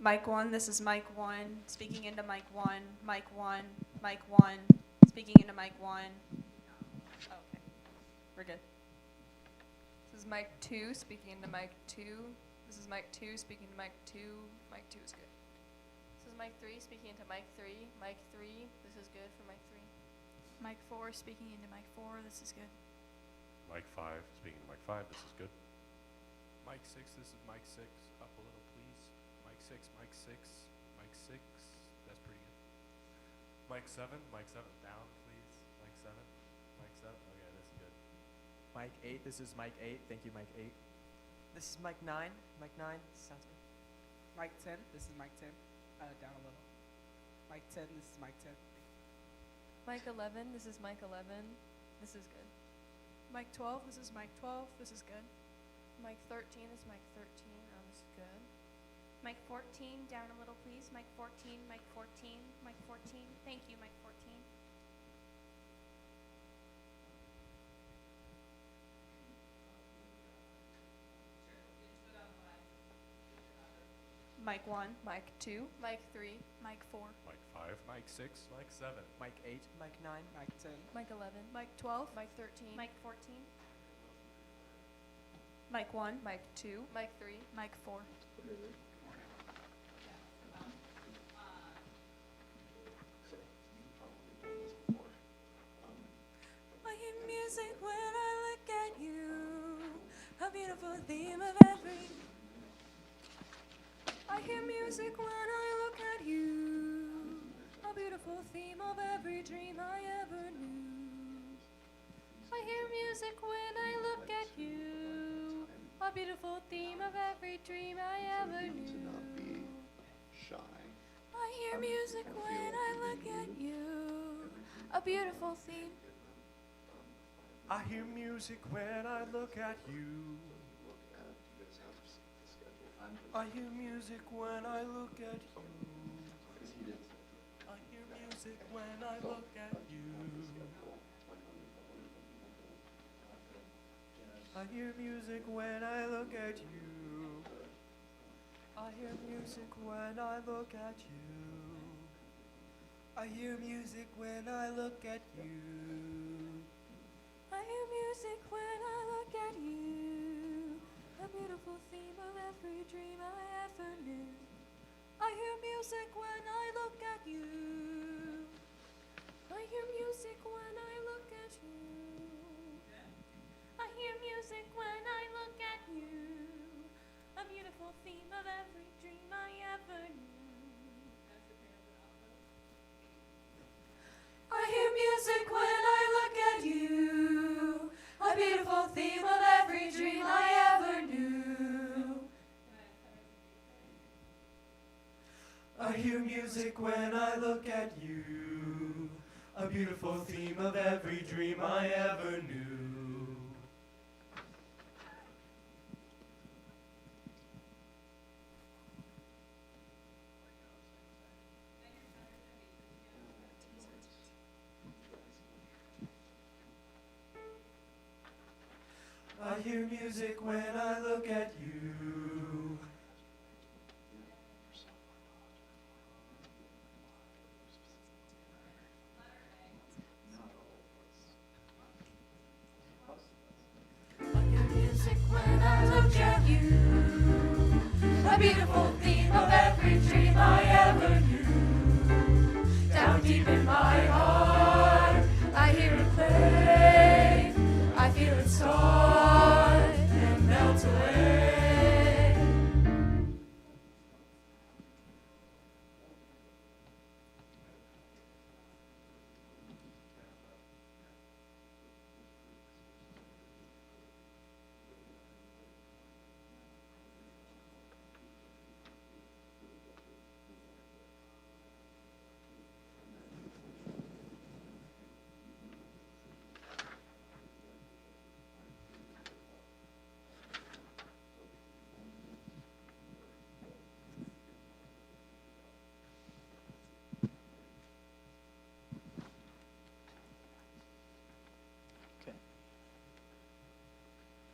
Mic 1, this is mic 1, speaking into mic 1, mic 1, mic 1, speaking into mic 1. Oh, okay, we're good. This is mic 2, speaking into mic 2. This is mic 2, speaking to mic 2. Mic 2 is good. This is mic 3, speaking into mic 3. Mic 3, this is good for mic 3. Mic 4, speaking into mic 4, this is good. Mic 5, speaking to mic 5, this is good. Mic 6, this is mic 6. Up a little, please. Mic 6, mic 6, mic 6. That's pretty good. Mic 7, down, please. Mic 7, mic 7. Okay, this is good. Mic 8, this is mic 8. Thank you, mic 8. This is mic 9. Mic 9, sounds good. Mic 10, this is mic 10. Down a little. Mic 10, this is mic 10. Mic 11, this is mic 11. This is good. Mic 12, this is mic 12, this is good. Mic 13 is mic 13. This is good. Mic 14, down a little, please. Mic 14, mic 14, mic 14. Thank you, mic 14. Mic 1, Mic 2. Mic 3. Mic 4, Mic 5, Mic 6, mic 7. Mic 8. Mic 9. Mic 10. Mic 11. mic 12, Mic 13. Mic 14. mic 1, Mic 2. Mic 3. mic 4. I hear music when I look at you, a beautiful theme of every. I hear music when I look at you, a beautiful theme of every dream I ever knew. I hear music when I look at you, a beautiful theme of every dream I ever knew. I hear music when I look at you, a beautiful theme. I hear music when I look at you. I hear music when I look at you. I hear music when I look at you. I hear music when I look at you. I hear music when I look at you. I hear music when I look at you. I hear music when I look at you, a beautiful theme of every dream I ever knew. I hear music when I look at you. I hear music when I look at you. I hear music when I look at you, a beautiful theme of every dream I ever knew. I hear music when I look at you, a beautiful theme of every dream I ever knew. I hear music when I look at you, a beautiful theme of every dream I ever knew. I hear music when I look at you. I hear music when I look at you, a beautiful theme of every dream I ever knew. Down deep in my heart, I hear it play. I feel it start and melt away.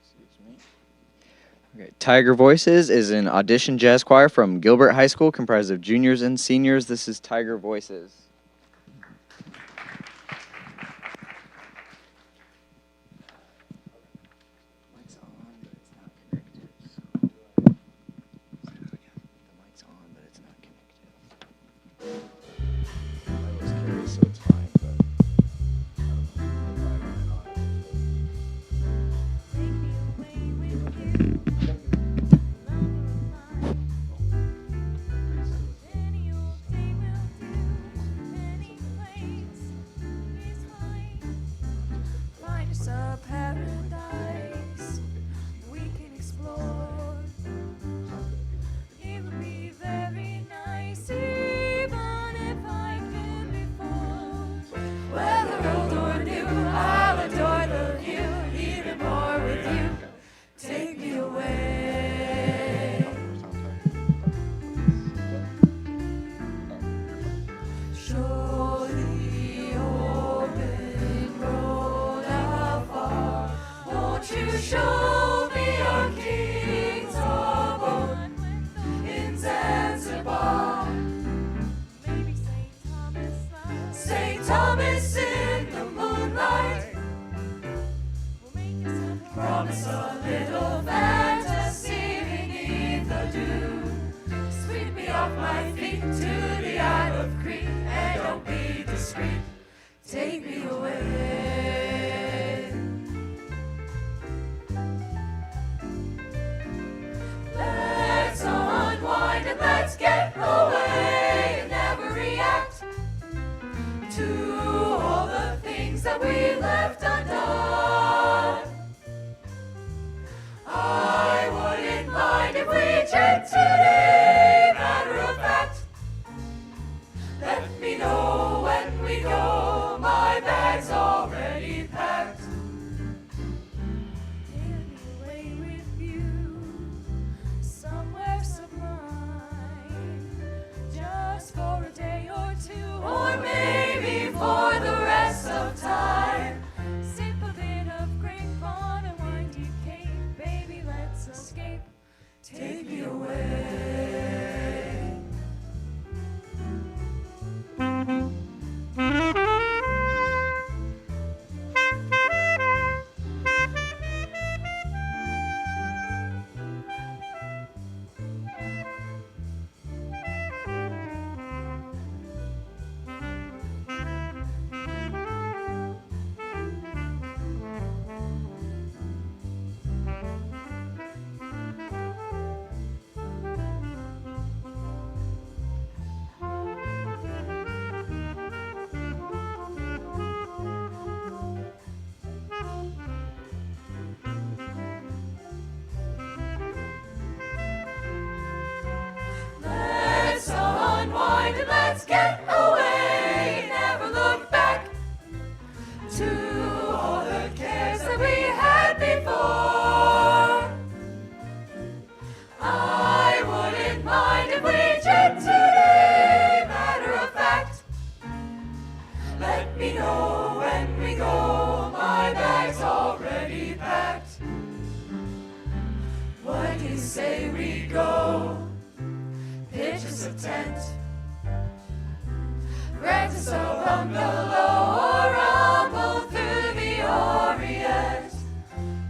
Excuse me. Okay. Tiger Voices is an audition jazz choir from Gilbert High School comprised of juniors and seniors. This is Tiger Voices. Mic's on, but it's not connected. The mic's on, but it's not connected. I always carry, so it's fine, but I don't know. Take me away with you. Any old day will do. Any place is fine. Find us a paradise we can explore. It would be very nice, even if I've been before. Whether old or new, I'll adore the view even more with you. Take me away. Show the open road afar. Won't you show me your king's abode in Zanzibar? Maybe St. Thomas Love St. Thomas in the moonlight. will make us a Promise a little fantasy beneath the dew. Sweep me off my feet to the Isle of Crete, and don't be discreet. Take me away. Let's unwind and let's get away and never react to all the things that we left undone. I wouldn't mind if we chat today, matter of fact. Let me know when we go, my bag's already packed. Take me away with you, somewhere sublime, just for a day or two, Or maybe for the rest of time. sip a bit of grape on a windy cape, baby, let's escape. Take me away. Let's unwind and let's get away. Never look back to all the cares that we had before. I wouldn't mind if we chat today, matter of fact. Let me know when we go, my bag's already packed. What do you say we go? Pitch us a tent, rent us a bungalow, or rumble through the Orient.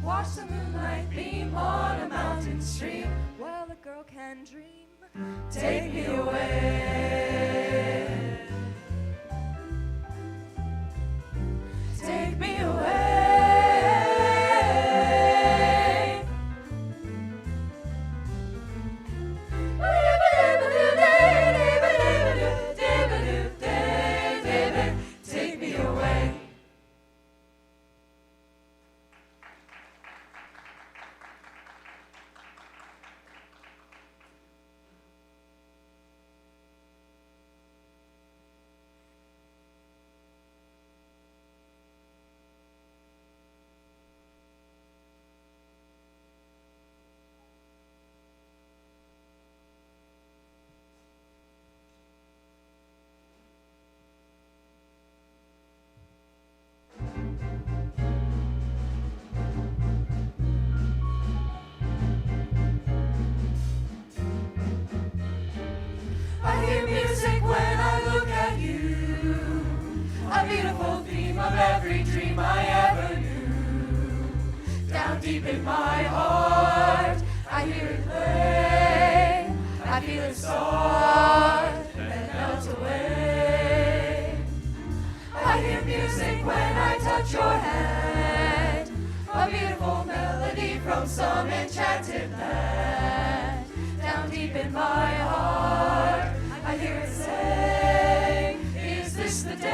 Watch the moonlight beam on a mountain stream while a girl can dream. Take me away. Take me away. Take me away. music when I look at you. A beautiful theme of every dream I ever knew. Down deep in my heart, I hear it play. I feel it start and melt away. I hear music when I touch your hand. A beautiful melody from some enchanted land. Down deep in my heart, I hear it say, is this the day?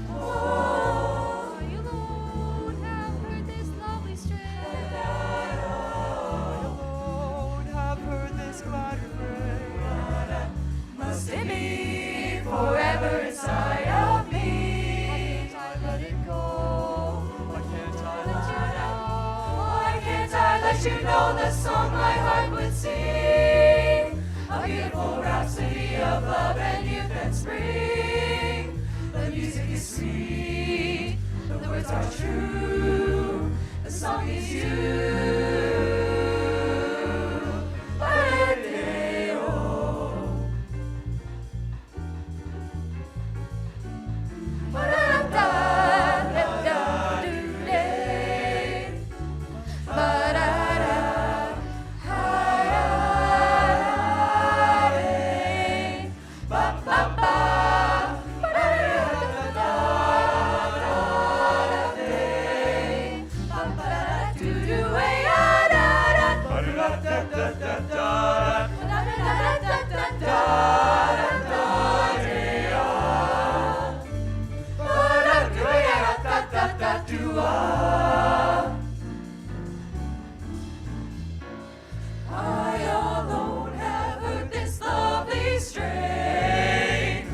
Oh, You, Lord, have heard this lovely strain. I alone have heard this glad refrain. must it be forever inside of me? Why can't I let it go? Why can't I let you know? Why can't I let you know the song my heart would sing? A beautiful rhapsody of love and youth and spring. The music is sweet, the words are true, the song is you. I alone have heard this lovely strain.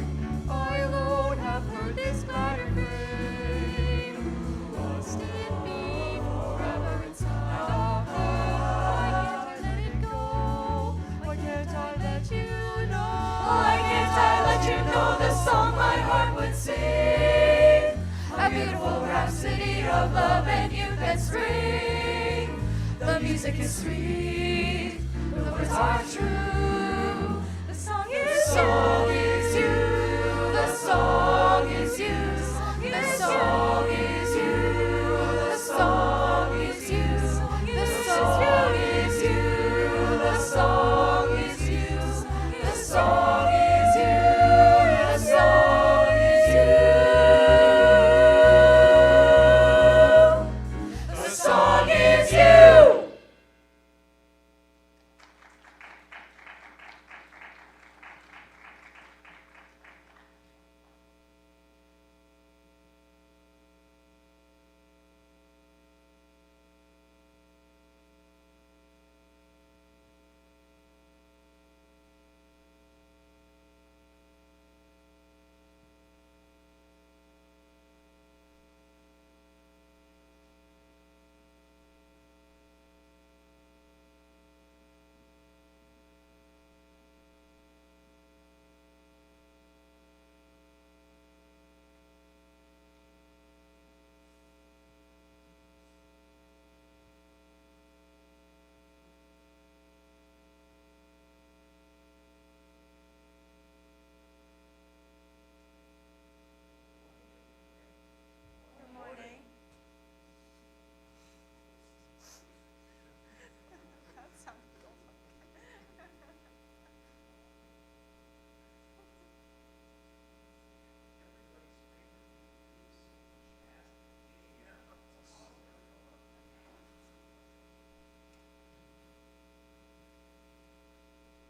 I alone have heard this glad refrain. Must it be forever inside of me? Why can't I let it go? Why can't I let you know? Why can't I let you know the song my heart would sing? A beautiful rhapsody of love and youth and spring. The music is sweet, the words are true. The song is you, the song is you, the song is you, the song is you, the song is you, the song is you, the song is you, the song is you, the song is you.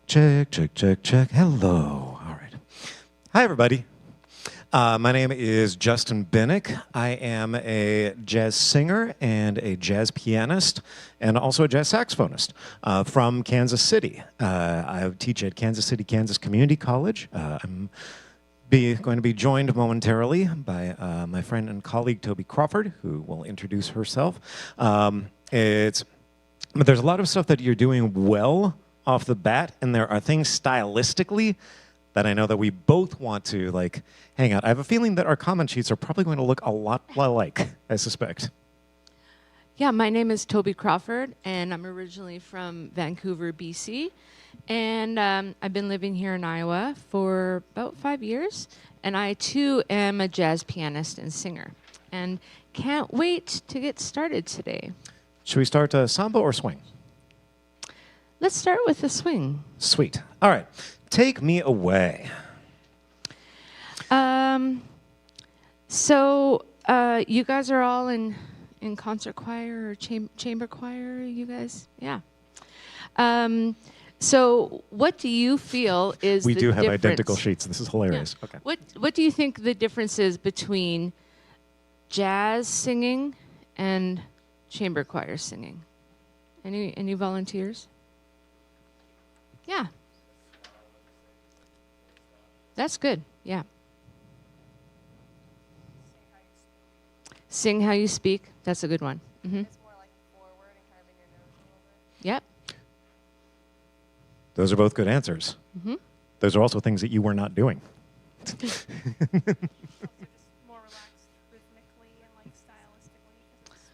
Check, check, check, check. Hello. All right. Hi, everybody. My name is Justin Binnick. I am a jazz singer and a jazz pianist and also a jazz saxophonist from Kansas City. I teach at Kansas City, Kansas Community College. I'm going to be joined momentarily by my friend and colleague, Toby Crawford, who will introduce herself. But there's a lot of stuff that you're doing well off the bat, and there are things stylistically that I know that we both want to hang out. I have a feeling that our comment sheets are probably going to look a lot alike, I suspect. Yeah, my name is Toby Crawford, and I'm originally from Vancouver, BC. And I've been living here in Iowa for about 5 years. And I, too, am a jazz pianist and singer. And can't wait to get started today. Should we start samba or swing? Let's start with the swing. Sweet. All right. Take me away. So you guys are all in concert choir or chamber choir, you guys? Yeah. So what do you feel is We the do have difference? identical sheets. This is hilarious. Yeah. Okay. What do you think the difference is between jazz singing and chamber choir singing? Any volunteers? Yeah. That's good. Yeah. Sing how you speak. That's a good one. Mm-hmm. It's more like forward and kind of in your nose a little bit. Yep. Those are both good answers. Mm-hmm. Those are also things that you were not doing. Also just more relaxed rhythmically and like stylistically because it's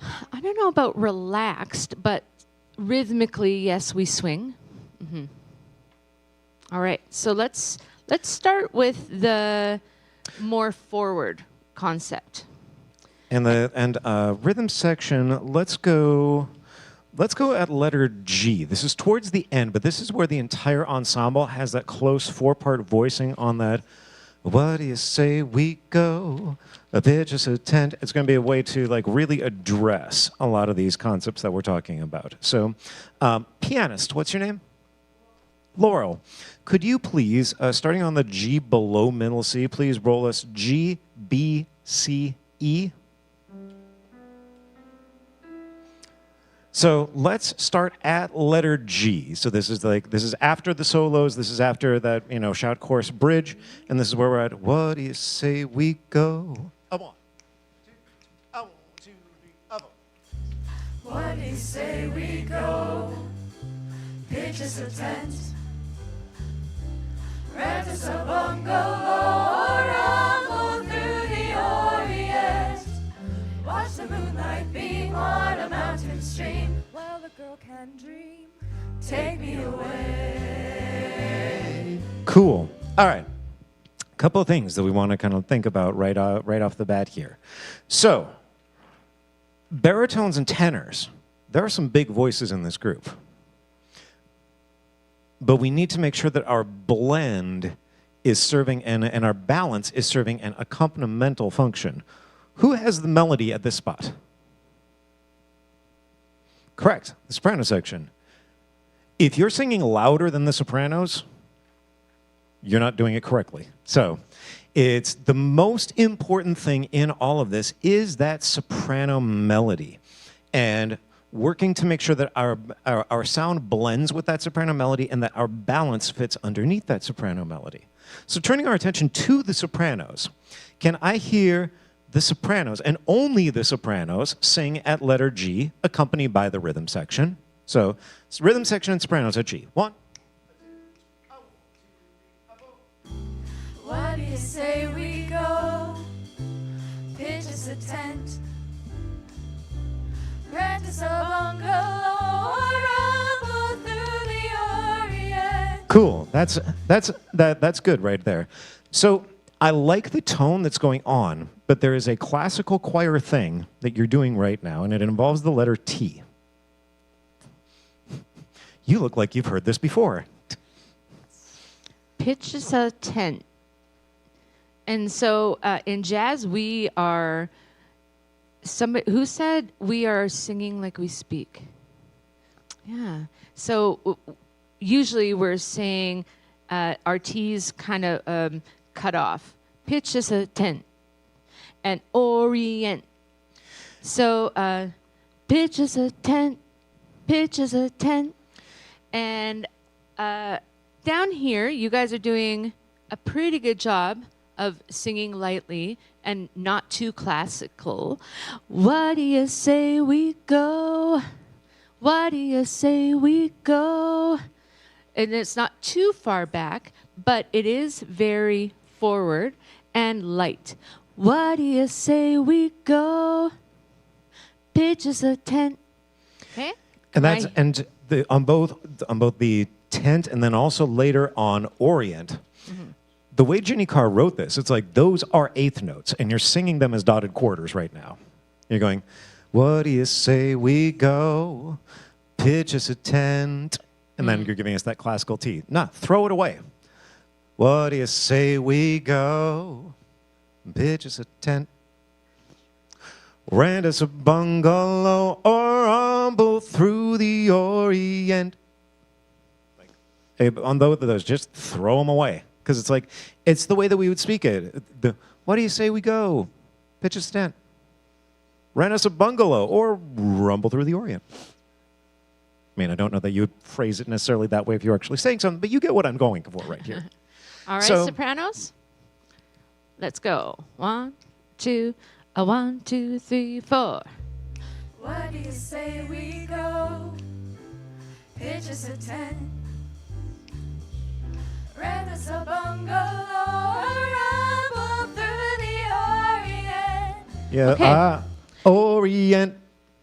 swung. I don't know about relaxed, but rhythmically, yes, we swing. Mm-hmm. All right. So let's start with the more forward concept. And the rhythm section, let's go at letter G. This is towards the end, but this is where the entire ensemble has that close 4-part voicing on that. What do you say we go? A pitch is a tent. It's going to be a way to like really address a lot of these concepts that we're talking about. So, pianist, what's your name? Laurel. Could you please, starting on the G below middle C, please roll us G, B, C, E? So let's start at letter G. So this is after the solos. This is after that, shout chorus bridge. And this is where we're at. What do you say we go? Up one, two, up 1, 2, 3, up. What do you say we go? Pitch us a tent. Rent us a bungalow. Rumble through the Orient. Watch the moonlight beam on a mountain stream while the girl can dream. Take me away. Cool. All right. A couple of things that we want to kind of think about right off the bat here. So, baritones and tenors. There are some big voices in this group. But we need to make sure that our blend is serving and our balance is serving an accompanimental function. Who has the melody at this spot? Correct, the soprano section. If you're singing louder than the sopranos, you're not doing it correctly. So it's the most important thing in all of this is that soprano melody. And working to make sure that our sound blends with that soprano melody and that our balance fits underneath that soprano melody. So turning our attention to the sopranos, can I hear the sopranos, and only the sopranos, sing at letter G, accompanied by the rhythm section? So it's rhythm section and sopranos at G. 1. What do you say we go? Pitch us a tent. Rent us a bungalow. Rumble through the Orient. Cool. That's good right there. So I like the tone that's going on, but there is a classical choir thing that you're doing right now, and it involves the letter T. You look like you've heard this before. Pitch is a tent. And so in jazz, we are, who said we are singing like we speak? Yeah. So usually we're saying our T's kind of cut off. Pitch is a tent. And orient. So pitch is a tent. Pitch is a tent. And down here, you guys are doing a pretty good job of singing lightly and not too classical. What do you say we go? What do you say we go? And it's not too far back, but it is very forward and light. What do you say we go? pitch is a 10. Okay? And that's Right. and on both the tent and then also later on Orient. The way Ginny Carr wrote this, it's like those are eighth notes, and you're singing them as dotted quarters right now. You're going, what do you say we go? Pitch us a tent. And then you're giving us that classical T. Nah, throw it away. What do you say we go? Pitch us a tent. Rent us a bungalow or rumble through the Orient. On both of those, just throw them away. Because it's like, it's the way that we would speak it. What do you say we go? Pitch a tent. Rent us a bungalow or rumble through the Orient. I mean, I don't know that you would phrase it necessarily that way if you're actually saying something, but you get what I'm going for right here. All right, So- sopranos. Let's go. 1, 2, 1, 2, 3, 4. What do you say we go? Pitch us a tent. Rent us a bungalow. Rumble through the Orient. Yeah, Okay. Orient.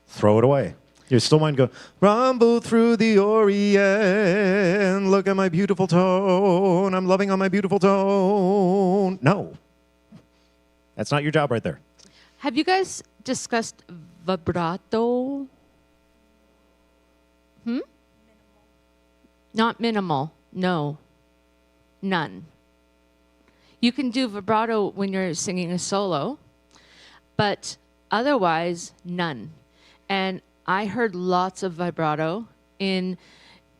Throw it away. You still want to go, rumble through the Orient. Look at my beautiful tone. I'm loving on my beautiful tone. No. That's not your job right there. Have you guys discussed vibrato? Not minimal. No. None. You can do vibrato when you're singing a solo, but otherwise, none. And I heard lots of vibrato in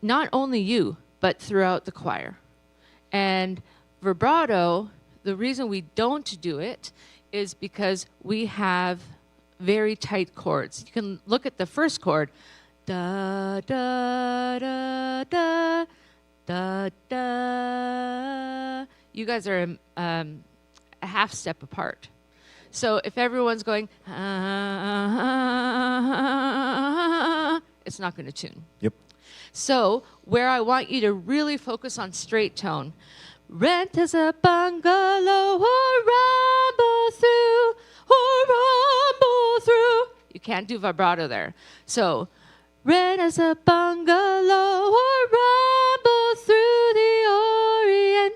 not only you, but throughout the choir. And vibrato, the reason we don't do it is because we have very tight chords. You can look at the first chord, da da da da da da. You guys are a half step apart. So if everyone's going, it's not going to tune. Yep. So where I want you to really focus on straight tone, rent us a bungalow or rumble through, or rumble through. You can't do vibrato there. So rent us a bungalow or rumble through the Orient.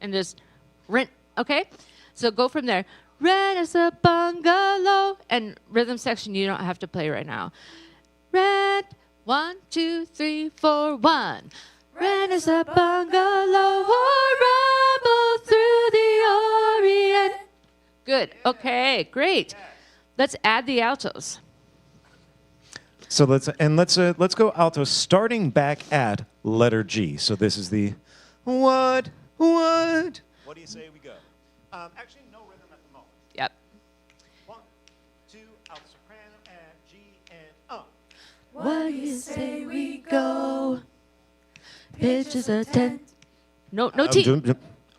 And just rent, okay? So go from there. Rent us a bungalow. And rhythm section, you don't have to play right now. Rent, 1, 2, 3, 4, 1. Rent us a bungalow or rumble through the Orient. Good. Okay, great. Let's add the altos. So let's go alto, starting back at letter G. So this is the what? What do you say we go? Actually, no rhythm at the moment. Yep. 1, 2, alto soprano at G and What do you say we go? Pitch is a 10. No T.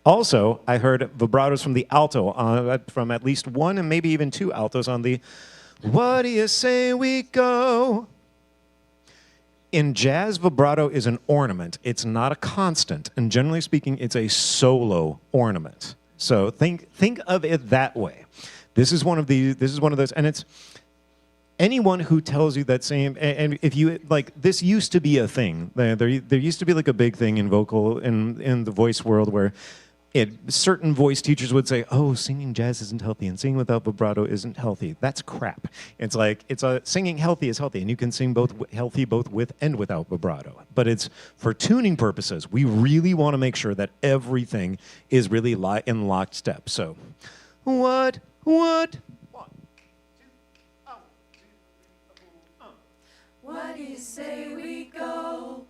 Also, I heard vibratos from the alto, from at least one and maybe even two altos on the what do you say we go? In jazz, vibrato is an ornament. It's not a constant. And generally speaking, it's a solo ornament. So think of it that way. This is one of those, and it's anyone who tells you that same, and if you, like, this used to be a thing. There used to be like a big thing in vocal, in the voice world where certain voice teachers would say, oh, singing jazz isn't healthy and singing without vibrato isn't healthy. That's crap. It's like, singing healthy is healthy, and you can sing healthy both with and without vibrato. But it's for tuning purposes. We really want to make sure that everything is really in lockstep. So, what? What do you say we go?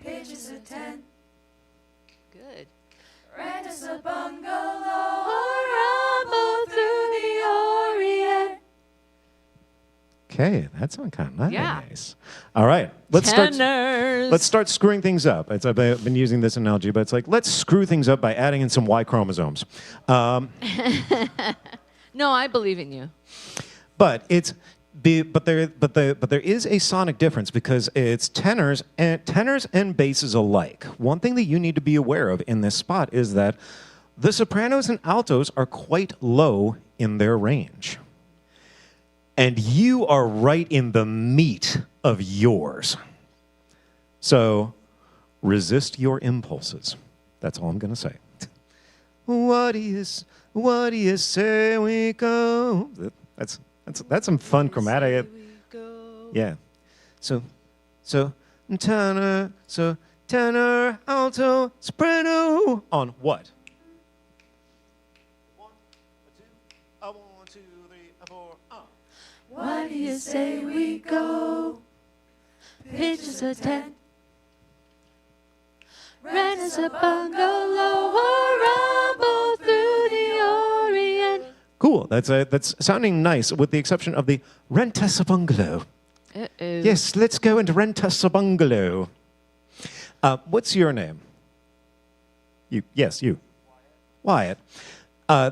Pitch us a tent. Good. Rent us a bungalow or rumble through the Orient. Okay, that sounds kind of Yeah. nice. All right, let's Tenors. start screwing things up. I've been using this analogy, but it's like let's screw things up by adding in some Y chromosomes. No, I believe in you. But there is a sonic difference because it's tenors and basses alike. One thing that you need to be aware of in this spot is that the sopranos and altos are quite low in their range. And you are right in the meat of yours. So resist your impulses. That's all I'm going to say. What do you say we go? That's some fun chromatic. Yeah. So tenor, alto, soprano on what? 1, 2, 1, 2, 3, 4. What do you say we go? Pitches a tent, rent us a bungalow, or rumble through the Orient. Cool. That's sounding nice, with the exception of the rent us a bungalow. Uh-oh. Yes, let's go and rent us a bungalow. What's your name? You. Yes, you. Wyatt.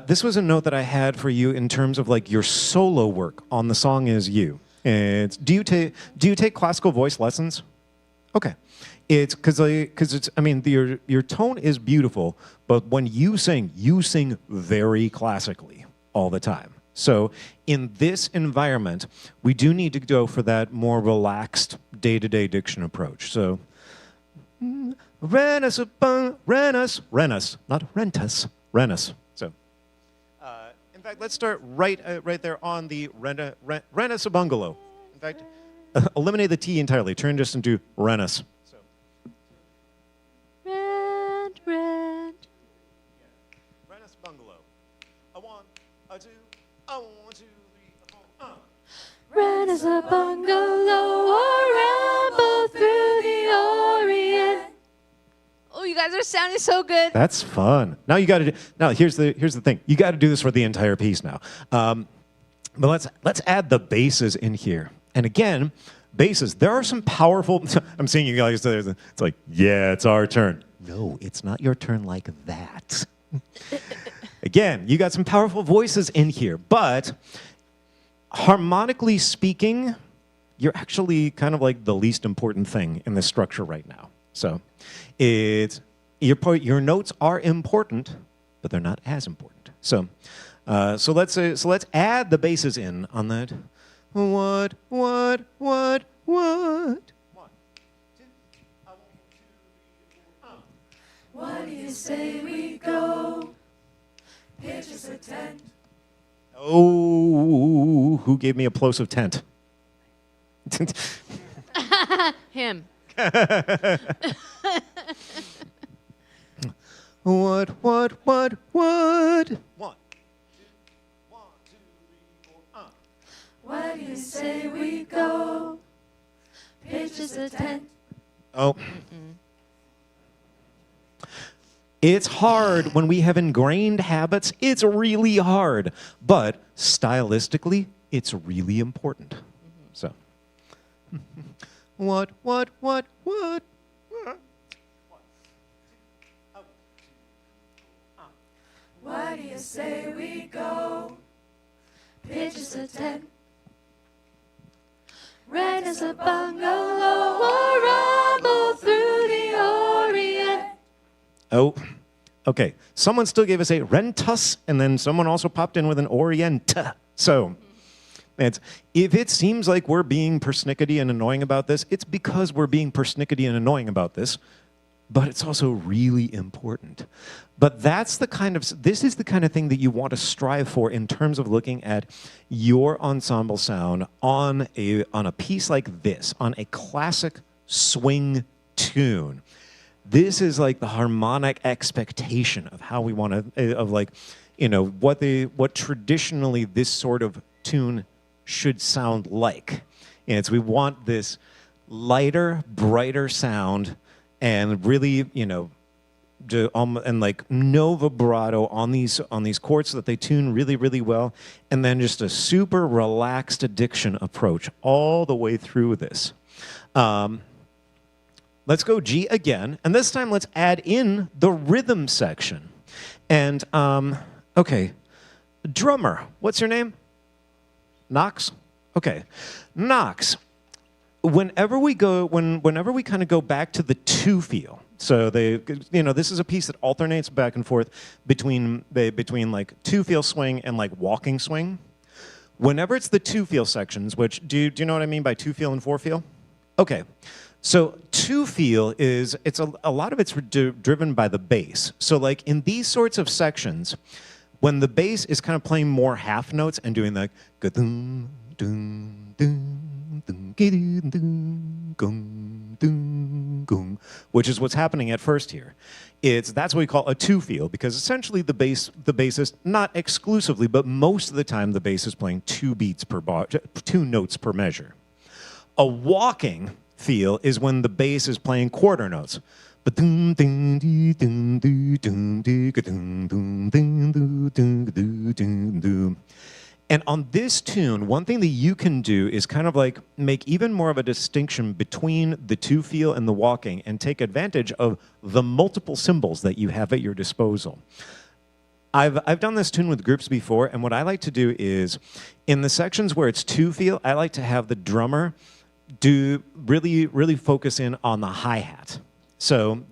This was a note that I had for you in terms of like your solo work on the song Is You. Do you take classical voice lessons? Okay. It's because it's, I mean, your tone is beautiful, but when you sing very classically all the time. So in this environment, we do need to go for that more relaxed day-to-day diction approach. So rent us, not rent us, rent us. So in fact, let's start right there on the rent us a bungalow. In fact, eliminate the T entirely. Turn just into rent us. So. Rent. Rent us a bungalow. A 1, a 2, a 1, 2, 3, 4. Rent us a bungalow, or ramble through the Orient. Oh, you guys are sounding so good. That's fun. Now you got to. Now here's the thing. You got to do this for the entire piece now. But let's add the basses in here. And again, basses. There are some powerful. I'm seeing you guys. It's like, yeah, it's our turn. No, it's not your turn like that. Again, you got some powerful voices in here, but harmonically speaking, you're actually kind of like the least important thing in this structure right now. So, your notes are important, but they're not as important. So let's add the basses in on that. What? 1, 2, I want you. What do you say we go? Pitch us a tent. Oh, who gave me a plosive tent? Him. What? 1, 2, 1, 2, 3, 4. What do you say we go? Pitch us a tent. Oh. It's hard when we have ingrained habits. It's really hard. But stylistically, it's really important. So. What? What do you say we go? Pitch us a tent. Rent us a bungalow, or rumble through the Orient. Oh, okay. Someone still gave us a rentus, and then someone also popped in with an orient. So, if it seems like we're being persnickety and annoying about this, it's because we're being persnickety and annoying about this, but it's also really important. But this is the kind of thing that you want to strive for in terms of looking at your ensemble sound on a piece like this, on a classic swing tune. This is like the harmonic expectation of how we want to, what traditionally this sort of tune should sound like. And we want this lighter, brighter sound, and really, and like no vibrato on these chords so that they tune really, really well, and then just a super relaxed addiction approach all the way through this. Let's go G again, and this time let's add in the rhythm section. And okay, drummer, what's your name? Knox? Okay, Knox. Whenever we kind of go back to the two feel, so this is a piece that alternates back and forth between like two feel swing and like walking swing. Whenever it's the two feel sections, which do you know what I mean by two feel and four feel? Okay. So two feel is, it's a lot of it's driven by the bass. So like in these sorts of sections, when the bass is kind of playing more half notes and doing like ga-dum, dum, dum, dum, gi-dum, dum, gum, dum, gum, which is what's happening at first here. That's what we call a two feel, because essentially the bassist, not exclusively, but most of the time the bass is playing two beats per bar, two notes per measure. A walking feel is when the bass is playing quarter notes. And on this tune, one thing that you can do is kind of like make even more of a distinction between the two feel and the walking and take advantage of the multiple cymbals that you have at your disposal. I've done this tune with groups before, and what I like to do is, in the sections where it's two feel, I like to have the drummer really focus in on the hi-hat. So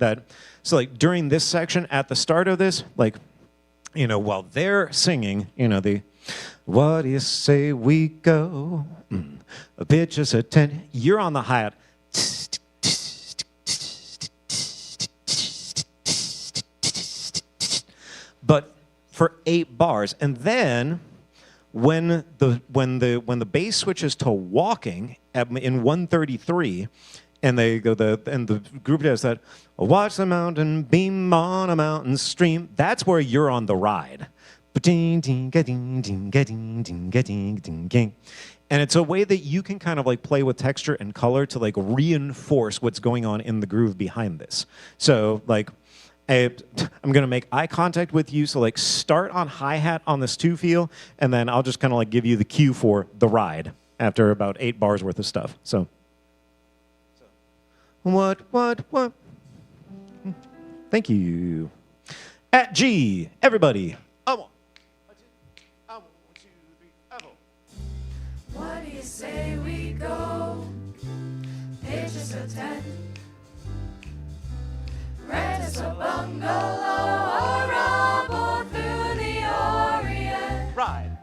like during this section, at the start of this, like, you know, while they're singing, you know, what do you say we go? A pitch is a 10. You're on the hi-hat. But for 8 bars, and then when the bass switches to walking in 133, and the group does that, watch the mountain beam on a mountain stream. That's where you're on the ride. And it's a way that you can kind of like play with texture and color to like reinforce what's going on in the groove behind this. So like, I'm gonna make eye contact with you. So like start on hi-hat on this two feel, and then I'll just kind of like give you the cue for the ride after about 8 bars worth of stuff. So. What? Thank you. At G, everybody. What do you say we go? Pitches a 10. Rent us a bungalow or rumble through the Orient. Ride.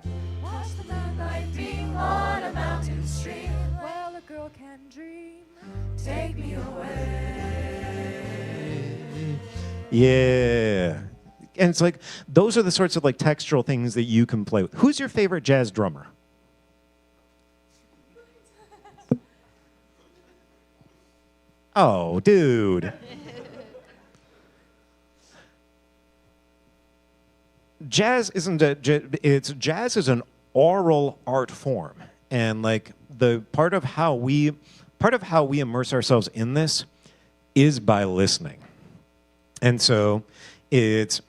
Watch the moonlight beam on a mountain stream. Well, a girl can dream. Take me away. Yeah. And it's like, those are the sorts of like textural things that you can play with. Who's your favorite jazz drummer? Oh, dude. Jazz isn't jazz is an oral art form, and like the part of how we immerse ourselves in this is by listening. And so it's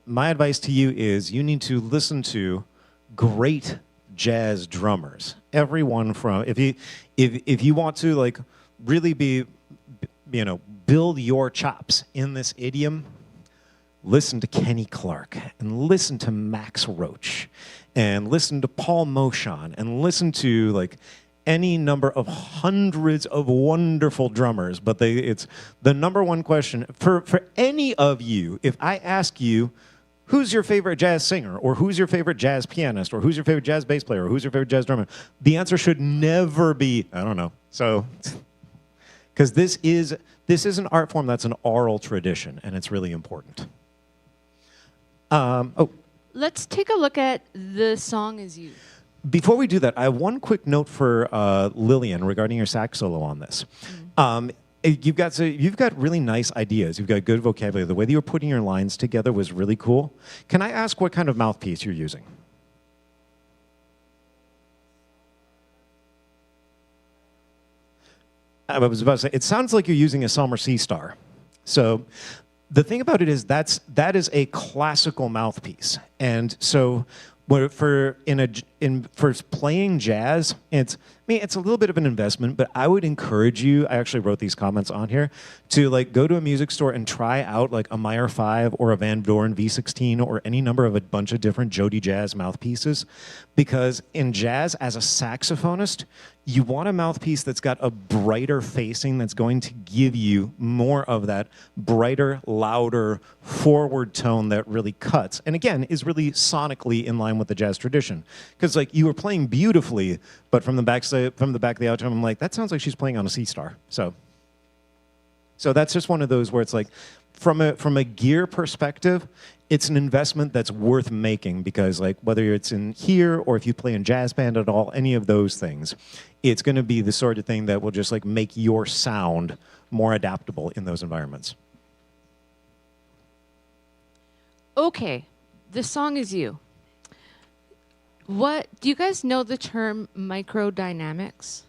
my advice to you is you need to listen to great jazz drummers. Everyone from if you want to like really build your chops in this idiom, listen to Kenny Clark and listen to Max Roach and listen to Paul Moshon and listen to like any number of hundreds of wonderful drummers. But it's the number one question for any of you. If I ask you, who's your favorite jazz singer, or who's your favorite jazz pianist, or who's your favorite jazz bass player, or who's your favorite jazz drummer, the answer should never be, I don't know. So, because this is an art form that's an oral tradition, and it's really important. Let's take a look at The Song Is You. Before we do that, I have one quick note for Lillian regarding your sax solo on this. You've got really nice ideas. You've got good vocabulary. The way that you were putting your lines together was really cool. Can I ask what kind of mouthpiece you're using? I was about to say, it sounds like you're using a Selmer C-Star. So the thing about it is that is a classical mouthpiece. And so for playing jazz, it's a little bit of an investment, but I would encourage you, I actually wrote these comments on here, to like go to a music store and try out like a Meyer 5 or a Van Doren V16 or any number of a bunch of different Jody Jazz mouthpieces. Because in jazz, as a saxophonist, you want a mouthpiece that's got a brighter facing that's going to give you more of that brighter, louder, forward tone that really cuts. And again, is really sonically in line with the jazz tradition. Because like you were playing beautifully, but from the back of the outro, I'm like, that sounds like she's playing on a C star. So that's just one of those where it's like, from a gear perspective, it's an investment that's worth making because like whether it's in here or if you play in jazz band at all, any of those things, it's going to be the sort of thing that will just like make your sound more adaptable in those environments. Okay, the song is you. What do you guys know the term microdynamics?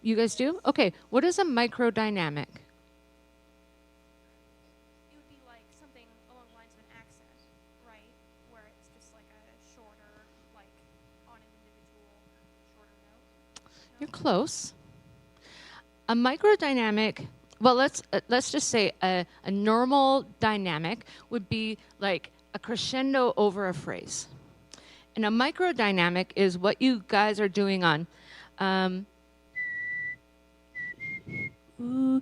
You guys do? Okay, what is a microdynamic? It would be like something along the lines of an accent, right? Where it's just like a shorter, like on an individual shorter note. You're close. A microdynamic, well, let's just say a normal dynamic would be like a crescendo over a phrase. And a microdynamic is what you guys are doing on. Ooh,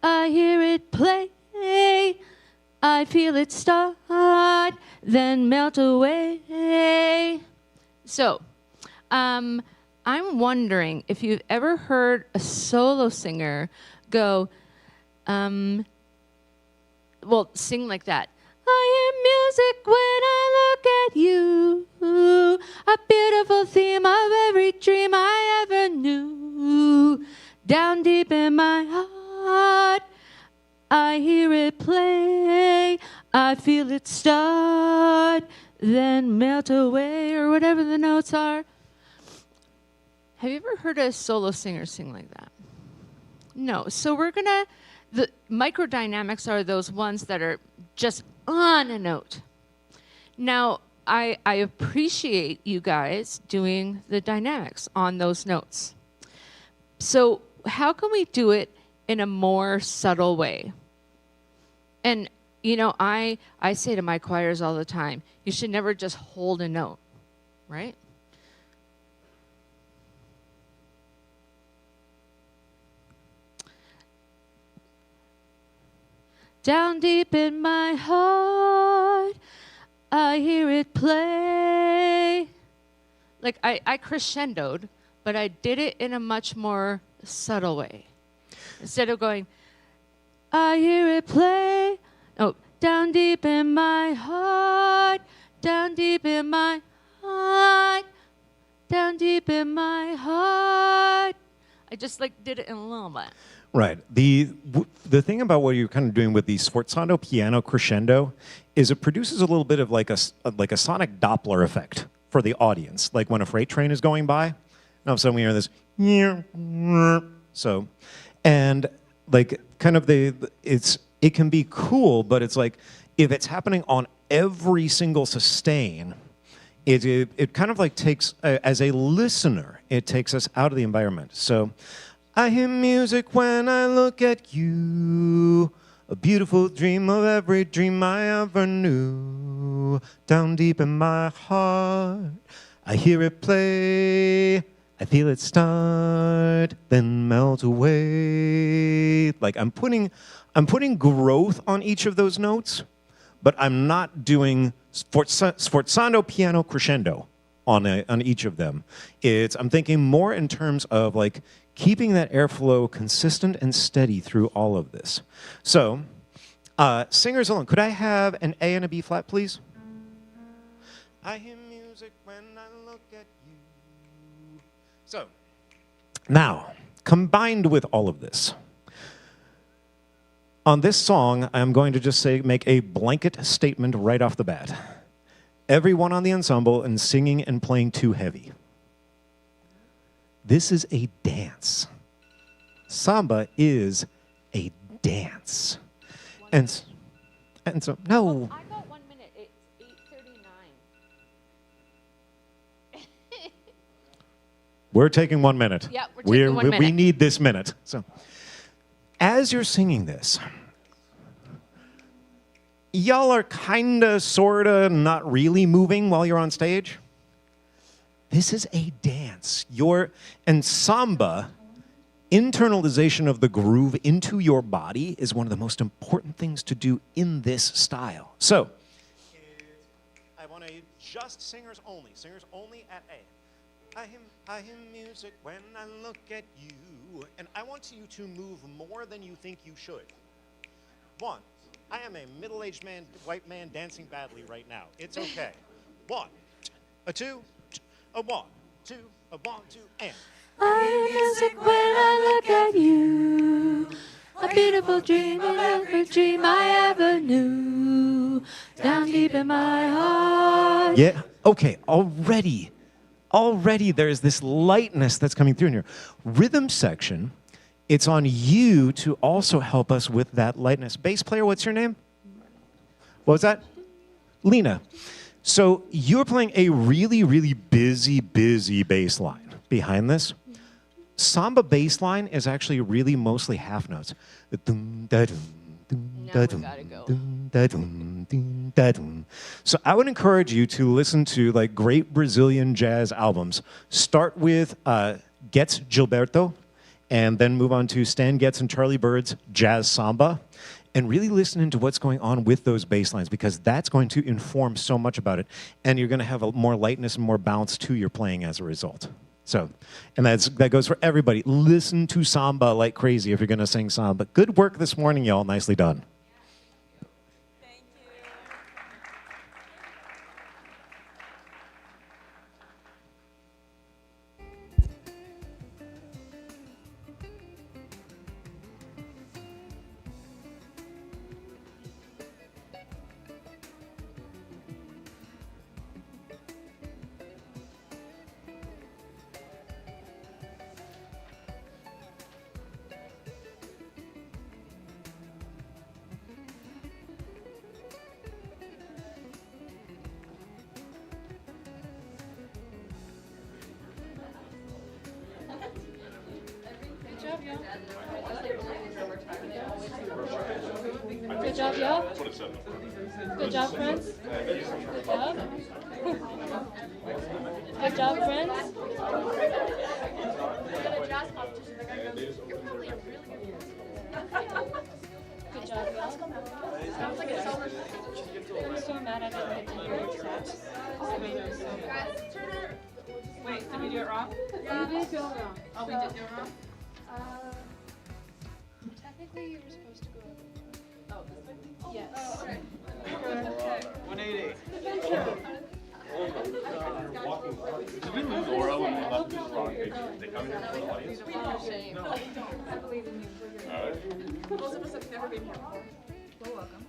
I hear it play, I feel it start, then melt away. So, I'm wondering if you've ever heard a solo singer go, sing like that. I hear music when I look at you, a beautiful theme of every dream I ever knew. Down deep in my heart, I hear it play, I feel it start, then melt away, or whatever the notes are. Have you ever heard a solo singer sing like that? No. So the microdynamics are those ones that are just on a note. Now, I appreciate you guys doing the dynamics on those notes. So how can we do it in a more subtle way? And, you know, I say to my choirs all the time, you should never just hold a note, right? Down deep in my heart, I hear it play. Like I crescendoed, but I did it in a much more subtle way. Instead of going, I hear it play. No, down deep in my heart, down deep in my heart, down deep in my heart. I just like did it in a little bit. Right. The thing about what you're kind of doing with the sforzando piano crescendo is it produces a little bit of like a sonic Doppler effect for the audience. Like when a freight train is going by, and all of a sudden we hear this. So, and like kind of it can be cool, but it's like if it's happening on every single sustain, it kind of like takes as a listener, it takes us out of the environment. So. I hear music when I look at you, a beautiful dream of every dream I ever knew. Down deep in my heart, I hear it play, I feel it start, then melt away. Like I'm putting growth on each of those notes, but I'm not doing sforzando piano crescendo on each of them. I'm thinking more in terms of like keeping that airflow consistent and steady through all of this. So, singers alone, could I have an A and a B flat, please? I hear music when I look at you. So, now, combined with all of this, on this song, I'm going to just make a blanket statement right off the bat. Everyone on the ensemble is singing and playing too heavy. This is a dance. Samba is a dance. And so, no. I got 1 minute. It's 8:39. We're taking 1 minute. Yeah, we're taking 1 minute. We need this minute. So, as you're singing this, y'all are kinda, sorta, not really moving while you're on stage. This is a dance. And samba, internalization of the groove into your body is one of the most important things to do in this style. So, I want to just singers only at A. I hear music when I look at you. And I want you to move more than you think you should. 1, I am a middle-aged man, white man dancing badly right now. It's okay. 1, a 2, a 1, 2, a 1, 2, and. I hear music when I look at you. A beautiful dream of every dream I ever knew. Down deep in my heart. Yeah, okay, already there's this lightness that's coming through in here. Rhythm section, it's on you to also help us with that lightness. Bass player, what's your name? What was that? Lena. So you're playing a really, really busy bass line behind this. Samba bass line is actually really mostly half notes. So I would encourage you to listen to like great Brazilian jazz albums. Start with Getz Gilberto, and then move on to Stan Getz and Charlie Bird's Jazz Samba, and really listen into what's going on with those bass lines, because that's going to inform so much about it, and you're going to have a more lightness and more bounce to your playing as a result. So, and that goes for everybody. Listen to samba like crazy if you're going to sing samba. Good work this morning, y'all. Nicely done. Good job, y'all. Good job, friends. Good job. Good job, friends. Good job, y'all. Sounds like it's over. I'm so mad I didn't get to hear your sets. Wait, did we do it wrong? Yeah. We did do it wrong. Oh, we did do it wrong? Technically, you were supposed to go over. Oh, Yes. Oh, okay. 180. Did we lose Aura when we left this wrong page? Did they come here for the audience? Shame. No. I believe in you. Alright. Most of us have never been here before. You're welcome.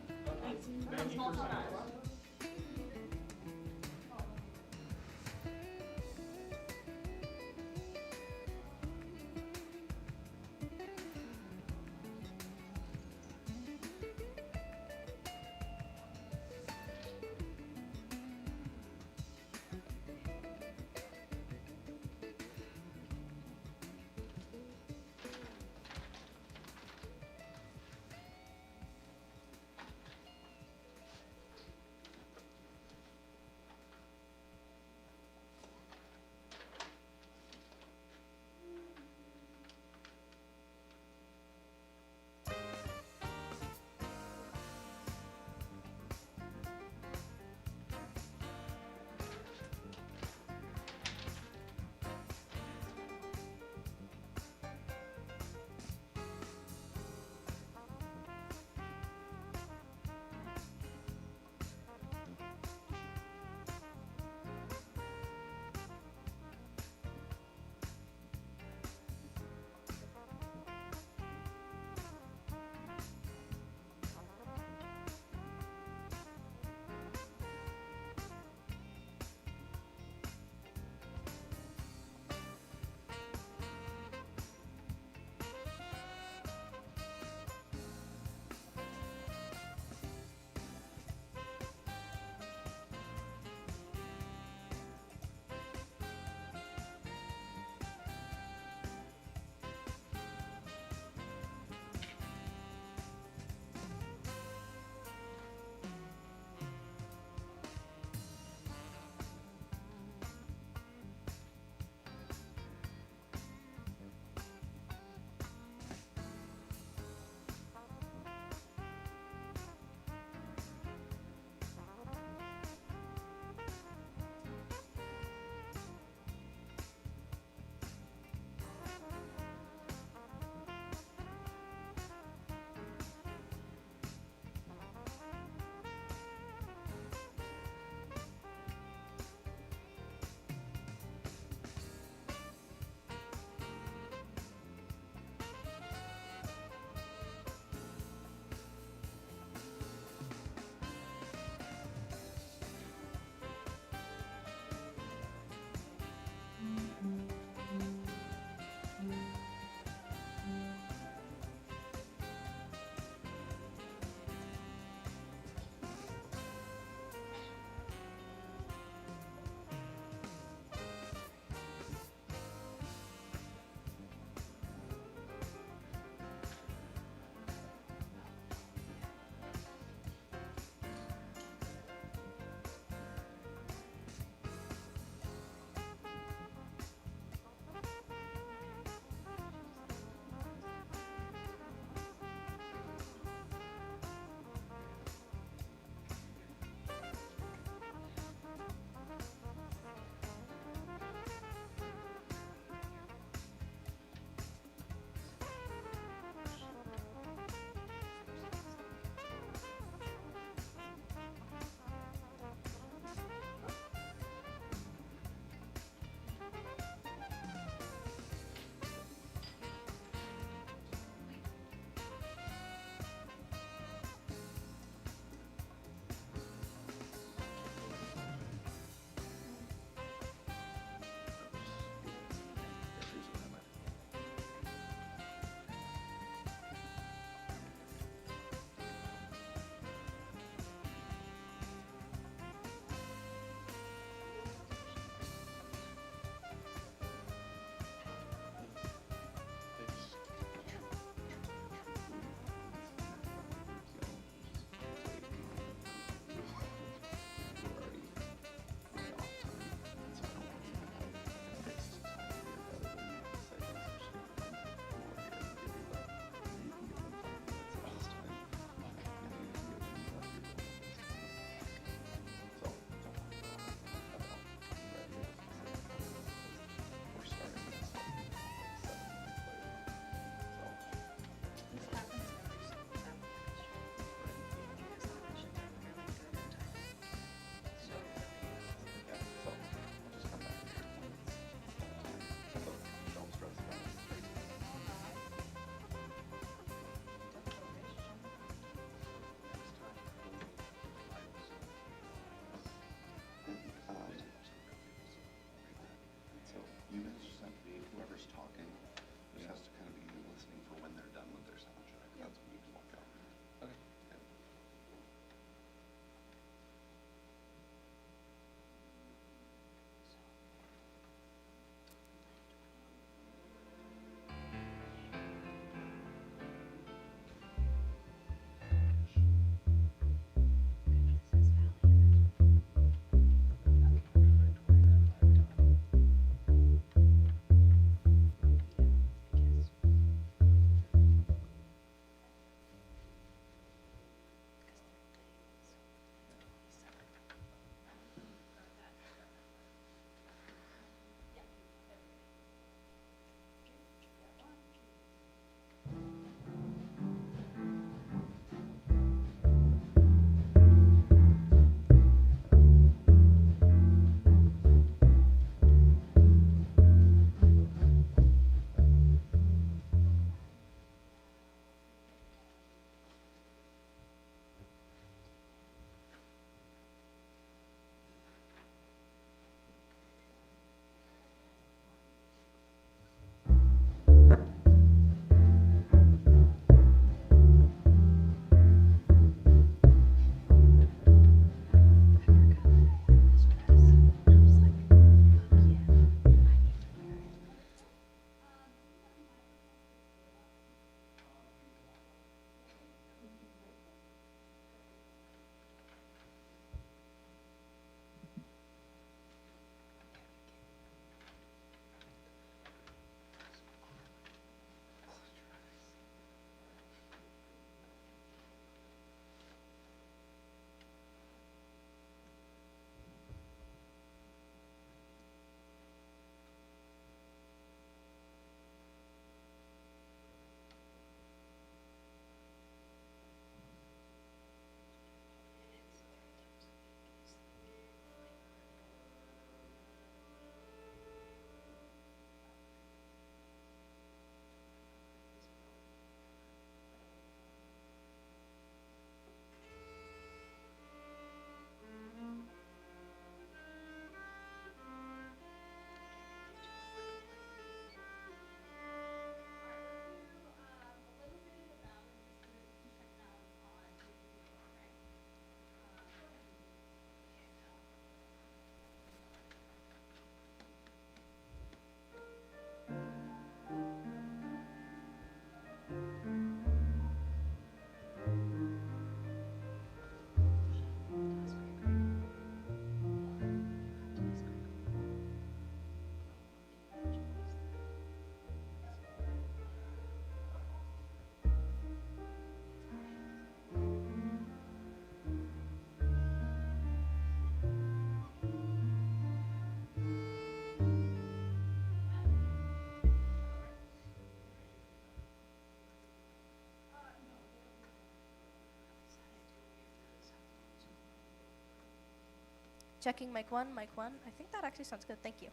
Checking mic 1, mic 1. I think that actually sounds good. Thank you.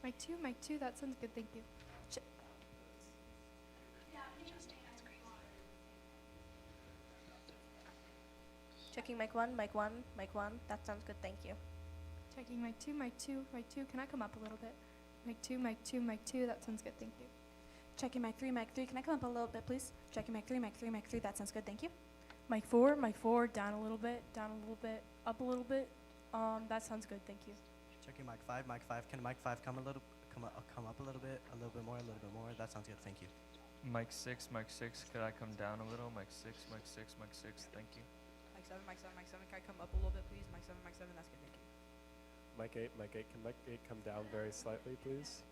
Mic 2, that sounds good, thank you. Checking mic 1, mic 1, mic 1. That sounds good. Thank you. Checking mic 2, can I come up a little bit? Mic 2, that sounds good, thank you. Checking mic 3, can I come up a little bit, please? Checking mic 3, that sounds good, thank you. Mic 4, down a little bit, up a little bit. That sounds good, thank you. Checking mic 5, can mic 5 come up a little bit, a little bit more, That sounds good, thank you. Mic 6, could I come down a little? Mic 6, thank you. Mic 7, can I come up a little bit, please? Mic 7, that's good, thank you. Mic 8, can mic 8 come down very slightly, please?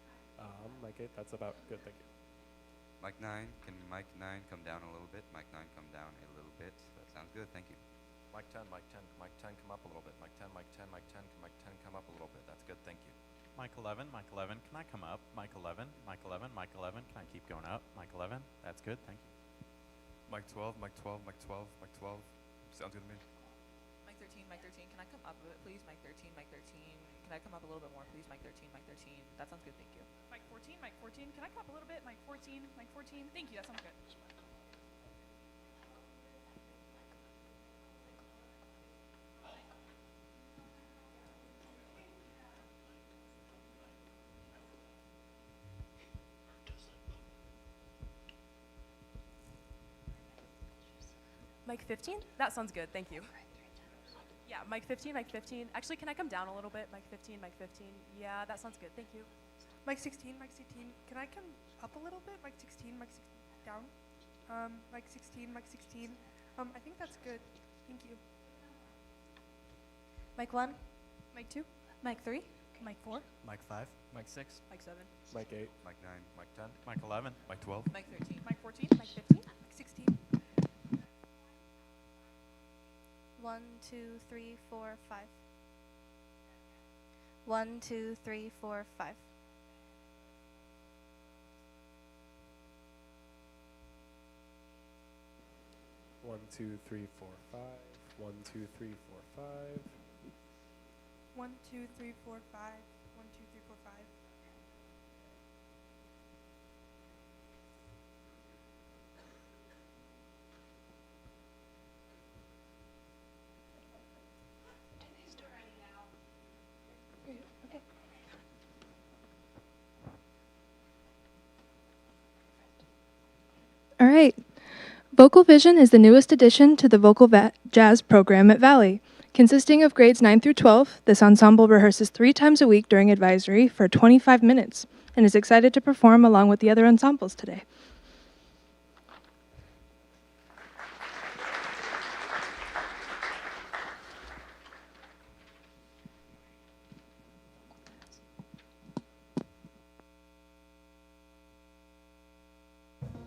Mic 8, that's about good, thank you. Mic 9, can mic 9 come down a little bit? Mic 9 come down a little bit. That sounds good, thank you. Mic 10, come up a little bit. Mic 10, can mic 10 come up a little bit? That's good, thank you. Mic 11, can I come up? Mic 11, can I keep going up? Mic 11, that's good, thank you. Mic 12, sounds good to me. Mic 13, can I come up a bit, please? Mic 13, can I come up a little bit more, please? Mic 13, that sounds good, thank you. Mic 14, can I come up a little bit? Mic 14, thank you, that sounds good. Mic 15? That sounds good, thank you. Yeah, mic 15. Actually, can I come down a little bit? Mic 15. Yeah, that sounds good, thank you. Mic 16, can I come up a little bit? Mic 16, down. Mic 16, I think that's good, thank you. Mic 1, Mic 2, mic 3, mic 4, Mic 5, Mic 6, mic 7, Mic 8, Mic 9, Mic 10, Mic 11, Mic 12, mic 13, Mic 14, Mic 15, mic 16. 1, 2, 3, 4, 5. 1, 2, 3, 4, 5. One, 2, 3, 4, 5. 1, 2, 3, 4, 5. 1, 2, 3, 4, 5. 1, 2, 3, 4, 5. All right. Vocal Vision is the newest addition to the vocal jazz program at Valley. Consisting of grades 9 through 12, this ensemble rehearses 3 times a week during advisory for 25 minutes and is excited to perform along with the other ensembles today.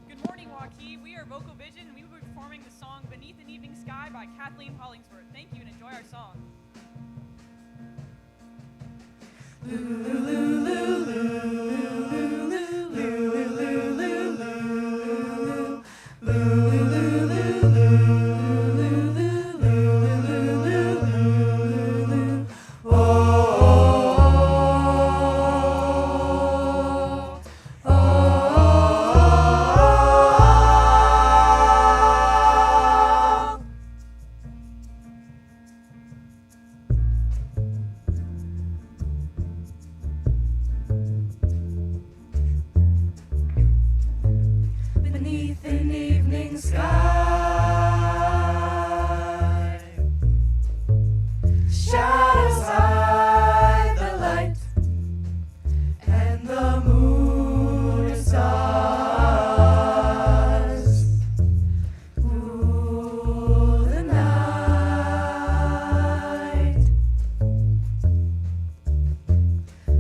Good morning, Waukee. We are Vocal Vision, and we will be performing the song Beneath an Evening Sky by Kathleen Hollingsworth. Thank you, and enjoy our song. Beneath an evening sky, shadows hide the light, and the moon and stars rule the night.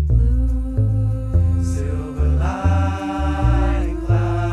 Blue silver lining clouds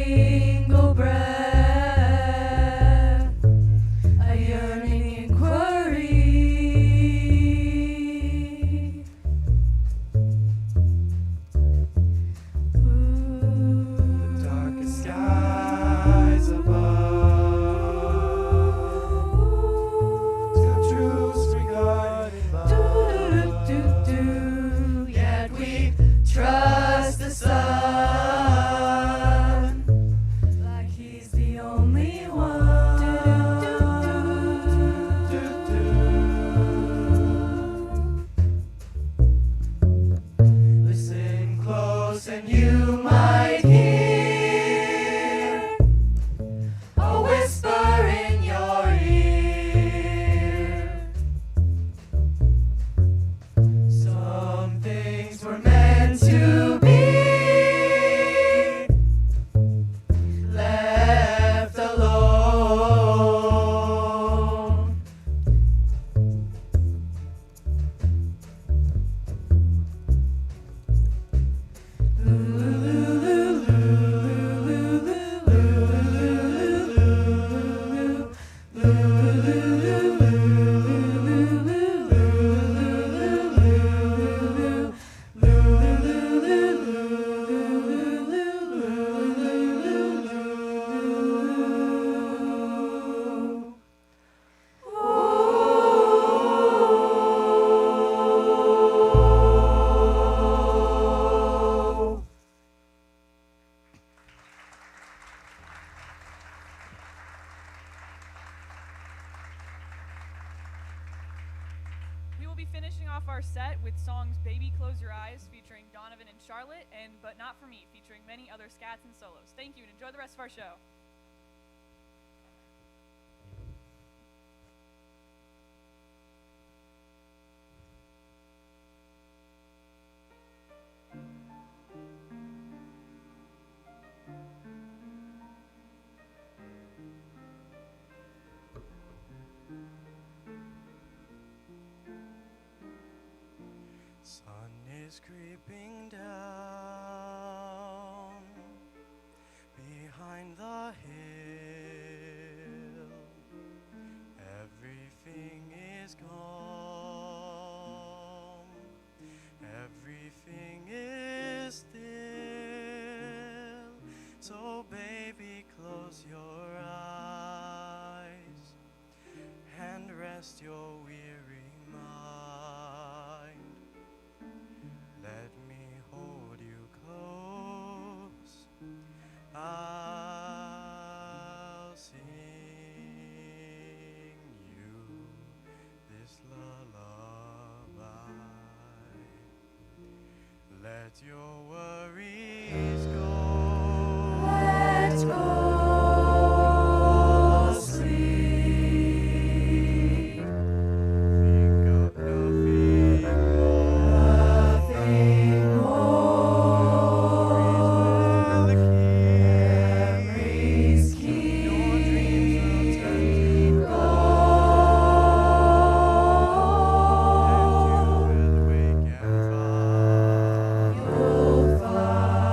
single breath, a yearning inquiry. The darkest skies above, still truths regarding love. Yet we trust the sun like he's the only one. Listen close and you might hear a whisper in your ear. Some things were meant to be left alone. We will be finishing off our set with songs Baby Close Your Eyes featuring Donovan and Charlotte and But Not For Me featuring many other scats and solos. Thank you and enjoy the rest of our show. Sun is creeping down behind the hill. Everything is calm. Everything is still. So baby, close your eyes and rest your weary mind. Let me hold you close. I'll sing you this lullaby. Let your worries go. Let go. Sleep. Think of nothing more. Memories keep. Your dreams will keep going. And you will wake and find. You'll find.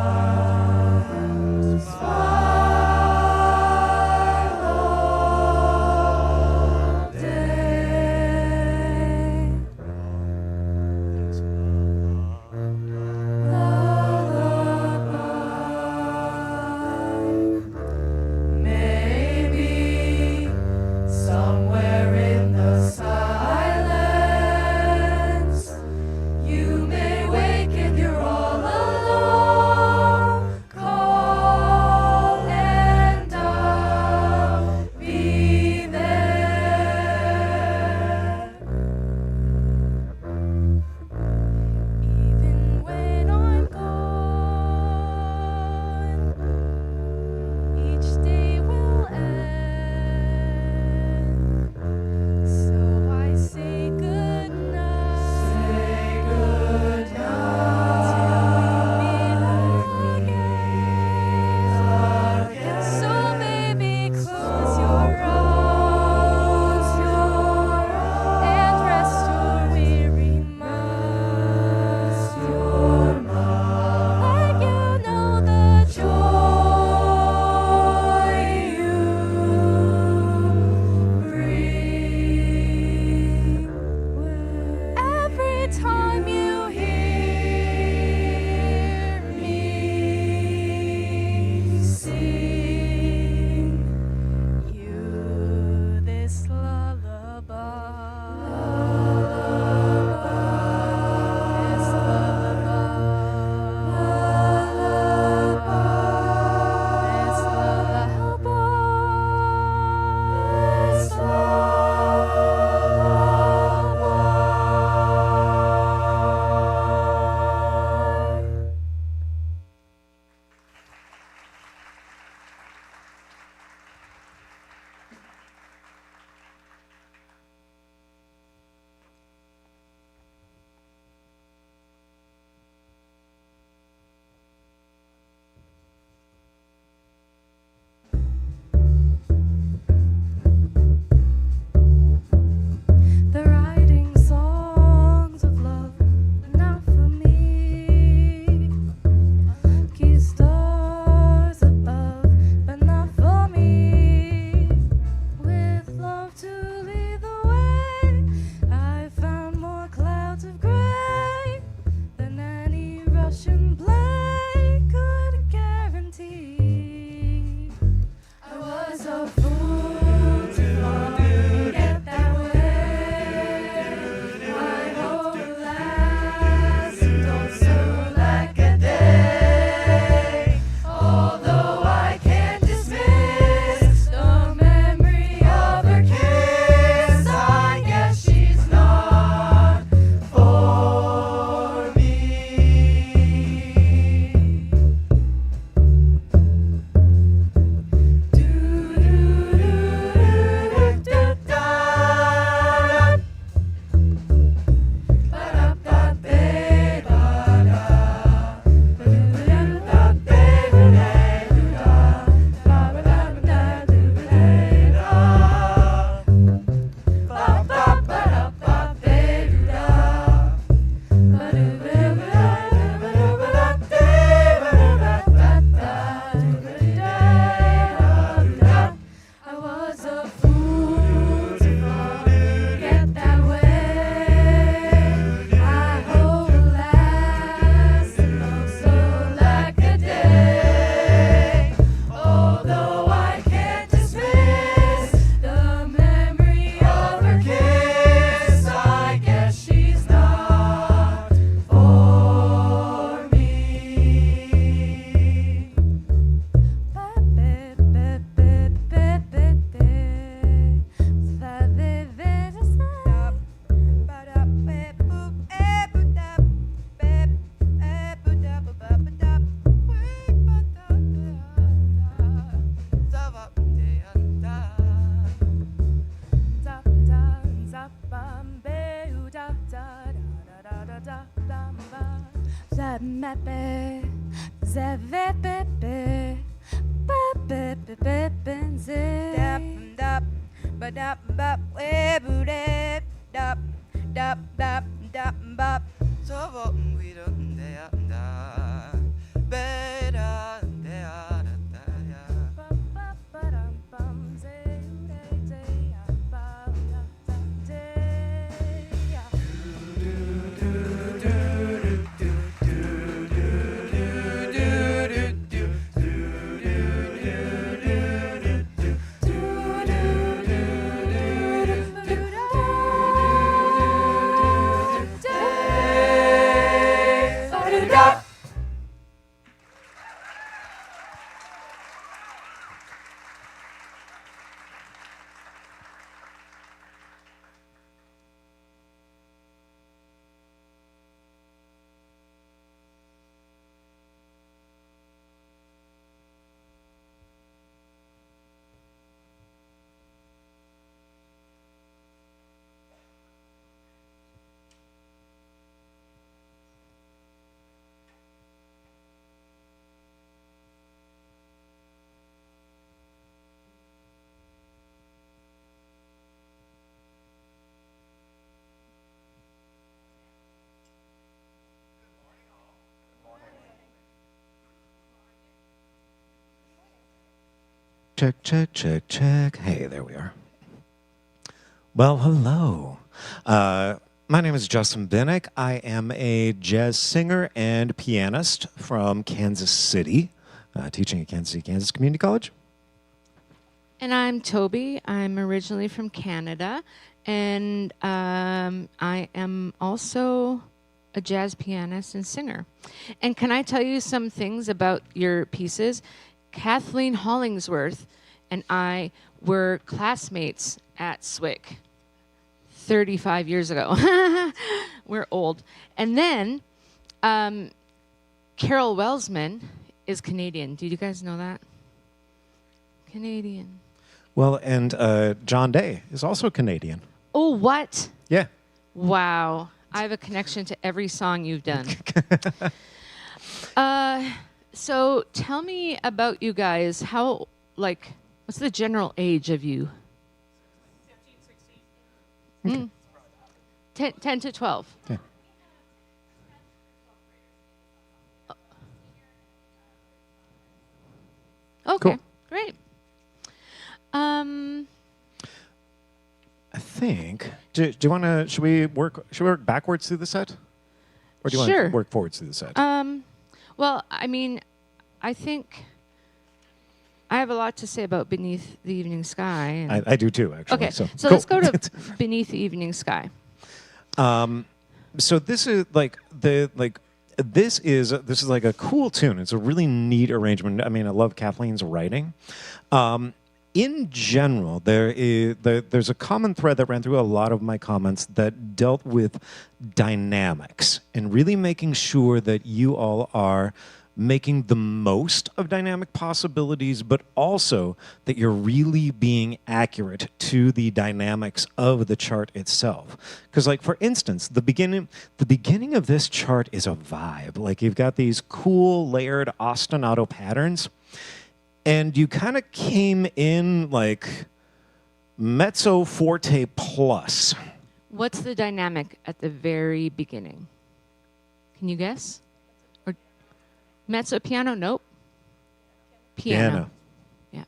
Dap dap ba dap bap we boo dap dap dap dap dap bap. So what we don't da da better da da da ya. Ba ba ba dum bum zay day day ba da da day ya. Do do do do do do do Check, check, check, check. Hey, there we are. Well, hello. My name is Justin Binnick. I am a jazz singer and pianist from Kansas City, teaching at Kansas City, Kansas Community College. And I'm Toby. I'm originally from Canada, and I am also a jazz pianist and singer. And can I tell you some things about your pieces? Kathleen Hollingsworth and I were classmates at SWIC 35 years ago. We're old. And then Carol Welsman is Canadian. Did you guys know that? Canadian. Well, and John Day is also Canadian. Oh, what? Yeah. Wow. I have a connection to every song you've done. So tell me about you guys. How, like, what's the general age of you? 15, 16. 10 to 12. Yeah. Okay, Cool. great. I think. Do you want to? Should we work backwards through the set, or do you want Sure. to work forwards through the set? Well, I mean, I think I have a lot to say about Beneath the Evening Sky. And I do too, actually. Okay, So, so cool. let's go to Beneath the Evening Sky. So this is this is like a cool tune. It's a really neat arrangement. I mean, I love Kathleen's writing. In general, there's a common thread that ran through a lot of my comments that dealt with dynamics and really making sure that you all are making the most of dynamic possibilities, but also that you're really being accurate to the dynamics of the chart itself. Because, like, for instance, the beginning of this chart is a vibe. Like, you've got these cool layered ostinato patterns, and you kind of came in like mezzo forte plus. What's the dynamic at the very beginning? Can you guess? Or mezzo piano? Nope. Piano. Yeah.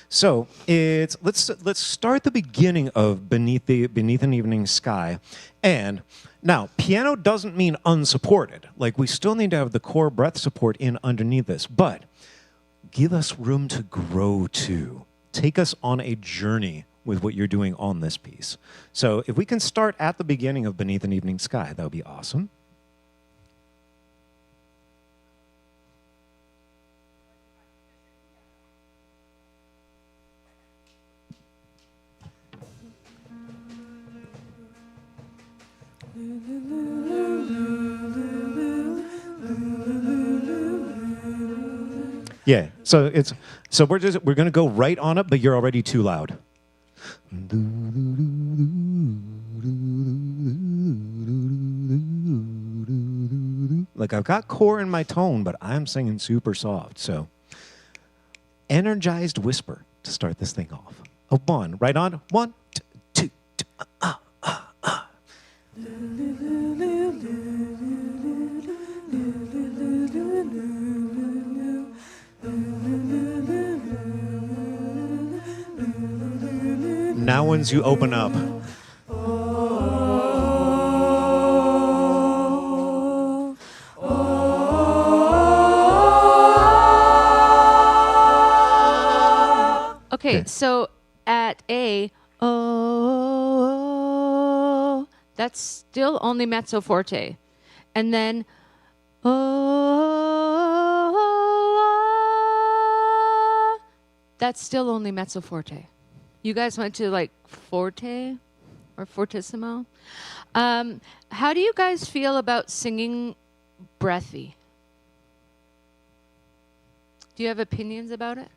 So let's start the beginning of Beneath an Evening Sky, and now piano doesn't mean unsupported. Like, we still need to have the core breath support in underneath this, but give us room to grow too. Take us on a journey with what you're doing on this piece. So if we can start at the beginning of Beneath an Evening Sky, that would be awesome. Yeah, so we're gonna go right on it, but you're already too loud. Like, I've got core in my tone, but I'm singing super soft. So, energized whisper. to start this thing off. A one, right on. 1, 2, 2. Now once you open up, Okay, so at A, oh, that's still only mezzo forte. And then, oh, that's still only mezzo forte. You guys went to like forte or fortissimo? How do you guys feel about singing breathy? Do you have opinions about it?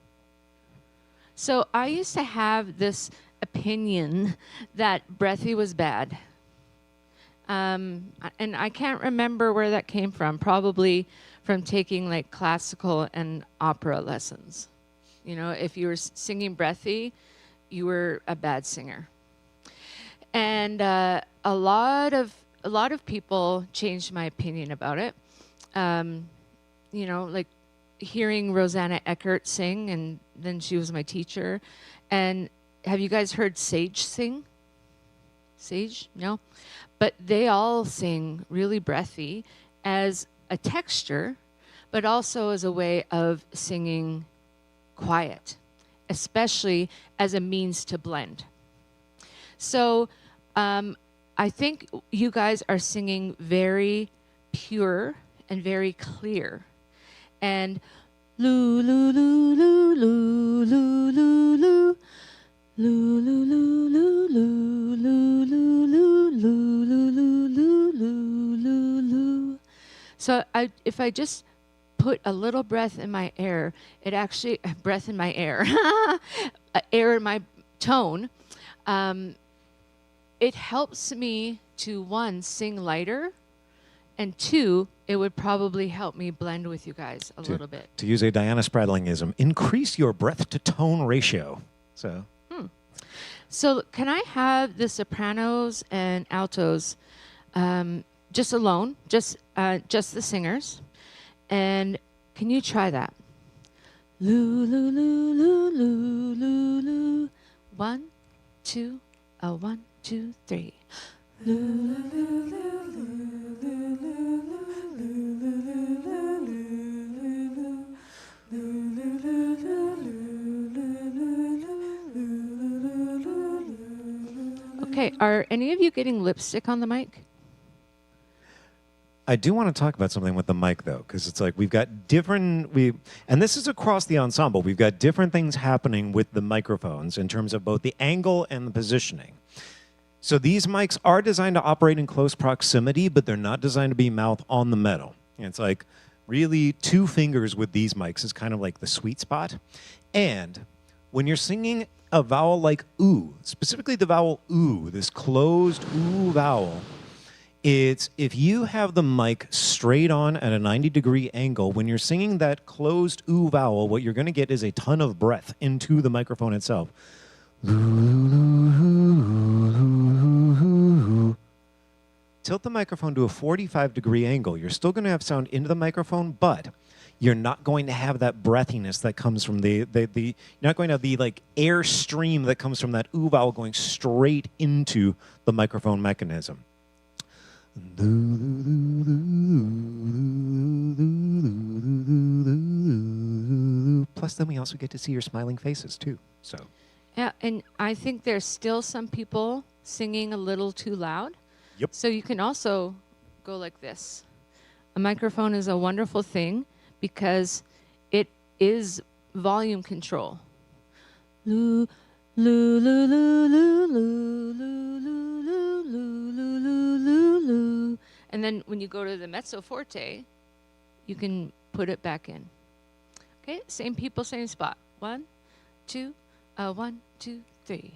So I used to have this opinion that breathy was bad. And I can't remember where that came from. Probably from taking like classical and opera lessons. You know, if you were singing breathy, you were a bad singer. And a lot of people changed my opinion about it. You know, like hearing Rosanna Eckert sing, and then she was my teacher. And have you guys heard Sage sing? Sage? No? But they all sing really breathy as a texture, but also as a way of singing quiet, especially as a means to blend. So I think you guys are singing very pure and very clear. And loo loo loo loo loo loo loo loo loo loo loo loo loo loo loo loo loo loo loo. So if I just put a little breath in my air, it actually breath in my air, air in my tone. It helps me to, one, sing lighter, and two, it would probably help me blend with you guys a little bit. To use a Diana Spradlingism, increase your breath to tone ratio. So. So can I have the sopranos and altos just alone, just the singers? And can you try that? Loo loo loo loo loo loo loo. 1, 2, 1, 2, 3. Loo loo loo loo loo loo. Okay, are any of you getting lipstick on the mic? I do want to talk about something with the mic, though, because it's like we've got different, and this is across the ensemble, we've got different things happening with the microphones in terms of both the angle and the positioning. So these mics are designed to operate in close proximity, but they're not designed to be mouth on the metal. And it's like really 2 fingers with these mics is kind of like the sweet spot. And when you're singing a vowel like ooh, specifically the vowel ooh, this closed ooh vowel, it's if you have the mic straight on at a 90-degree angle, when you're singing that closed ooh vowel, what you're going to get is a ton of breath into the microphone itself. Tilt the microphone to a 45-degree angle. You're still going to have sound into the microphone, but you're not going to have that breathiness that comes from you're not going to have the like air stream that comes from that ooh vowel going straight into the microphone mechanism. Plus, then we also get to see your smiling faces, too. So. Yeah, and I think there's still some people singing a little too loud. Yep. So you can also go like this. A microphone is a wonderful thing because it is volume control. Loo, loo, loo, loo, loo, loo, loo, loo, loo, loo, loo, loo, loo. And then when you go to the mezzo forte, you can put it back in. Okay, same people, same spot. 1, 2, 1, 2, 3.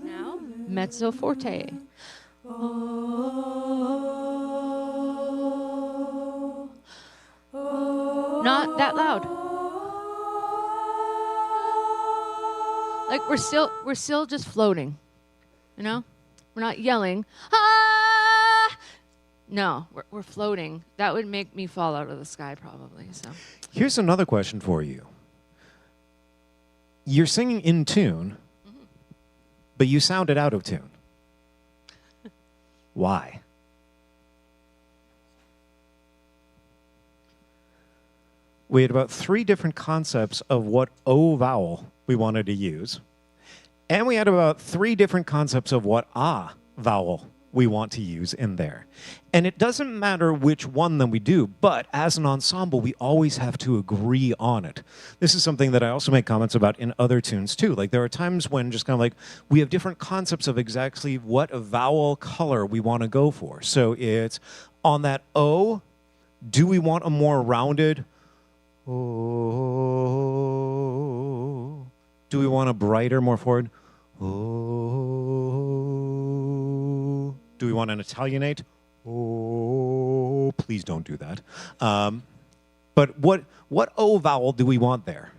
Now, mezzo forte. Not that loud. Like we're still just floating. You know? We're not yelling. Ah! No, we're floating. That would make me fall out of the sky probably. So Here's another question for you. You're singing in tune, but you sounded out of tune. Why? We had about 3 different concepts of what O vowel we wanted to use. And we had about 3 different concepts of what ah vowel we want to use in there. And it doesn't matter which one that we do, but as an ensemble, we always have to agree on it. This is something that I also make comments about in other tunes too. Like there are times when just kind of like we have different concepts of exactly what vowel color we want to go for. So it's on that O, do we want a more rounded oh? Do we want a brighter, more forward? Oh. Do we want an Italianate? Oh, please don't do that. But what O vowel do we want there?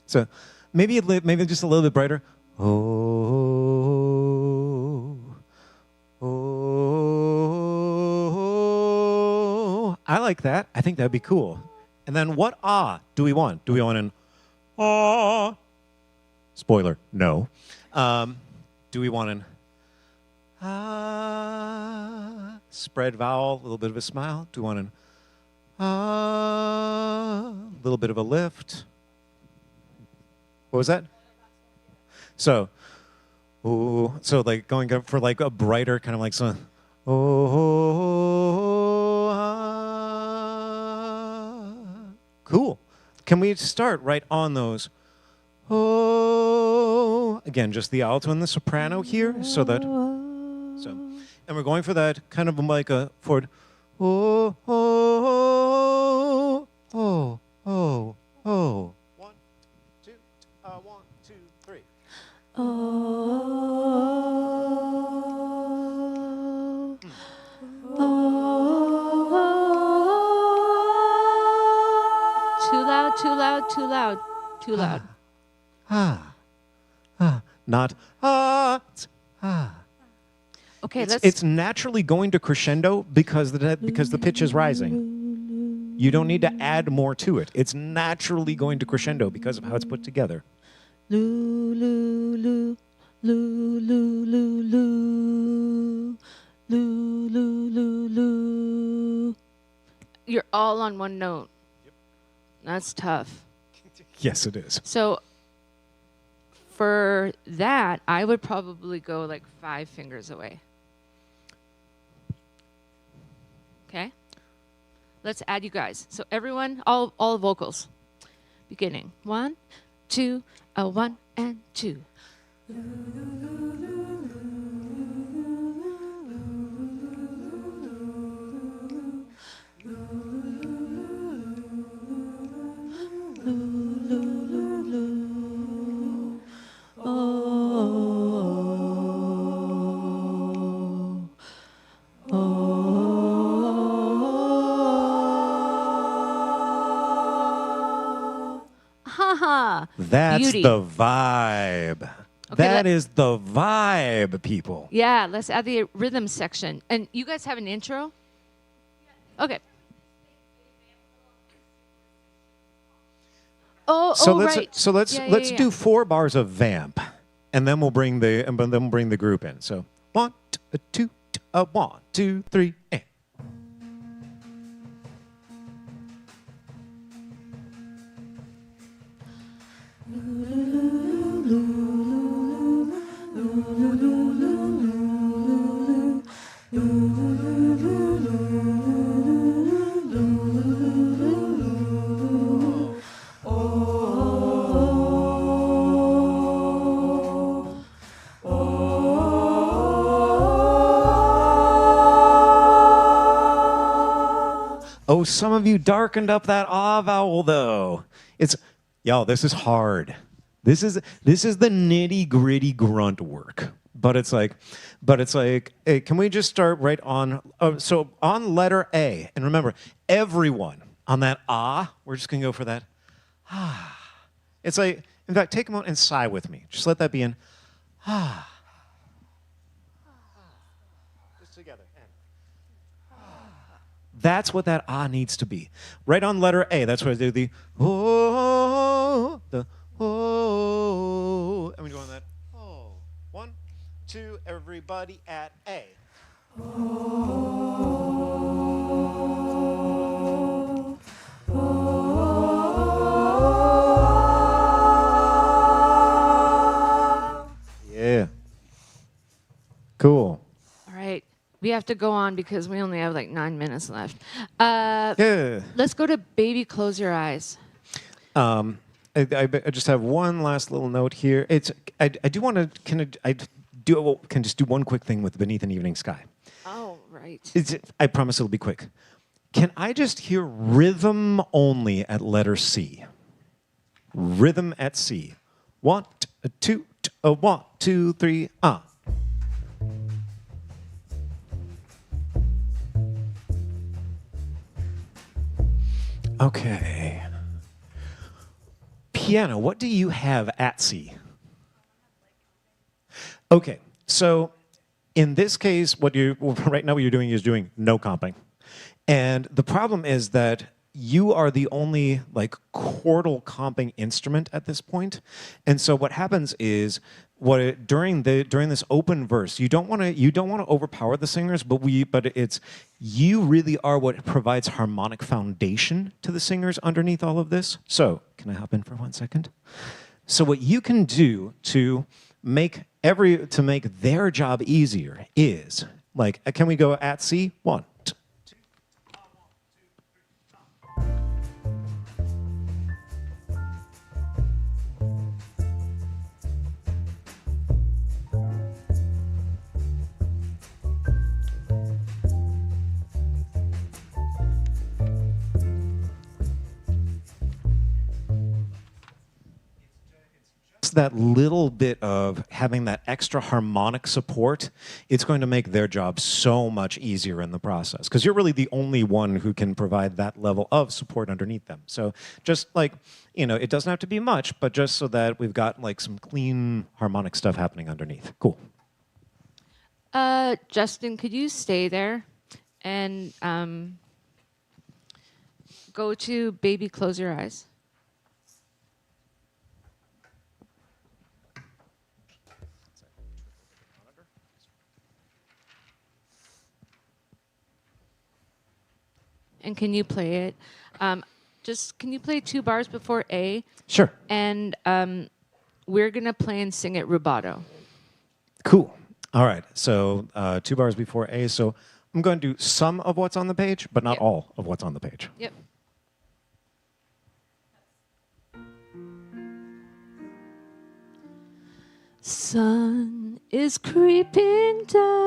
So maybe just a little bit brighter. Oh. Oh. I like that. I think that'd be cool. And then what ah do we want? Do we want an ah? Spoiler, no. Do we want an ah? Spread vowel, a little bit of a smile. Do we want an ah? A little bit of a lift. What was that? So, ooh, so like going up for like a brighter kind of like so. Oh, ah. Cool. Can we start right on those? Oh, again, just the alto and the soprano here, so that, and we're going for that kind of like a forward. Oh, oh, oh, oh, oh. 1, 2, 1, 2, 3. Oh, too loud, too loud, too loud, too loud. Ah, ah, not ah, ah. Okay, it's naturally going to crescendo because the pitch is rising. You don't need to add more to it. It's naturally going to crescendo because of how it's put together. Loo, loo, loo, loo, loo, loo, loo, loo, loo, loo, loo. You're all on one note. Yep. That's tough. Yes, it is. So for that, I would probably go like 5 fingers away. Okay? Let's add you guys. So everyone, all vocals. Beginning. 1, 2, 1 and 2. That's Beauty. the vibe. Okay, That is the vibe, people. Yeah, let's add the rhythm section. And you guys have an intro? Okay. Right. So let's Yeah. do 4 bars of vamp, and then we'll bring the group in. So 1, 2, 1, 2, 3, and. Oh, some of you darkened up that ah vowel, though. Y'all, this is hard. This is the nitty gritty grunt work. But it's like, hey, can we just start right on? So on letter A, and remember, everyone on that we're just gonna go for that. It's like, in fact, take a moment and sigh with me. Just let that be in. Just together. That's what that needs to be. Right on letter A, that's where I do the and we go on that. 1, 2, everybody at A. Yeah. Cool. All right. We have to go on because we only have like 9 minutes left. Yeah. Let's go to Baby Close Your Eyes. I just have one last little note here. I do want to can just do one quick thing with Beneath an Evening Sky. Oh, right. I promise it'll be quick. Can I just hear rhythm only at letter C? Rhythm at C. 1, 2, 1, 2, 3, Okay. Piano, what do you have at C? Okay, so in this case, right now what you're doing is doing no comping. And the problem is that you are the only like chordal comping instrument at this point. And so what happens is during this open verse, you don't want to overpower the singers, but you really are what provides harmonic foundation to the singers underneath all of this. So, can I hop in for 1 second? So what you can do to make their job easier is like, can we go at C? 1, 2. That little bit of having that extra harmonic support, it's going to make their job so much easier in the process because you're really the only one who can provide that level of support underneath them. So just like, it doesn't have to be much, but just so that we've got like some clean harmonic stuff happening underneath. Cool. Justin, could you stay there and go to Baby Close Your Eyes? And can you play it? Can you play 2 bars before A? Sure. And we're going to play and sing it rubato. Cool. All right. So 2 bars before A. So I'm going to do some of what's on the page, but not all of what's on the page. Yep. Sun is creeping down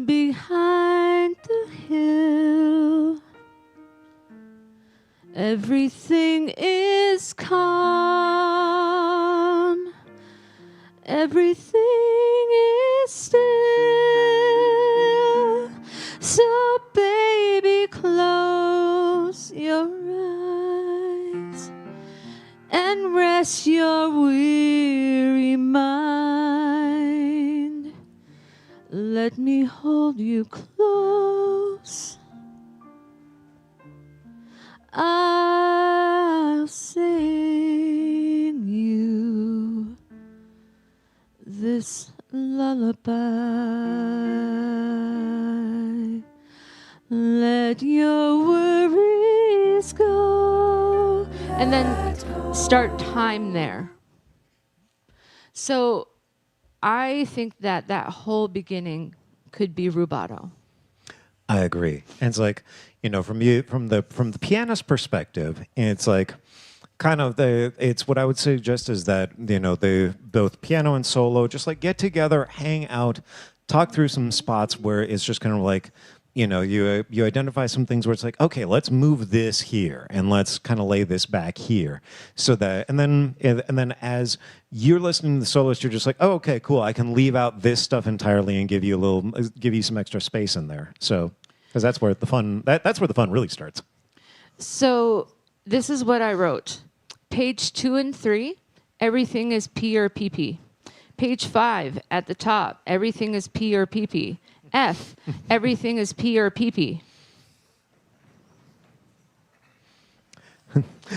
behind the hill. Everything is calm. Everything is still. So baby, close your eyes and rest your weary mind. Let me hold you close. I'll sing you this lullaby. Let your worries go. And then start time there. So I think that whole beginning could be rubato. I agree. And it's like, from the pianist perspective, it's like kind of it's what I would suggest is that, both piano and solo, just like get together, hang out, talk through some spots where it's just kind of like you identify some things where it's like, okay, let's move this here and let's kind of lay this back here, so that and then as you're listening to the soloist, you're just like, oh, okay, cool, I can leave out this stuff entirely and give you some extra space in there. So because that's where the fun really starts. So this is what I wrote. Page 2 and 3, everything is P or PP. Page 5 at the top, everything is P or PP. F, everything is P or PP.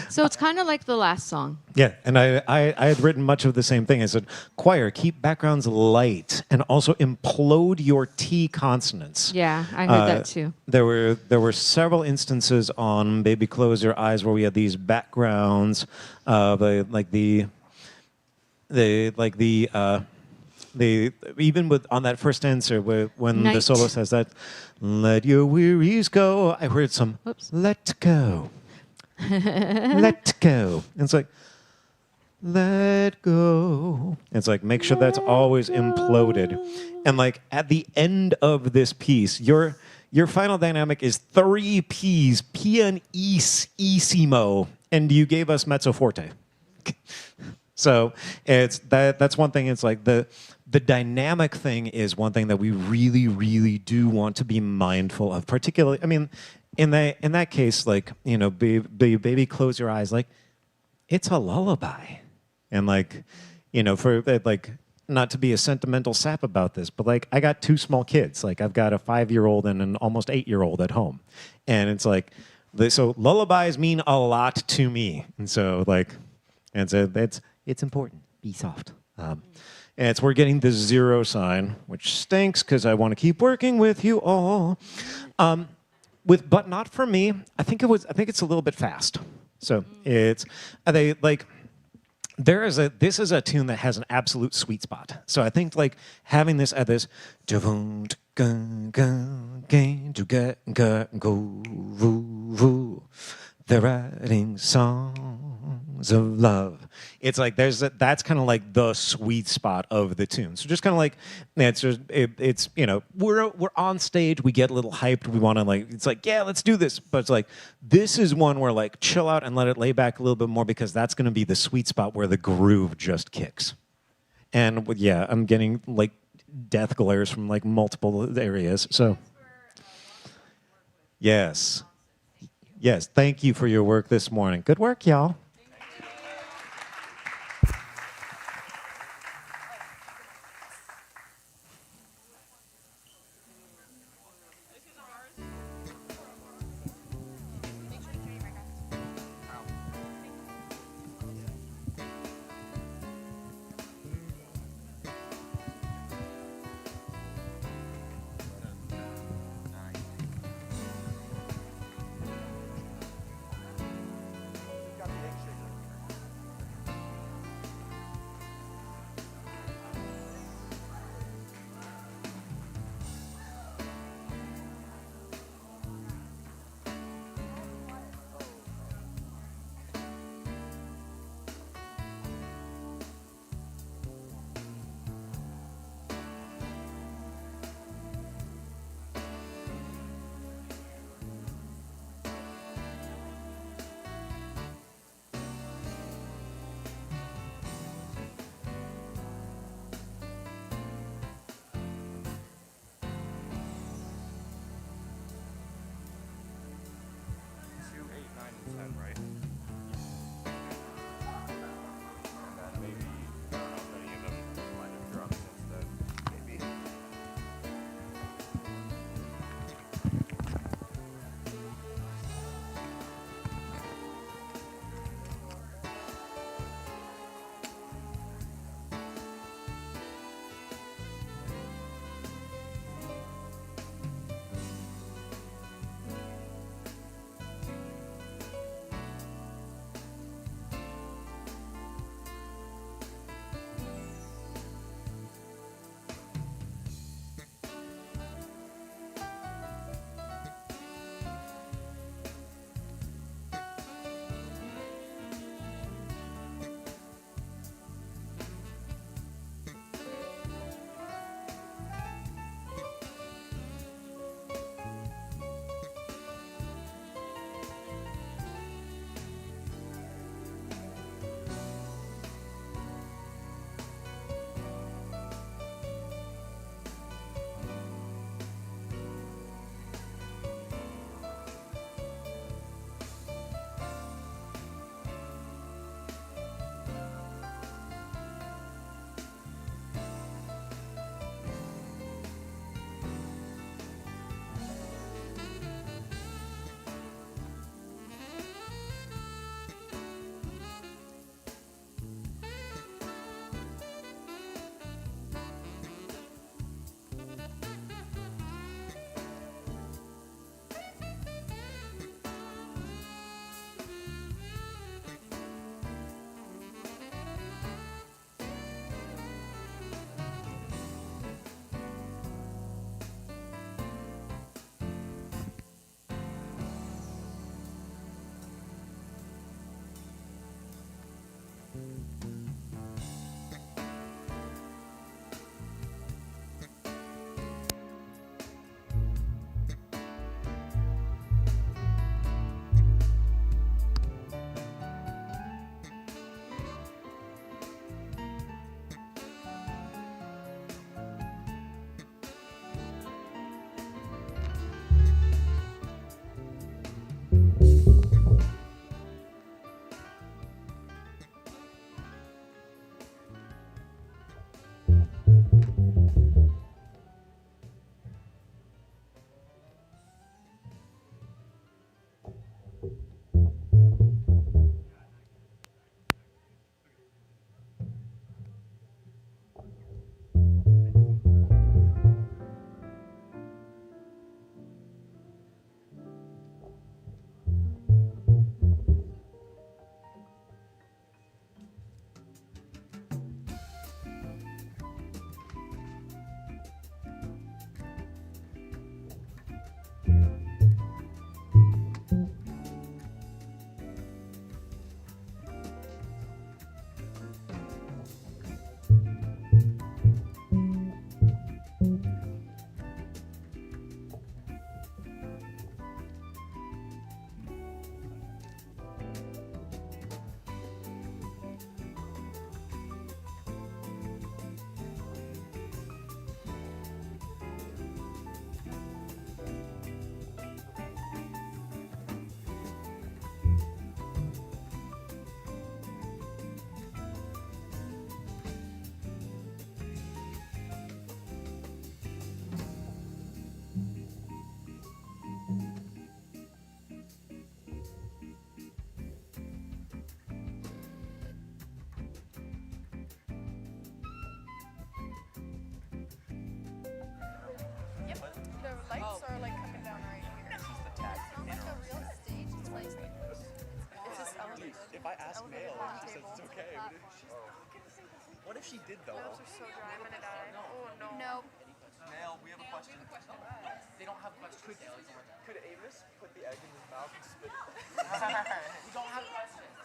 So it's kind of like the last song. Yeah, and I had written much of the same thing. I said, choir, keep backgrounds light and also implode your T consonants. Yeah, I heard that too. There were several instances on Baby Close Your Eyes where we had these backgrounds of even with on that first answer when Night. the solo says that, let your wearies go, I heard some let go. Let go. And it's like, let go. And it's like, make sure that's always imploded. And like at the end of this piece, your final dynamic is 3 P's, pianissimo, and you gave us mezzo forte. So it's that's one thing. It's like the dynamic thing is one thing that we really, really do want to be mindful of. Particularly, I mean, in that case, like, baby, close your eyes. Like, it's a lullaby, and like, for like, not to be a sentimental sap about this, but like, I got 2 small kids. Like, I've got a 5-year-old and an almost 8-year-old at home, and it's like, so lullabies mean a lot to me, and so like, and so it's important. Be soft. And we're getting the 0 sign, which stinks because I want to keep working with you all. But not for me. I think it's a little bit fast. So this is a tune that has an absolute sweet spot. So I think like having this at this they're writing songs of love. It's like that's kind of like the sweet spot of the tune. So just kind of like it's we're on stage, we get a little hyped, we want to like, it's like, yeah, let's do this. But it's like, this is one where like chill out and let it lay back a little bit more, because that's going to be the sweet spot where the groove just kicks. And yeah, I'm getting like death glares from like multiple areas. So yes. Yes, thank you for your work this morning. Good work, y'all. Got the If I ask Mail, she says it's okay. What if she did though? My lips are so dry. I'm gonna die. Oh no. Nope. Mail, we have a question. They don't have questions. Could Amos put the egg in his mouth and spit it? We don't have questions.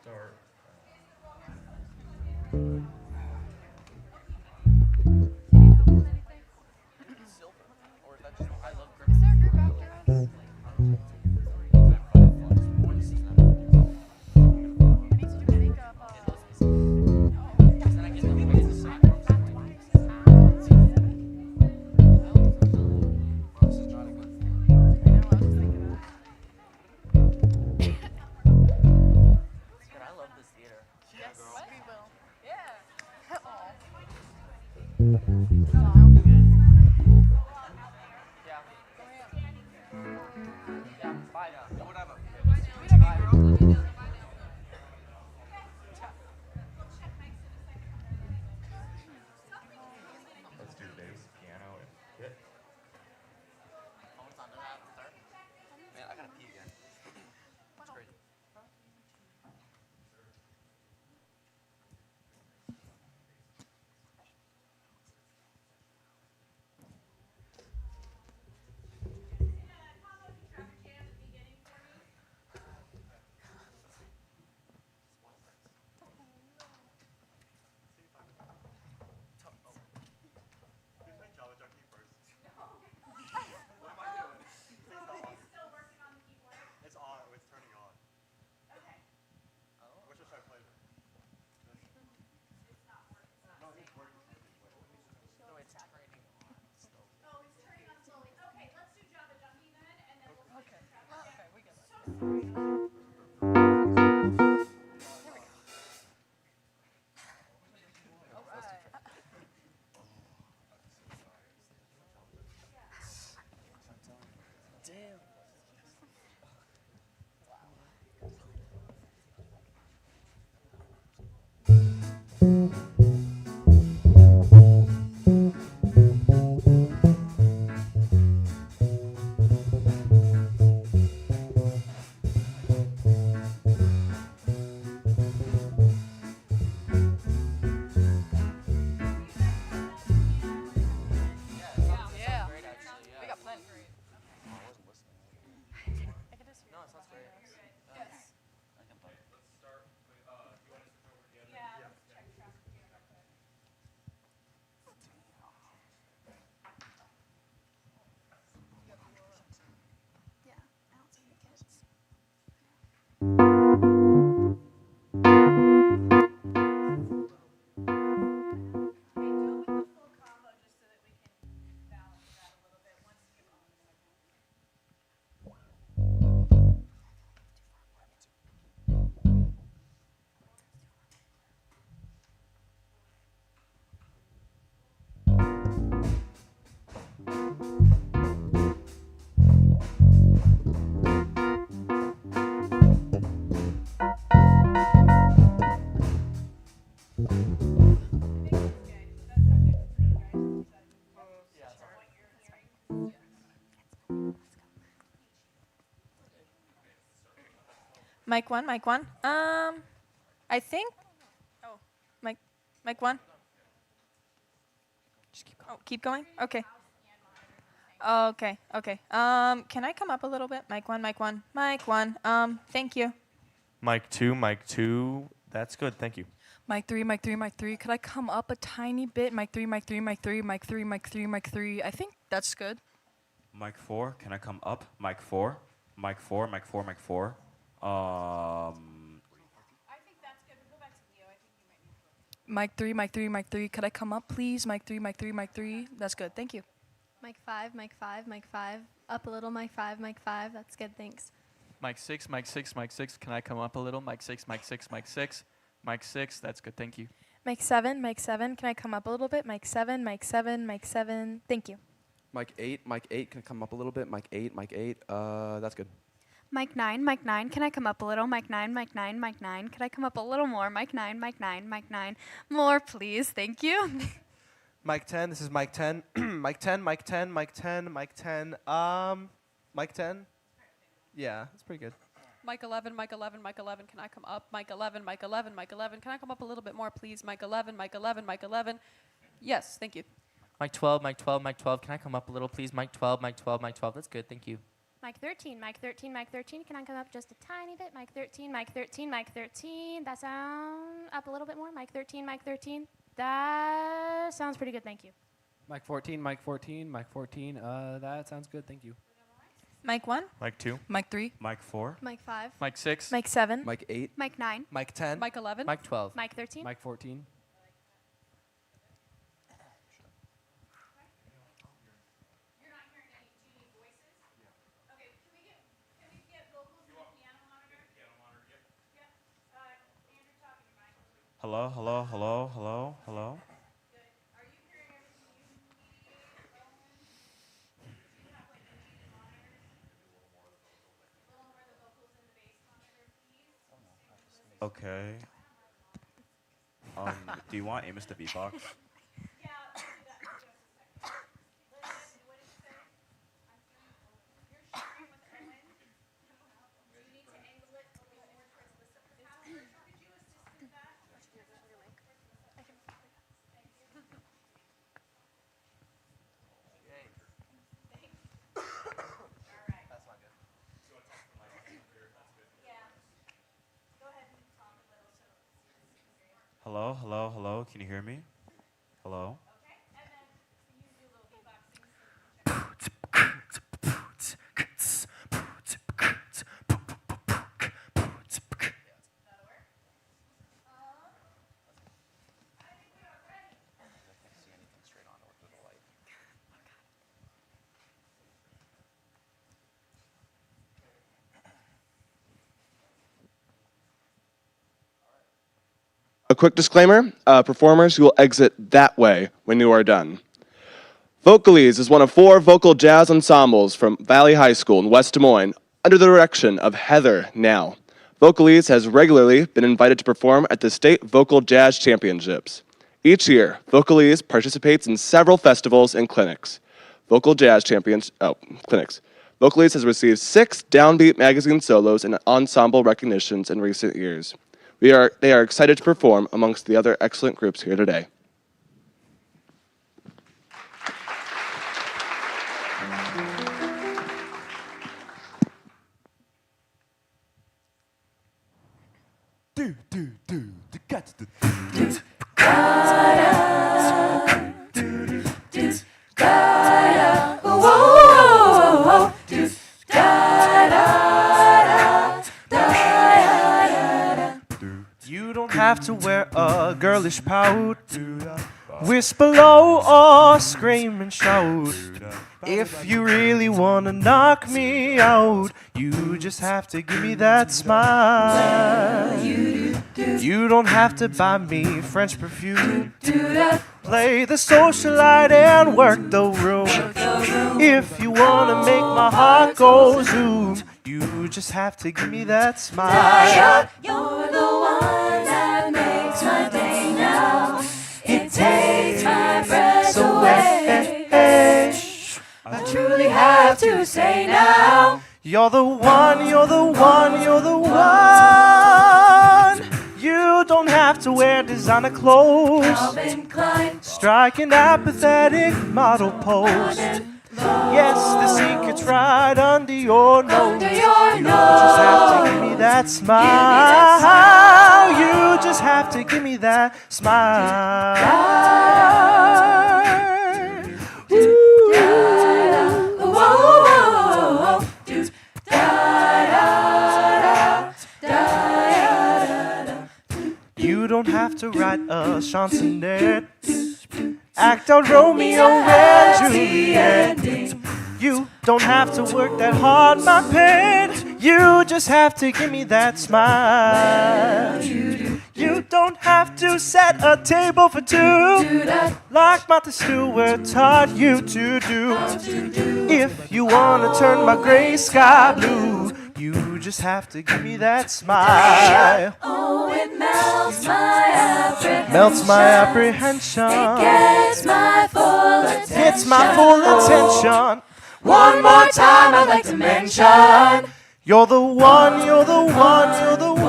Start. Silver? Or is that just I love Is there a group after us? I need to do makeup. Then I get them way to the side. This is not a good Dude, I love this theater. Yes, we will. Yeah. Yeah, bye. Yeah, whatever. Let's do bass, piano, and hit. Almost on to that. Start. Man, I gotta pee again. That's crazy. It's on. It's turning on. Okay. What should I play? No, it's working. No, it's turning on. Oh, it's turning on slowly. Okay, let's do Java Junkie then, and then we'll Okay. Java Junkie. Okay, we get that. So sorry. Damn. Yeah. Great, actually. Yeah. We got plenty. I wasn't listening. I can just No, it sounds great. Yes. I can play. Let's start with, you want to switch over to the other? Yeah, let's check track here real quick. Yeah, I don't see any kids. Mic one, mic one. I think. Oh, mic one. Just keep going. Oh, keep going. Okay. Okay. Okay. Can I come up a little bit? Mic one, mic one, mic one. Thank you. Mic two. That's good. Thank you. Mic three, mic three, mic three. Could I come up a tiny bit? Mic three, mic three, mic three, mic three, mic three, mic three. I think that's good. Mic 4, can I come up? Mic 4, mic 4, mic 4, mic 4. I think that's good, but go back to Leo. I think you might need to. Mic three, mic three, mic three. Could I come up, please? Mic three, mic three, mic three. That's good. Thank you. Mic 5, mic 5, mic 5. Up a little, mic 5, mic 5. That's good, thanks. Mic 6, mic 6, mic 6. Can I come up a little? Mic 6, mic 6, mic 6. Mic 6, that's good. Thank you. Mic 7, mic 7. Can I come up a little bit? Mic 7, mic 7, mic 7. Thank you. Mic 8, can I come up a little bit? Mic 8, that's good. Mic 9, mic 9. Can I come up a little? Mic 9, mic 9, mic 9. Could I come up a little more? Mic 9, mic 9, mic 9. More, please. Thank you. Mic 10, this is mic 10. Mic 10, mic 10, mic 10, mic 10. Mic 10? Yeah, that's pretty good. Mike 11, Mike 11, Mike 11, can I come up? Mike 11, Mike 11, Mike 11, can I come up a little bit more, please? Mike 11, Mike 11, Mike 11. Yes, thank you. Mike 12, Mike 12, Mike 12, can I come up a little, please? Mike 12, Mike 12, Mike 12. That's good, thank you. Mike 13, Mike 13, Mike 13. Can I come up just a tiny bit? Mike 13, Mike 13, Mike 13. That sound up a little bit more. Mike 13, Mike 13. That sounds pretty good, thank you. Mike 14, Mike 14, Mike 14. That sounds good, thank you. Mike 1. Mike 2. Mike 3. Mike 4. Mike 5. Mike 6. Mike 7. Mike 8. Mike 9. Mike 10. Mike 11. Mike 12. Mike 13. Mike 14. Hello, hello, hello, hello, hello. Okay. Do you want Amos to beatbox? Hello, hello, hello. Can you hear me? Hello? A quick disclaimer, performers, you will exit that way when you are done. Vocalese is one of 4 vocal jazz ensembles from Valley High School in West Des Moines under the direction of Heather Now. Vocalese has regularly been invited to perform at the State Vocal Jazz Championships. Each year, Vocalese participates in several festivals and clinics. Clinics. Vocalese has received 6 Downbeat magazine solos and ensemble recognitions in recent years. They are excited to perform amongst the other excellent groups here today. You don't have to wear a girlish pout, whisper low or scream and shout. If you really wanna knock me out, you just have to give me that smile. You don't have to buy me French perfume, play the socialite and work the room. If you wanna make my heart go zoom, you just have to give me that smile. You're the one that makes my day now. It takes my breath away. I truly have to say now. You're the one, you're the one, you're the one. You don't have to wear designer clothes. Calvin Klein. Strike an apathetic model pose. Yes, the secret's right under your nose. Under your You just have to give me that smile. You just have to give me that smile. You don't have to write a chansonette, act out Romeo and Juliet. You don't have to work that hard, my pet. You just have to give me that smile. You don't have to set a table for 2, like Martha Stewart taught you to do. If you wanna turn my gray sky blue, you just have to give me that smile. Oh, it melts my apprehension. Melts my apprehension. It gets my full attention. It's my full attention. One more time I'd like to mention. You're the one, you're the one, you're the one.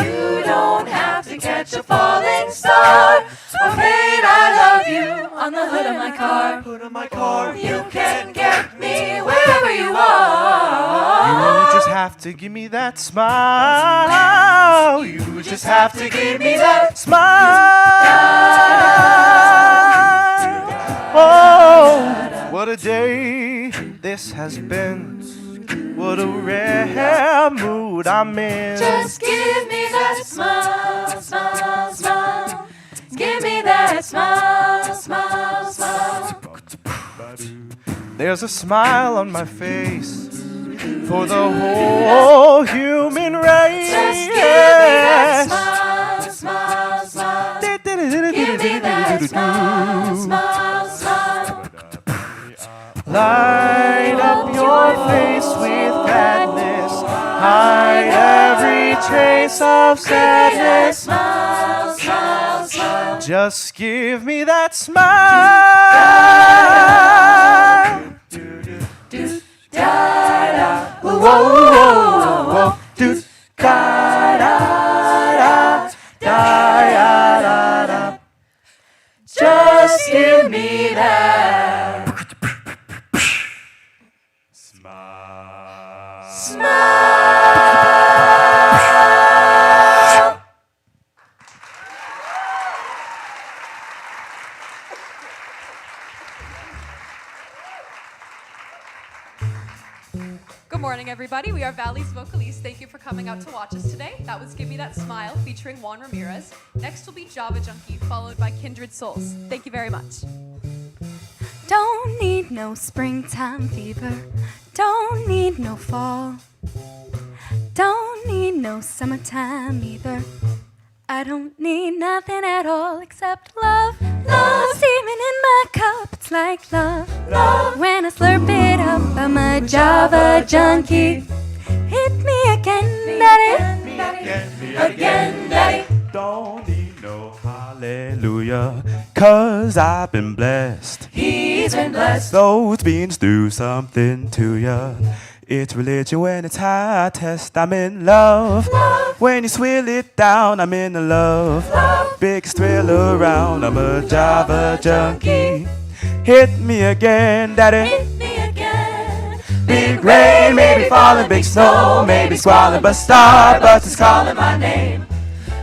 You don't have to catch a falling star or paint I love you on the hood of my car. Hood of my car. You can get me wherever you are. You just have to give me that smile. You just have to give me that smile. Oh, what a day this has been. What a rare mood I'm in. Just give me that smile, smile, smile. Give me that smile, smile, smile. There's a smile on my face for the whole human race. Just give me that smile, smile, smile. Give me that smile, smile, smile. Light up your face with gladness. Hide every trace of sadness. Smile, smile, smile. Just give me that smile. Da-da, whoa, whoa, whoa, Do da-da-da, da-da-da-da. just give me that smile. Good morning, everybody. We are Valley's Vocalese. Thank you for coming out to watch us today. That was Give Me That Smile featuring Juan Ramirez. Next will be Java Junkie, followed by Kindred Souls. Thank you very much. Don't need no springtime fever. Don't need no fall. Don't need no summertime either. I don't need nothing at all except love. Love steaming in my cup. It's like love. Love. When I slurp it up, I'm a Java junkie. Hit me again, daddy. Again, daddy. Don't need no hallelujah, 'cause I've been blessed. He's been blessed. Those beans do something to ya. It's religion when it's high test. I'm in love. When you swill it down, I'm in love. Biggest thrill around. I'm a Java junkie. Hit me again, daddy. Hit me again. Big rain, maybe falling, big snow, maybe squalling, but Starbucks is calling my name.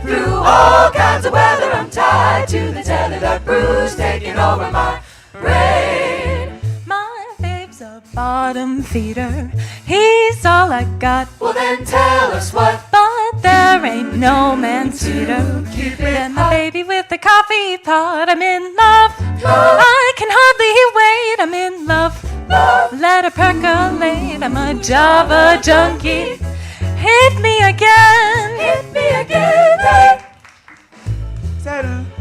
Through all kinds of weather, I'm tied to the tether. That bruise taking over my brain. My babe's a bottom feeder. He's all I got. Well, then tell us what. But there ain't no man sweeter than my baby with the coffee pot. I'm in love. I can hardly wait. I'm in love. Let it percolate. I'm a Java junkie. Hit me again. Hit me again, babe.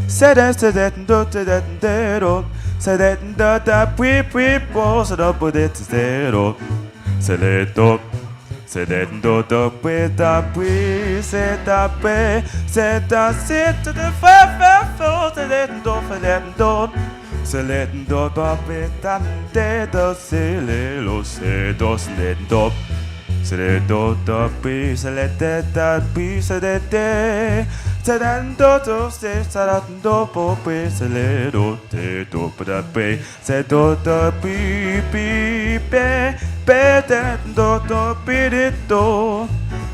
Say that, say that, do that, do. Say that, da da, whip, so da, put it, zero. Say that, do. Say that, do, with the we, say that, way. Say that, sit to the fire, say that, do, for that, do. Say that, do, with that, do, say, little, say, do, say that, do. Say that, do, we, say that, we, say that, day. Say that, do, say that, do, we, say that, do, but that way. Say do, be, that, do, beat it, do.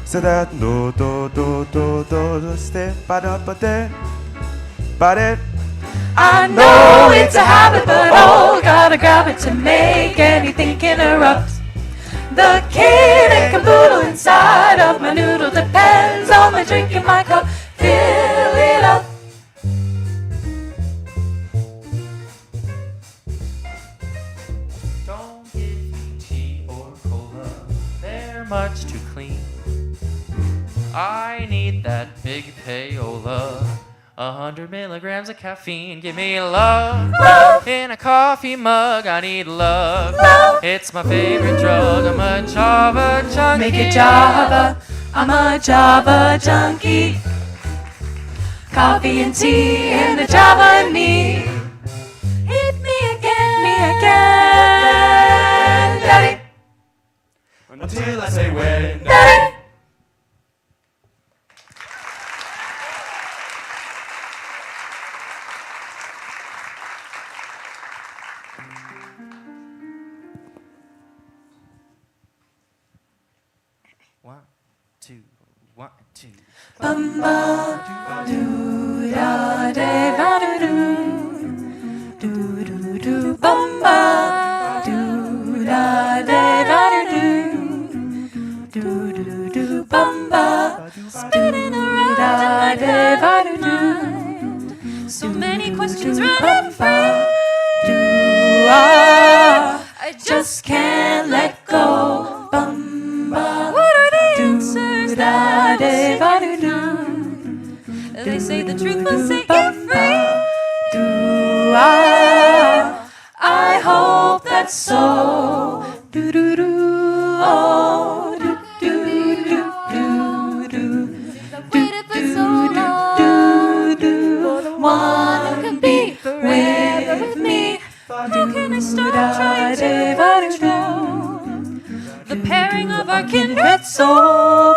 Say that, do, step, but that, but it. I know it's a habit, but oh, gotta grab it to make anything can erupt. The kid and caboodle inside of my noodle depends on my drink in my cup. Fill it up. Don't give me tea or cola, they're much too clean. I need that big payola, 100 milligrams of caffeine. Give me love, love. In a coffee mug. I need love, love. It's my favorite drug. I'm a Java junkie. Make it Java. I'm a Java junkie. Coffee and tea and the Java and me. Hit me again, daddy. until I say when. One, two, one, two. Bumba doo da de ba doo doo doo doo doo bumba doo da de ba doo doo doo doo bumba spinning around da de ba doo doo. So many questions running free. Do I just can't let go. Bumba. What are the answers that I say? They say the truth will set you free. Do I hope that's so. Do do do. Oh, do do do do do. I've waited for so long for the one who can be forever with me. How can I stop trying to control the pairing of our kindred soul?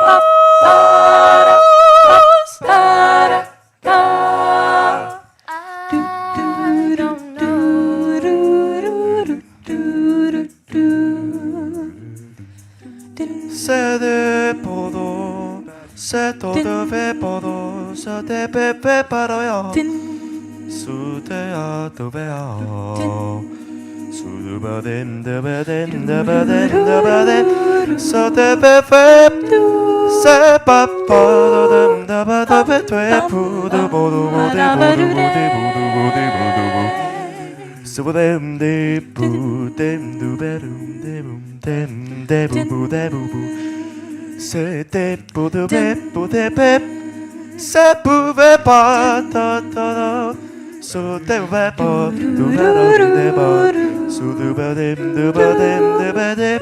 Se de podo, se todo ve podo, se de pepe paroyo. Su te a to ve a. Su de baden de baden de baden de baden. So de pepe, se pa podo dem da ba da be tue pu do bodo bode bodo bode bodo bode bodo. So dem de pu dem do bedum dem dem de bu bu de bu bu. Se te bu de be bu de be. Se pouvait pas ta ta ta. So te ve pa du ba de ba. So du ba de ba de.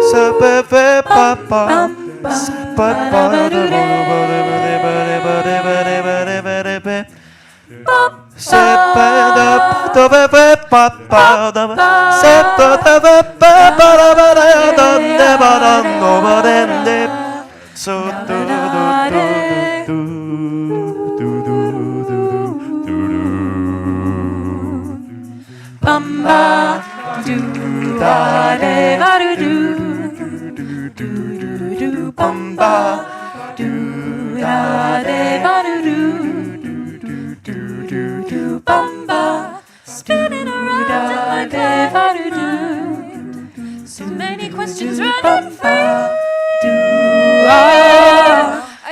Se pe ve pa pa. Se pa pa de ba de ba de ba de ba de ba de ba de ba de ba. Se pa da ve ve pa pa da. Se pa da ve pa pa da ba de ba da no ba de. So do do do Bumba doo da de ba doo doo doo doo doo bumba doo da de ba doo doo doo doo doo bumba spinning around da de ba doo doo. So many questions running free. Do I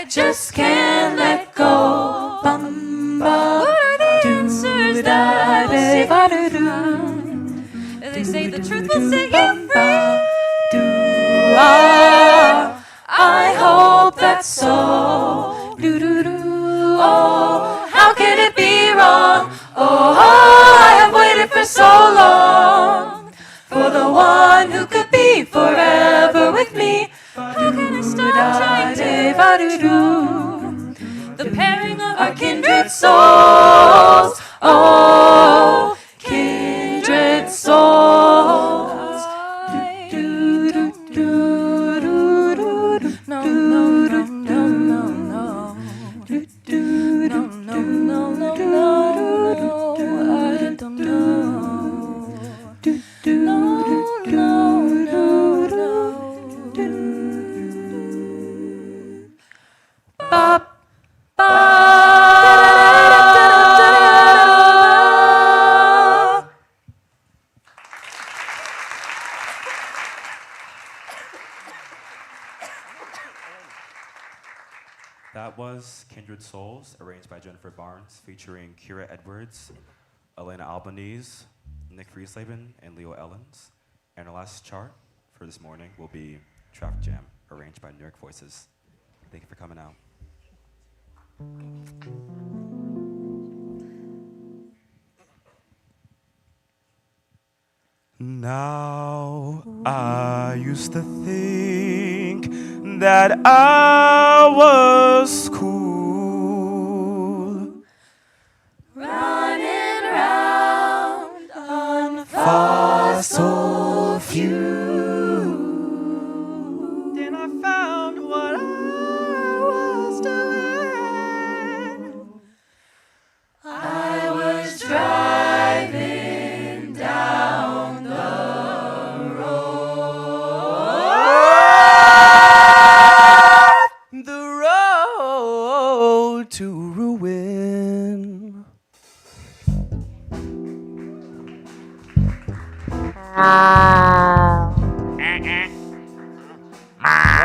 just can't let go. Bumba. What are the answers that I say? They say the truth will set you free. Do I hope that's so. Do do do. Oh, how can it be wrong? Oh, I have waited for so long for the one who could be forever with me. How can I stop trying to do the pairing of our kindred souls? Oh, kindred souls. Do do do do do do. No no no no no no. Do do no no no no no. I don't know. Do do no no no no. Ba ba. That was Kindred Souls, arranged by Jennifer Barnes, featuring Kira Edwards, Elena Albanese, Nick Friesleben, and Leo Ellens. And our last chart for this morning will be Traffic Jam, arranged by New York Voices. Thank you for coming out. Now I used to think that I was cool, Running round on fossil fuel. to ruin.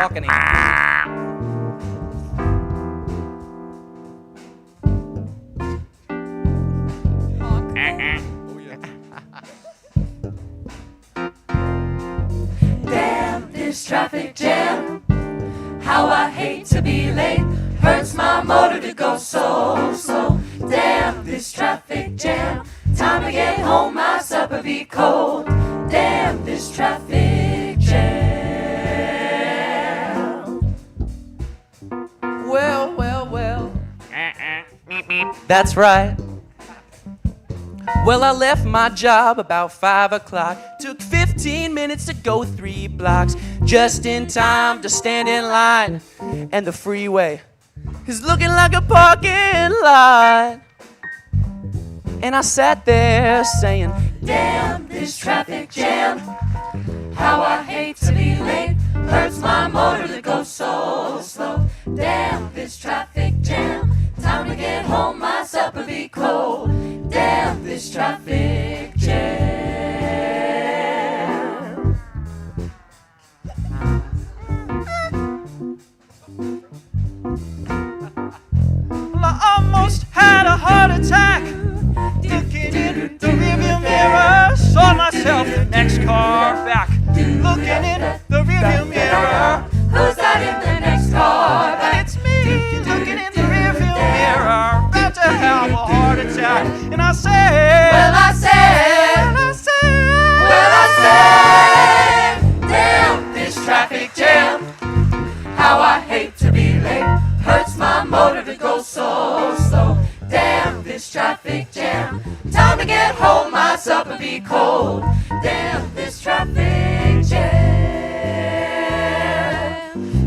Walking Damn this traffic jam. How I hate to be late. Hurts my motor to go so slow. Damn this traffic jam. Time to get home, my supper be cold. Damn this traffic jam. Well. That's right. Well, I left my job about 5 o'clock. Took 15 minutes to go 3 blocks. Just in time to stand in line. And the freeway is looking like a parking lot. And I sat there saying, damn this traffic jam. How I hate to be late. Hurts my motor to go so slow. Damn this traffic jam. Time to get home, my supper be cold. Damn this traffic jam. well, I almost had a heart attack. Looking in the rearview mirror, saw myself the next car back. Looking in the rearview mirror, who's that in the next car back? It's me, looking in the rearview mirror, about to have a heart attack. And I said, damn this traffic jam. How I hate to be late. Hurts my motor to go so slow. Damn this traffic jam. Time to get home, my supper be cold. Damn this traffic jam.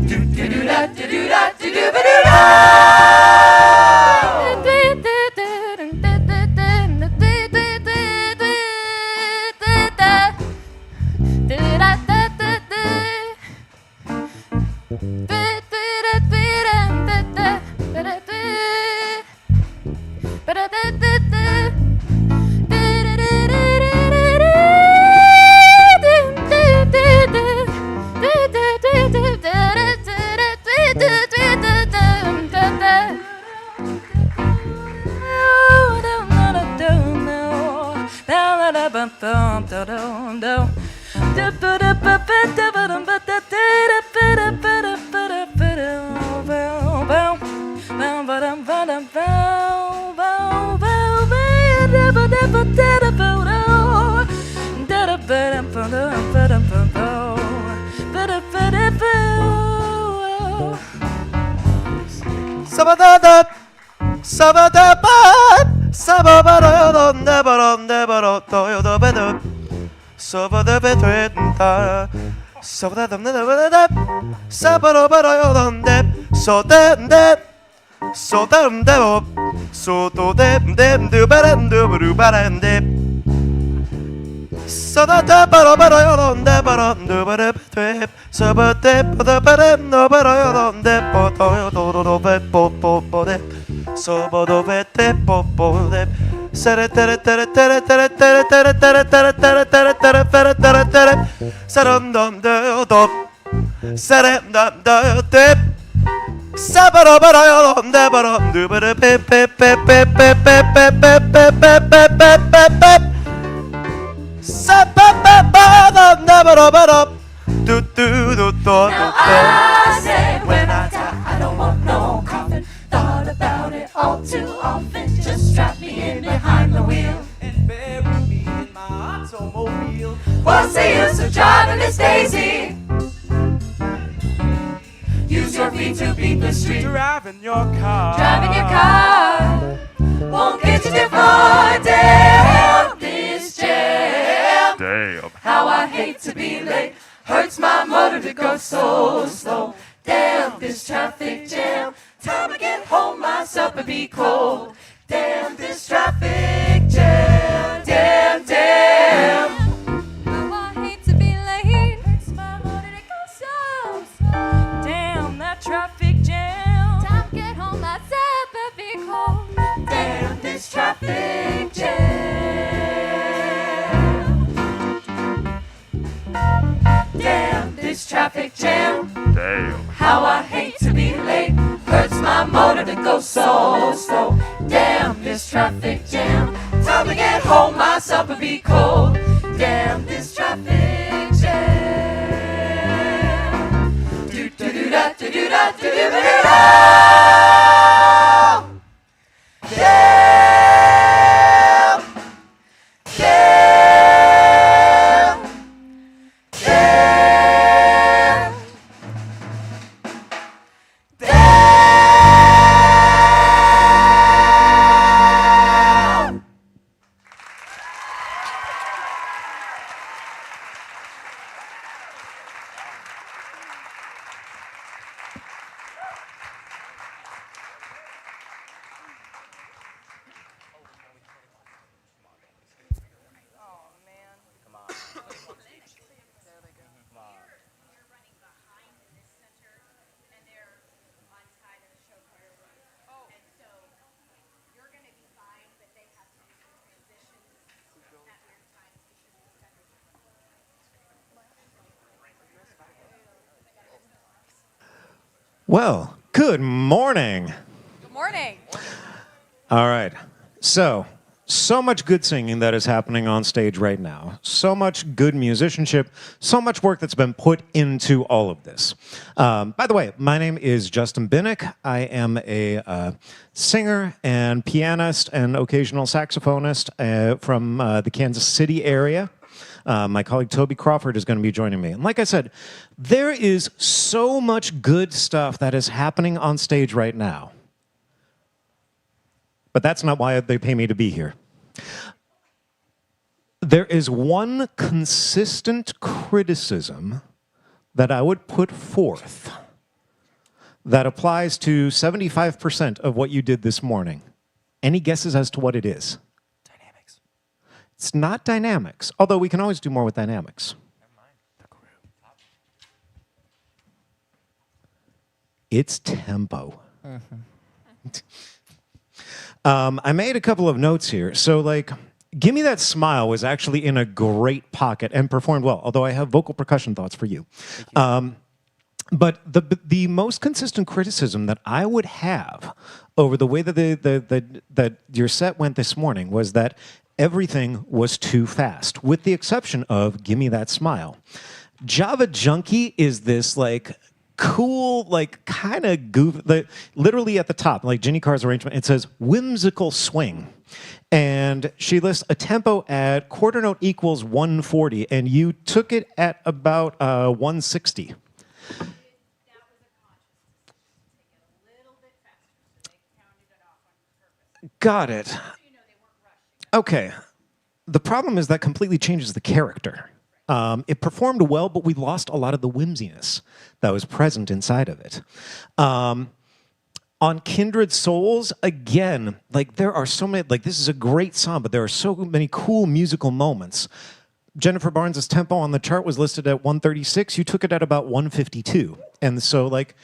Do do do da do do da do do ba do da. Now I say when I die, I don't want no coffin. Thought about it all too often. Just strap me in behind the wheel and bury me in my automobile. What's the use of driving this daisy? Use your feet to beat the street. Driving your car. Driving your car won't get you too far. Damn this jam. Damn. How I hate to be late. Hurts my motor to go so slow. Damn this traffic jam. Time to get home, my supper be cold. Damn this traffic jam. Damn, damn. How I hate to be late. Hurts my motor to go so slow. Damn that traffic jam. Time to get home, my supper traffic jam. Damn. How I hate to be late. Hurts my motor to go so slow. Damn this traffic jam. Time to get home, my supper be cold. Damn this traffic jam. Do do do da do do da do do do da. Damn. Damn. Damn. Damn. Well, good morning. Good morning. All right. So much good singing that is happening on stage right now. So much good musicianship. So much work that's been put into all of this. By the way, my name is Justin Binnick. I am a singer and pianist and occasional saxophonist from the Kansas City area. My colleague Toby Crawford is going to be joining me. And like I said, there is so much good stuff that is happening on stage right now. But that's not why they pay me to be here. There is one consistent criticism that I would put forth that applies to 75% of what you did this morning. Any guesses as to what it is? It's not dynamics, although we can always do more with dynamics. It's tempo. I made a couple of notes here. So, like, Give Me That Smile was actually in a great pocket and performed well, although I have vocal percussion thoughts for you. But the most consistent criticism that I would have over the way that that your set went this morning was that everything was too fast, with the exception of Give Me That Smile. Java Junkie is this like cool, like kind of goof, literally at the top, like Ginny Carr's arrangement, it says whimsical swing. And she lists a tempo at quarter note equals 140, and you took it at about 160. Got it. Okay. The problem is that completely changes the character. It performed well, but we lost a lot of the whimsiness that was present inside of it. On Kindred Souls, again, like there are so many, like this is a great song, but there are so many cool musical moments. Jennifer Barnes' tempo on the chart was listed at 136. You took it at about 152. And so like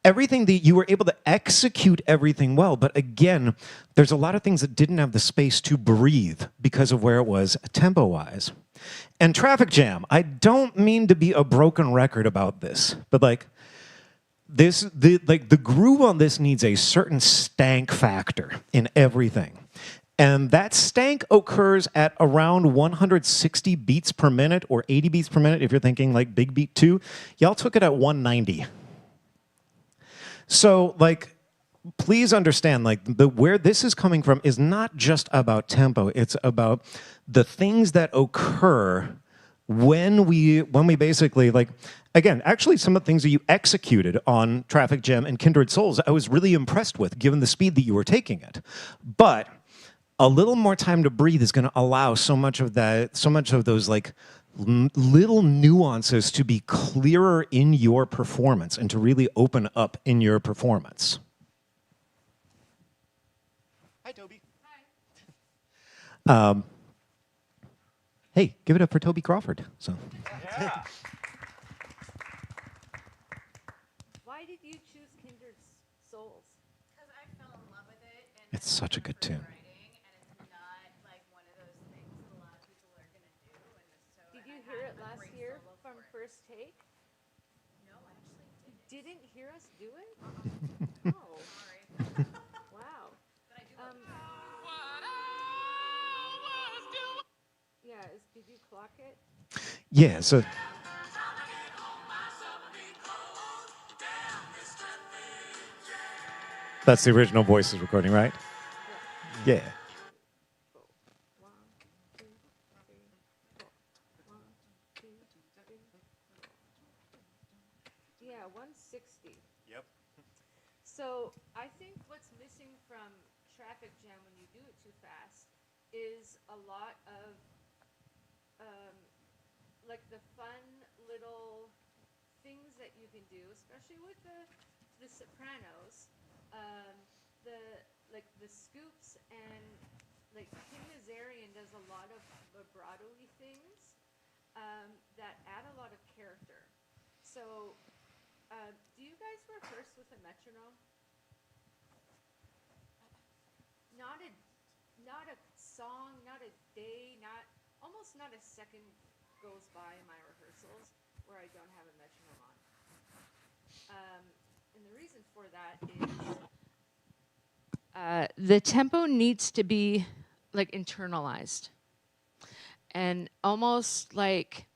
everything that you were able to execute everything well, but again, there's a lot of things that didn't have the space to breathe because of where it was tempo-wise. And Traffic Jam, I don't mean to be a broken record about this, but like the groove on this needs a certain stank factor in everything. And that stank occurs at around 160 beats per minute or 80 beats per minute if you're thinking like Big Beat 2. Y'all took it at 190. So like, please understand, like where this is coming from is not just about tempo. It's about the things that occur when we basically like, again, actually some of the things that you executed on Traffic Jam and Kindred Souls, I was really impressed with given the speed that you were taking it. But a little more time to breathe is going to allow so much of those like little nuances to be clearer in your performance and to really open up in your performance. Hi, Toby. Hi. Hey, give it up for Toby Crawford. So. Yeah. Why did you choose Kindred Souls? Because I fell in love with it. And It's such a good tune. Did you hear it last year from First Take? didn't hear us do it? Oh. Wow. Yeah, did you clock it? Yeah, so that's the original voices recording, right? Yeah. Yeah, 160. Yep. So I think what's missing from Traffic Jam when you do it too fast is a lot of like the fun little things that you can do, especially with the Sopranos, the scoops, and like Kim Nazarian does a lot of vibrato-y things that add a lot of character. So, do you guys rehearse with a metronome? Not a song, not a day, almost not a second goes by in my rehearsals where I don't have a metronome on. And the reason for that is the tempo needs to be like internalized and almost like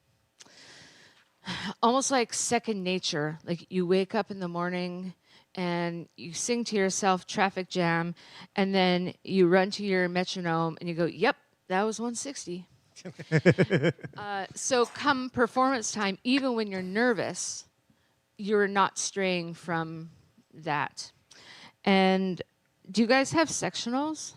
second nature. Like you wake up in the morning and you sing to yourself Traffic Jam, and then you run to your metronome and you go, yep, that was 160. So come performance time, even when you're nervous, you're not straying from that. And do you guys have sectionals?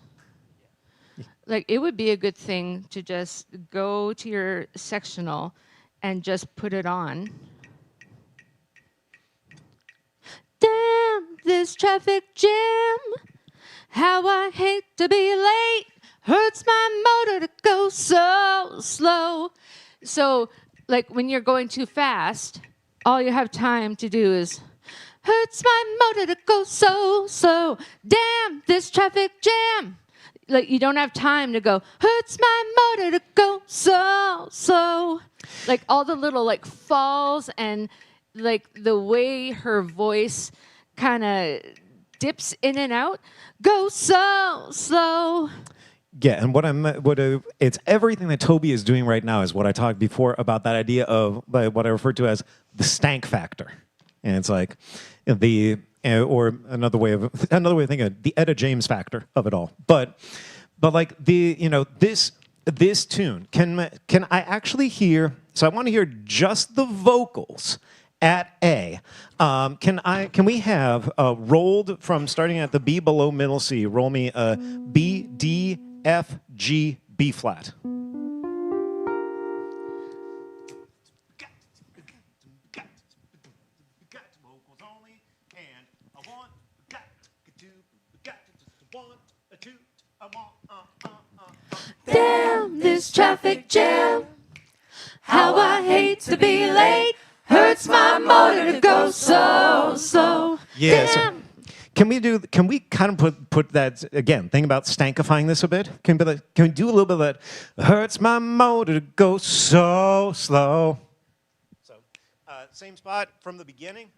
Like, it would be a good thing to just go to your sectional and just put it on. Damn, this traffic jam. How I hate to be late. Hurts my motor to go so slow. So, like, when you're going too fast, all you have time to do is, hurts my motor to go so slow. Damn, this traffic jam. Like, you don't have time to go, hurts my motor to go so slow. Like, all the little, like, falls and, like, the way her voice kind of dips in and out, go so slow. Yeah, and it's everything that Toby is doing right now is what I talked before about that idea of what I referred to as the stank factor. And it's like or another way of thinking of the Etta James factor of it all. But like this tune, can I actually hear, so I want to hear just the vocals at A. Can we have rolled from starting at the B below middle C, roll me a B, D, F, G, B flat. Damn this traffic jam. How I hate to be late. Hurts my motor to go so slow. Yeah. So can we kind of put that again? Think about stankifying this a bit. Can we do a little bit of that? Hurts my motor to go so slow. So same spot from the beginning.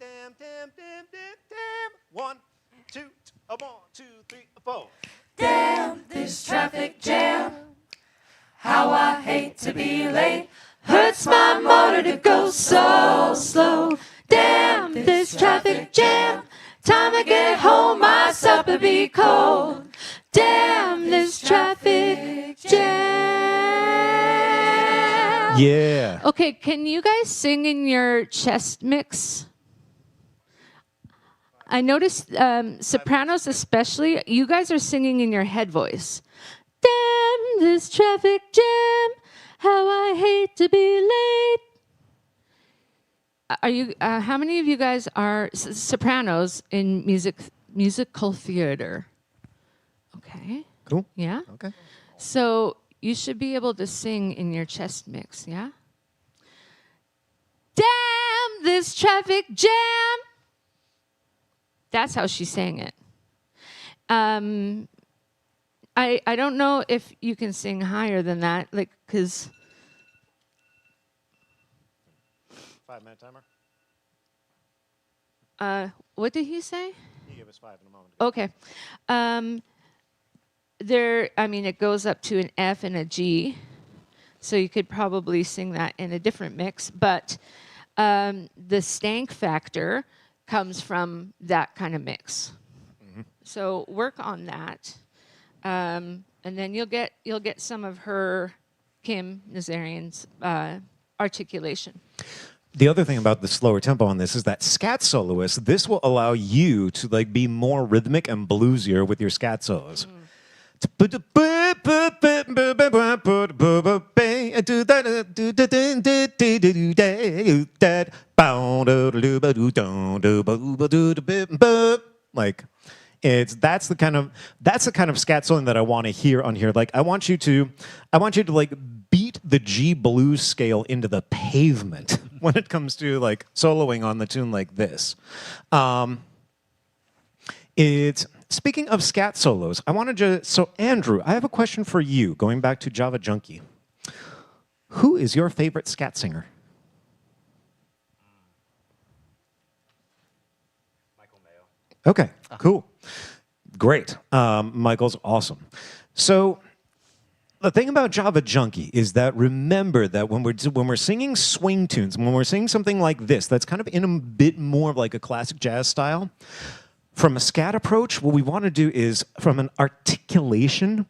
Damn, damn, damn, damn, damn. 1, 2, 1, 2, 3, 4. Damn this traffic jam. How I hate to be late. Hurts my motor to go so slow. Damn this traffic jam. Time to get home, my supper be cold. Damn this traffic jam. Yeah. Okay, can you guys sing in your chest mix? I noticed sopranos especially, you guys are singing in your head voice. Damn this traffic jam, how I hate to be late. Are you? How many of you guys are sopranos in musical theater? Okay. Cool. Yeah. Okay. So you should be able to sing in your chest mix. Yeah. Damn this traffic jam. That's how she sang it. I don't know if you can sing higher than that, like, because 5-minute timer. What did he say? He gave us 5 in a moment. Okay. It goes up to an F and a G, so you could probably sing that in a different mix, but the stank factor comes from that kind of mix. So work on that, and then you'll get some of her, Kim Nazarian's articulation. The other thing about the slower tempo on this is that scat soloist, this will allow you to like be more rhythmic and bluesier with your scat solos. Like that's the kind of scat soloing that I want to hear on here. Like I want you to like beat the G blues scale into the pavement when it comes to like soloing on the tune like this. It's speaking of scat solos, I wanted to so Andrew, I have a question for you, going back to Java Junkie. Who is your favorite scat singer? Michael Mayo. Okay, cool. Great. Michael's awesome. So the thing about Java Junkie is that remember that when we're singing swing tunes, when we're singing something like this, that's kind of in a bit more of like a classic jazz style, from a scat approach, what we want to do is, from an articulation,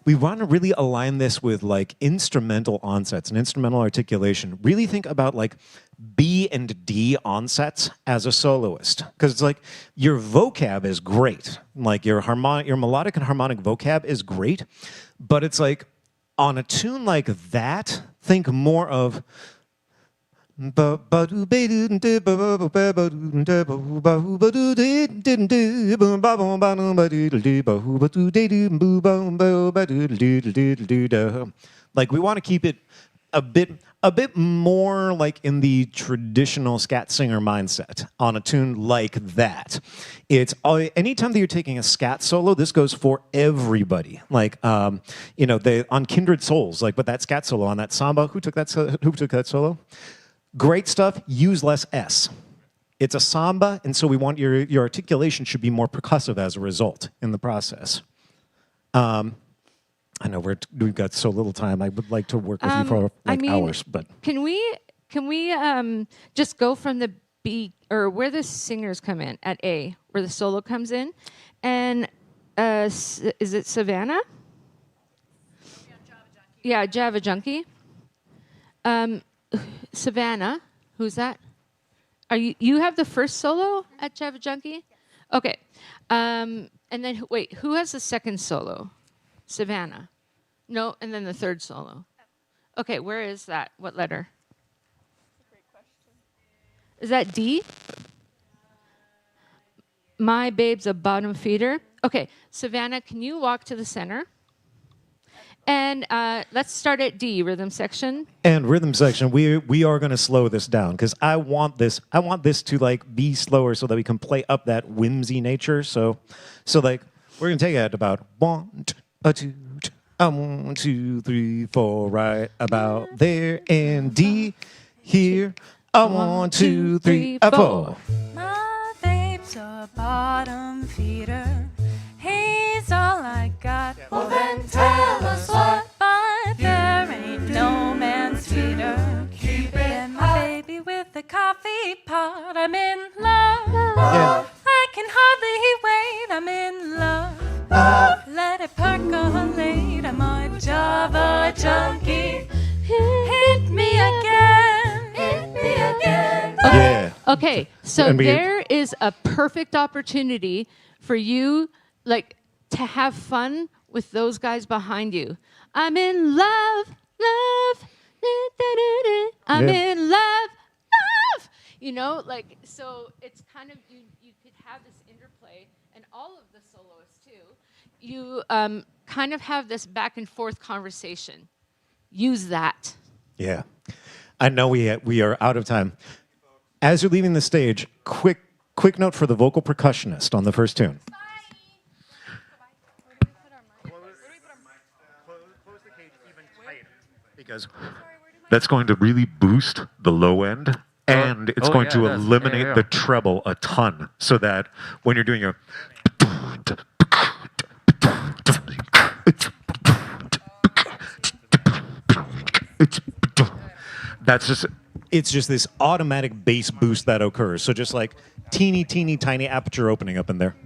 we want to really align this with like instrumental onsets and instrumental articulation. Really think about like B and D onsets as a soloist, because it's like your vocab is great, like your melodic and harmonic vocab is great, but it's like on a tune like that, think more of like we want to keep it a bit more like in the traditional scat singer mindset on a tune like that. It's anytime that you're taking a scat solo, this goes for everybody. Like on Kindred Souls, like with that scat solo on that samba, who took that solo? Great stuff, use less S. It's a samba, and so we want your articulation should be more percussive as a result in the process. I know we've got so little time. I would like to work with you for hours, but can we just go from the B, or where the singers come in at A, where the solo comes in, and is it Savannah? Yeah, Java Junkie. Savannah, who's that? Are you have the first solo at Java Junkie? Okay. And then wait, who has the second solo? Savannah. No, and then the third solo. Okay, where is that? What letter? Is that D? My babe's a bottom feeder. Okay, Savannah, can you walk to the center? And let's start at D, rhythm section. And rhythm section, we are going to slow this down because I want this to like be slower so that we can play up that whimsy nature. So like we're going to take it at about 1, 2, 1, 2, 3, 4, right about there, and D here. 1, 2, 3, 4. My babe's a bottom feeder. He's all I got. Well then tell us what. But there ain't no man's feeder. Keep it and my baby with the coffee pot. I'm in love. Yeah. I can hardly wait. I'm in love. Let it percolate. I'm a Java Junkie. Hit me again. Hit me again. Yeah. Okay, so there is a perfect opportunity for you, like, to have fun with those guys behind you. I'm in love, love, da, da, da, da. I'm in love, love. You know, like, so it's kind of, you could have this interplay, and all of the soloists too. You kind of have this back and forth conversation. Use that. Yeah. I know we are out of time. As you're leaving the stage, quick note for the vocal percussionist on the first tune. Because that's going to really boost the low end and it's going to eliminate the treble a ton, so that when you're doing your it's just this automatic bass boost that occurs. So just like teeny tiny aperture opening up in there.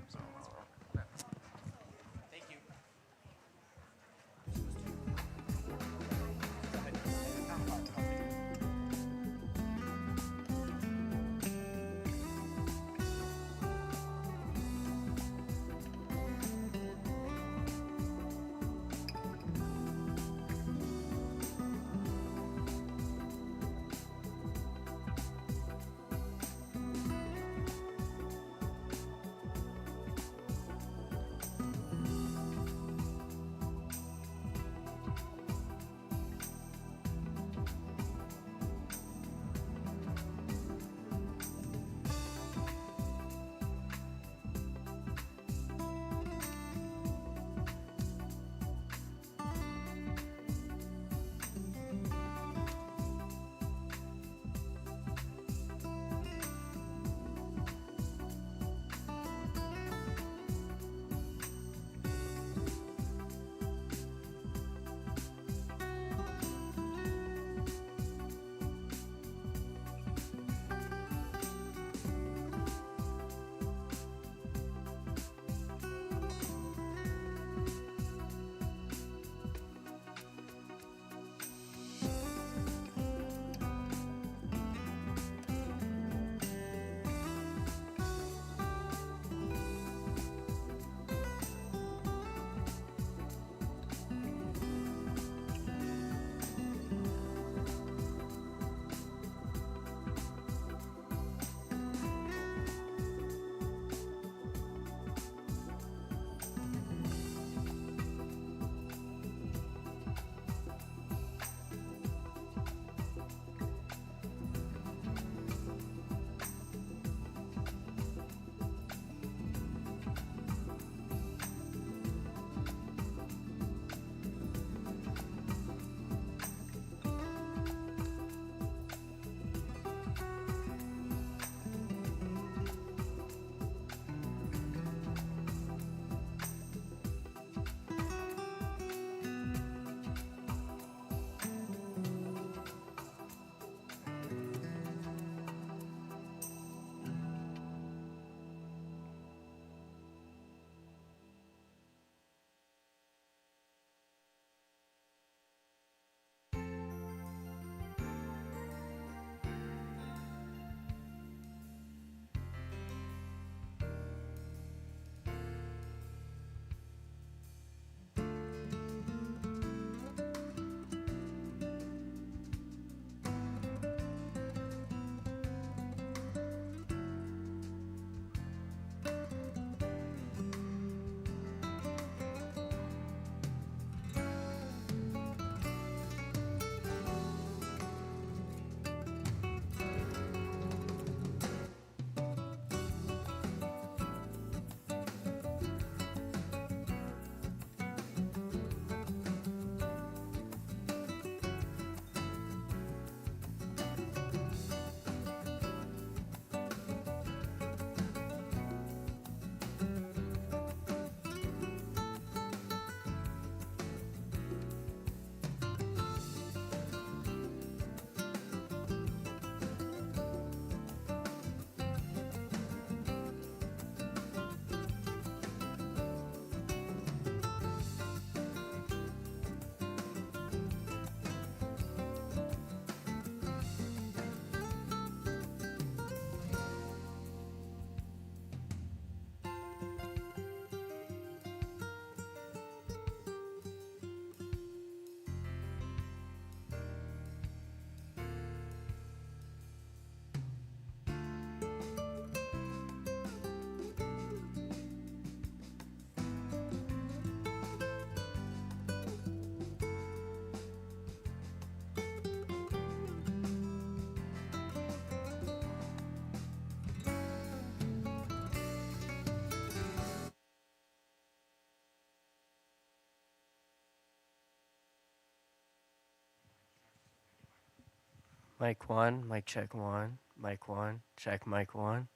Mic 1, mic check 1. Mic 1, check mic 1.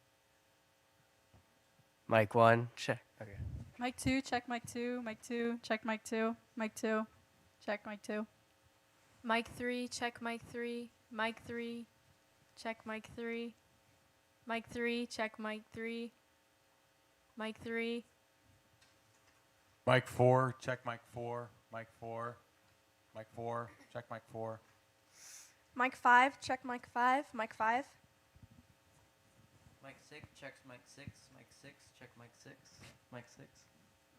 Mic 1, check. Okay. Mic 2, check mic 2, mic 2, check mic 2, mic 2, check mic 2. Mic 3, check mic 3, mic 3, check mic 3, mic 3, check mic 3, mic 3. Mic 4, check mic 4, mic 4, mic 4, check mic 4. Mic 5, check mic 5, mic 5. Mic 6, checks mic 6, mic 6, check mic 6, mic 6.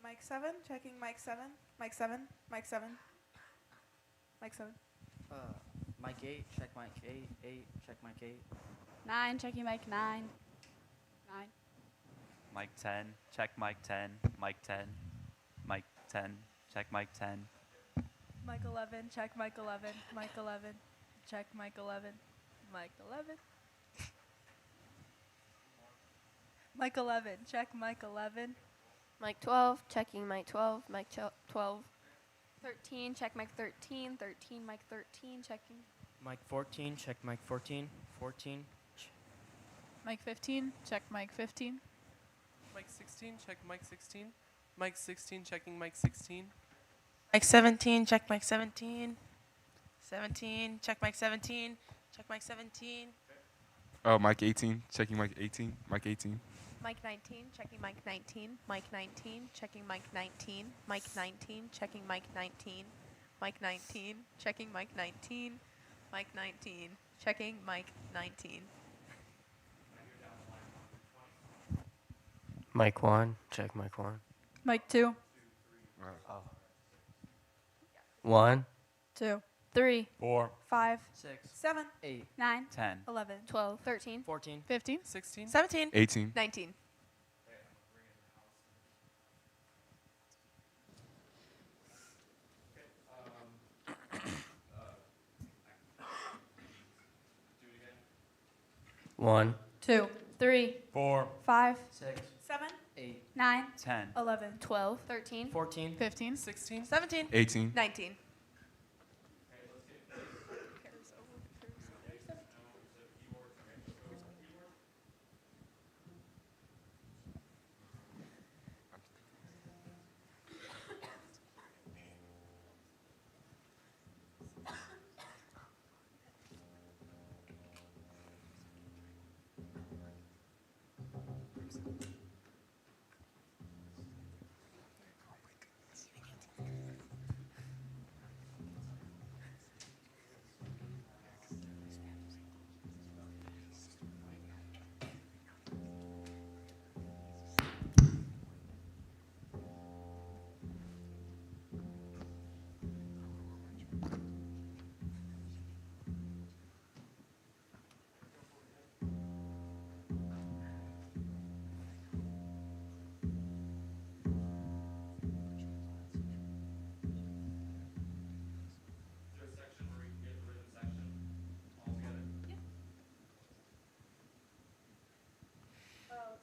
Mic 7, checking mic 7, mic 7, mic 7, mic 7. Mic 8, check mic 8, 8, check mic 8. 9, checking mic 9. 9. Mic 10, check mic 10, mic 10, mic 10, check mic 10. Mic 11, check mic 11, mic 11, check mic 11, mic 11. Mic 11, check mic 11. Mic 12, checking mic 12, mic 12. 13, check mic 13, 13, mic 13, checking. Mic 14, check mic 14, 14. Mic 15, check mic 15. Mic 16, check mic 16. Mic 16, checking mic 16. Mic 17, check mic 17. 17, check mic 17. Check mic 17. Oh, mic 18, checking mic 18. Mic 18. Mic 19, checking mic 19, mic 19, checking mic 19, mic 19, checking mic 19, mic 19, checking mic 19, mic 19, checking mic 19. Mic 1, check mic 1. Mic 2. 1, 2. 3, 4, 5, 6, 7, 8, 9, 10, 11, 12, 13, 14, 15, 16, 17, 18. 19. One, 2, 3, 4, 5, 6, 7, 8, 9, 10, 11, 12, 13, 14, 15, 16, 17. 18. 19.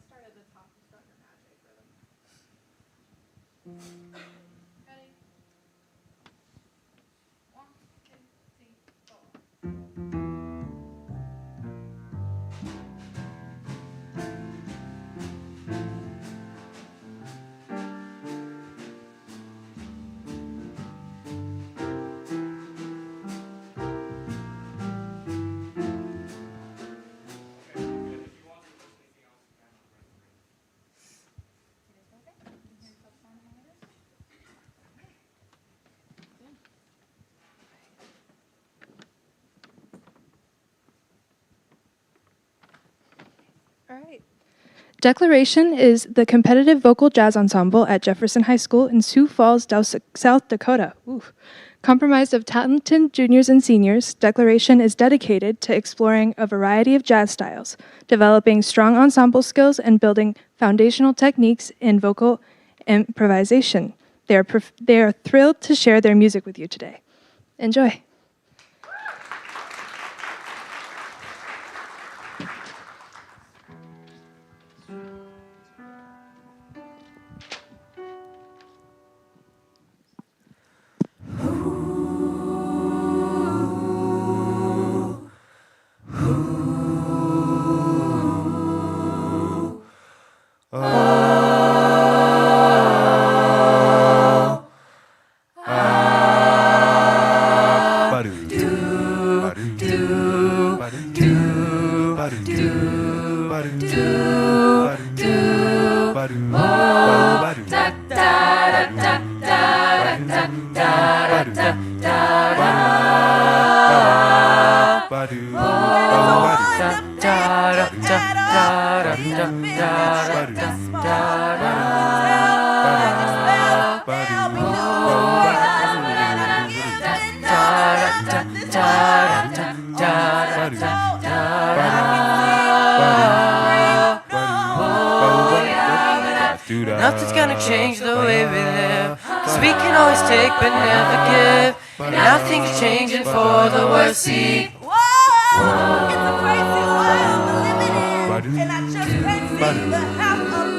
Start at the top and start your magic rhythm. Ready? 1, 2, 3, 4. All right. Declaration is the competitive vocal jazz ensemble at Jefferson High School in Sioux Falls, South Dakota. Ooh. Comprised of talented juniors and seniors, Declaration is dedicated to exploring a variety of jazz styles, developing strong ensemble skills, and building foundational techniques in vocal improvisation. They are thrilled to share their music with you today. Enjoy. Ooh. Nothing's gonna change the way we live. 'Cause we can always take but never give. And nothing's changing for the worse. See, Whoa, it's a crazy world we're living in, and I just can't see the half of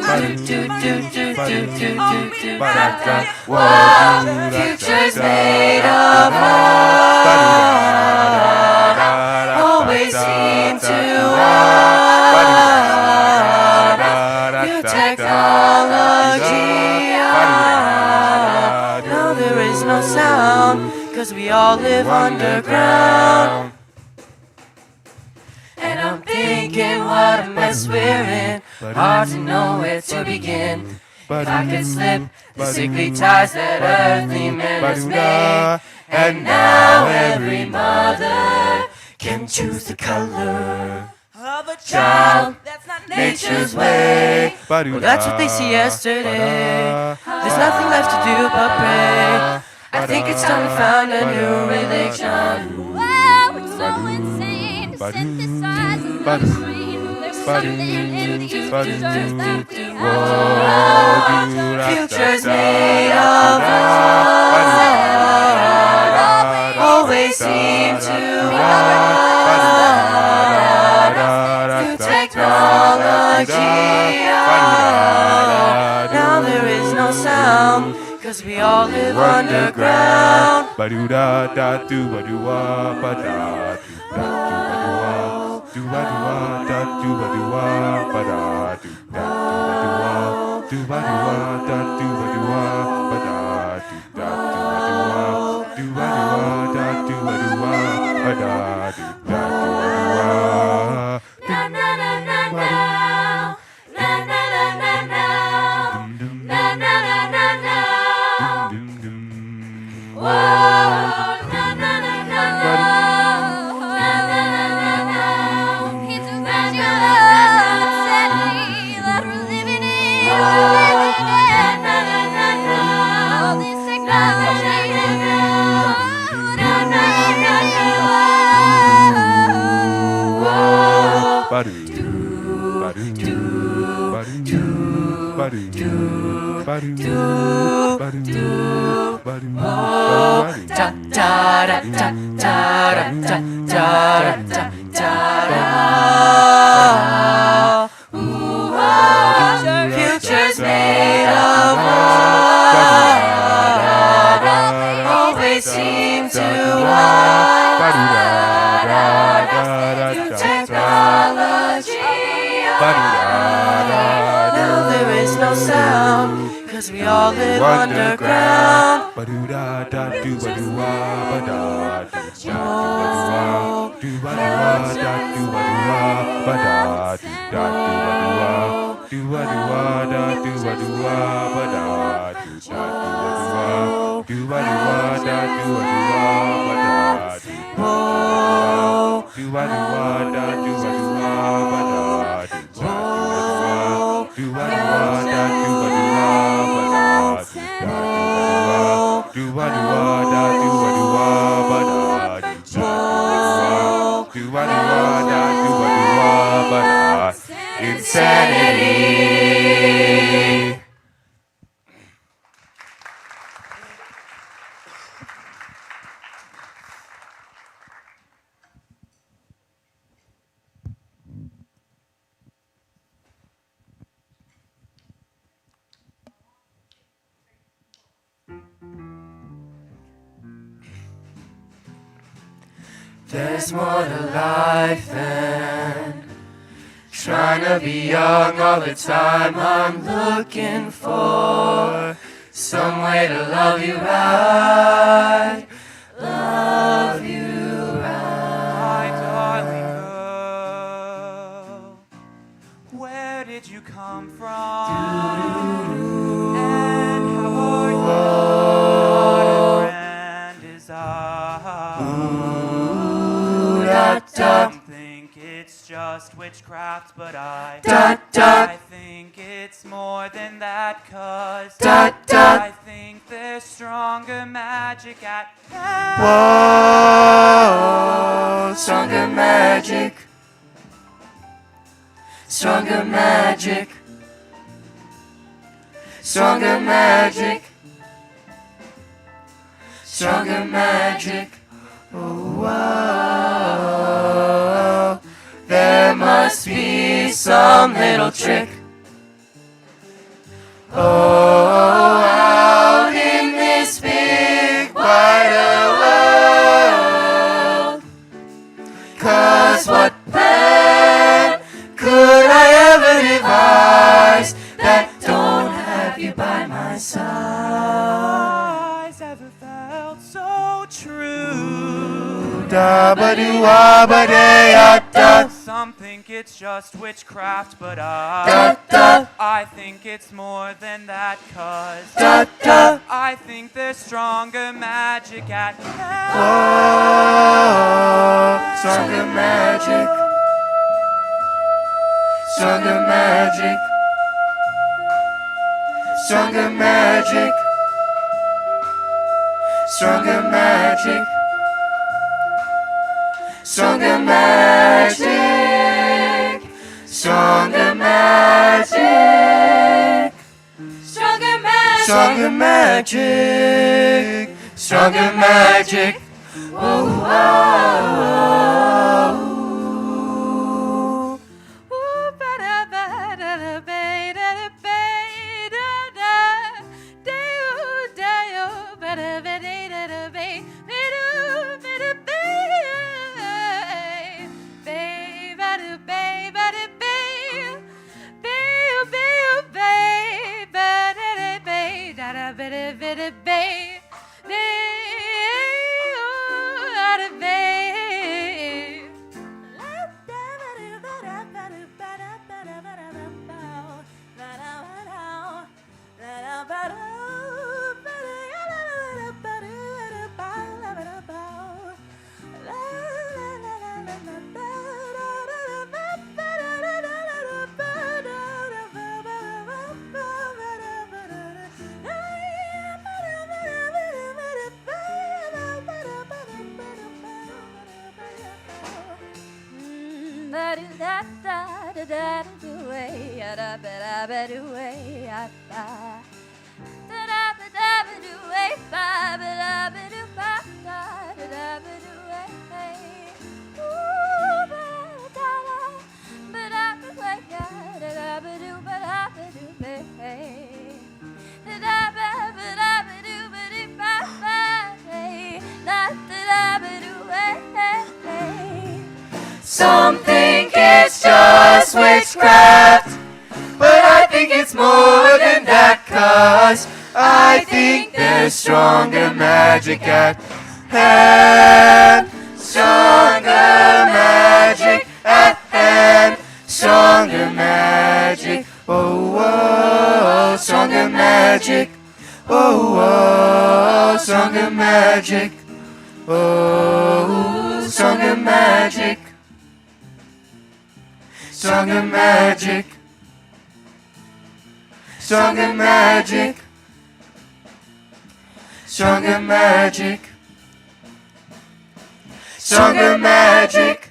future's made of love. Always seem to new technology. No, there is no sound, 'cause we all live underground. And I'm thinking what a mess we're in. Hard to know where to begin. If I could slip the sickly ties that earthly men has made. And now every mother can choose the color of a child. That's not nature's way. Well, that's what they see yesterday. There's nothing left to do but pray. I think it's time to find a new religion. Wow, it's so insane to synthesize another brain. There's something in these pictures that we have. Future's made of love. Always seem to new technology. Now there is no sound, 'cause we all live underground. Future's made of love. Always seem to new technology. Now there is no sound, 'cause we all live underground. Insanity. There's more to life than trying to be young all the time. I'm looking for some way to love you right. Love you My darling girl, where did you come from? And how are you? What a grand desire. Some think it's just witchcraft, but I think it's more than that, 'cause I think there's stronger magic at Whoa, stronger magic. Stronger magic. stronger magic, stronger magic. Oh, oh, there must be some little trick. Oh, out in this big wider world. 'Cause what plan could I ever devise that don't have you by my side? Ever felt so true. Da ba do ah ba day ah da. Some think it's just witchcraft, but I think it's more than that, 'cause I think there's stronger magic at hand. Whoa, stronger magic, stronger magic, stronger magic, stronger magic, stronger magic, stronger magic, Stronger magic. stronger magic, stronger magic. Whoa, whoa, Some think it's just witchcraft, but I think it's more than that, 'cause I think there's stronger magic at hand. Stronger magic at hand. Stronger magic. Oh, oh, stronger magic. Oh, oh, stronger magic. Oh, stronger magic. Stronger magic, stronger magic, stronger magic, stronger magic.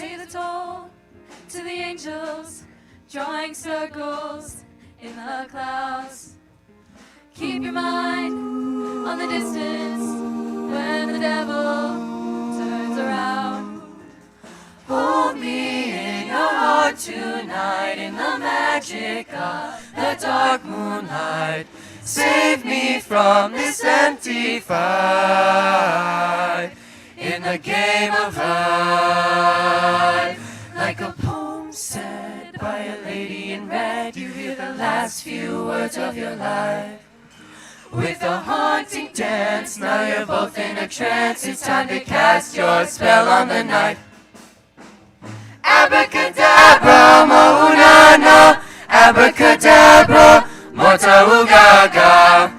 Pay the toll to the angels, drawing circles in the clouds. Keep your mind on the distance when the devil turns around. Hold me in your heart tonight in the magic of the dark moonlight. Save me from this empty fight in the game of life. Like a poem said. a lady in red, you hear the last few words of your life. With a haunting dance, now you're both in a trance. It's time to cast your spell on the night. Abracadabra, maunana. Abracadabra, morta ugaga.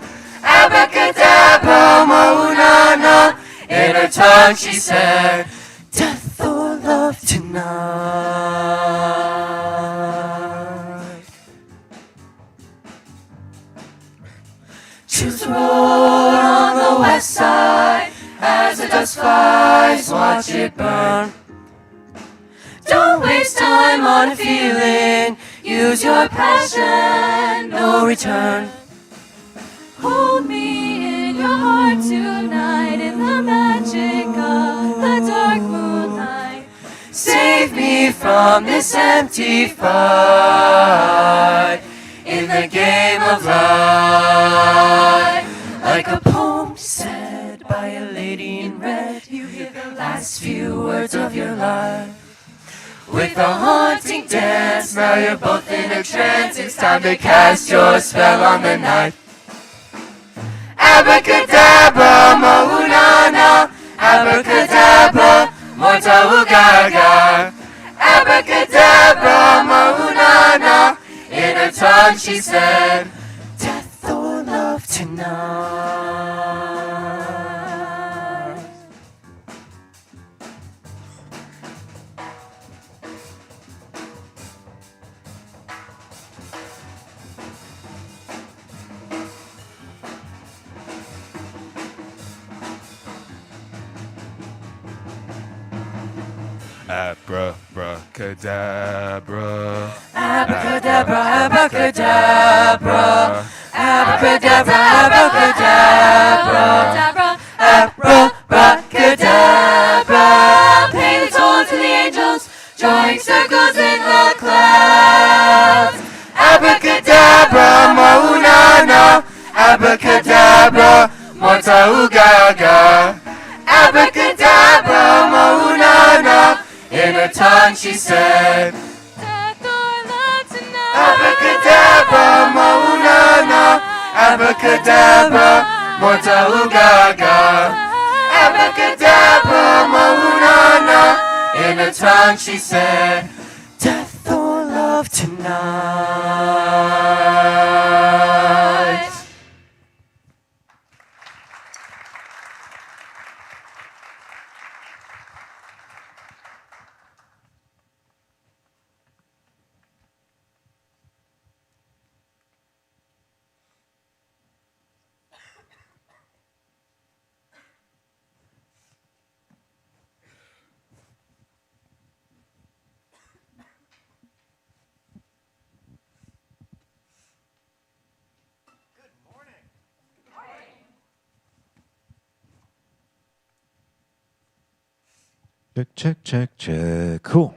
Abracadabra, maunana. In her tongue she said, death or love tonight. Choose the road on the west side. As the dust flies, watch it burn. Don't waste time on a feeling. Use your passion, no return. Hold me in your heart tonight, in the magic of the dark moonlight. Save me from this empty fight in the game of life. Like a poem said by a lady in red, you hear the last few words of your life. With a haunting dance, now you're both in a trance. It's time to cast your spell on the night. Abracadabra, maunana. Abracadabra, morta ugaga. Abracadabra, maunana. In her tongue she said, death or love tonight. Abracadabra. Abracadabra, abracadabra. Abracadabra, abracadabra. Abracadabra. Pay the toll to the angels, drawing circles in the clouds. Abracadabra, maunana. Abracadabra, morta ugaga. Abracadabra, maunana. In her tongue she said, Death or love tonight. abracadabra, maunana. Abracadabra, morta ugaga. Abracadabra, maunana. In her tongue she said, death or love tonight. Check. Cool.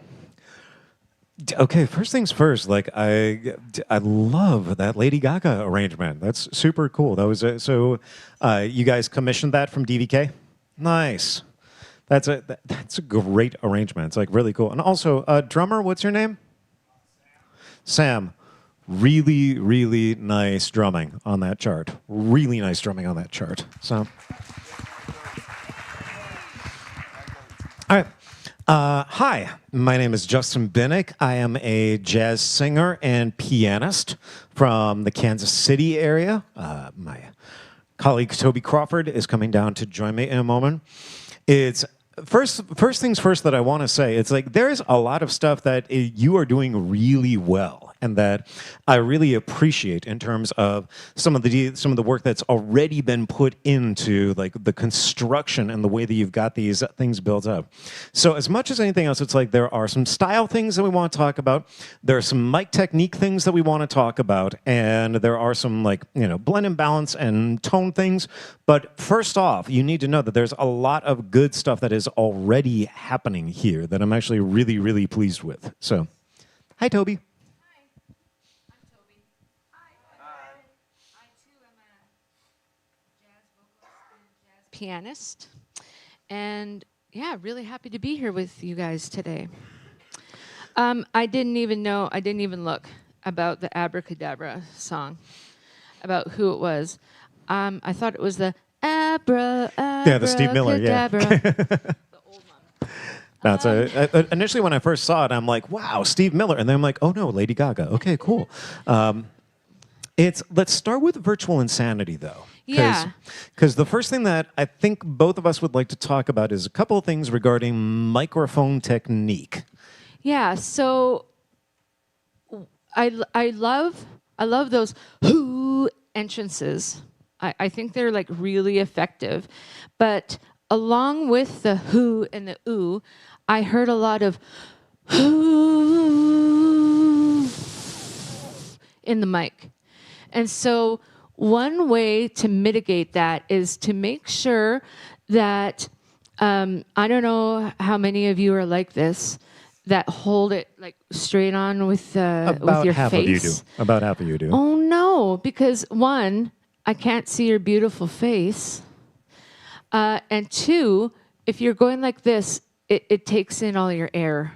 Okay, first things first. Like I love that Lady Gaga arrangement. That's super cool. That was you guys commissioned that from DVK. Nice. That's a great arrangement. It's like really cool. And also, drummer, what's your name? Sam. Really, really nice drumming on that chart. Really nice drumming on that chart. So. All right. Hi, my name is Justin Binnick. I am a jazz singer and pianist from the Kansas City area. My colleague Toby Crawford is coming down to join me in a moment. It's first things first that I want to say. It's like there's a lot of stuff that you are doing really well, and that I really appreciate in terms of some of the work that's already been put into like the construction and the way that you've got these things built up. So as much as anything else, it's like there are some style things that we want to talk about. There are some mic technique things that we want to talk about, and there are some like blend and balance and tone things. But first off, you need to know that there's a lot of good stuff that is already happening here that I'm actually really, really pleased with. So, hi, Toby. Pianist, and yeah, really happy to be here with you guys today. I didn't even know. I didn't even look about the Abracadabra song, about who it was. I thought it was the Yeah, the Steve Miller. Yeah. That's initially when I first saw it, I'm like, wow, Steve Miller, and then I'm like, oh no, Lady Gaga. Okay, cool. Let's start with virtual insanity though. Yeah. Because the first thing that I think both of us would like to talk about is a couple of things regarding microphone technique. Yeah. So I love those who entrances. I think they're like really effective, but along with the who and the ooh, I heard a lot of who in the mic. And so one way to mitigate that is to make sure that, I don't know how many of you are like this, that hold it like straight on with your half face. Of you do. About half of you do. Oh no, because one, I can't see your beautiful face. And two, if you're going like this, it takes in all your air.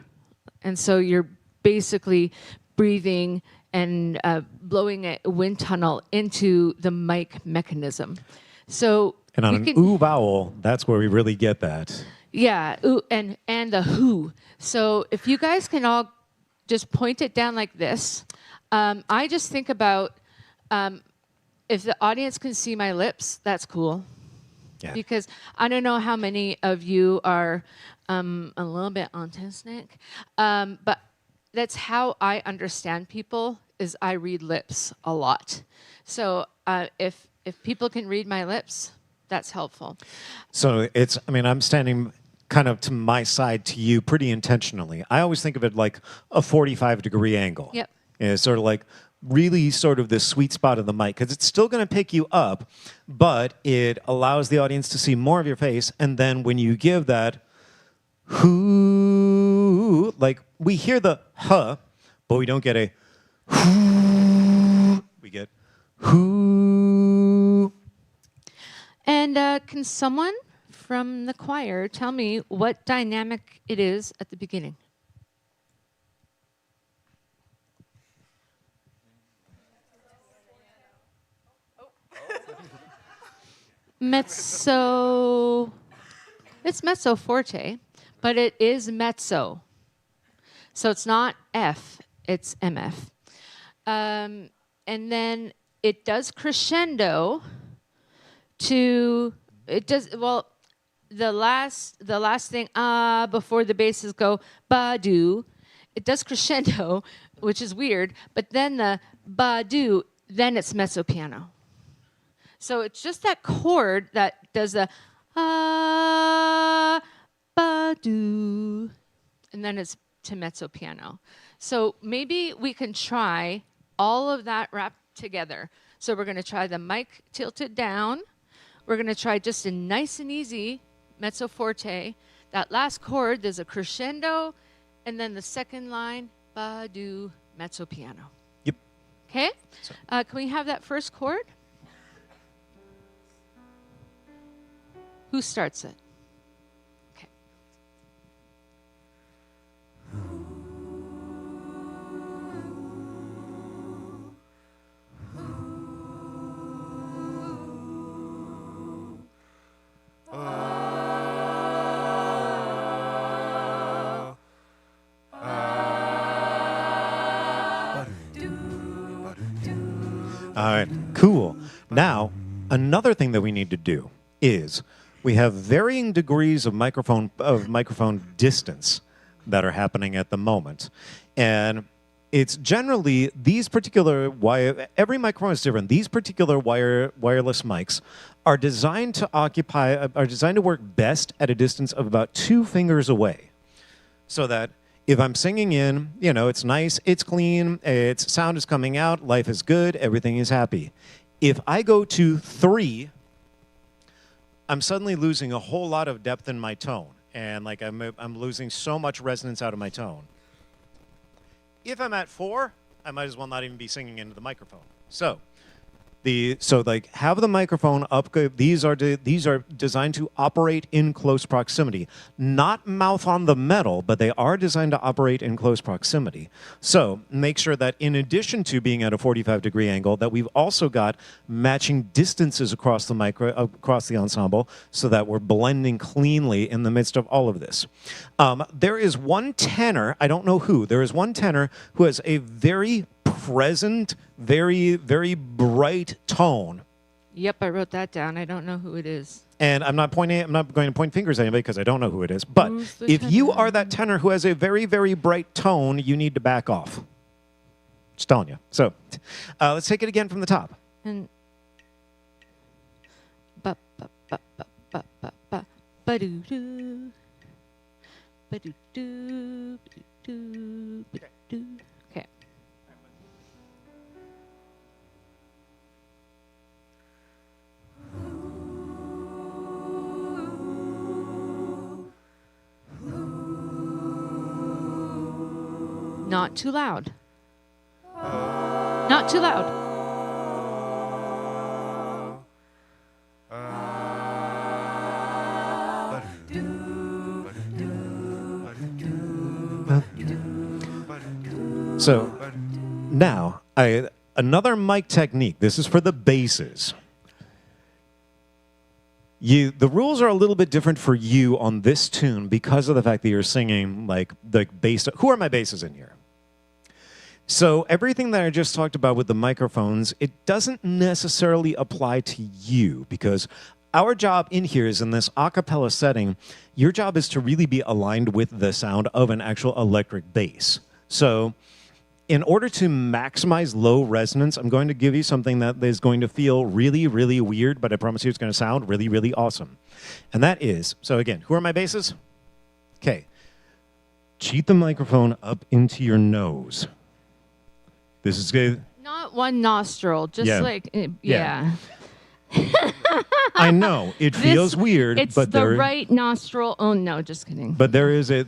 And so you're basically breathing and blowing a wind tunnel into the mic mechanism. So and on an ooh vowel, that's where we really get that. Yeah, ooh, and the who. So if you guys can all just point it down like this, I just think about if the audience can see my lips, that's cool. Yeah. Because I don't know how many of you are a little bit autistic, but that's how I understand people, is I read lips a lot. So if people can read my lips, that's helpful. So I'm standing kind of to my side to you pretty intentionally. I always think of it like a 45-degree angle. Yep. It's sort of like really sort of the sweet spot of the mic, because it's still going to pick you up, but it allows the audience to see more of your face. And then when you give that whoo, like we hear the huh, but we don't get a whoo. We get whoo. And can someone from the choir tell me what dynamic it is at the beginning? Mezzo. It's mezzo forte, but it is mezzo. So it's not F, it's MF. And then it does crescendo to, it does, well, the last thing, before the basses go ba-do, it does crescendo, which is weird, but then the ba-do, then it's mezzo piano. So it's just that chord that does the ba-do, and then it's to mezzo piano. So maybe we can try all of that wrapped together. So we're going to try the mic tilted down. We're going to try just a nice and easy mezzo forte. That last chord, there's a crescendo, and then the second line, ba-do, mezzo piano. Yep. Okay? Can we have that first chord? Who starts it? Okay. All right, cool. Now, another thing that we need to do is we have varying degrees of microphone distance that are happening at the moment. And it's generally these particular every microphone is different. These particular wireless mics are designed to work best at a distance of about 2 fingers away. So that if I'm singing in, it's nice, it's clean, its sound is coming out, life is good, everything is happy. If I go to 3, I'm suddenly losing a whole lot of depth in my tone, and like I'm losing so much resonance out of my tone. If I'm at 4, I might as well not even be singing into the microphone. So So like have the microphone up. These are designed to operate in close proximity, not mouth on the metal, but they are designed to operate in close proximity. So make sure that in addition to being at a 45-degree angle, that we've also got matching distances across the ensemble, so that we're blending cleanly in the midst of all of this. There is one tenor, I don't know who. There is one tenor who has a very present, very, very bright tone. Yep, I wrote that down. I don't know who it is. And I'm not going to point fingers at anybody because I don't know who it is. But if you are that tenor who has a very, very bright tone, you need to back off. Just telling you. So let's take it again from the top. And ba ba ba ba ba ba ba ba doo doo ba doo doo ba doo ba doo. Okay. Not too loud. Not too loud. So now, another mic technique. This is for the basses. The rules are a little bit different for you on this tune because of the fact that you're singing like the bass. Who are my basses in here? So everything that I just talked about with the microphones, it doesn't necessarily apply to you because our job in here is in this a cappella setting. Your job is to really be aligned with the sound of an actual electric bass. So in order to maximize low resonance, I'm going to give you something that is going to feel really, really weird, but I promise you it's going to sound really, really awesome. And that is, so again, who are my basses? Okay. Cheat the microphone up into your nose. This is good. Not one nostril, just yeah. I know it feels weird, it's but the right nostril. Oh no, just kidding. But there is a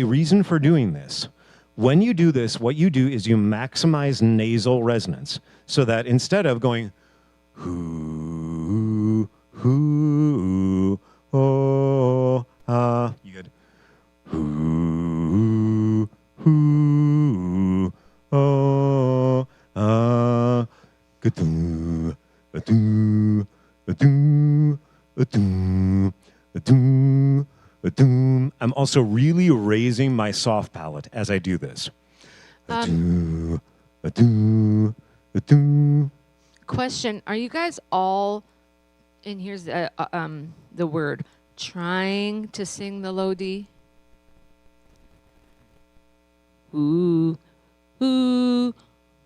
reason for doing this. When you do this, what you do is you maximize nasal resonance, so that instead of going hoo hoo oh you get hoo hoo oh ga-doo, a-doo, a-doo, a-doo, a-doo, a-doo. I'm also really raising my soft palate as I do this. A-doo, a-doo, a-doo. Question: are you guys all? And here's the word: trying to sing the low D. Ooh, ooh,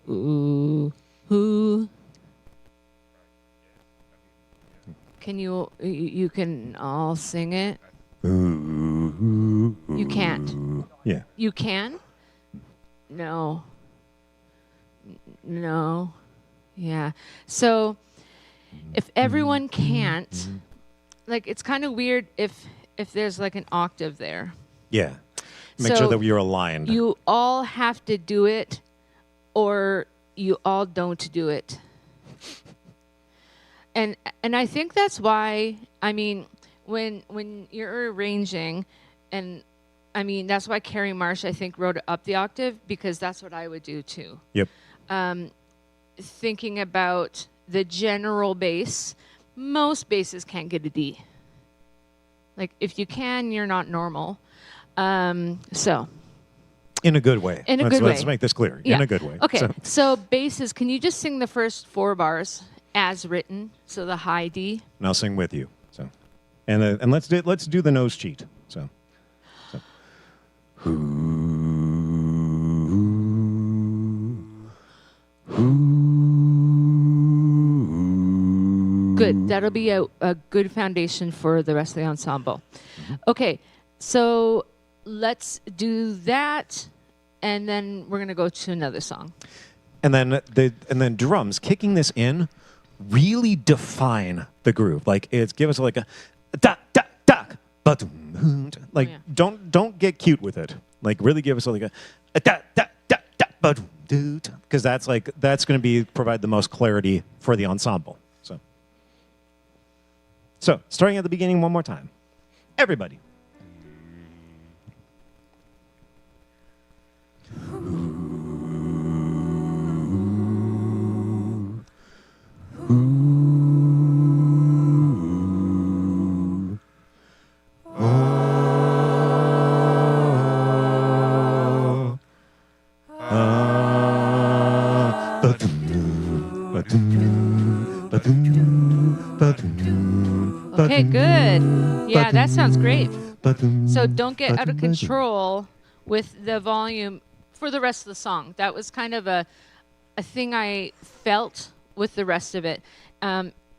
ooh, ooh. Can you can all sing it? You can't. Yeah. You can? No. No. Yeah. So if everyone can't, like, it's kind of weird if there's like an octave there. Yeah. Make sure that you're aligned. You all have to do it, or you all don't do it. And I think that's why, I mean, when you're arranging, and I mean, that's why Carrie Marsh, I think, wrote it up the octave, because that's what I would do too. Yep. Thinking about the general bass, most basses can't get a D. Like, if you can, you're not normal. So. In a good way. In a good way. Let's make this clear. Yeah. In a good way. Okay, so basses, can you just sing the first 4 bars as written? So the high D. And I'll sing with you. So, and let's do the nose cheat. So. Good. That'll be a good foundation for the rest of the ensemble. Okay, so let's do that, and then we're gonna go to another song. And then drums, kicking this in, really define the groove. Like, give us like a da da da, but like don't get cute with it. Like, really give us like a da da da da, but because that's going to provide the most clarity for the ensemble. So starting at the beginning one more time, everybody. Okay, good. Yeah, that sounds great. So don't get out of control with the volume for the rest of the song. That was kind of a thing I felt with the rest of it.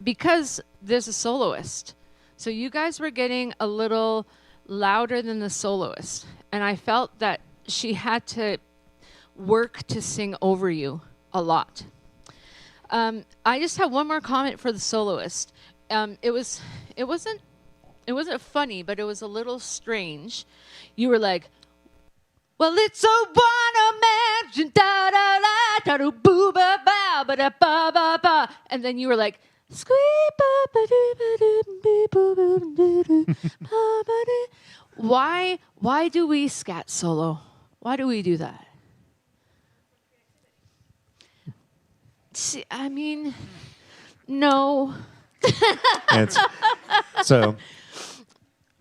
Because there's a soloist. So you guys were getting a little louder than the soloist. And I felt that she had to work to sing over you a lot. I just have one more comment for the soloist. It wasn't funny, but it was a little strange. You were like, well, it's a one imagine da da da da da boo ba ba ba da ba ba ba, and then you were like, squeak ba ba doo ba doo bee boo boo doo doo ba ba doo. Why do we scat solo? Why do we do that? See, I mean, no. So,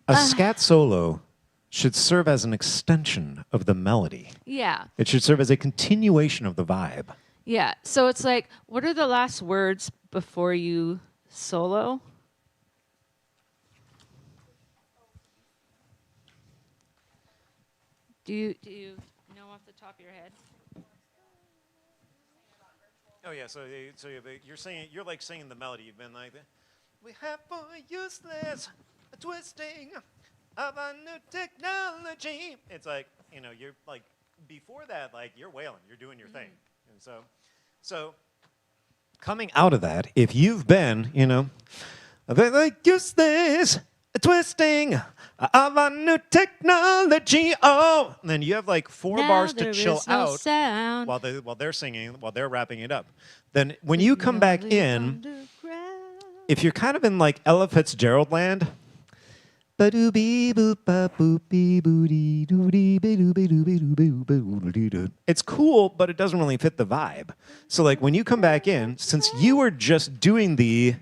a scat solo should serve as an extension of the melody. Yeah. It should serve as a continuation of the vibe. Yeah. So it's like, what are the last words before you solo? Do you know off the top of your head? Oh yeah, so you're singing. You're like singing the melody. You've been like, we have for useless twisting of a new technology. It's like, you're like before that, like you're wailing, you're doing your thing, and so coming out of that, if you've been, like useless twisting of a new technology. Oh, and then you have like 4 bars to chill out while they're singing, while they're wrapping it up. Then when you come back in, if you're kind of in like Ella Fitzgerald land, it's cool, but it doesn't really fit the vibe. So like when you come back in, since you were just doing the,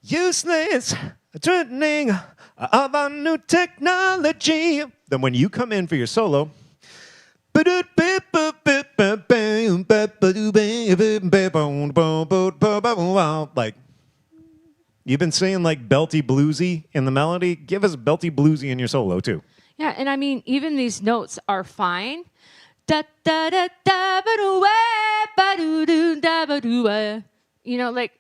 useless trending of a new technology. Then when you come in for your solo, like you've been saying like belty bluesy in the melody, give us belty bluesy in your solo too. Yeah, and I mean even these notes are fine. Da da da da ba do ba do do da ba do. Like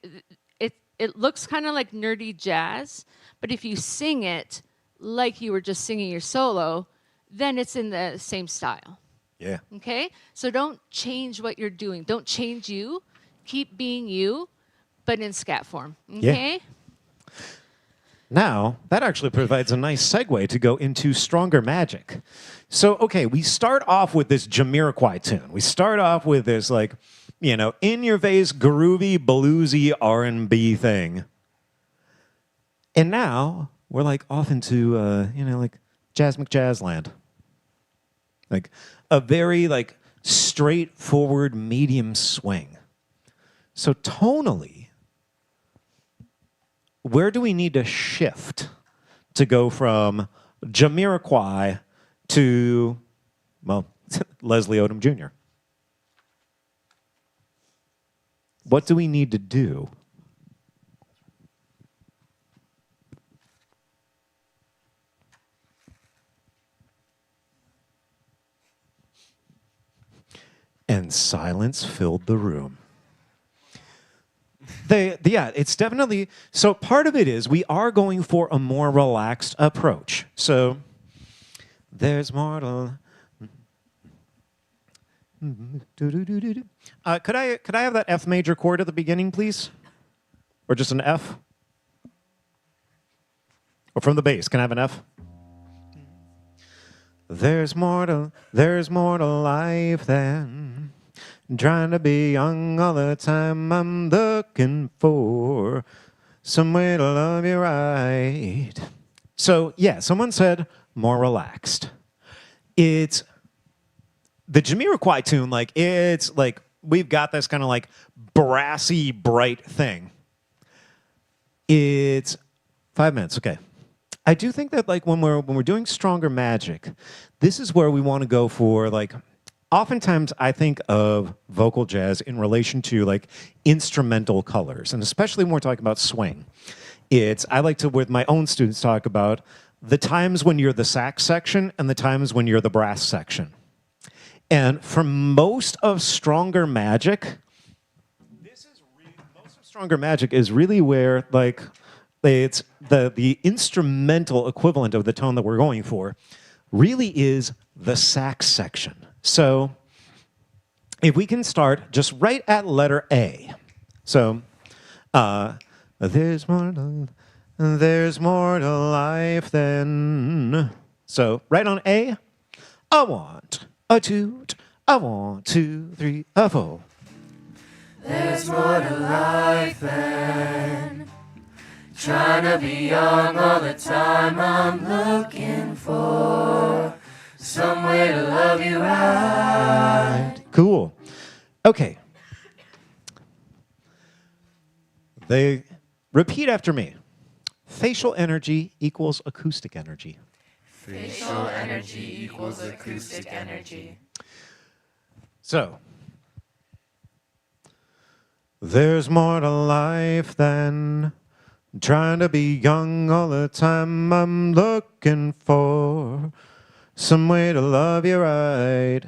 it looks kind of like nerdy jazz, but if you sing it like you were just singing your solo, then it's in the same style. Yeah. Okay? So don't change what you're doing. Don't change you. Keep being you, but in scat form. Okay? Yeah. Now, that actually provides a nice segue to go into Stronger Magic. So, okay, we start off with this Jamiroquai tune. We start off with this, like, in-your-face, groovy, bluesy R&B thing. And now, we're, like, off into, like, Jazz McJazz land. Like, a very, like, straightforward medium swing. So, tonally, where do we need to shift to go from Jamiroquai to, well, Leslie Odom Jr.? What do we need to do? And silence filled the room. It's definitely, so part of it is we are going for a more relaxed approach. So there's more to... Could I have that F major chord at the beginning, please? Or just an F? Or from the bass, can I have an F? There's more to life than trying to be young all the time. I'm looking for some way to love you right. So, yeah, someone said more relaxed. It's the Jamiroquai tune, like, it's like we've got this kind of like brassy, bright thing. It's 5 minutes, okay. I do think that like when we're doing Stronger Magic, this is where we want to go for like. Oftentimes, I think of vocal jazz in relation to like instrumental colors, and especially when we're talking about swing. I like to, with my own students, talk about the times when you're the sax section and the times when you're the brass section. And for most of Stronger Magic, Stronger Magic is really where like it's the instrumental equivalent of the tone that we're going for really is the sax section. So if we can start just right at letter A. So there's more to life than. So right on A, a want, a toot, a 1, 2, 3, a 4. There's more to life than trying to be young all the time. I'm looking for some way to love you right. Cool. Okay. They repeat after me. Facial energy equals acoustic energy. Facial energy equals acoustic energy. So, there's more to life than trying to be young all the time. I'm looking for some way to love you right.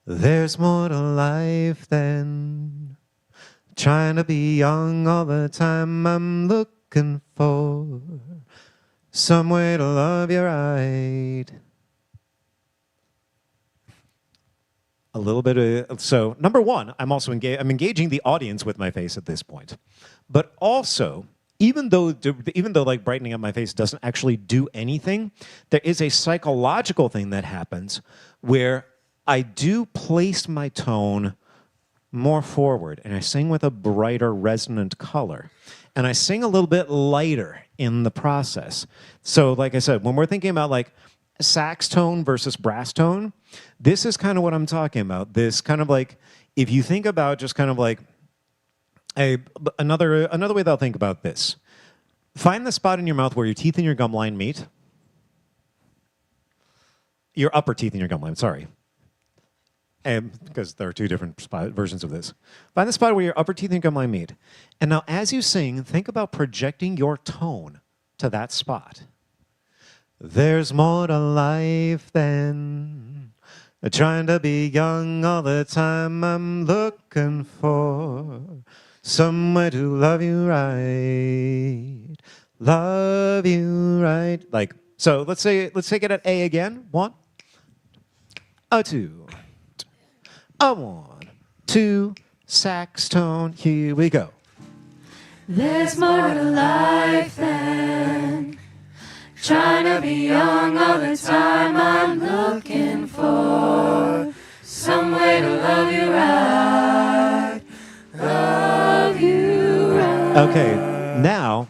There's more to life than trying to be young all the time. I'm looking for some way to love you right. A little bit of, so number one, I'm engaging the audience with my face at this point. But also, even though like brightening up my face doesn't actually do anything, there is a psychological thing that happens where I do place my tone more forward and I sing with a brighter resonant color. And I sing a little bit lighter in the process. So like I said, when we're thinking about like sax tone versus brass tone, this is kind of what I'm talking about. This kind of like, if you think about just kind of like another way that I'll think about this. Find the spot in your mouth where your teeth and your gum line meet. Your upper teeth and your gum line, sorry. Because there are two different versions of this. Find the spot where your upper teeth and gum line meet. And now as you sing, think about projecting your tone to that spot. There's more to life than trying to be young all the time. I'm looking for someone to love you right. Love you right. Like, so let's take it at A again. 1, a 2, a 1, 2, sax tone. Here we go. There's more to life than trying to be young all the time. I'm looking for some way to love you right. Love you right. Okay, now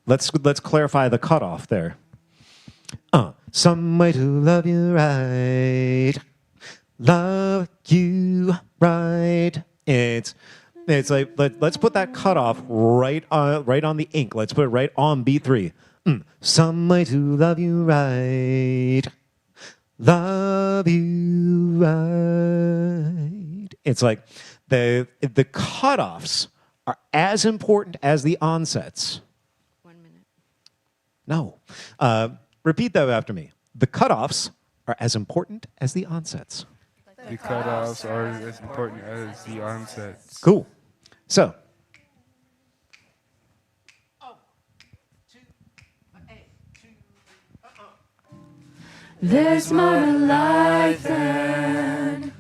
let's clarify the cutoff there. Some way to love you right. Love you right. It's like let's put that cutoff right on the ink. Let's put it right on B3. Some way to love you right. Love you right. It's like the cutoffs are as important as the onsets. 1 minute. No. Repeat that after me. The cutoffs are as important as the onsets. The cutoffs are as important as the onsets. Cool. So. There's more to life than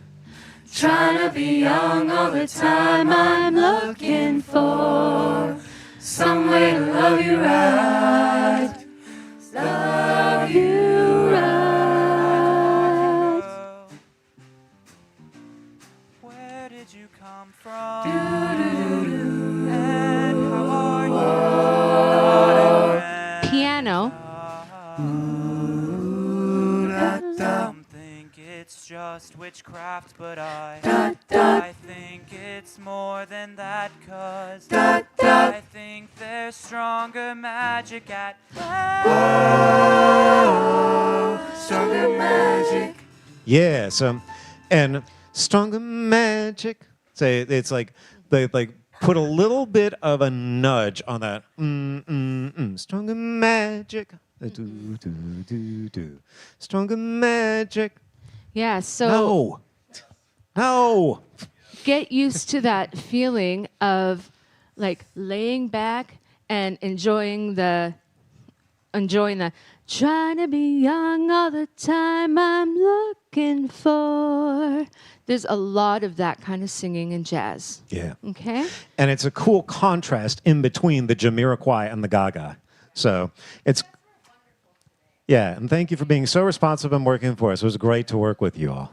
trying to be young all the time. I'm looking for some way to love you right. Love did you come from? And how are you? Piano. Some think it's just witchcraft, but I think it's more than that, 'cause I think there's stronger magic at Stronger magic. Yeah, so, and stronger magic. Say it's like they like put a little bit of a nudge on that. Stronger magic. Do, do, do, do. Stronger magic. Yeah, so No. get used to that feeling of like laying back and enjoying the trying to be young all the time I'm looking for. There's a lot of that kind of singing in jazz. Yeah. Okay? And it's a cool contrast in between the Jamiroquai and the Gaga. So it's, yeah, and thank you for being so responsive and working for us. It was great to work with you all.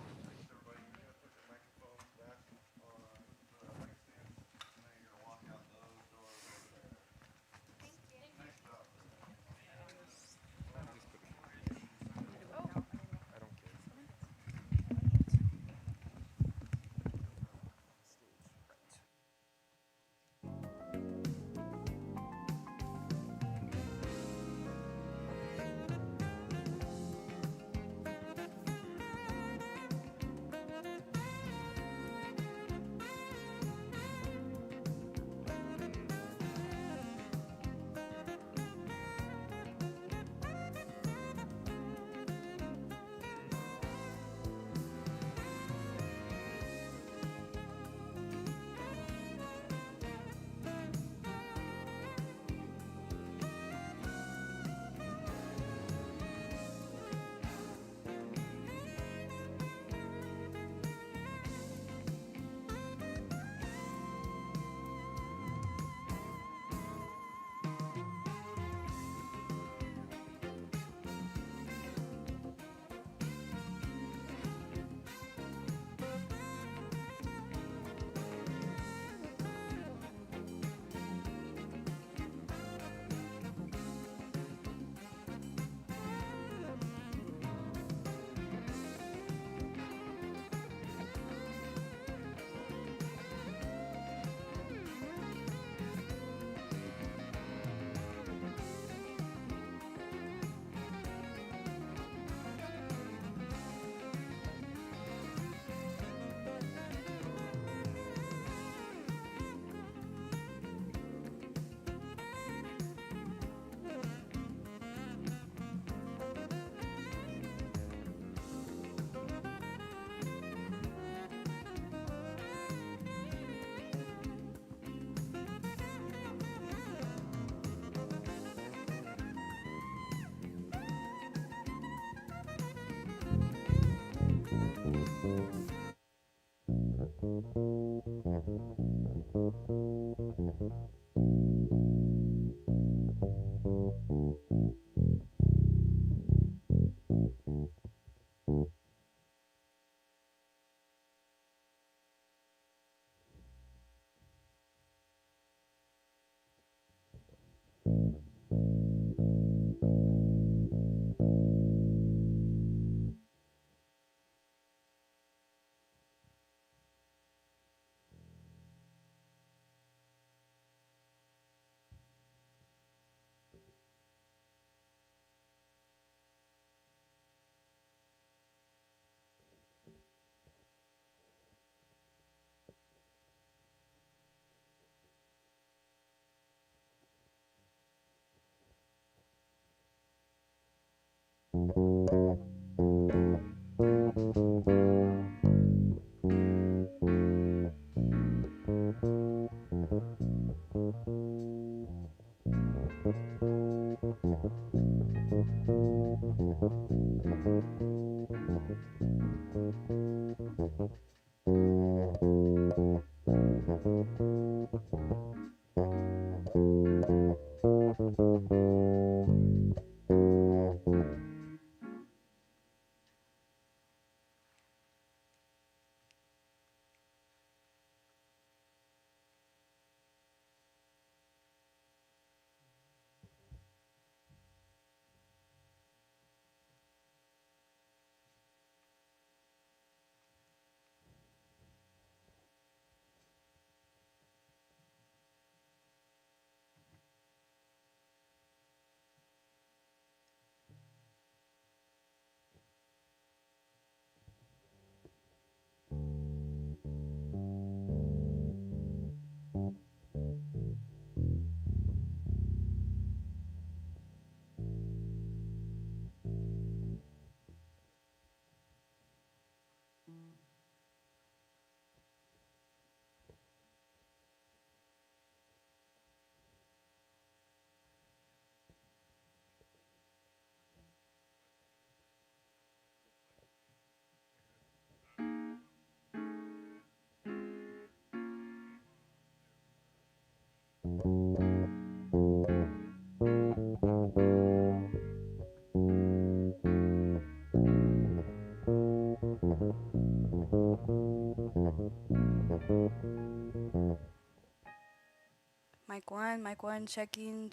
Mic one, checking,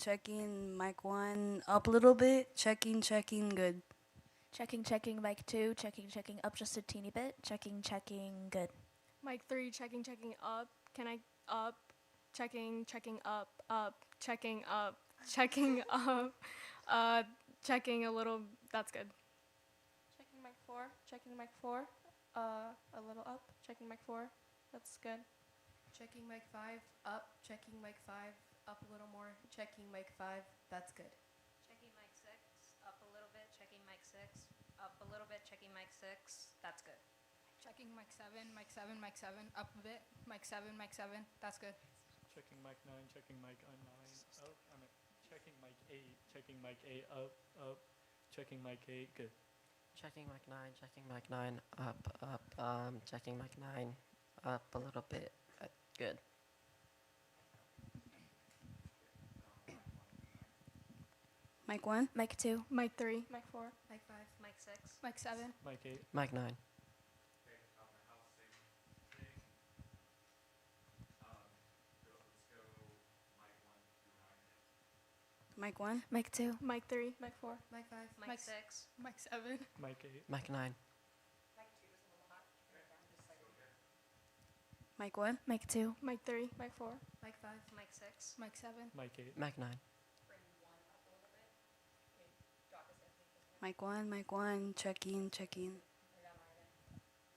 mic one, up a little bit, checking, good. Checking, mic 2, checking, up just a teeny bit, checking, good. Mic 3, checking, up. Can I up? Checking, up, checking up, checking up, checking a little. That's good. Checking mic 4, a little up, checking mic 4, that's good. Checking mic 5, up, checking mic 5, up a little more, checking mic 5, that's good. Checking mic 6, up a little bit, checking mic 6, up a little bit, checking mic 6, that's good. Checking mic 7, up a bit, mic 7, that's good. Checking mic 9, checking mic 9, up, checking mic 8, checking mic 8, up, checking mic 8, good. Checking mic 9, up, checking mic 9, up a little bit, good. Mic 1, mic 2, mic 3, mic 4, mic 5, mic 6, mic 7, mic 8, mic 9. mic 1, mic 2, mic 3, mic 4, mic 5, mic 6, mic 7, mic 8, mic 9. mic 1, mic 2, mic 3, mic 4, mic 5, mic 6, mic 7, mic 8, mic 9. mic 1, checking.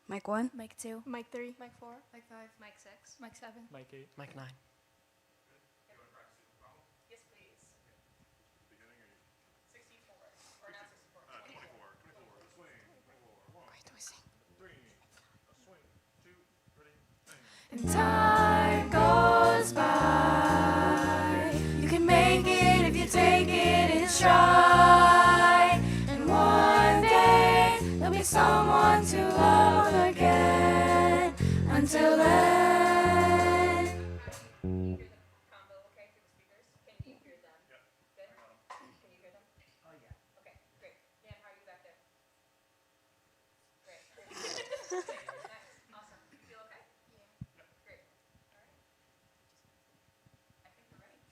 Mic 1, mic 2, mic 3, mic 4, mic 5, mic 6, mic 7, mic 8, mic 9. Yes, please. 64. Or not 64. 24. And time goes by. You can make it if you take it in stride. And one day there'll be someone to love again. Until then. Combo, okay, through the speakers. Can you hear them? Good? Can you hear them? Oh, yeah. Okay, great. Dan, how are you back there? Great. Nice. Awesome. You feel okay? Yeah. Great. All right. I think we're ready.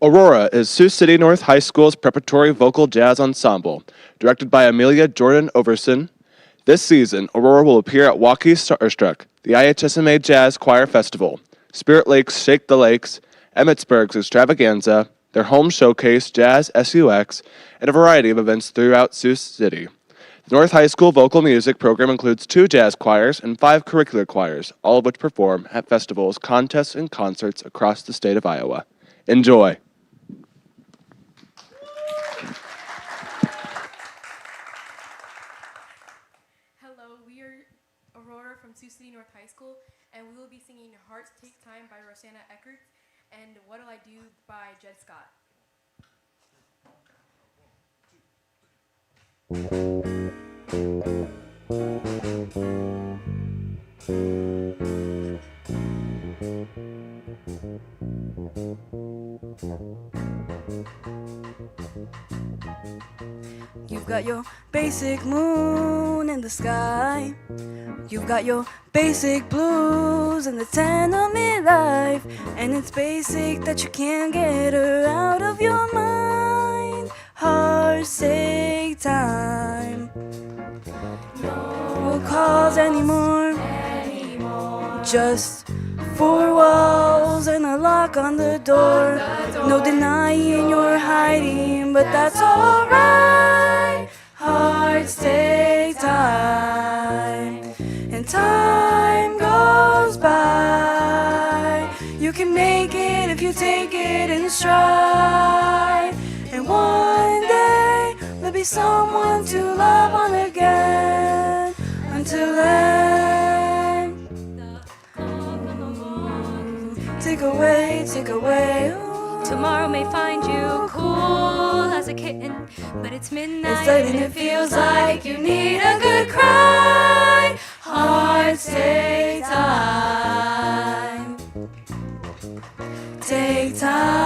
Aurora is Sioux City North High School's preparatory vocal jazz ensemble, directed by Amelia Jordan Overson. This season, Aurora will appear at Waukee Starstruck, the IHSMA Jazz Choir Festival, Spirit Lake's Shake the Lakes, Emmitsburg's Extravaganza, their home showcase, Jazz SUX, and a variety of events throughout Sioux City. The North High School vocal music program includes 2 jazz choirs and 5 curricular choirs, all of which perform at festivals, contests, and concerts across the state of Iowa. Enjoy! Hello, we are Aurora from Sioux City North High School, and we will be singing Hearts Take Time by Rosanna Eckert and What'll I Do by Jed Scott. You've got your basic moon in the sky. You've got your basic blues and the tenement life. And it's basic that you can't get her out of your mind. Hearts take time. No calls anymore. Just 4 walls and a lock on the door. No denying you're hiding, but that's alright. Hearts take time, and time goes by. You can make it if you take it in stride. And one day there'll be someone to love on again. Until then, take away. Tomorrow may find you cool as a kitten, but it's midnight It's late and it feels like you need a good cry. Hearts take time. Take time.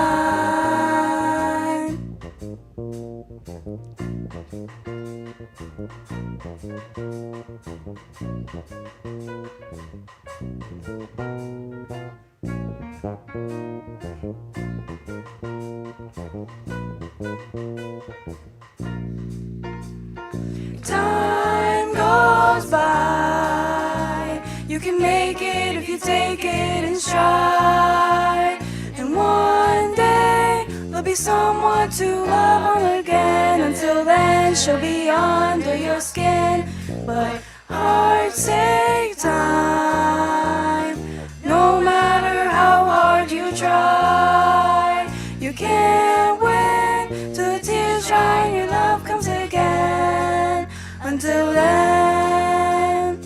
Time goes by. You can make it if you take it in stride. And one day there'll be someone to love on again. Until then, she'll be under your skin. But hearts take time. No matter how hard you try, you can't win till the tears dry and your love comes again. Until then,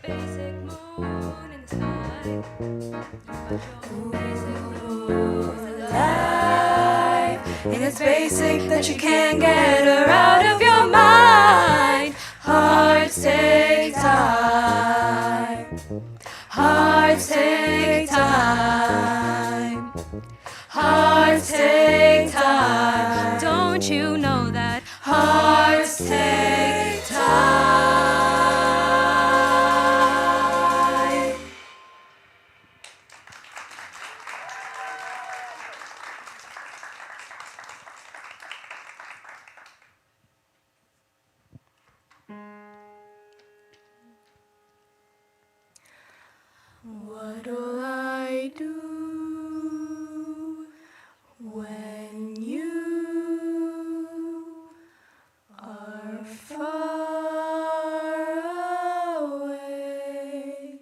basic moon in the sky. Life, and it's basic that you can't get her out of your mind. Hearts take time. Hearts take time. Hearts take time. Don't you know that hearts take time? What'll I do when you are far away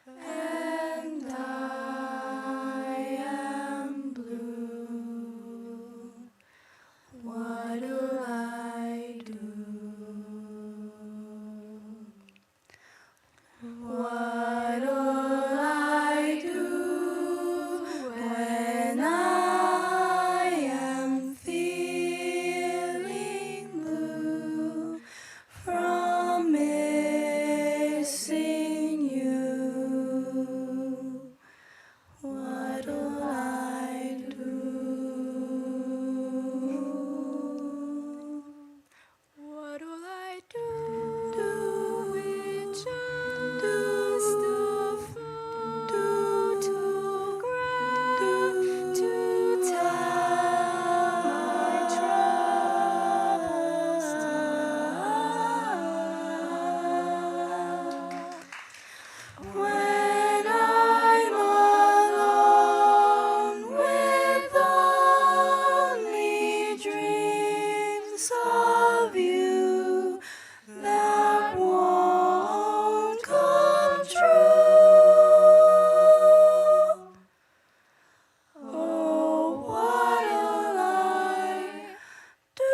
and I am blue? What'll I do? What'll I do when I am feeling blue from missing you? What'll I do? What'll I do? Do it just to grab, to tell my troubles down. When I'm alone with only dreams of you that won't come true. Oh, what'll I do?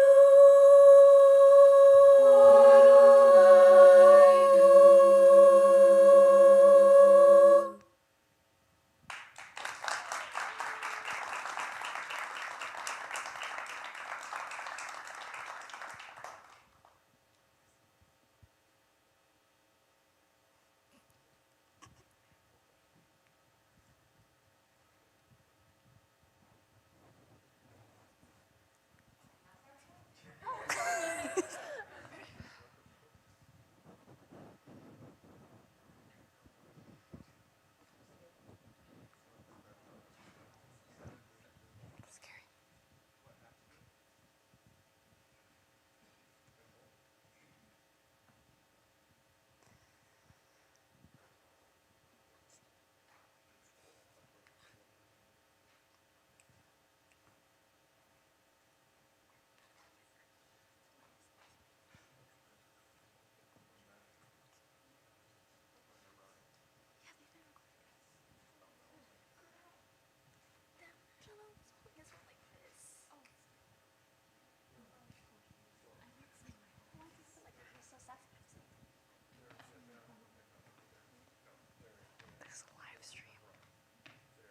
This live stream.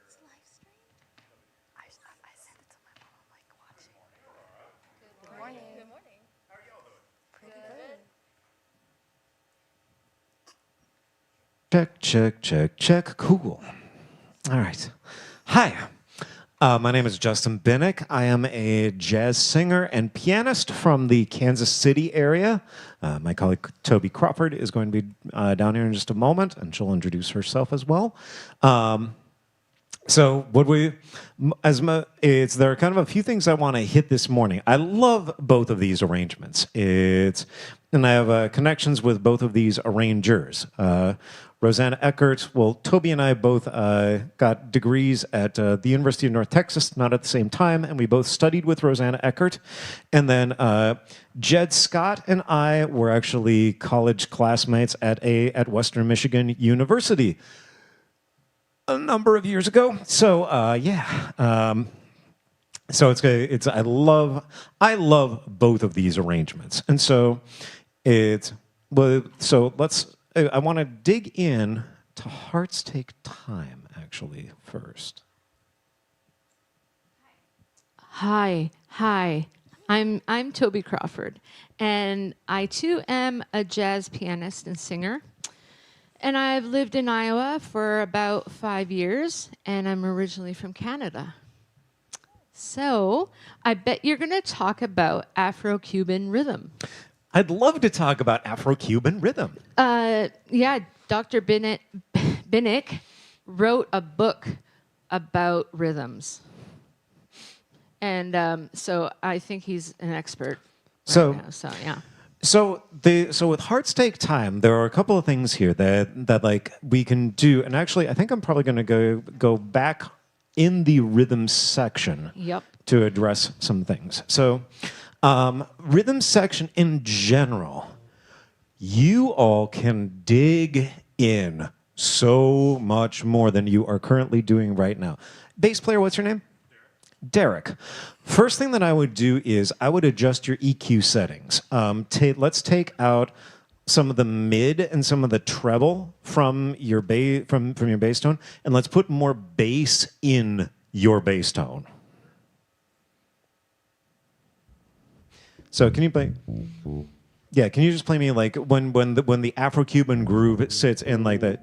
It's live stream. I sent it to my mom. I'm like watching. Good morning. Good morning. How are y'all doing? Pretty good. Check, check, check, check. Cool. All right. Hi. My name is Justin Binnick. I am a jazz singer and pianist from the Kansas City area. My colleague Toby Crawford is going to be down here in just a moment, and she'll introduce herself as well. So what we, there are kind of a few things I want to hit this morning. I love both of these arrangements. And I have connections with both of these arrangers. Rosanna Eckert, well, Toby and I both got degrees at the University of North Texas, not at the same time, and we both studied with Rosanna Eckert. And then Jed Scott and I were actually college classmates at Western Michigan University a number of years ago. So so I love both of these arrangements, and so I want to dig in to Hearts Take Time actually first. Hi. I'm Toby Crawford, and I too am a jazz pianist and singer. And I've lived in Iowa for about 5 years, and I'm originally from Canada. So I bet you're going to talk about Afro-Cuban rhythm. I'd love to talk about Afro-Cuban rhythm. Yeah, Dr. Binnick wrote a book about rhythms. And so I think he's an expert right now, so yeah. So with Hearts Take Time, there are a couple of things here that like we can do, and actually I think I'm probably going to go back in the rhythm section to address some things. So rhythm section in general, you all can dig in so much more than you are currently doing right now. Bass player, what's your name? Derek. First thing that I would do is I would adjust your EQ settings. Let's take out some of the mid and some of the treble from your from your bass tone, and let's put more bass in your bass tone. So can you play? Yeah, can you just play me like when the Afro-Cuban groove sits in like that?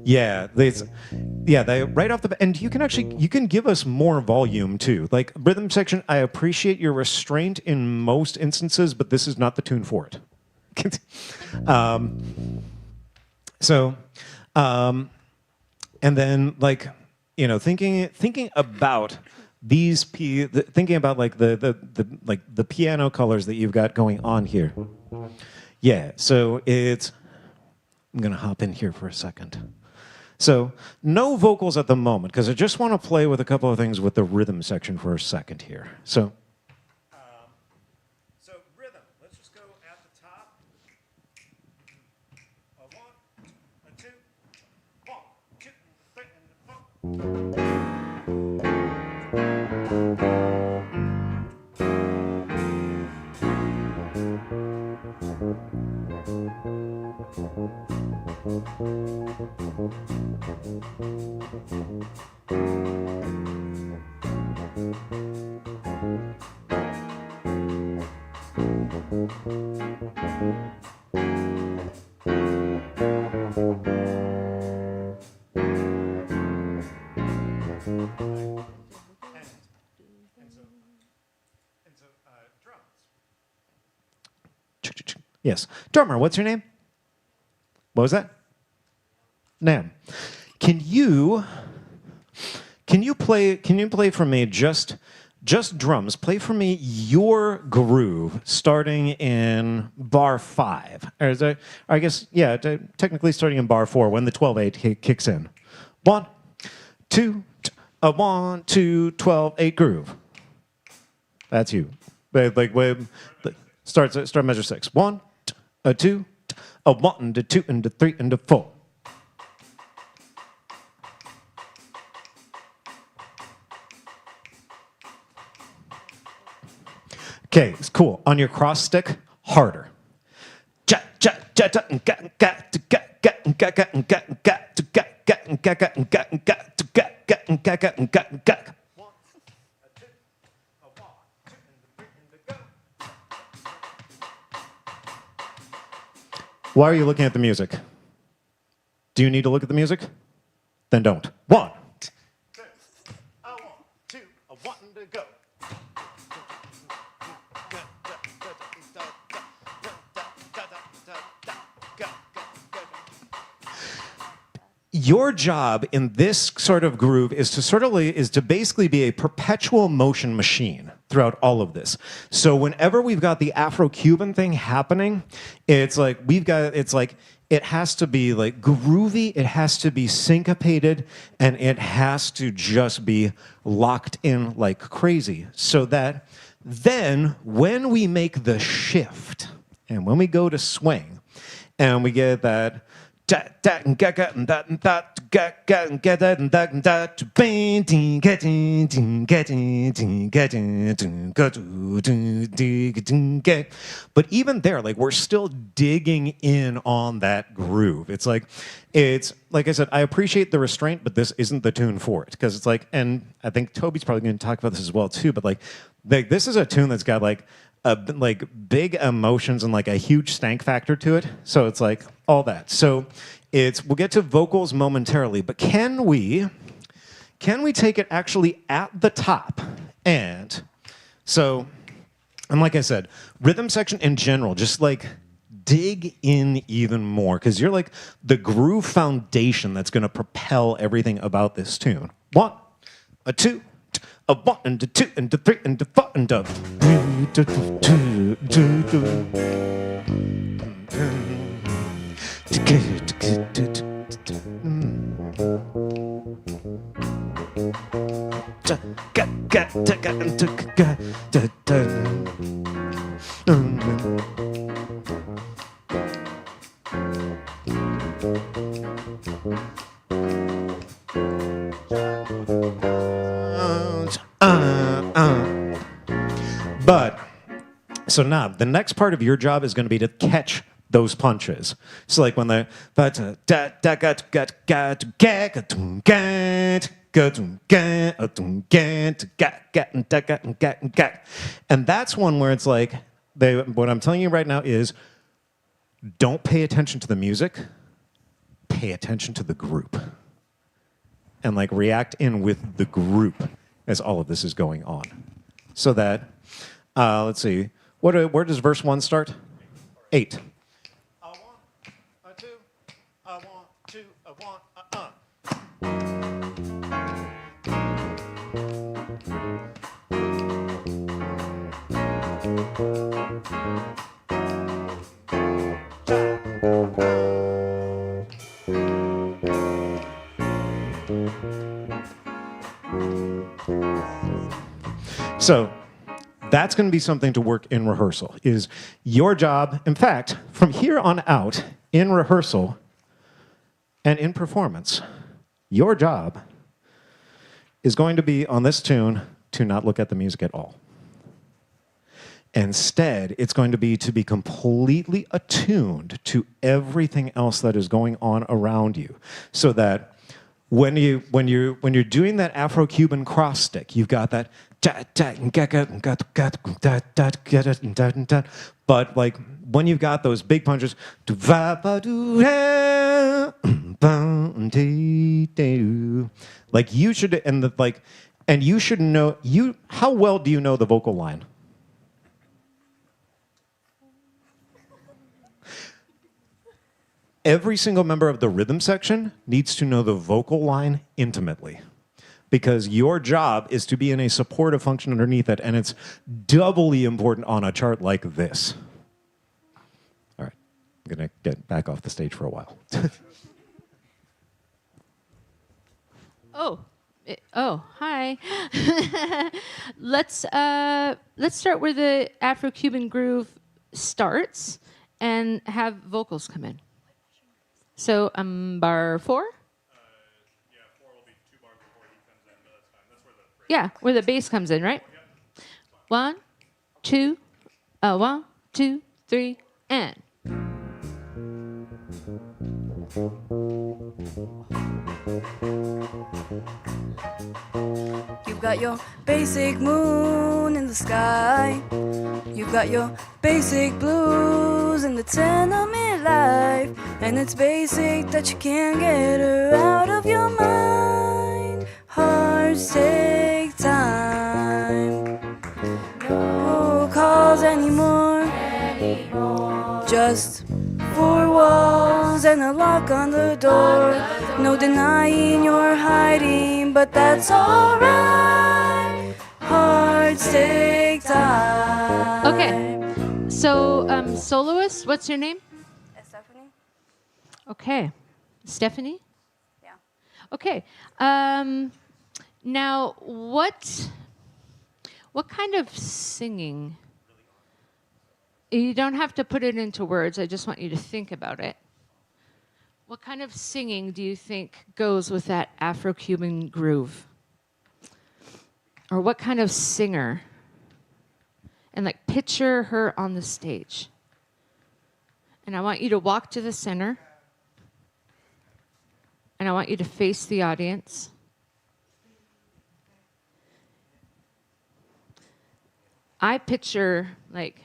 Yeah, they right off the and you can give us more volume too. Like rhythm section, I appreciate your restraint in most instances, but this is not the tune for it. And then like thinking about these thinking about like the piano colors that you've got going on here. Yeah, so I'm gonna hop in here for a second. So no vocals at the moment because I just want to play with a couple of things with the rhythm section for a second here. So rhythm. Let's just go at the top. A 1, a 2, 1, 2, 3, and 4. Yes. Drummer, what's your name? What was that? Nam. Can you play for me just drums? Play for me your groove starting in bar 5. Or is that, I guess, yeah, technically starting in bar 4 when the 12/8 kicks in. 1, 2, 1, 2, 12/8 groove. That's you. Start measure 6. 1, 2, 1, 2, 3, 4. Okay, it's cool. On your cross stick, harder. Why are you looking at the music? Do you need to look at the music? then don't. 1, 2, 1, 2, 1 to go. Your job in this sort of groove is to basically be a perpetual motion machine throughout all of this. So whenever we've got the Afro-Cuban thing happening, it's like it has to be like groovy, it has to be syncopated, and it has to just be locked in like crazy. So that then when we make the shift and when we go to swing and we get that but even there, like we're still digging in on that groove. It's like I said, I appreciate the restraint, but this isn't the tune for it. Because it's like, and I think Toby's probably going to talk about this as well too, but like this is a tune that's got like big emotions and like a huge stank factor to it. So it's like all that. So we'll get to vocals momentarily, but can we take it actually at the top? And so, and like I said, rhythm section in general, just like dig in even more because you're like the groove foundation that's going to propel everything about this tune. 1, 2, a 1 and a 2 and a 3 and a 4 and a But so now the next part of your job is going to be to catch those punches. So like when the and that's one where it's like what I'm telling you right now is don't pay attention to the music, pay attention to the group. And like react in with the group as all of this is going on. So that let's see, where does verse 1 start? 8. A 1, a 2, a 1, 2, a 1, So that's going to be something to work in rehearsal, is your job. In fact, from here on out, in rehearsal and in performance, your job is going to be on this tune to not look at the music at all. Instead, it's going to be completely attuned to everything else that is going on around you, so that when you're doing that Afro-Cuban cross stick, you've got that, but like when you've got those big punches, like you should, and you should know, how well do you know the vocal line? Every single member of the rhythm section needs to know the vocal line intimately, because your job is to be in a supportive function underneath it, and it's doubly important on a chart like this. All right, I'm going to get back off the stage for a while. Hi. Let's start where the Afro-Cuban groove starts and have vocals come in. So bar 4? Yeah, 4 will be 2 bars before he comes in, but that's fine. That's where the yeah, where the bass comes in, right? Yep. 1, 2, 1, 2, 3, and. You've got your basic moon in the sky. You've got your basic blues in the tenement life. And it's basic that you can't get her out of your mind. Hearts take time. No calls anymore. Just four walls and a lock on the door. No denying you're hiding, but that's alright. Hearts take time. Okay. So, soloist, what's your name? Stephanie? Okay. Stephanie? Yeah. Okay. Now, what kind of singing? You don't have to put it into words. I just want you to think about it. What kind of singing do you think goes with that Afro-Cuban groove? Or what kind of singer? And like picture her on the stage. And I want you to walk to the center. And I want you to face the audience. I picture like,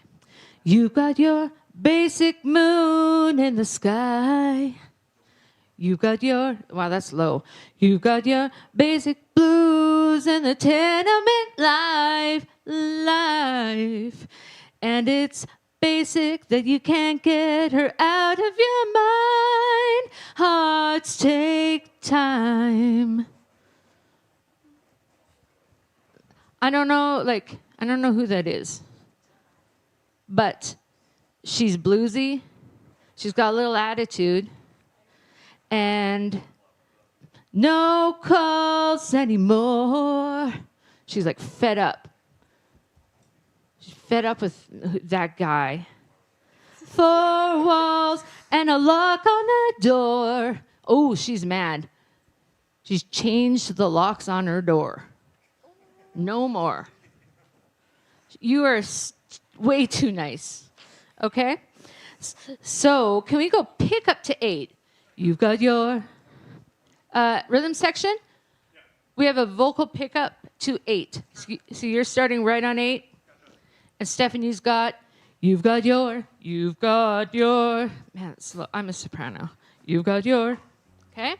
you got your basic moon in the sky. You got your, wow, that's low. You got your basic blues in the tenement life. And it's basic that you can't get her out of your mind. Hearts take time. I don't know who that is. But she's bluesy. She's got a little attitude. And no calls anymore. She's like fed up. She's fed up with that guy. Four walls and a lock on the door. Oh, she's mad. She's changed the locks on her door. No more. You are way too nice. Okay? So, can we go pick up to 8? You've got your rhythm section. We have a vocal pickup to 8. So you're starting right on 8. And Stephanie's got, you've got your, man, it's slow. I'm a soprano. You've got your, okay?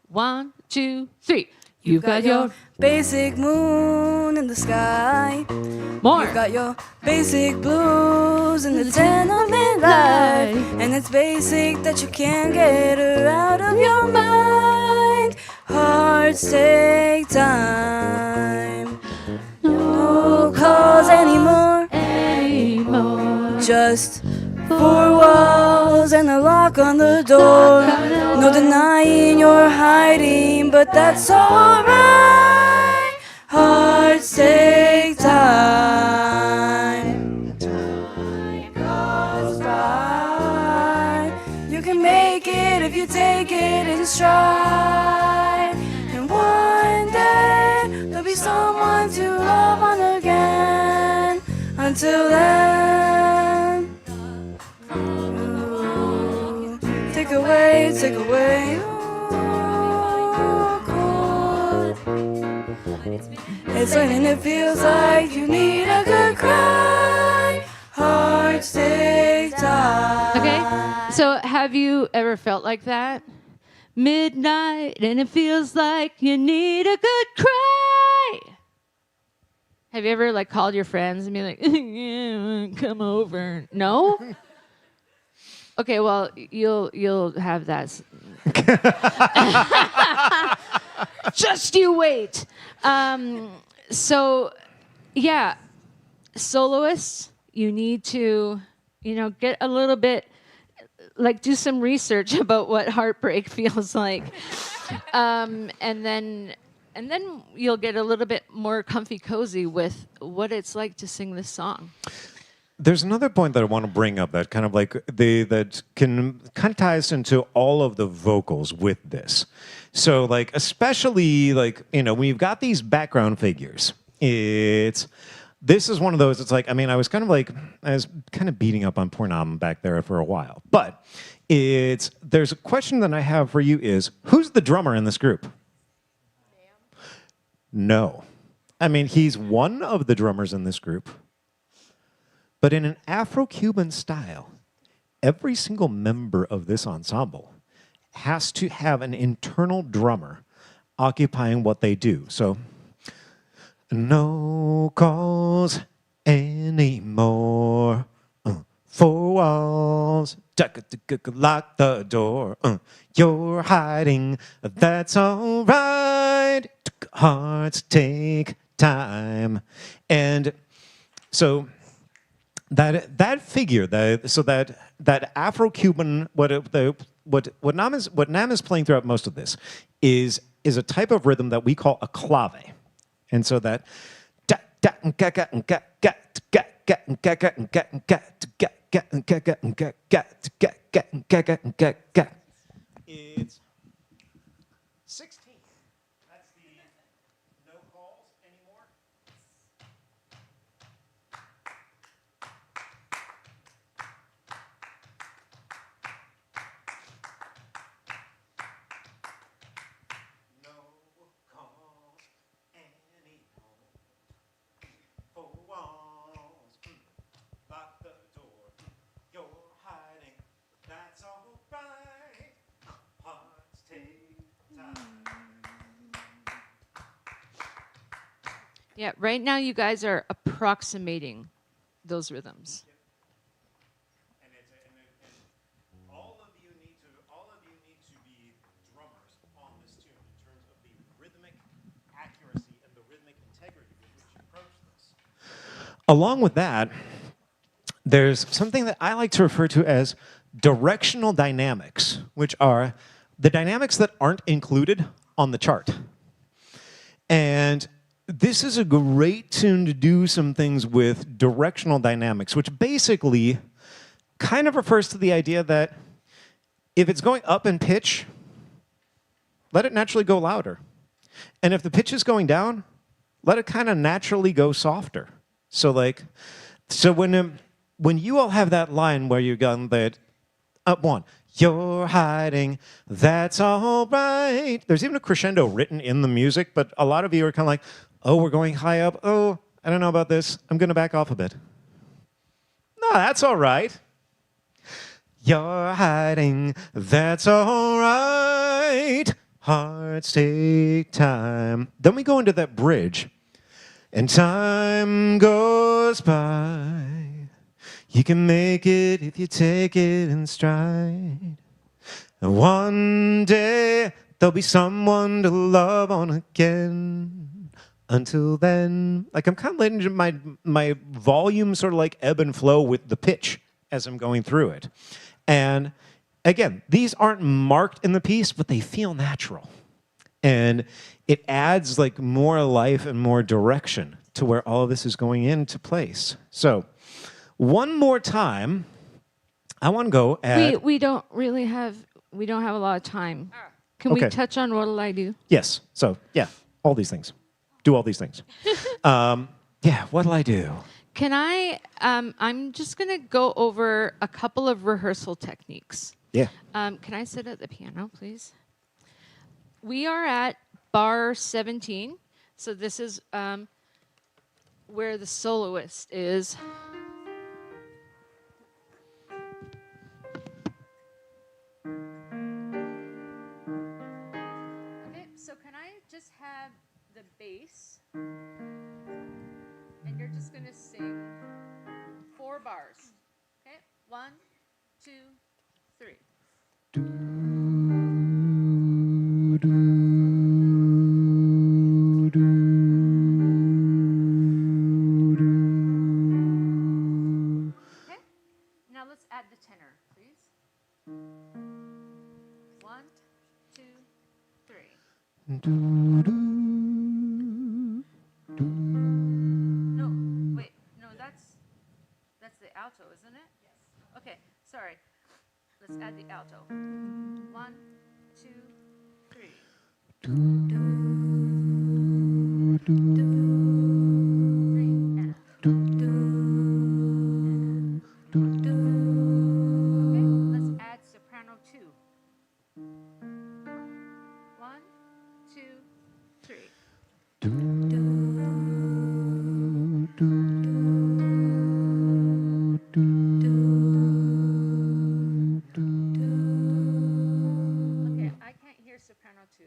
1, 2, 3. You've got your basic moon in the sky. More. You've got your basic blues in the tenement life. And it's basic that you can't get her out of your mind. Hearts take time. No calls anymore. Just four walls and a lock on the door. No denying you're hiding, but that's alright. Hearts take time. Time goes by. You can make it if you take it in stride. And one day there'll be someone to love on again. Until then, take away, take away. It's when it feels like you need a good cry. Hearts take time. Okay, so have you ever felt like that? Midnight and it feels like you need a good cry. Have you ever like called your friends and be like, yeah, come over? No? Okay, well, you'll have that. Just you wait. So, yeah, soloists, you need to, get a little bit, like do some research about what heartbreak feels like. And then you'll get a little bit more comfy cozy with what it's like to sing this song. There's another point that I want to bring up that kind of like that can kind of ties into all of the vocals with this. So like especially like when you've got these background figures, this is one of those. It's like I was kind of beating up on Pornam back there for a while, but there's a question that I have for you is who's the drummer in this group? No, he's one of the drummers in this group. But in an Afro-Cuban style, every single member of this ensemble has to have an internal drummer occupying what they do. So No calls anymore. Four walls, lock the door. You're hiding, that's all right. Hearts take time. And so that figure, that Afro-Cuban, what Nam is playing throughout most of this is a type of rhythm that we call a clave. And so that it's 16. That's the no calls anymore. No calls anymore. Four walls, lock the door. You're hiding, that's all right. Hearts take time. Yeah, right now you guys are approximating those rhythms. And all of you need to be drummers on this tune in terms of the rhythmic accuracy and the rhythmic integrity with which you approach this. Along with that, there's something that I like to refer to as directional dynamics, which are the dynamics that aren't included on the chart. And this is a great tune to do some things with directional dynamics, which basically kind of refers to the idea that if it's going up in pitch, let it naturally go louder. And if the pitch is going down, let it kind of naturally go softer. So when you all have that line where you've got that up one, you're hiding, that's all right. There's even a crescendo written in the music, but a lot of you are kind of like, oh, we're going high up. Oh, I don't know about this. I'm going to back off a bit. No, that's all right. You're hiding, that's all right. Hearts take time. Then we go into that bridge. And time goes by. You can make it if you take it in stride. And one day there'll be someone to love on again. Until then, like I'm kind of letting my volume sort of like ebb and flow with the pitch as I'm going through it. And again, these aren't marked in the piece, but they feel natural. And it adds like more life and more direction to where all of this is going into place. So one more time, I want to go at... We don't have a lot of time. Can we touch on what'll I do? Yes. So yeah, all these things. Do all these things. Yeah, what'll I do? Can I, I'm just going to go over a couple of rehearsal techniques. Yeah. Can I sit at the piano, please? We are at bar 17. So this is where the soloist is. Okay, so can I just have the bass? And you're just going to sing 4 bars. Okay? 1, 2, 3. Okay? Now let's add the tenor, please. 1, 2, 3. No, wait, no, that's the alto, isn't it? Yes. Okay, sorry. Let's add the alto. 1, 2, 3. Okay, let's add soprano 2. 1, 2, 3. Okay, I can't hear soprano 2.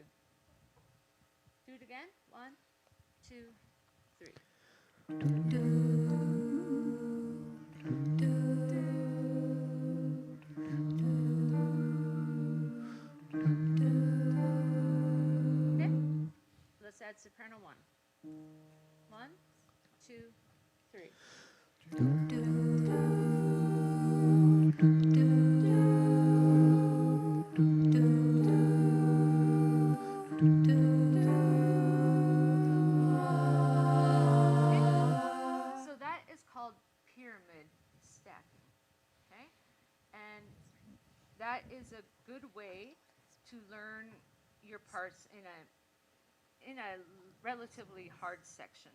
Do it again. 1, 2, that is a good way to learn your parts in a relatively hard section.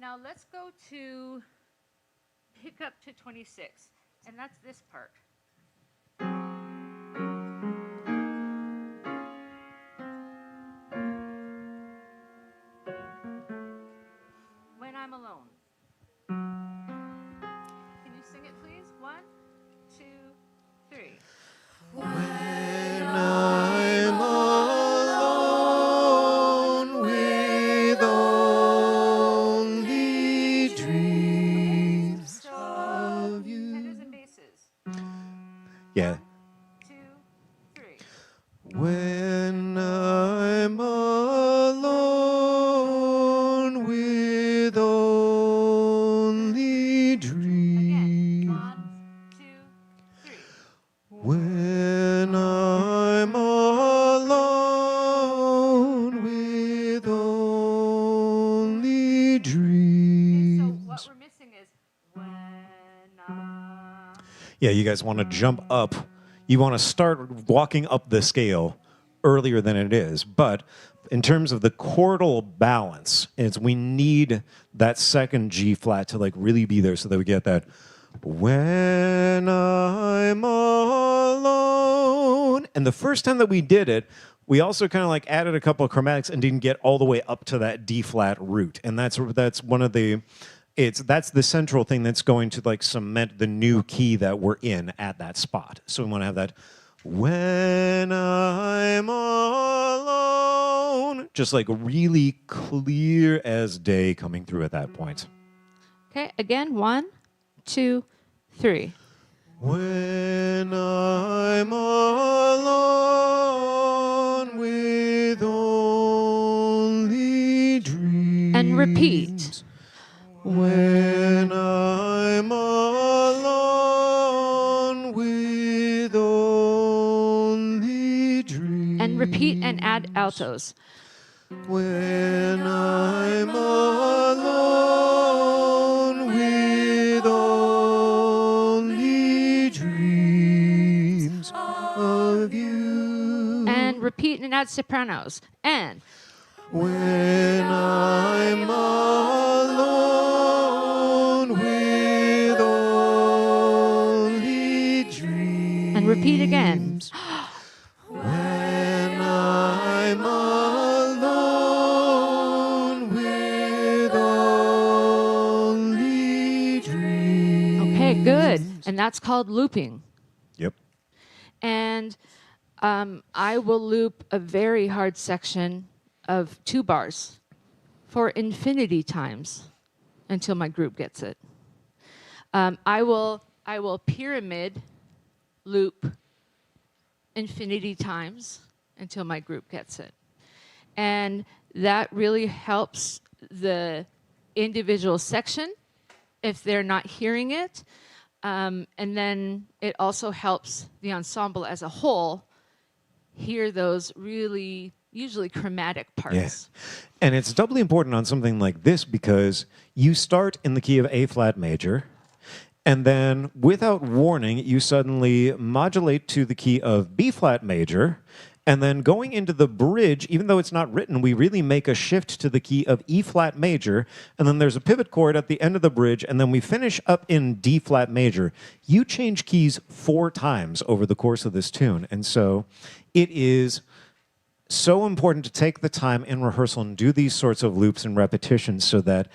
Now let's go to pick up to 26, and that's this part. When I'm alone. Can you sing it, please? 1, 2, 3. When I'm alone with only dreams of you. Tenors and basses. Yeah. 2, 3. When I'm alone with only dreams. 1, 2, 3. When I'm alone with only dreams. What we're missing is Yeah, you guys want to jump up. You want to start walking up the scale earlier than it is. But in terms of the chordal balance, we need that second G flat to like really be there so that we get that when I'm alone. And the first time that we did it, we also kind of like added a couple of chromatics and didn't get all the way up to that D flat root. And that's one of the that's the central thing that's going to like cement the new key that we're in at that spot. So we want to have that when I'm alone, just like really clear as day coming through at that point. Okay, again, 1, 2, 3. When I'm alone with only dreams. And repeat. When I'm alone with only dreams. And repeat and add altos. When I'm alone with only dreams of you. And repeat and add sopranos. And when I'm alone with only dreams. And repeat again. When I'm alone with only dreams. Okay, good. And that's called looping. Yep. And I will loop a very hard section of 2 bars for infinity times until my group gets it. I will pyramid loop infinity times until my group gets it. And that really helps the individual section if they're not hearing it. And then it also helps the ensemble as a whole hear those really usually chromatic parts. Yeah. And it's doubly important on something like this because you start in the key of A flat major, and then without warning, you suddenly modulate to the key of B flat major, and then going into the bridge, even though it's not written, we really make a shift to the key of E flat major, and then there's a pivot chord at the end of the bridge, and then we finish up in D flat major. You change keys 4 times over the course of this tune, and so it is so important to take the time in rehearsal and do these sorts of loops and repetitions so that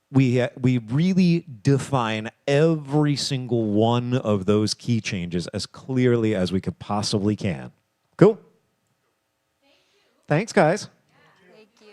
we really define every single one of those key changes as clearly as we could possibly can. Cool? Thanks, guys. Thank you.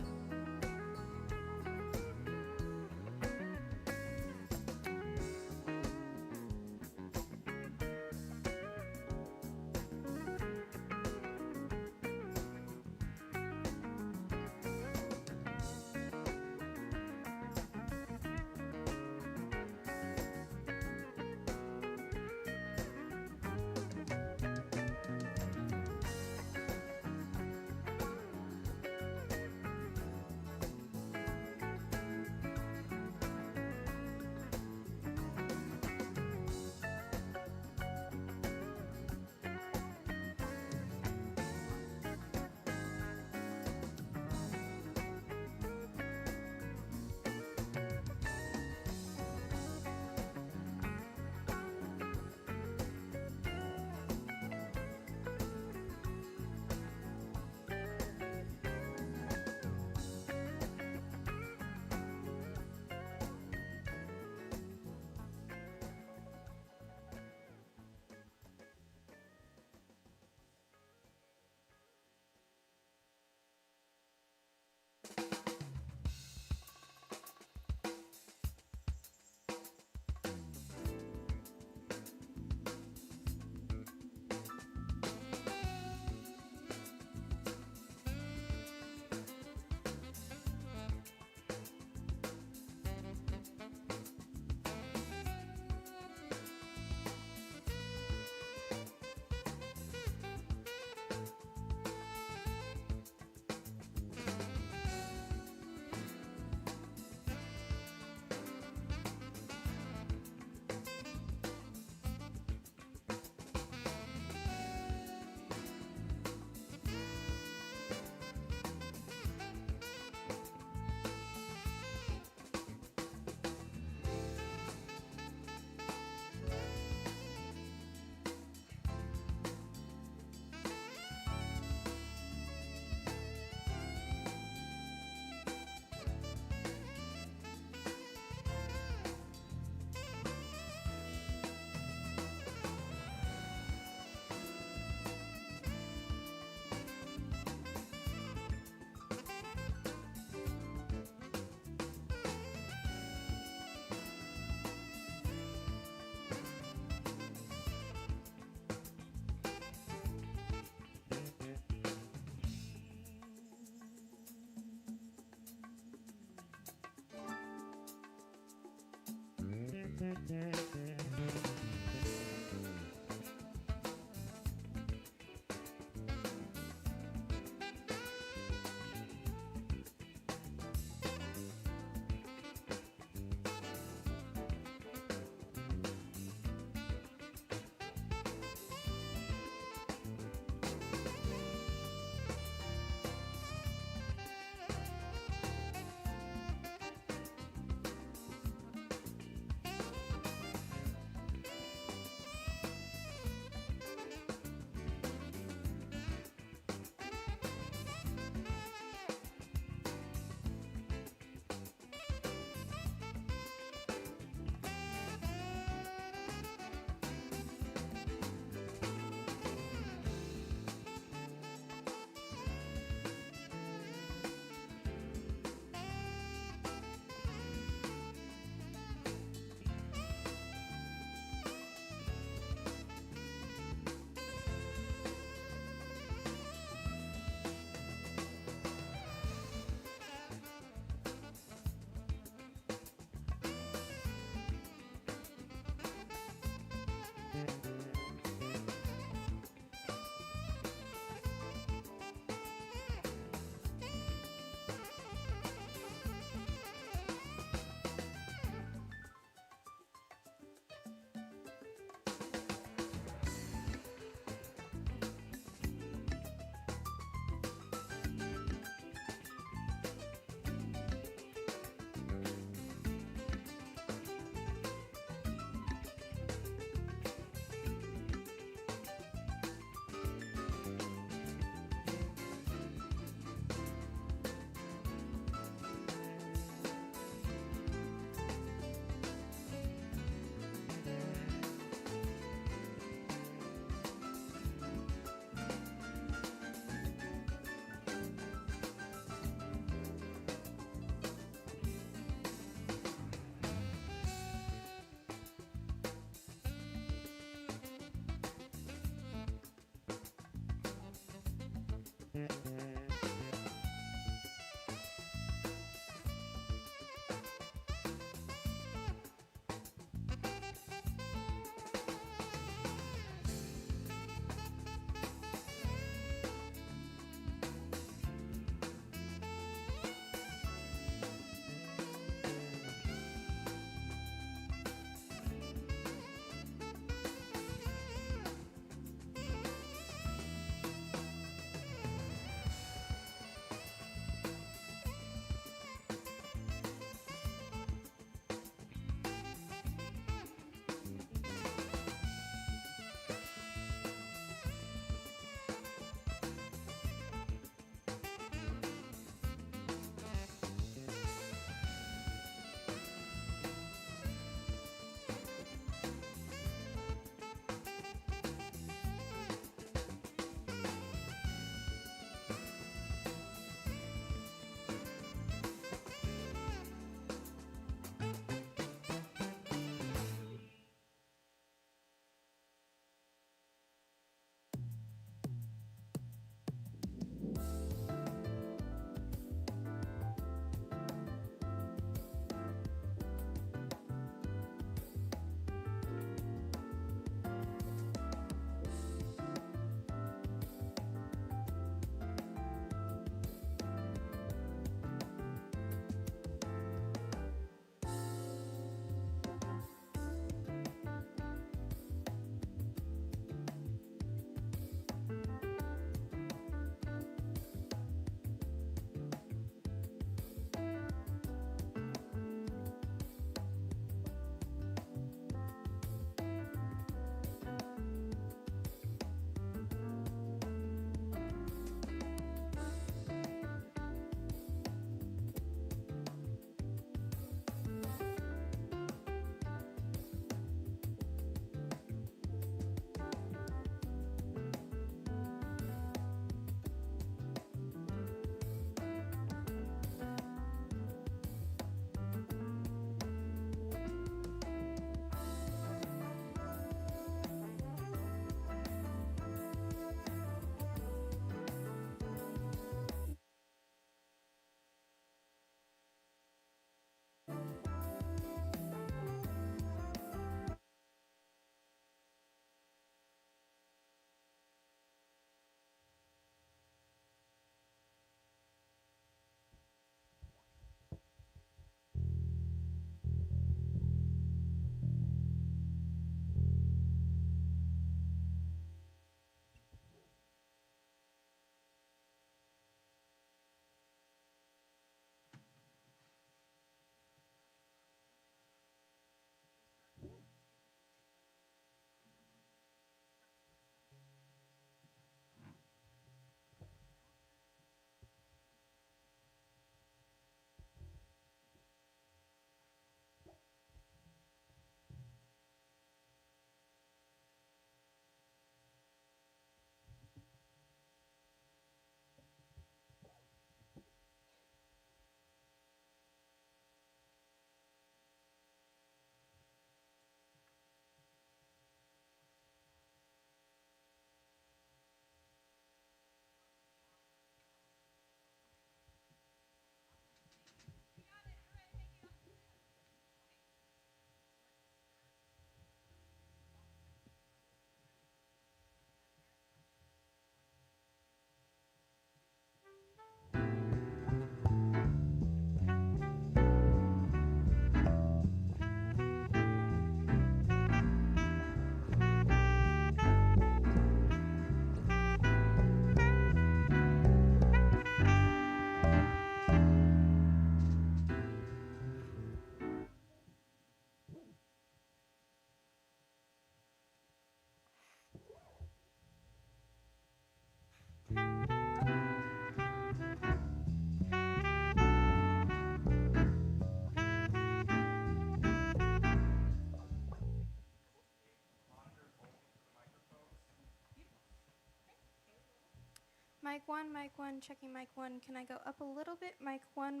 Mic 1, checking mic 1. Can I go up a little bit? Mic 1,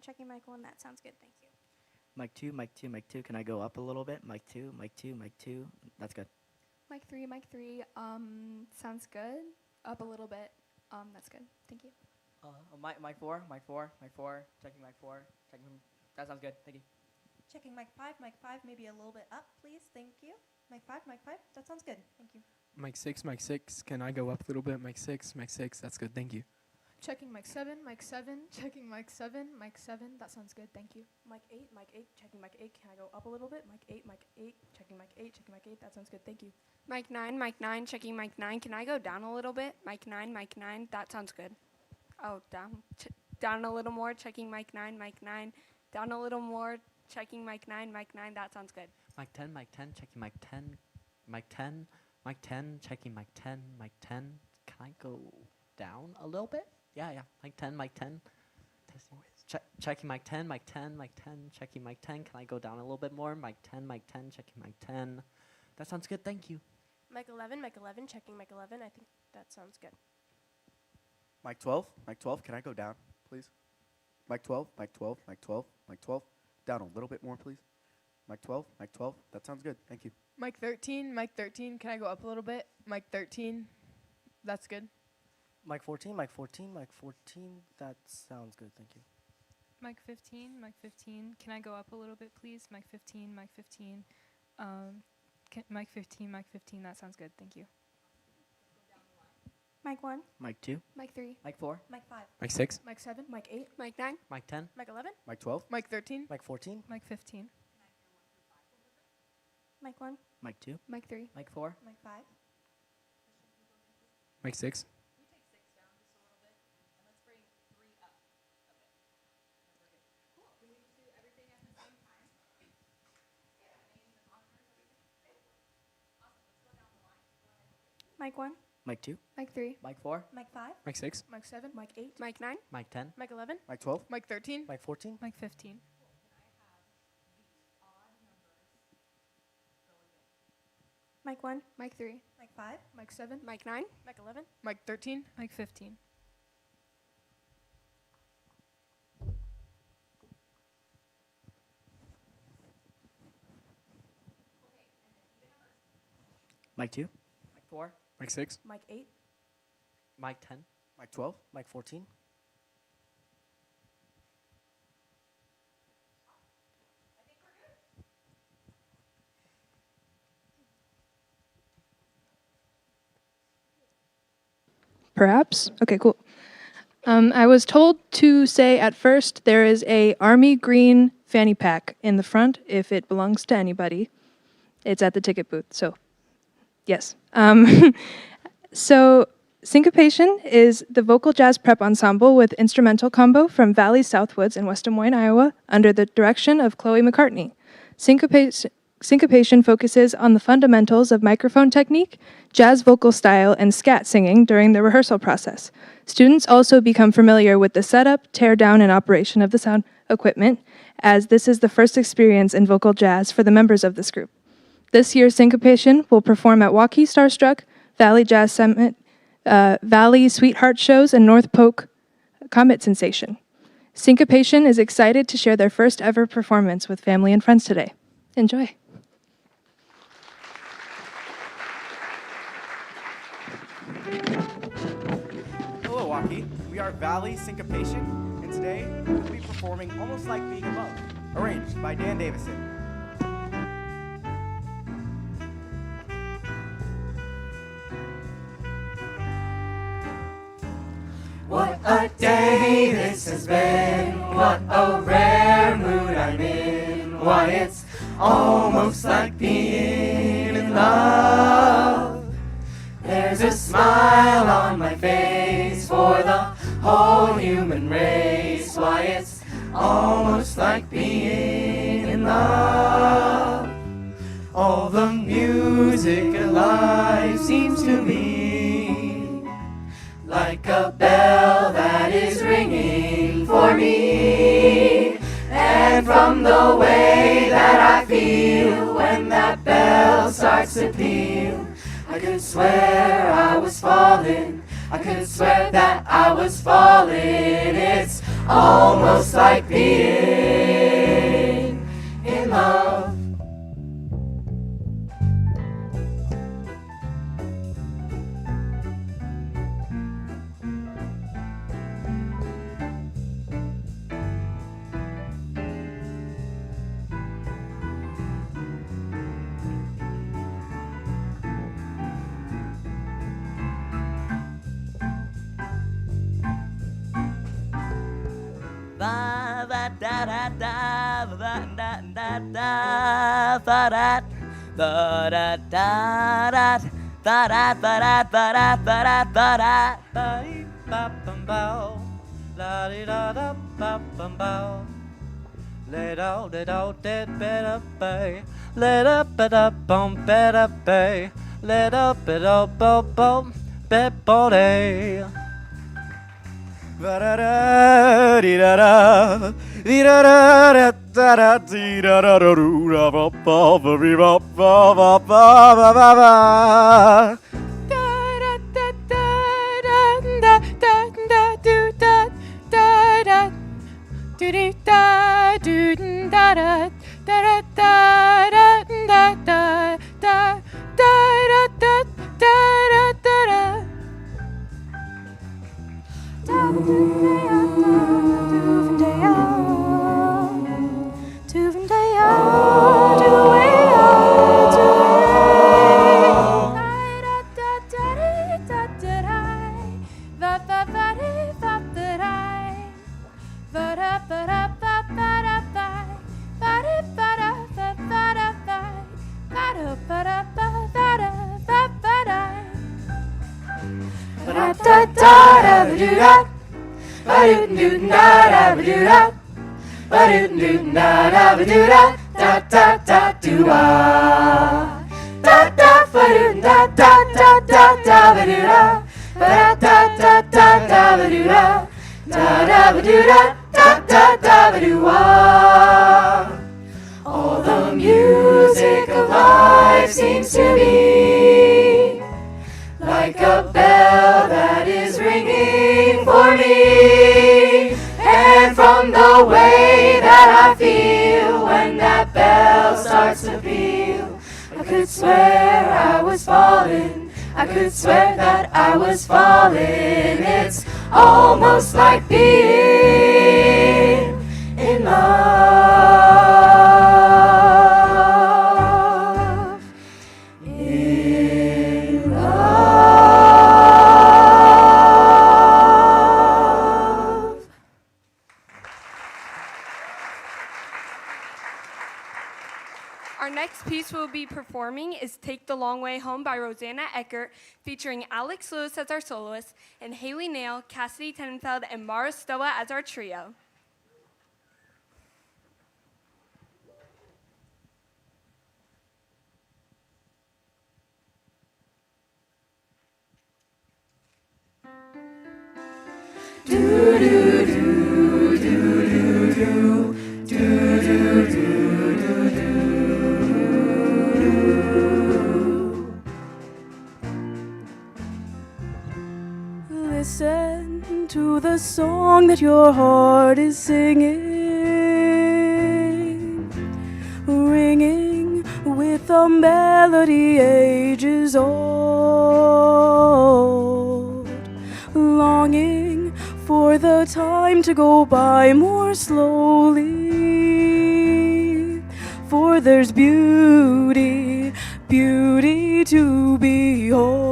checking mic 1. That sounds good, thank you. Mic 2, mic 2, mic 2. Can I go up a little bit? Mic 2, mic 2, mic 2. That's good. Mic 3, sounds good. Up a little bit. That's good. Thank you. Mic 4, mic 4, mic 4. Checking mic 4. Checking. That sounds good. Thank you. Checking mic 5, maybe a little bit up, please. Thank you. Mic 5, that sounds good. Thank you. Mic 6, can I go up a little bit? Mic 6, that's good. Thank you. Checking mic 7, checking mic 7, that sounds good, thank you. Mic 8, checking mic 8. Can I go up a little bit? Mic 8, checking mic 8, that sounds good, thank you. Mic 9, checking mic 9. Can I go down a little bit? Mic 9, that sounds good. Oh, down. Down a little more, checking mic 9. Down a little more, checking mic 9, that sounds good. Mic 10, checking mic 10. Mic 10, mic 10, checking mic 10, mic 10. Can I go down a little bit? Yeah. Mic 10, testing. Checking mic 10, checking mic 10. Can I go down a little bit more? Mic 10, checking mic 10. That sounds good, thank you. Mic 11, checking mic 11. I think that sounds good. Mic 12, can I go down, please? Mic 12, mic 12, mic 12, mic 12. Down a little bit more, please. Mic 12, that sounds good, thank you. Mic 13, can I go up a little bit? Mic 13, that's good. Mic 14, that sounds good, thank you. Mic 15, can I go up a little bit, please? Mic 15, mic 15, that sounds good, thank you. Mic 1, Mic 2, mic 3, mic 4, Mic 5, Mic 6, mic 7, mic 8, mic 9, mic 10, mic 11, mic 12, Mic 13, mic 14, Mic 15, mic 1, mic 2, Mic 3, mic 4, mic 5. Mic 6, mic 1, mic 2, Mic 3, mic 4, Mic 5, Mic 6, mic 7, mic 8, mic 9, mic 10, mic 11, mic 12, Mic 13, mic 14, Mic 15, mic 1, Mic 3, mic 5, mic 7, mic 9, mic 11. Mic 13, Mic 15. mic 2, mic 4, Mic 6, Mic 8, mic 10, mic 12, mic 14. Perhaps? Okay, cool. I was told to say at first there is a army green fanny pack in the front if it belongs to anybody. It's at the ticket booth, so yes. So Syncopation is the vocal jazz prep ensemble with instrumental combo from Valley Southwoods in West Des Moines, Iowa, under the direction of Chloe McCartney. Syncopation focuses on the fundamentals of microphone technique, jazz vocal style, and scat singing during the rehearsal process. Students also become familiar with the setup, teardown, and operation of the sound equipment, as this is the first experience in vocal jazz for the members of this group. This year's Syncopation will perform at Waukee Starstruck, Valley Jazz Summit, Valley Sweetheart Shows, and North Polk Comet Sensation. Syncopation is excited to share their first ever performance with family and friends today. Enjoy. Hello, Waukee. We are Valley Syncopation, and today we'll be performing Almost Like Being Above, arranged by Dan Davison. What a day this has been, what a rare mood I'm in. Why, it's almost like being in love. There's a smile on my face for the whole human race. Why, it's almost like being in love. All the music alive seems to me like a bell that is ringing for me. And from the way that I feel when that bell starts to peal, I could swear I was falling I could swear that I was falling. It's almost like being in love. Ba ba da da da ba da da da ba da ba da da da ba da ba da ba da ba da ba da ba dee ba bum bow la dee da da ba bum bow let out that better bay let up it up on better bay let up it up bum bed body. Va-da-da, dee-da-da, dee-da-da, da-da, dee-da-da-da, doo-da-ba-ba-ba-ba-ba-ba-ba-ba. All the music of life seems to be like a bell that is ringing for me. And from the way that I feel when that bell starts to peal, I could swear I was falling. I could swear that I was falling. It's almost like being in love. In love. Our next piece we'll be performing is Take the Long Way Home by Rosanna Eckert, featuring Alex Lewis as our soloist, and Haley Nail, Cassidy Tenenfeld, and Mara Stoa as our trio. Listen to the song that your heart is singing, ringing with a melody ages old, longing for the time to go by more slowly, for there's beauty, beauty to behold.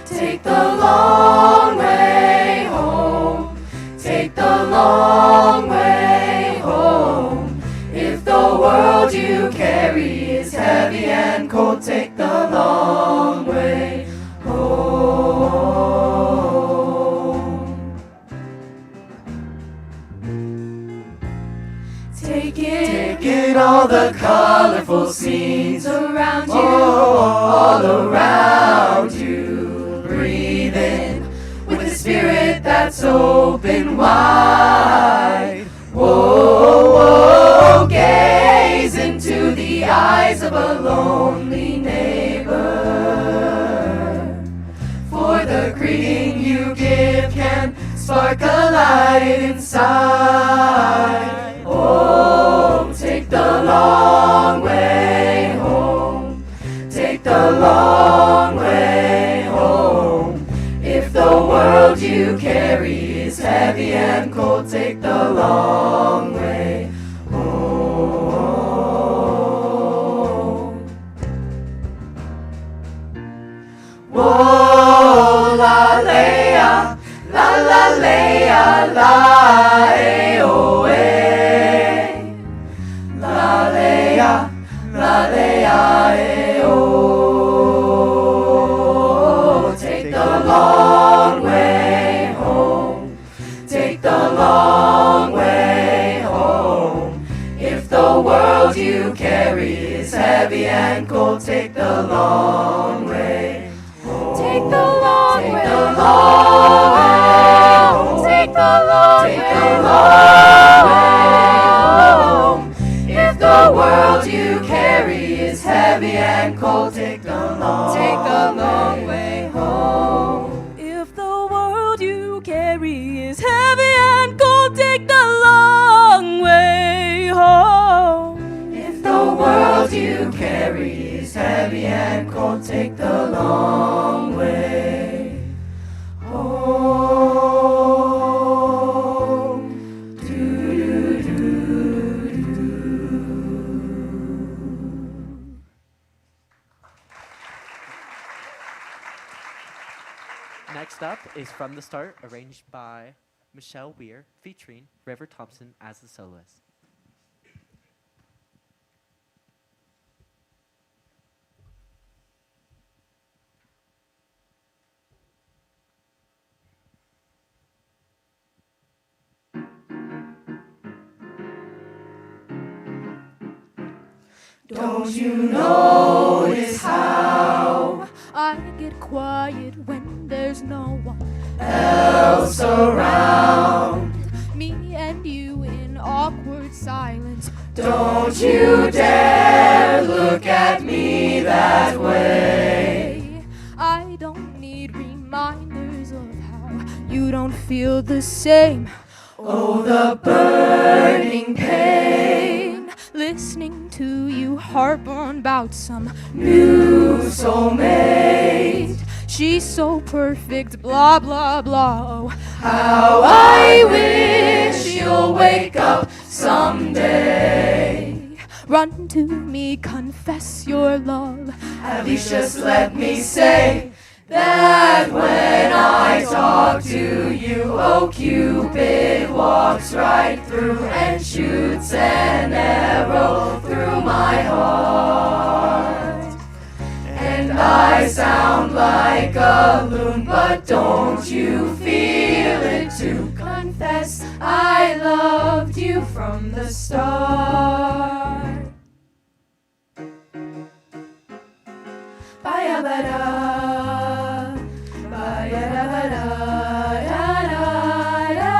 Take the long way home. Take the long way home. If the world you carry is heavy and cold, take the long way home. Take in all the colorful scenes around you, all around you. Breathe in with the spirit that's open wide. Whoa, whoa, gaze into the eyes of a lonely neighbor. spark a light inside. Home, take the long way home. Take the long way home. If the world you carry is heavy and cold, take the long way home. Whoa, la leia, la leia, la oh eh. La leia, oh. Take the long way home. Take the long way home. If the world you carry is heavy and cold, take the long way home. Take the long way home. Take the long way home. If the world you carry is heavy and cold, take the long way home. If the world you carry is heavy and cold, take the long way home. If the world you carry is heavy and cold, take the long way home. Next up is From the Start, arranged by Michelle Weir, featuring River Thompson as the soloist. Don't you notice how I get quiet when there's no one else around? Me and you in awkward silence. Don't you dare look at me that way. I don't need reminders of how you don't feel the same. Oh, the burning pain. Listening to you harp on about some new soulmate. She's so perfect, blah, blah, blah. Oh, how I wish you'll wake up someday. Run to me, confess your love. At least just let me say that when I talk to you, oh, Cupid walks right through and shoots an arrow through my heart. And I sound like a loon, but don't you feel it too? Confess I loved you from the start. Ba-ya-ba-da, ba-ya-da-ba-da, da-da-da-da,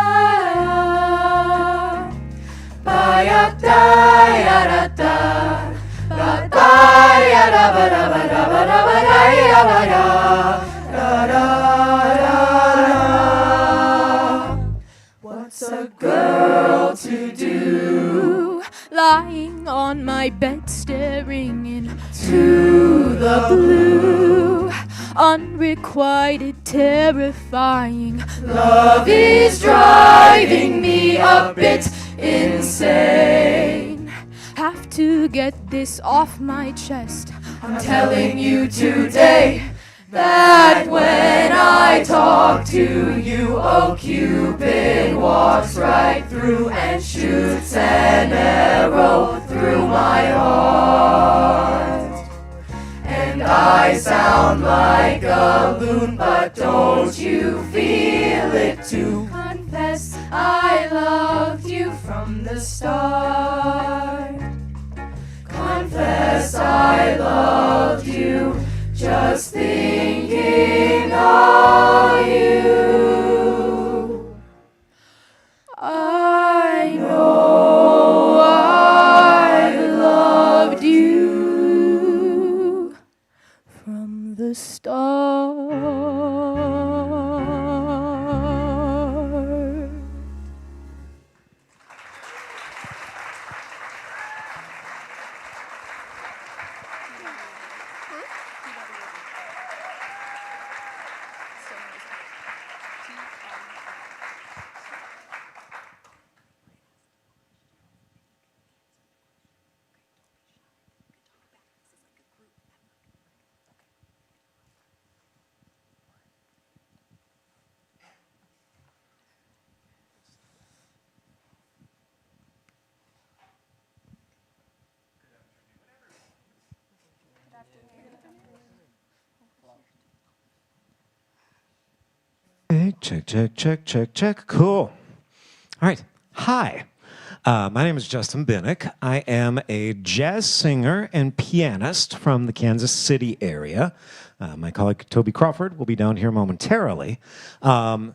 ba-ya-da-ya-da-da, ba-ya-da-ba-da-ba-da-ba-da-ba-da-ba-da-ya-ba-da, da-da-da-da. What's a girl to do? Lying on my bed, staring into the blue. Unrequited, terrifying. Love is driving me a bit insane. Have to get this off my chest. I'm telling you today that when I talk to you, oh, Cupid walks right through and shoots an arrow through my heart. And I sound like a loon, but don't you feel it too? Confess I loved you from the start. Confess I loved you, just thinking of you. I know I loved you from the start. Check, check, check, check, check. Cool. All right. Hi. My name is Justin Binnick. I am a jazz singer and pianist from the Kansas City area. My colleague Toby Crawford will be down here momentarily. I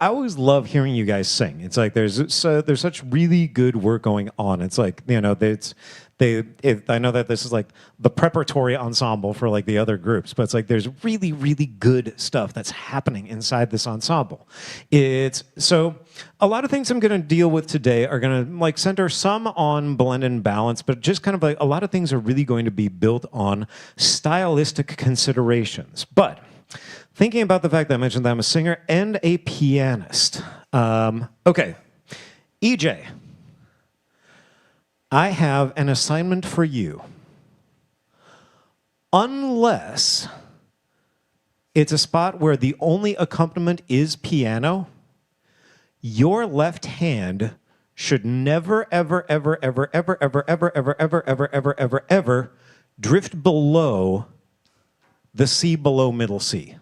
always love hearing you guys sing. It's like there's such really good work going on. It's like, you know, I know that this is like the preparatory ensemble for like the other groups, but it's like there's really, really good stuff that's happening inside this ensemble. So a lot of things I'm going to deal with today are going to like center some on blend and balance, but just kind of like a lot of things are really going to be built on stylistic considerations. But thinking about the fact that I mentioned that I'm a singer and a pianist. Okay, EJ. I have an assignment for you. Unless it's a spot where the only accompaniment is piano, your left hand should never, ever, ever, ever, ever, ever, ever, ever, ever, ever, ever, ever, ever drift below the C below middle C.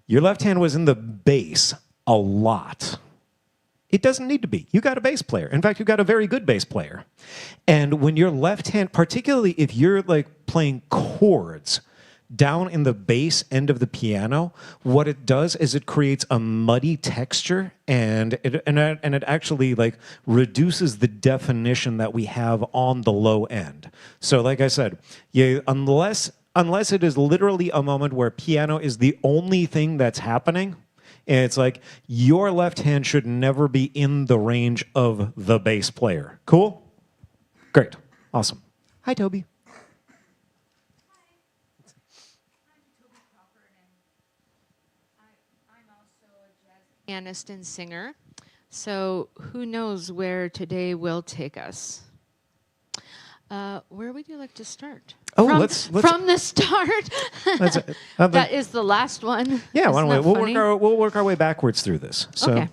Your left hand was in the bass a lot. It doesn't need to be. You got a bass player. In fact, you got a very good bass player. And when your left hand, particularly if you're like playing chords down in the bass end of the piano, what it does is it creates a muddy texture and it actually like reduces the definition that we have on the low end. So like I said, unless it is literally a moment where piano is the only thing that's happening, and it's like your left hand should never be in the range of the bass player. Cool? Great. Awesome. Hi, Toby. Pianist and singer. So who knows where today will take us? Where would you like to start? Oh, from, let's from the start. That is the last one. Yeah, why don't Isn't that funny? we'll work our way backwards through this. So, Okay.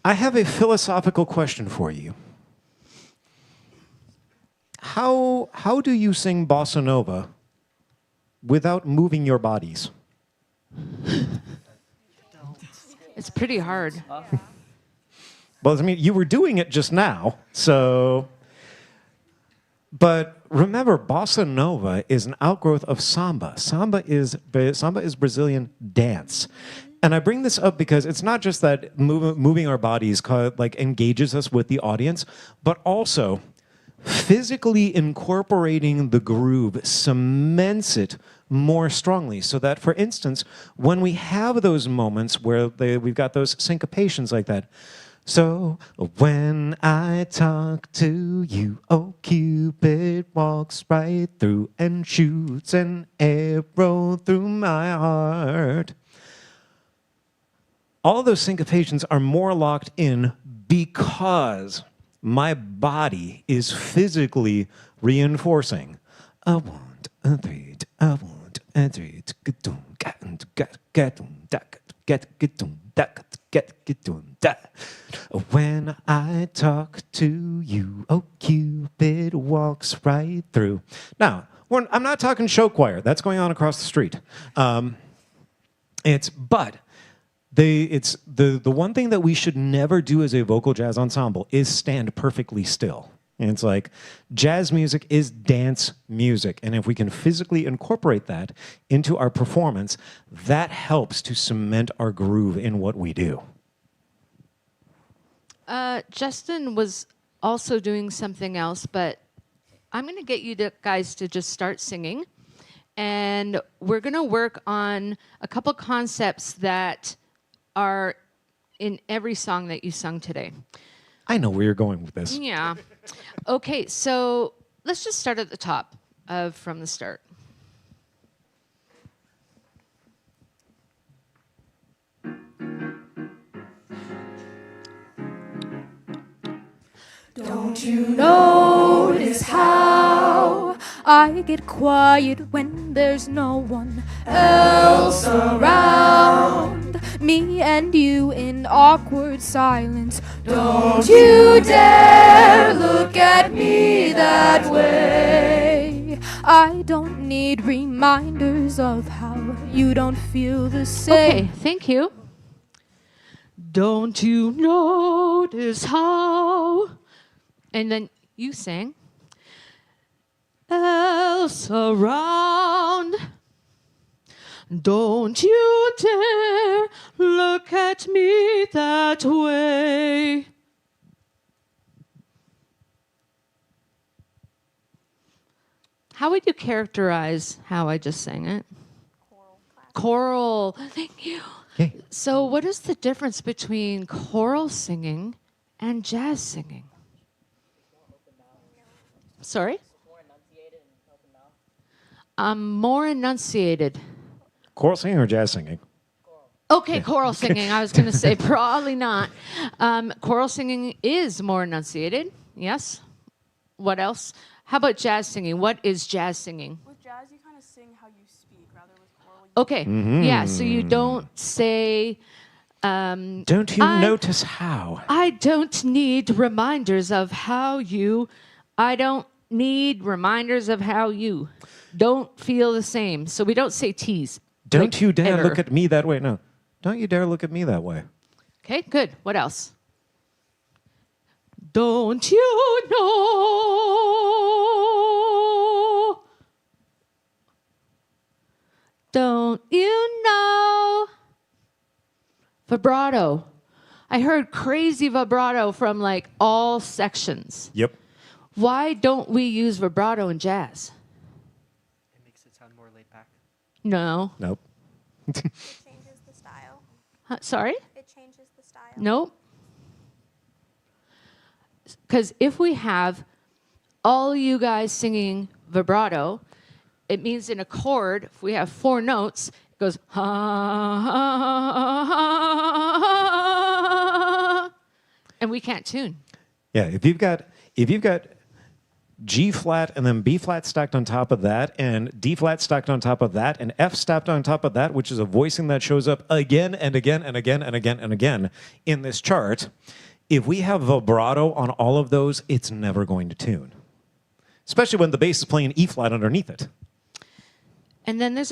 I have a philosophical question for you. How do you sing bossa nova without moving your bodies? It's pretty hard. Well, I mean, you were doing it just now, so. But remember, bossa nova is an outgrowth of samba. Samba is Brazilian dance. And I bring this up because it's not just that moving our bodies like engages us with the audience, but also physically incorporating the groove cements it more strongly. So that, for instance, when we have those moments where we've got those syncopations like that, so when I talk to you, oh, Cupid walks right through and shoots an arrow through my heart. All those syncopations are more locked in because my body is physically reinforcing. I want a three, I want a three, when I talk to you, oh, Cupid walks right through. Now, I'm not talking show choir. That's going on across the street. It's the one thing that we should never do as a vocal jazz ensemble is stand perfectly still. And it's like jazz music is dance music. And if we can physically incorporate that into our performance, that helps to cement our groove in what we do. Justin was also doing something else, but I'm going to get you guys to just start singing. And we're going to work on a couple concepts that are in every song that you sung today. I know where you're going with this. Yeah. Okay, so let's just start at the top of From the Start. Don't you notice how I get quiet when there's no one else around? Me and you in awkward silence. Don't you dare look at me that way. I don't need reminders of how you don't feel the same. Okay, thank you. Don't you notice how? And then you sang. Else around. Don't you dare look at me that way. How would you characterize how I just sang it? Choral. Thank you. Okay. So, what is the difference between choral singing and jazz singing? Sorry? More enunciated. Choral singing or jazz singing? Okay, choral singing. I was going to say probably not. Choral singing is more enunciated. Yes. What else? How about jazz singing? What is jazz singing? With jazz, you kind of sing how you speak rather with choral. Okay. Yeah, so you don't say. Don't you notice how? I don't need reminders of how you. I don't need reminders of how you don't feel the same. So we don't say tease. Don't like you dare ever. look at me that way. No. Don't you dare look at me that way. Okay, good. What else? Don't you know? Don't you know? Vibrato. I heard crazy vibrato from like all sections. Yep. Why don't we use vibrato in jazz? It makes it sound more laid back. No. Nope. It changes the style. Sorry? It changes the style. Nope. Because if we have all you guys singing vibrato, it means in a chord, if we have 4 notes, it goes ha, ha, ha, ha, and we can't tune. Yeah, if you've got G flat and then B flat stacked on top of that, and D flat stacked on top of that, and F stacked on top of that, which is a voicing that shows up again and again and again and again and again in this chart. If we have vibrato on all of those, it's never going to tune. Especially when the bass is playing E flat underneath it. And then there's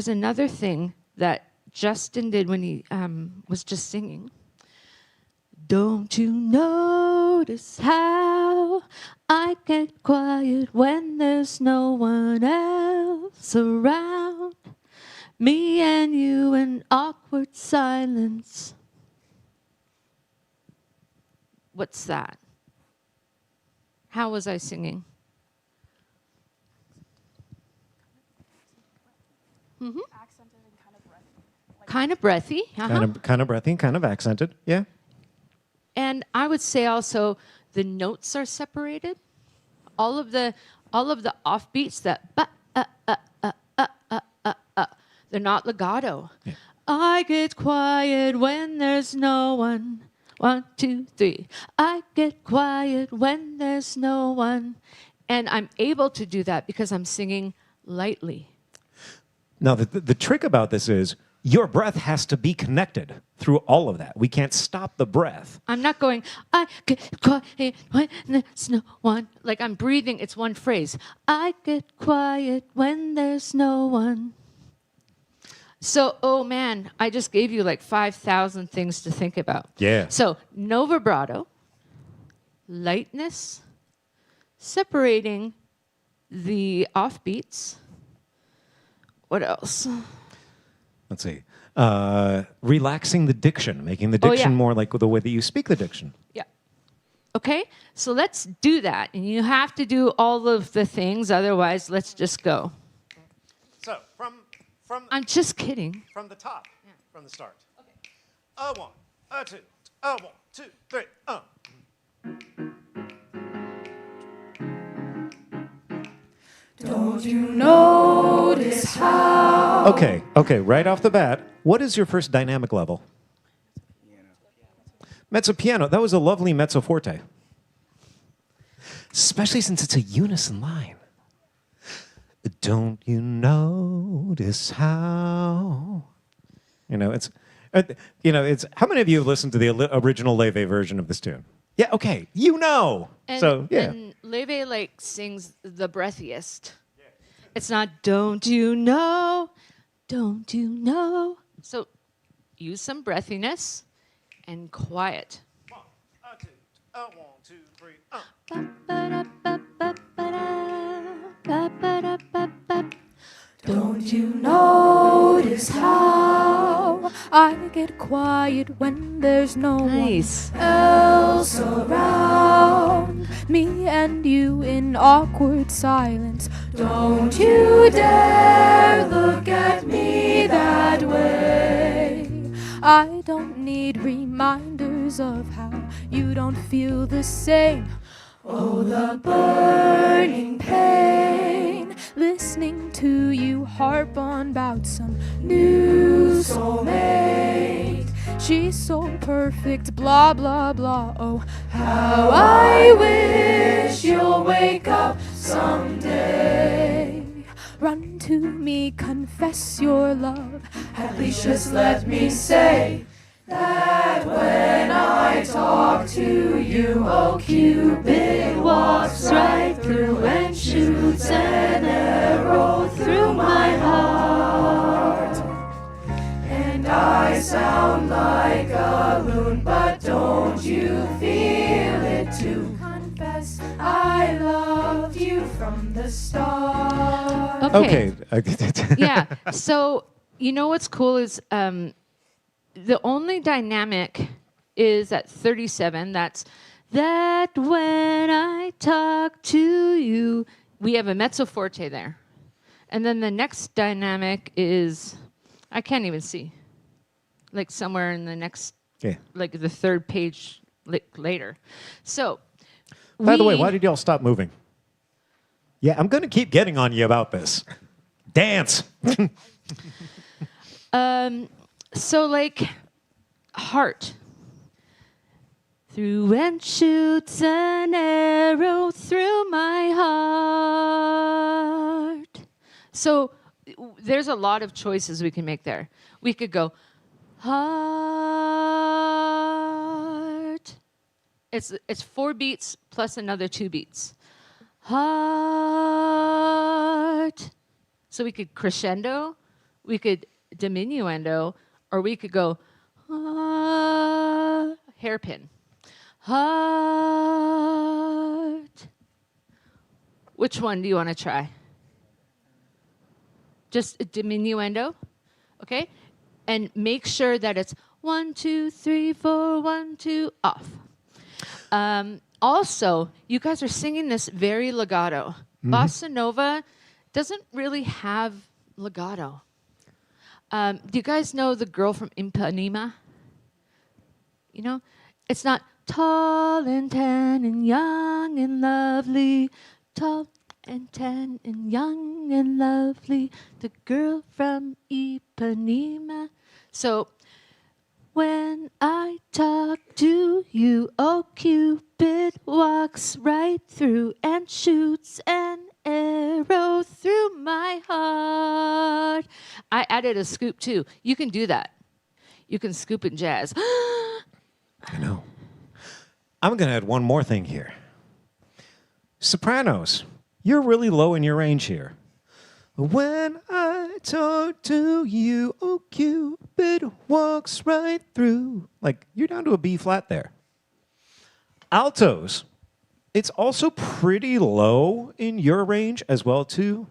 another thing that Justin did when he was just singing. Don't you notice how I get quiet when there's no one else around? Me and you in awkward silence. What's that? How was I singing? Mm-hmm. Accented and kind of breathy. Kind of breathy. Uh-huh. Kind of breathy, kind of accented. Yeah. And I would say also the notes are separated. All of the offbeats that they're not legato. Yeah. I get quiet when there's no one. 1, 2, 3. I get quiet when there's no one. And I'm able to do that because I'm singing lightly. Now, the trick about this is your breath has to be connected through all of that. We can't stop the breath. I'm not going, I get quiet when there's no one. Like I'm breathing, it's one phrase. I get quiet when there's no one. So, oh man, I just gave you like 5,000 things to think about. Yeah. So, no vibrato, lightness, separating the offbeats. What else? Let's see. Relaxing the diction, making the diction more like the way that you speak the diction. Yeah. Okay, so let's do that. And you have to do all of the things, otherwise, let's just go. So, from I'm just kidding. From the top, from the start. Okay. A 1, a 2, a 1, 2, 3, Don't you notice how? Okay, right off the bat, what is your first dynamic level? Mezzo piano. That was a lovely mezzo forte. Especially since it's a unison line. Don't you notice how? It's how many of you have listened to the original Leve version of this tune? Yeah, okay, And, so, yeah. And Leve sings the breathiest. It's not, don't you know, don't you know. So use some breathiness and quiet. 1, 2, 3. Don't you notice how I get quiet when there's no Nice. one else around me and you in awkward silence? Don't you dare look at me that way. I don't need reminders of how you don't feel the same. Oh, the burning pain, listening to you harp on about some new soulmate. She's so perfect, blah, blah, blah. Oh, how I wish you'll wake up someday. Run to me, confess your love. At least just let me say that when I talk to you, oh, Cupid walks right through and shoots an arrow through my heart. And I sound like a loon, but don't you feel it too? Confess I loved you from the start. Okay. Okay. Yeah. So you know what's cool is the only dynamic is at 37. That's that when I talk to you. We have a mezzo forte there. And then the next dynamic is, I can't even see. Like somewhere in the next, like the third page later. So, By the way, why did y'all stop moving? Yeah, I'm going to keep getting on you about this. Dance. So like heart. Through and shoots an arrow through my heart. So there's a lot of choices we can make there. We could go heart. It's 4 beats plus another 2 beats. Heart. So we could crescendo, we could diminuendo, or we could go hairpin. Heart. Which one do you want to try? Just a diminuendo, okay? And make sure that it's 1, 2, 3, 4, 1, 2, off. Also, you guys are singing this very legato. Bossa Nova doesn't really have legato. Do you guys know the girl from Ipanema? You know, it's not tall and tan and young and lovely, tall and tan and young and lovely, the girl from Ipanema. So, when I talk to you, oh, Cupid walks right through and shoots an arrow through my heart. I added a scoop too. You can do that. You can scoop in jazz. I know. I'm going to add one more thing here. Sopranos, you're really low in your range here. When I talk to you, oh, Cupid walks right through. Like, you're down to a B flat there. Altos, it's also pretty low in your range as well, too.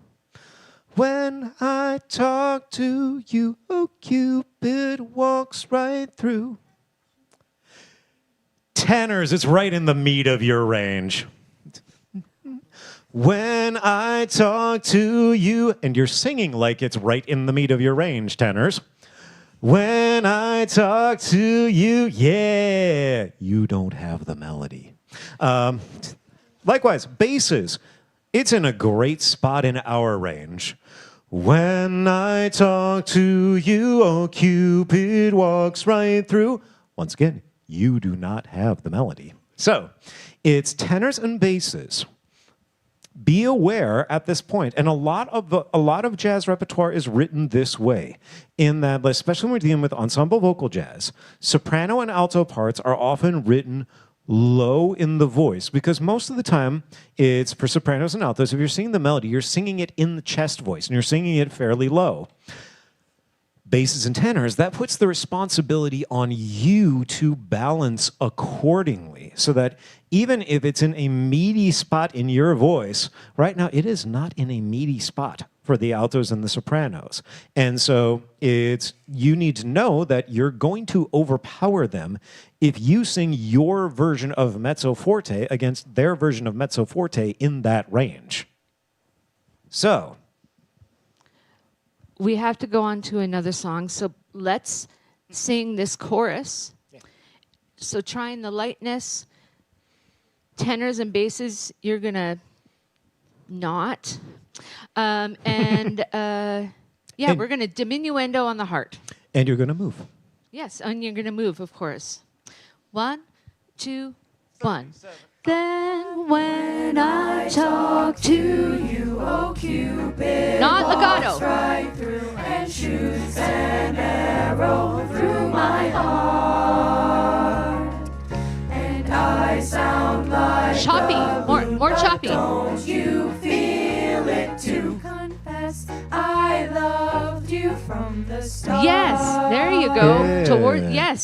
When I talk to you, oh, Cupid walks right through. Tenors, it's right in the meat of your range. When I talk to you, and you're singing like it's right in the meat of your range, tenors. When I talk to you, yeah, you don't have the melody. Likewise, basses, it's in a great spot in our range. When I talk to you, oh, Cupid walks right through. Once again, you do not have the melody. So, it's tenors and basses. Be aware at this point, and a lot of jazz repertoire is written this way, in that, especially when we're dealing with ensemble vocal jazz, soprano and alto parts are often written low in the voice, because most of the time it's for sopranos and altos. If you're singing the melody, you're singing it in the chest voice and you're singing it fairly low. Basses and tenors, that puts the responsibility on you to balance accordingly, so that even if it's in a meaty spot in your voice, right now it is not in a meaty spot for the altos and the sopranos. And so you need to know that you're going to overpower them if you sing your version of mezzo forte against their version of mezzo forte in that range. So we have to go on to another song, so let's sing this chorus. So trying the lightness, tenors and basses, you're gonna not. Yeah, we're gonna diminuendo on the heart. And you're gonna move. Yes, and you're gonna move, of course. 1, 2, 1. Then when I talk to you, oh Cupid, not legato, right through and shoots an arrow through my heart, and I sound like choppy, more choppy. Don't you feel it too? Confess I loved you from the start. Yes, there you go. Yeah.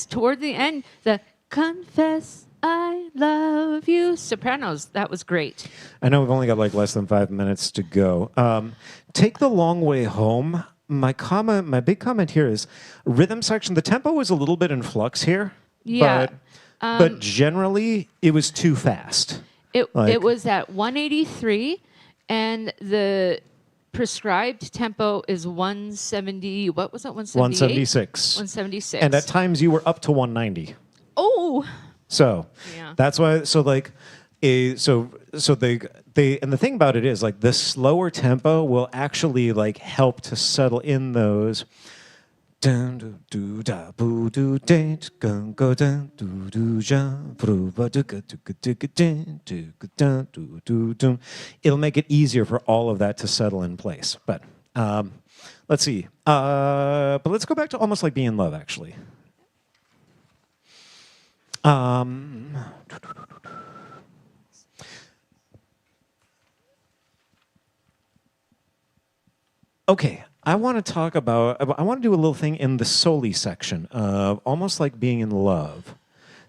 Toward the end, the confess I love you. Sopranos, that was great. I know we've only got like less than 5 minutes to go. Take the long way home. My big comment here is rhythm section. The tempo was a little bit in flux here. Yeah. But generally, it was too fast. It was at 183, and the prescribed tempo is 170. What was it? 176. 176. And at times you were up to 190. Oh. So Yeah. that's why. So like, and the thing about it is like the slower tempo will actually like help to settle in those. It'll make it easier for all of that to settle in place. But let's see. But let's go back to Almost Like Being in Love, actually. Okay, I want to talk about, I want to do a little thing in the soli section of Almost Like Being in Love.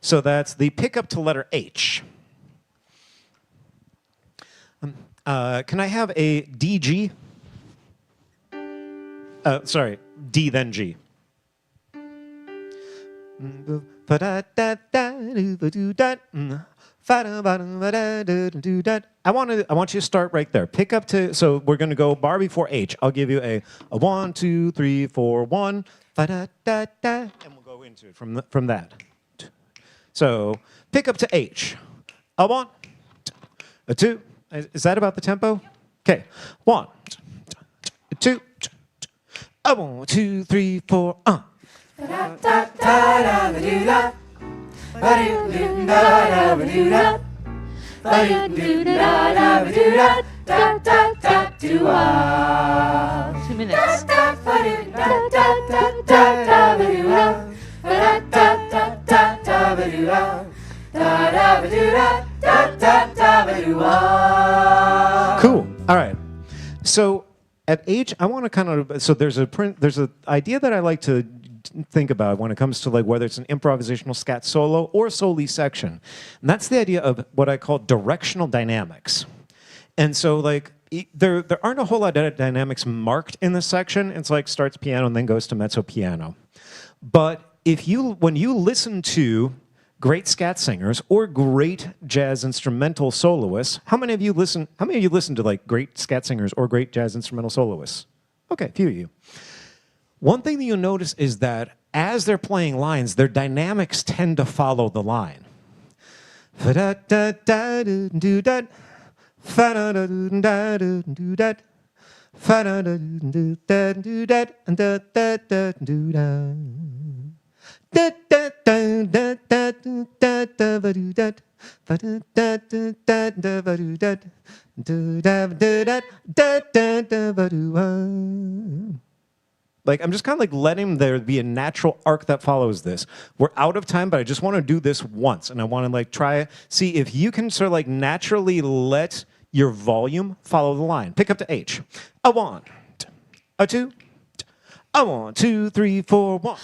So that's the pickup to letter H. Can I have a DG? Sorry, D then G. I want you to start right there. Pick up to, so we're going to go bar before H. I'll give you a 1, 2, 3, 4, 1, and we'll go into it from that. So pick up to H. A 1, a 2. Is that about the tempo? Okay. 1, 2, a 1, 2, 3, 4. Two minutes. Cool. All right. So at H, I want to kind of, so there's an idea that I like to think about when it comes to like whether it's an improvisational scat solo or soli section. And that's the idea of what I call directional dynamics. And so like there aren't a whole lot of dynamics marked in this section. It's like starts piano and then goes to mezzo piano. But when you listen to great scat singers or great jazz instrumental soloists, how many of you listen to like great scat singers or great jazz instrumental soloists? Okay, a few of you. One thing that you'll notice is that as they're playing lines, their dynamics tend to follow the line. Like, I'm just kind of like letting there be a natural arc that follows this. We're out of time, but I just want to do this once. And I want to like try, see if you can sort of like naturally let your volume follow the line. Pick up to H. A 1, a 2, a 1, 2, 3, 4, 1.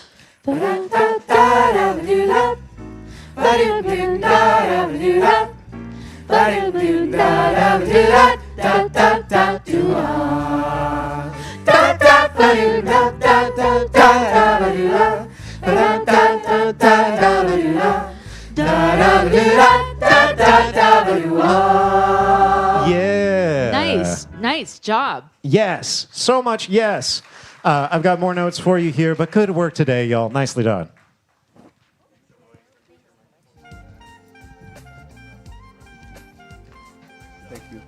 Yeah. Nice job. Yes, so much yes. I've got more notes for you here, but good work today, y'all. Nicely done. Thank you.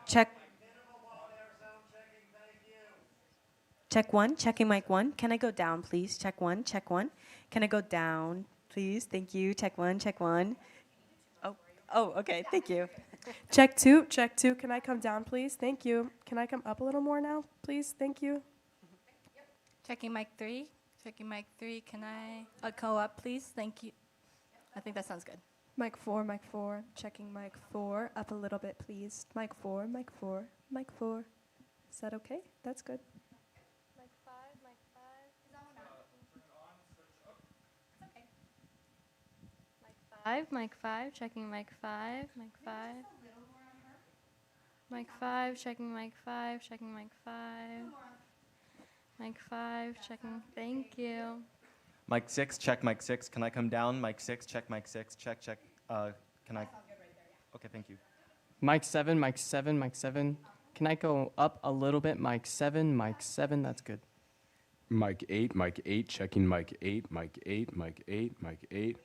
Check. Check one, checking mic one. Can I go down, please? Check one, check one. Can I go down, please? Thank you. Check one, check one. Oh, okay, thank you. Check two, check two. Can I come down, please? Thank you. Can I come up a little more now, please? Thank you. Checking mic 3. Checking mic 3. Can I go up, please? Thank you. I think that sounds good. Mic 4, mic 4. Checking mic 4. Up a little bit, please. Mic 4, mic 4, mic 4. Is that okay? That's good. Mic 5, mic 5. Is that one on? Mic 5, mic 5. Checking mic 5, mic 5. Mic 5, checking mic 5, checking mic 5. Mic 5, checking. Thank you. Mic 6, check mic 6. Can I come down? Mic 6, check mic 6. Check, check. Can I? Okay, thank you. Mic 7, mic 7, mic 7. Can I go up a little bit? Mic 7, that's good. Mic 8, checking mic 8, mic 8, mic 8, mic 8.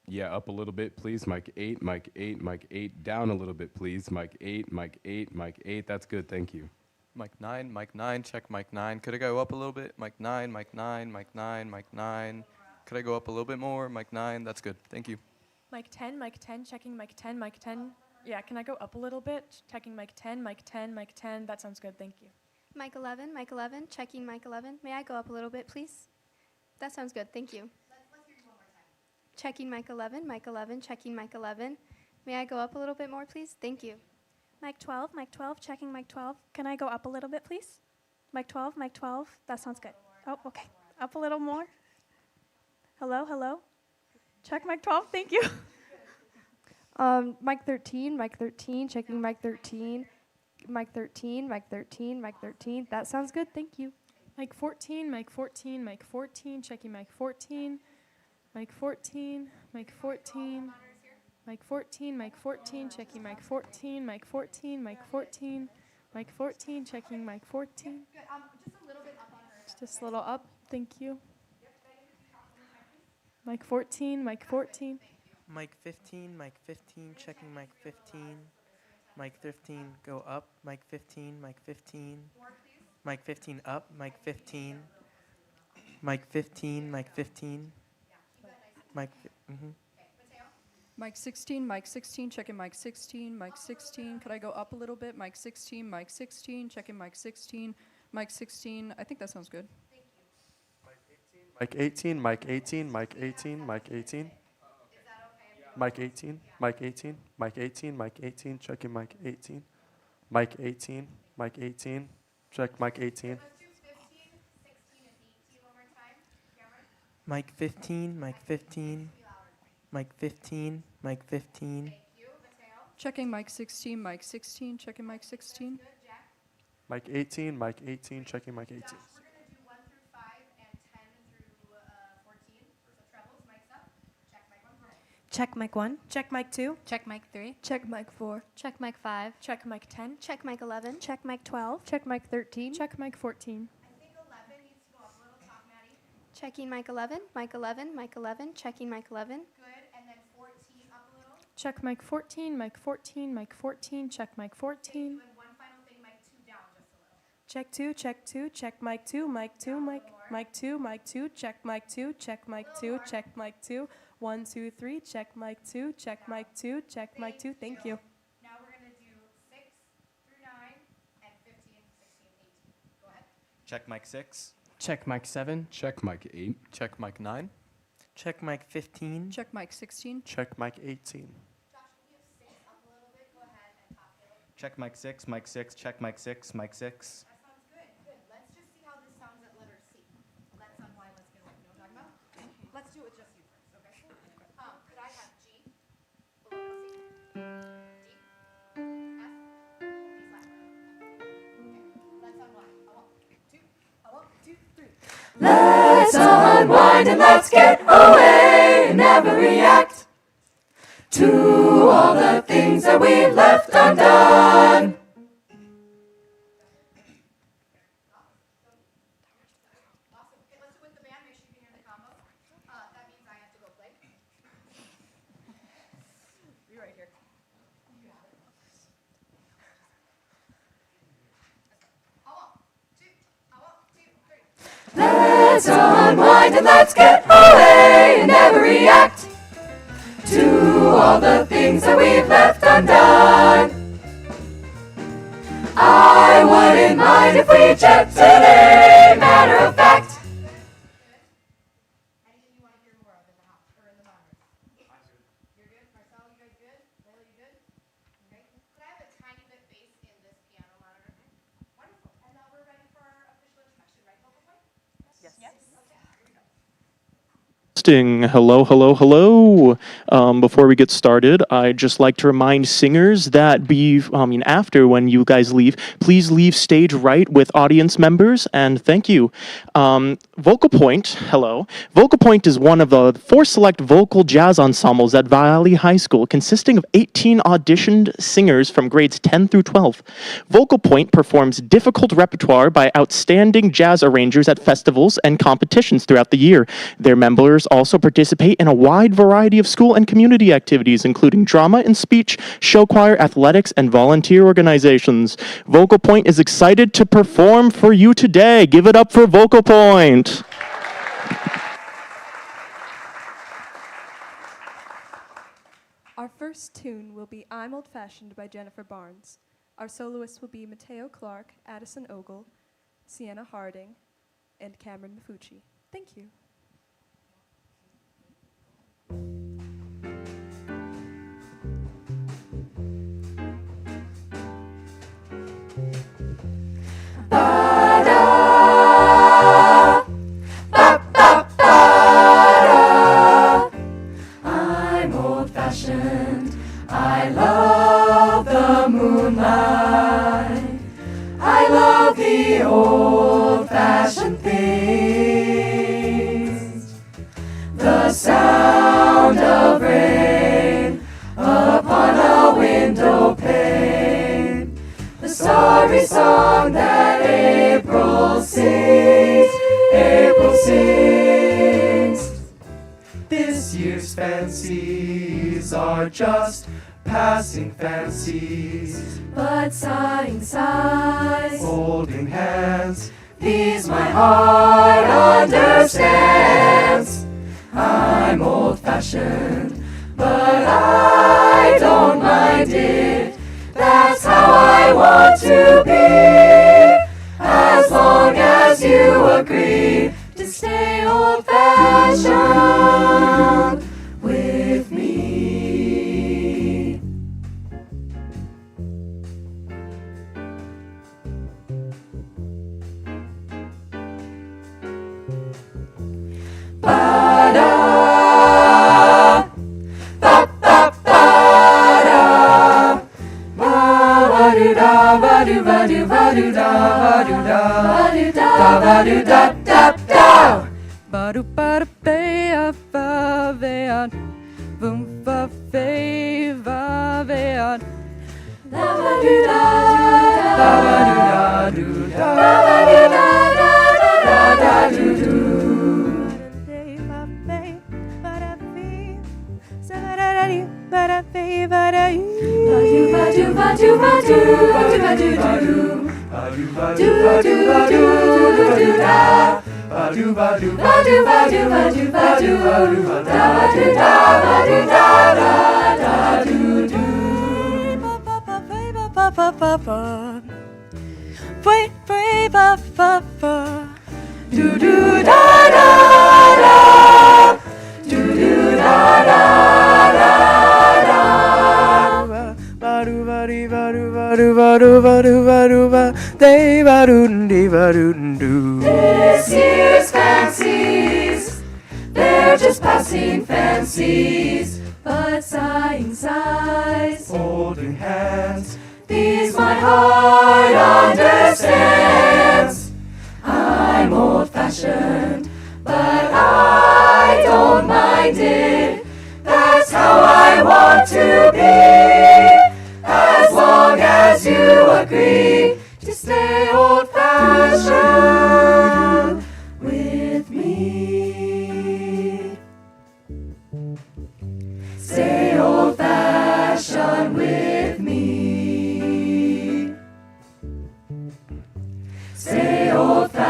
Yeah, up a little bit, please. Mic 8, mic 8, mic 8. Down a little bit, please. Mic 8, mic 8, mic 8. That's good, thank you. Mic 9, check mic 9. Could I go up a little bit? Mic 9, mic 9, mic 9, mic 9. Could I go up a little bit more? Mic 9, that's good. Thank you. Mic 10, checking mic 10, mic 10. Yeah, can I go up a little bit? Checking mic 10, mic 10, mic 10. That sounds good, thank you. Mic 11, checking mic 11. May I go up a little bit, please? That sounds good, thank you. Checking mic 11, checking mic 11. May I go up a little bit more, please? Thank you. Mic 12, checking mic 12. Can I go up a little bit, please? Mic 12, that sounds good. Oh, okay. Up a little more. Hello, hello. Check mic 12, thank you. Mic 13, checking mic 13. Mic 13, mic 13, mic 13. That sounds good, thank you. Mic 14, mic 14, mic 14, checking mic 14. Mic 14, mic 14. Mic 14, mic 14, checking mic 14, mic 14, mic 14, mic 14, checking mic 14. Good. Just a little bit up on her. Just a little up, thank you. Mic 14, mic 14. Mic 15, checking mic 15. Mic 15, go up. Mic 15, mic 15. Mic 15 up, mic 15. Mic 15, mic 15. Mic, Mic 16, checking mic 16, mic 16. Could I go up a little bit? Mic 16, checking mic 16, mic 16. I think that sounds good. Mic 18, mic 18, mic 18, mic 18. Mic 18, mic 18, mic 18, mic 18, checking mic 18. Mic 18, mic 18, check mic 18. Mic 15, mic 15. Mic 15, mic 15. Checking mic 16, checking mic 16. Mic 18, mic 18, checking mic 18. Check mic 1. Check mic 2. Check mic 3. Check mic 4. Check mic 5. Check mic 10. Check mic 11. Check mic 12. Check mic 13. Check mic 14. Checking mic 11, checking mic 11. Check mic 14, mic 14, mic 14, check mic 14. Check 2, check 2, check mic 2, mic 2, mic 2, mic 2, check mic 2, check mic 2, check mic 2. 1, 2, 3, check mic 2, check mic 2, check mic 2. Thank you. Now we're going to do 6 through 9 and 15, 16, 18. Go ahead. Check mic 6. Check mic 7. Check mic 8. Check mic 9. Check mic 15. Check mic 16. Check mic 18. Check mic 6, mic 6, check mic 6, mic 6. That sounds good. Good. Let's just see how this sounds at letter C. Let's unwind. Let's get, you know what I'm talking about? Let's do it with just you first, okay? Could I have G below C? D, F, B flat. Okay. Let's unwind. A 1, 2, 3. Let's unwind and let's get away and never react to all the things that we've left undone. Let's unwind and let's get away and never react to all the things that we've left undone. I wouldn't mind if we jet today, matter of fact. Hello, hello, hello. Before we get started, I'd just like to remind singers that after when you guys leave, please leave stage right with audience members, and thank you. Vocal Point, hello. Vocal Point is one of the 4 select vocal jazz ensembles at Valley High School, consisting of 18 auditioned singers from grades 10 through 12. Vocal Point performs difficult repertoire by outstanding jazz arrangers at festivals and competitions throughout the year. Their members also participate in a wide variety of school and community activities, including drama and speech, show choir, athletics, and volunteer organizations. Vocal Point is excited to perform for you today. Give it up for Vocal Point. Our first tune will be I'm Old Fashioned by Jennifer Barnes. Our soloists will be Mateo Clark, Addison Ogle, Sienna Harding, and Cameron Mafucci. Thank you. I'm old-fashioned, I love the moonlight, I love the old-fashioned things, the sound of rain upon a window pane, the starry song that April sings, April sings. This year's fancies are just passing fancies, But sighing sighs, holding hands. these my heart understands. I'm old-fashioned, but I don't mind it. That's how I want to be, as long as you agree to stay old-fashioned with me. Ba-da, ba-ba-ba-da, ba-ba-do-da, ba-do-ba-do, ba-do-da, ba-do-da, ba-do-da, ba-do-da-da-da. Ba do ba da ba ba ba boom ba ba ba ba La-ba-do-da, ba-ba-do-da-do-da, ba-ba-do-da-da-da-da-da-do-do. This year's fancies, they're just passing fancies, but sighing sighs, holding hands. these my heart understands. I'm old-fashioned, but I don't mind it. That's how I want to be, as long as you agree to stay old-fashioned with me. Stay old-fashioned with me. Stay old-fashioned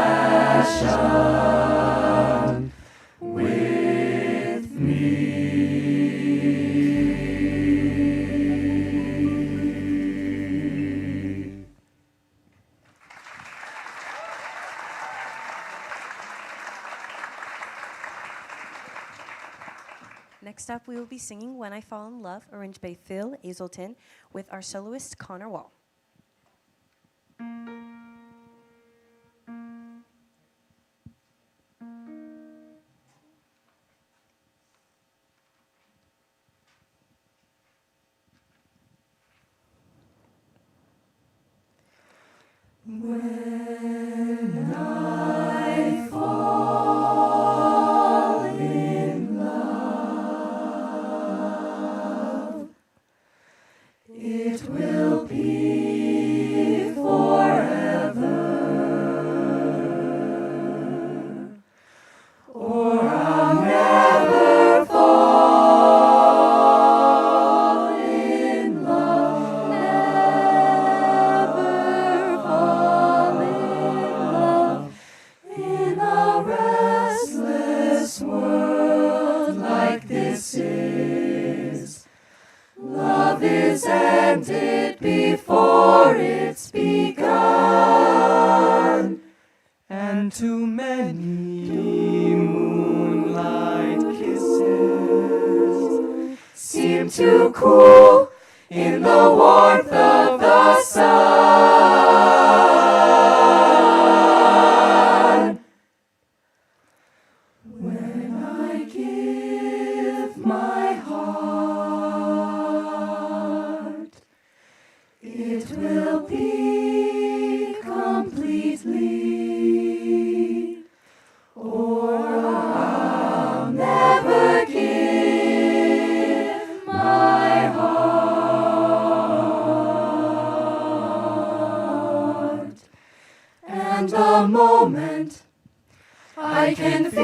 Next up, we will be singing When I Fall in Love, arranged by Phil Hazelton, with our soloist Connor Wall. When I fall in love, it will be forever, or I'll never fall in love, never fall in love in a restless world like this is. Love is ended before it's begun, And too many moonlight kisses seem to cool in the warmth of the sun. When I give my heart, it will be completely, or I'll never give my heart. And the moment I can feel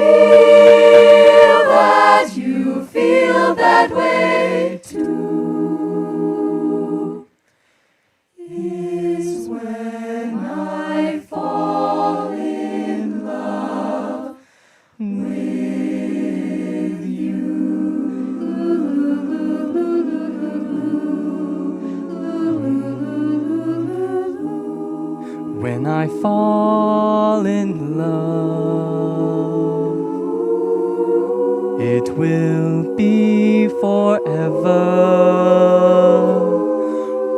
that you feel that way too is when I fall in love with you. When I fall in love, it will be forever,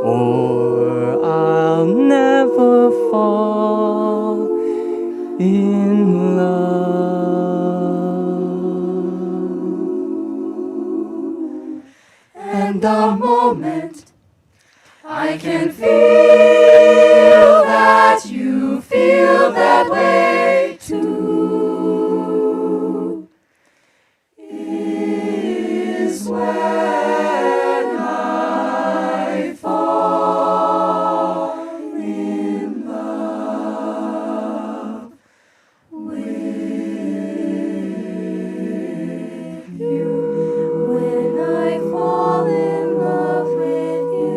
or I'll never fall in love. And the moment I can feel that you feel that way too is when I fall in love with you. When I fall in love with you.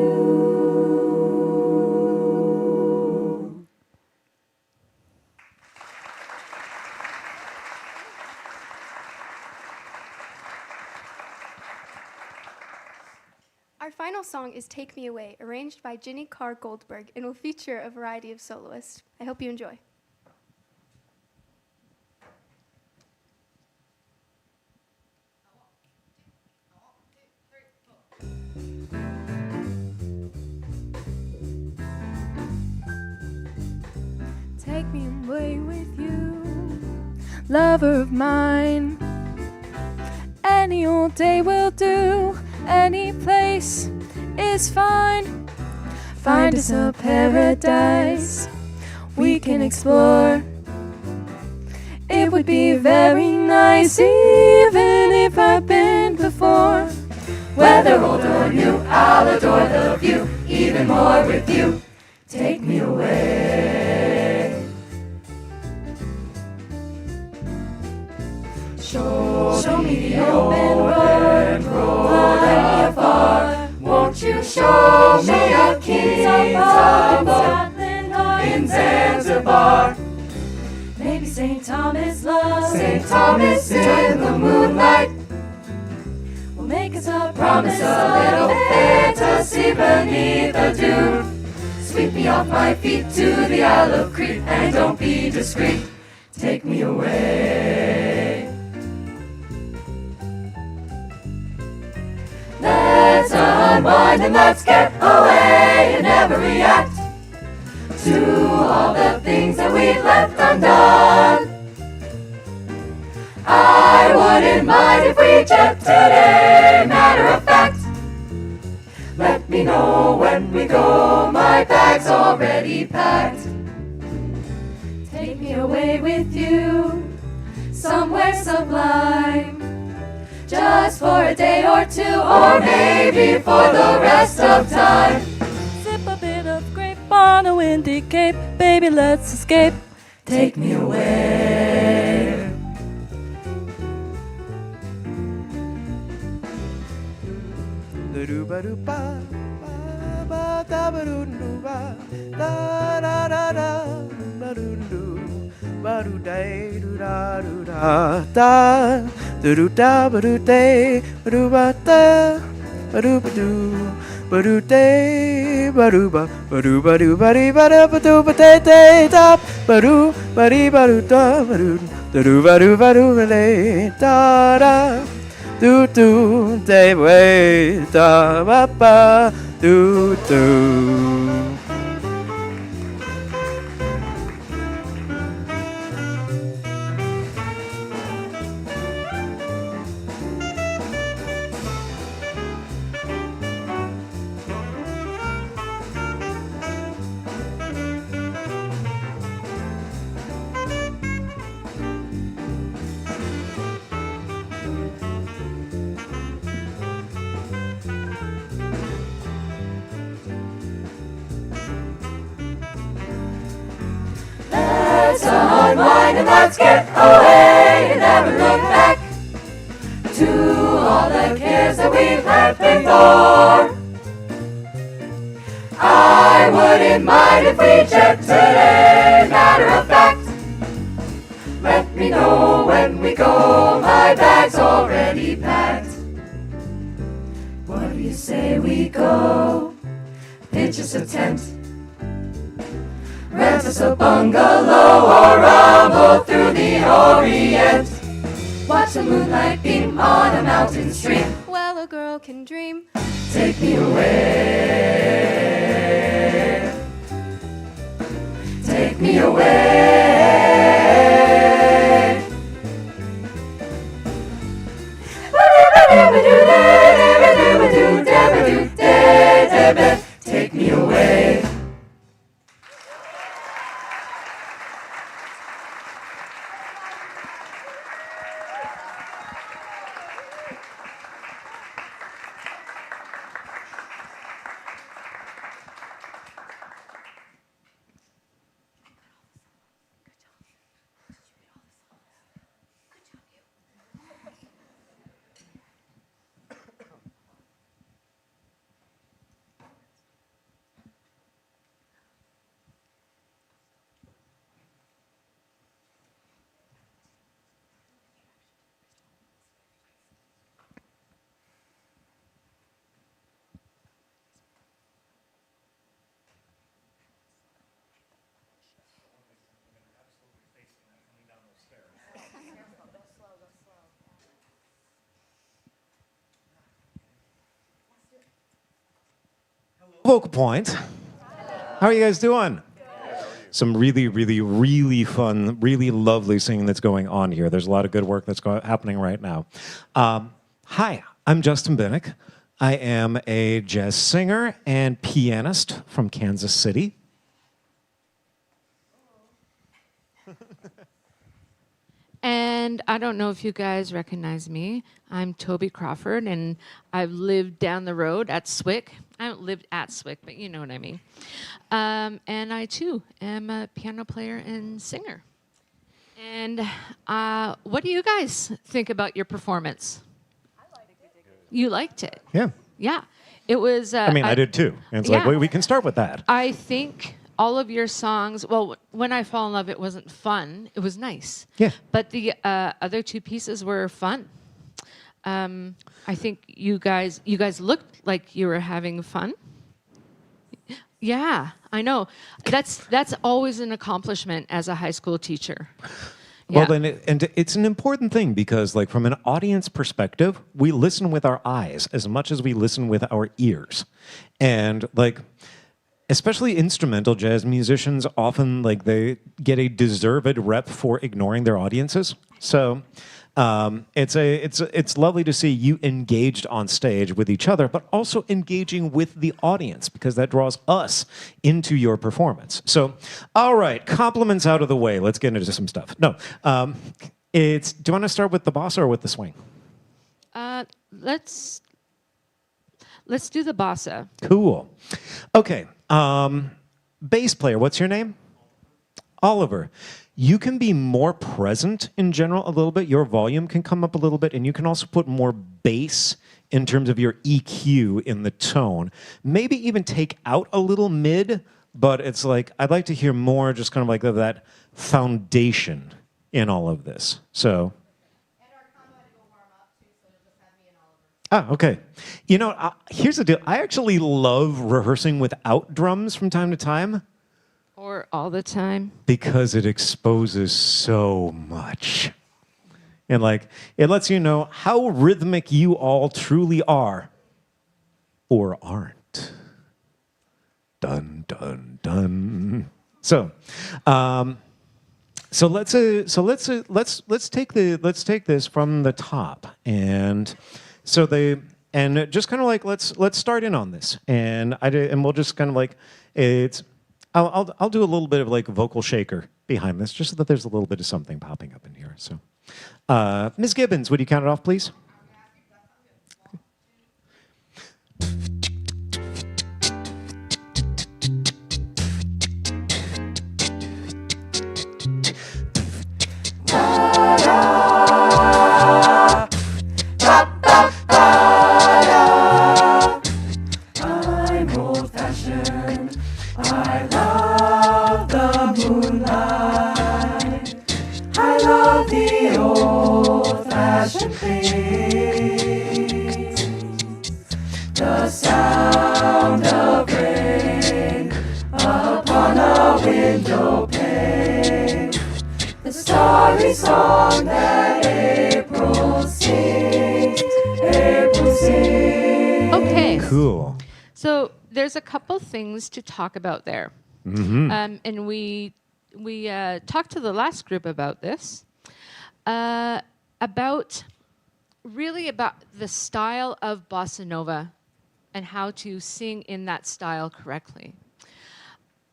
Our final song is Take Me Away, arranged by Ginny Carr Goldberg, and will feature a variety of soloists. I hope you enjoy. Take me away with you, lover of mine. Any old day will do, any place is fine. Find us a paradise we can explore. It would be very nice, even if I've been before. Whether old or new, I'll adore the view, even more with you. Take me away. Show me the open road, fly afar. Won't you show me a king's Scotland in Zanzibar? Maybe St. Thomas loves St. Thomas in the moonlight. We'll make us a promise, a little fantasy beneath the dew. Sweep me off my feet to the Isle of Crete, and don't be discreet. Take me away. Let's unwind and let's get away and never react to all the things that we left undone. I wouldn't mind if we jet today, matter of fact. Let me know when we go, my bag's already packed. Take me away with you, somewhere sublime. Just for a day or two, or maybe for the rest of time. Sip a bit of grape on a windy cape, baby, let's escape. Take me away. Do do day way da ba ba do do. Let's unwind and let's get away and never look back to all the cares that we've had before. I wouldn't mind if we jet today, matter of fact. Let me know when we go, my bag's already packed. What do you say we go? Pitch us a tent, rent us a bungalow or rumble through the Orient. Watch the moonlight beam on a mountain stream. Well, a girl can dream. Take me away. Take me away. Take me away. Vocal Point. How are you guys doing? Some really, really, really fun, really lovely singing that's going on here. There's a lot of good work that's happening right now. Hi, I'm Justin Binnick. I am a jazz singer and pianist from Kansas City. And I don't know if you guys recognize me. I'm Toby Crawford, and I've lived down the road at Swick. I haven't lived at Swick, but you know what I mean. And I, too, am a piano player and singer. And what do you guys think about your performance? You liked it? Yeah. Yeah. It was... I mean, I did too. And it's like, yeah. we can start with that. I think all of your songs, well, When I Fall in Love, it wasn't fun. It was nice. Yeah. But the other two pieces were fun. I think you guys looked like you were having fun. Yeah, I know. That's always an accomplishment as a high school teacher. Well, Yeah. and it's an important thing because, like, from an audience perspective, we listen with our eyes as much as we listen with our ears, and like, especially instrumental jazz musicians, often like they get a deserved rep for ignoring their audiences. So. It's lovely to see you engaged on stage with each other, but also engaging with the audience because that draws us into your performance. So, all right, compliments out of the way. Let's get into some stuff. No, do you want to start with the bossa or with the swing? Let's do the bossa. Cool. Okay, bass player. What's your name? Oliver. You can be more present in general a little bit. Your volume can come up a little bit, and you can also put more bass in terms of your EQ in the tone. Maybe even take out a little mid, but it's like, I'd like to hear more just kind of like of that foundation in all of this. So. Okay. You know, here's the deal. I actually love rehearsing without drums from time to time. Or all the time. Because it exposes so much. And like, it lets you know how rhythmic you all truly are or aren't. Dun, dun, dun. So let's take this from the top. And so just kind of like, let's start in on this. And we'll just kind of like, I'll do a little bit of like vocal shaker behind this, just so that there's a little bit of something popping up in here. So, Ms. Gibbons, would you count it off, please? I'm old-fashioned. I love the moonlight. I love the old-fashioned things. The sound of rain upon a window pane. The starry song that April sings. April sings. Okay. Cool. So there's a couple things to talk about there. Mm-hmm. And we talked to the last group about this, about the style of bossa nova and how to sing in that style correctly.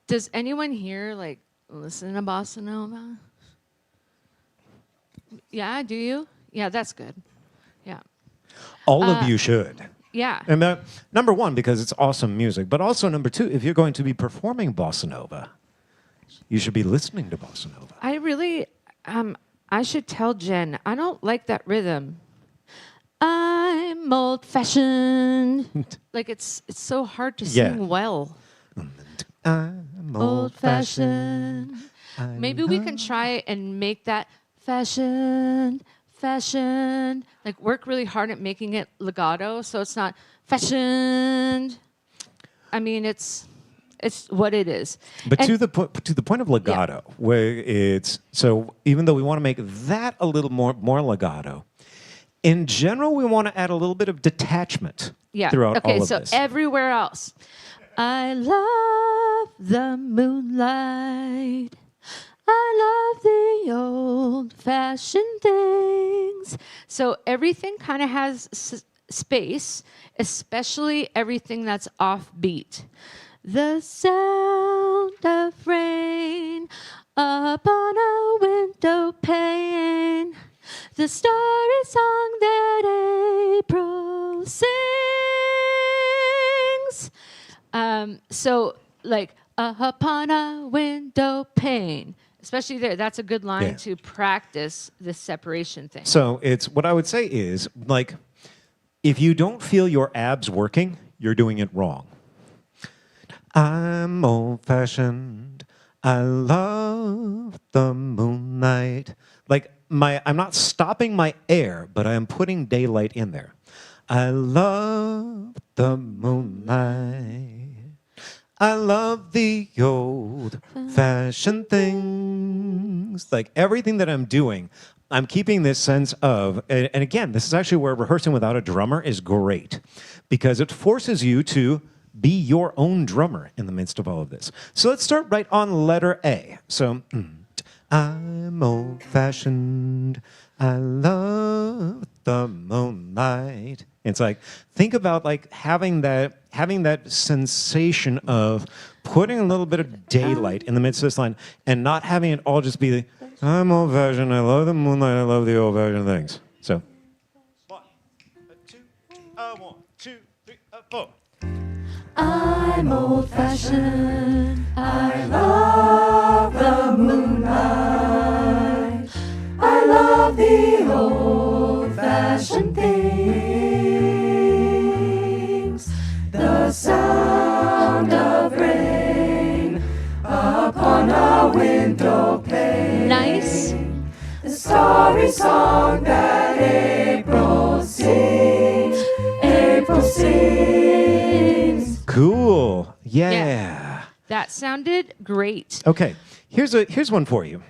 Does anyone here like listen to bossa nova? Yeah, do you? Yeah, that's good. Yeah. All of you should. Yeah. And number one, because it's awesome music, but also number two, if you're going to be performing bossa nova, you should be listening to bossa nova. I really, I should tell Jen, I don't like that rhythm. I'm old-fashioned. Like it's so hard to sing well. I'm Old-fashioned. Maybe we can try and make that fashioned. Like work really hard at making it legato, so it's not fashioned. I mean, it's what it is. But And- to the point of legato, where it's so even though we want to make that a little more legato, in general we want to add a little bit of detachment throughout okay, all of so this. everywhere else. I love the moonlight. I love the old-fashioned things. So everything kind of has space, especially everything that's offbeat. The sound of rain upon a window pane. The starry song that April sings. So like upon a window pane. Especially there, that's a good line to practice the separation thing. So it's what I would say is like, if you don't feel your abs working, you're doing it wrong. I'm old-fashioned. I love the moonlight. Like I'm not stopping my air, but I am putting daylight in there. I love the moonlight. I love the old-fashioned things. songs, like everything that I'm doing, I'm keeping this sense of, and again, this is actually where rehearsing without a drummer is great, because it forces you to be your own drummer in the midst of all of this. So let's start right on letter A. So, I'm old-fashioned, I love the moonlight. It's like, think about like having that sensation of putting a little bit of daylight in the midst of this line and not having it all just be the, I'm old-fashioned, I love the moonlight, I love the old-fashioned things. So, 1, 2, 3, 4. I'm old-fashioned, I love the moonlight, I love the old-fashioned things, the sound of rain upon a window pane. Nice. The starry song that April sings, April sings. Cool. Yeah. That sounded great. Okay. Here's one for you.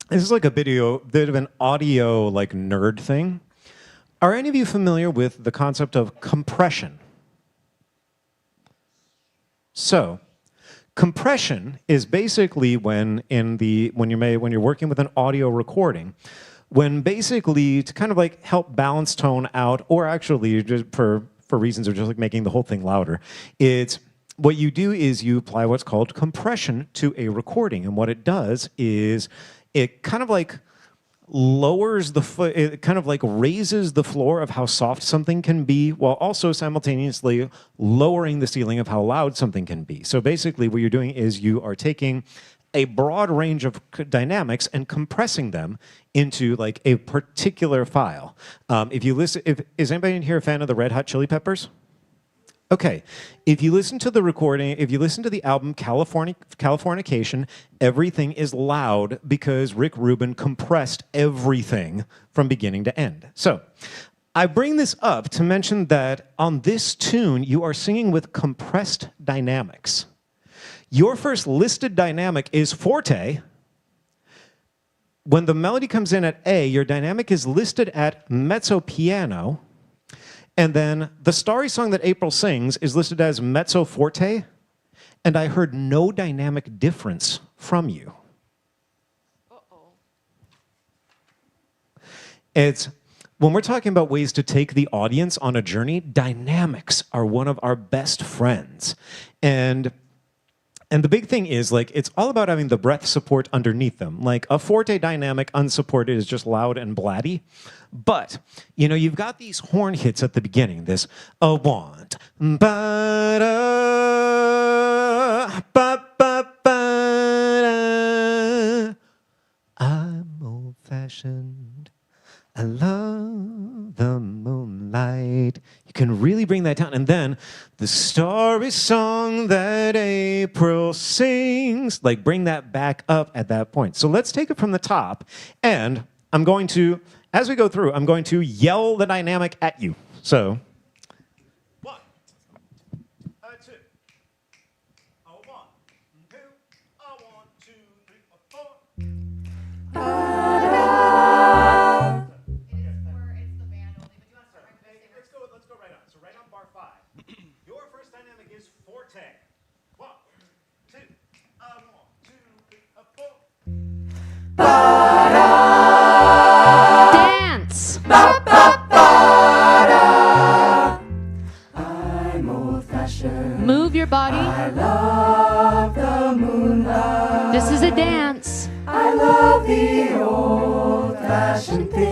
This is like a bit of an audio like nerd thing. Are any of you familiar with the concept of compression? So, compression is basically when you're working with an audio recording, when basically to kind of like help balance tone out, or actually just for reasons of just like making the whole thing louder, it's what you do is you apply what's called compression to a recording, and what it does is it kind of like lowers it kind of like raises the floor of how soft something can be, while also simultaneously lowering the ceiling of how loud something can be. So basically what you're doing is you are taking a broad range of dynamics and compressing them into like a particular file. If you listen, is anybody in here a fan of the Red Hot Chili Peppers? Okay, if you listen to the recording, if you listen to the album Californication, everything is loud because Rick Rubin compressed everything from beginning to end. So, I bring this up to mention that on this tune, you are singing with compressed dynamics. Your first listed dynamic is forte. When the melody comes in at A, your dynamic is listed at mezzo piano. And then the starry song that April sings is listed as mezzo forte, and I heard no dynamic difference from you. It's, when we're talking about ways to take the audience on a journey, dynamics are one of our best friends. And the big thing is, like, it's all about having the breath support underneath them. Like, a forte dynamic unsupported is just loud and blatty. But, you know, you've got these horn hits at the beginning. This, a want, ba-da, ba-ba-ba-da. I'm old-fashioned. I love the moonlight. You can really bring that down. And then the starry song that April sings, like bring that back up at that point. So let's take it from the top. And I'm going to, as we go through, I'm going to yell the dynamic at you. So, 1, 2, 1, 2, 1, 2, 3, 4. Let's go right on. So right on bar 5. Your first dynamic is forte. 1, 2, 1, 2, 3, 4. Dance. I'm old-fashioned. Move your body. I love the moonlight. This is a dance. I love the old-fashioned things.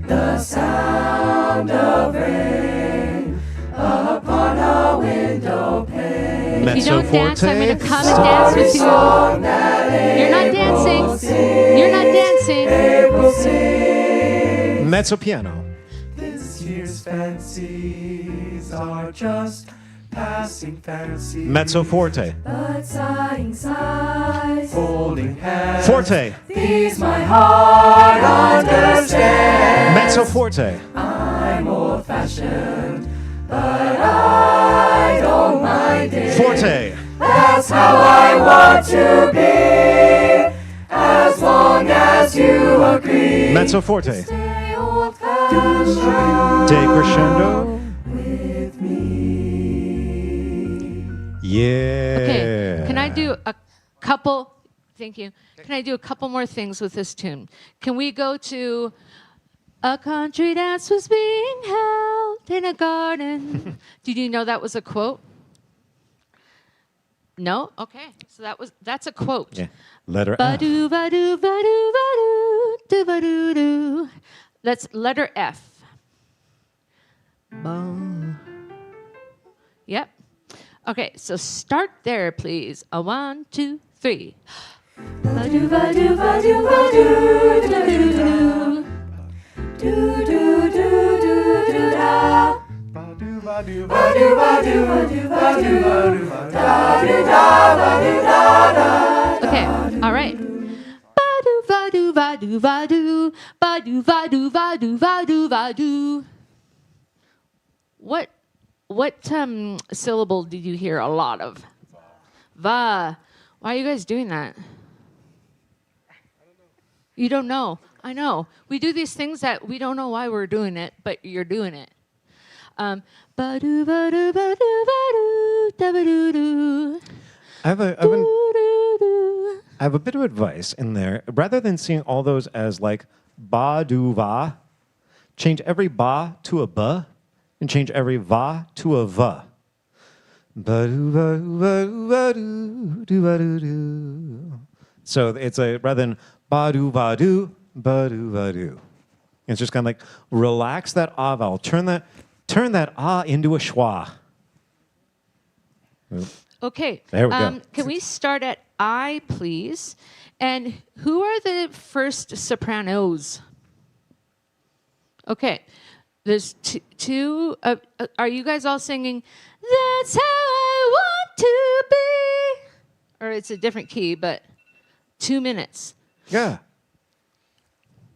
The sound of rain upon a window pane. If you don't dance, I'm going to come and dance with you. You're not dancing. You're not dancing. Mezzo piano. This year's fancies are just passing fancies. Mezzo forte. But sighing sighs, Holding hands. Forte. these my heart understands. Mezzo forte. I'm old-fashioned, but I don't mind it. Forte. I That's how I want to be, as long as you agree. Mezzo forte. Stay old-fashioned Decrescendo. with me. Yeah. Okay, can I do a couple? Thank you. Can I do a couple more things with this tune? Can we go to a country dance was being held in a garden? Did you know that was a quote? No? Okay. So that's a quote. Yeah. Letter F. Ba-doo, ba-doo, ba-doo, ba-doo, do-ba-doo-doo. That's letter F. Boom. Yep. Okay, so start there, please. 1, 2, 3. Ba-doo, ba-doo, ba-doo, ba-doo, do-do-do-do. Do-do-do-do-do-da. Ba-doo, ba-doo, ba-doo, ba-doo, ba-doo, da-doo-da-ba-doo-da-da. Okay, all right. Ba-doo, ba-doo, ba-doo, ba-doo, ba-doo, ba-doo, ba-doo, ba-doo, ba-doo. What syllable did you hear a lot of? Va. Why are you guys doing that? You don't know. I know. We do these things that we don't know why we're doing it, but you're doing it. Ba-doo, ba-doo, ba-doo, ba-doo, da-ba-doo-doo. I have a bit of advice in there. Rather than seeing all those as like ba do va, change every ba to a ba, and change every va to a va. Ba do ba do ba do ba do ba do do. So it's a rather than ba do ba do ba do ba do. It's just kind of like relax that ah vowel. Turn that ah into a schwa. Okay. There we go. Can we start at I, please? And who are the first sopranos? Okay. There's two. Are you guys all singing, "That's how I want to be"? Or it's a different key, but 2 minutes. Yeah.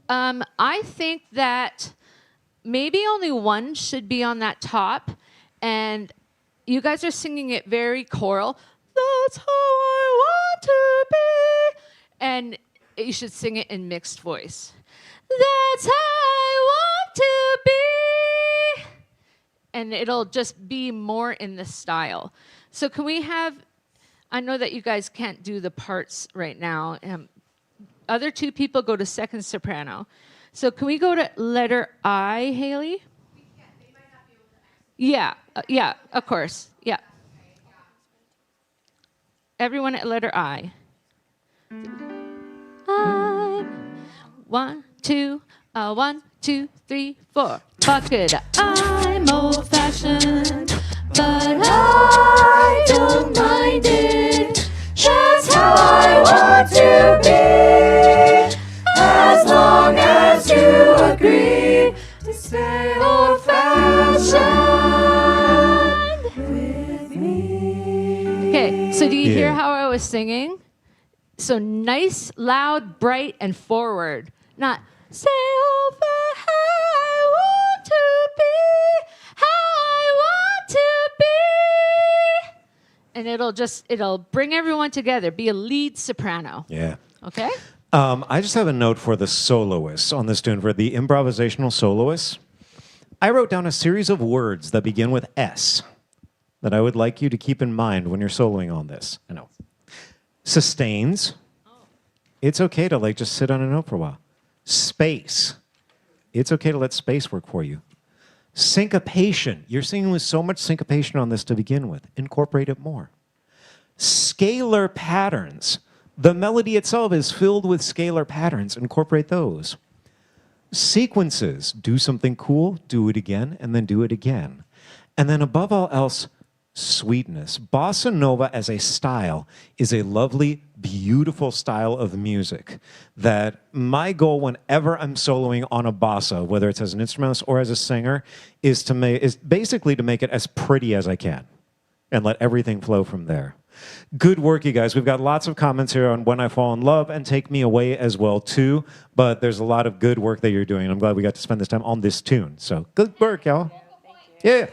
I think that maybe only one should be on that top, and you guys are singing it very choral. That's how I want to be. And you should sing it in mixed voice. That's how I want to be. And it'll just be more in the style. So can we have, I know that you guys can't do the parts right now. Other two people go to second soprano. So can we go to letter I, Haley? Yeah, yeah, of course, yeah. Everyone at letter I. I, 1, 2, 1, 2, 3, 4. Bucket, I'm old-fashioned, but I don't mind it. That's how I want to be, as long as you agree to stay old-fashioned with me. Okay, so do you hear Yeah. how I was singing? So nice, loud, bright, and forward. Not say over how I want to be, how I want to be. And it'll bring everyone together. Be a lead soprano. Yeah. Okay? I just have a note for the soloists on this tune, for the improvisational soloists. I wrote down a series of words that begin with S that I would like you to keep in mind when you're soloing on this. I know. Sustains. It's okay to like just sit on a note for a while. Space. It's okay to let space work for you. Syncopation. You're singing with so much syncopation on this to begin with. Incorporate it more. Scalar patterns. The melody itself is filled with scalar patterns. Incorporate those. Sequences. Do something cool, do it again, and then do it again. And then above all else, sweetness. Bossa Nova as a style is a lovely, beautiful style of music that my goal whenever I'm soloing on a bossa, whether it's as an instrumentalist or as a singer, is basically to make it as pretty as I can and let everything flow from there. Good work, you guys. We've got lots of comments here on When I Fall in Love and Take Me Away as well, too. But there's a lot of good work that you're doing. And I'm glad we got to spend this time on this tune. So good work, y'all. Yeah.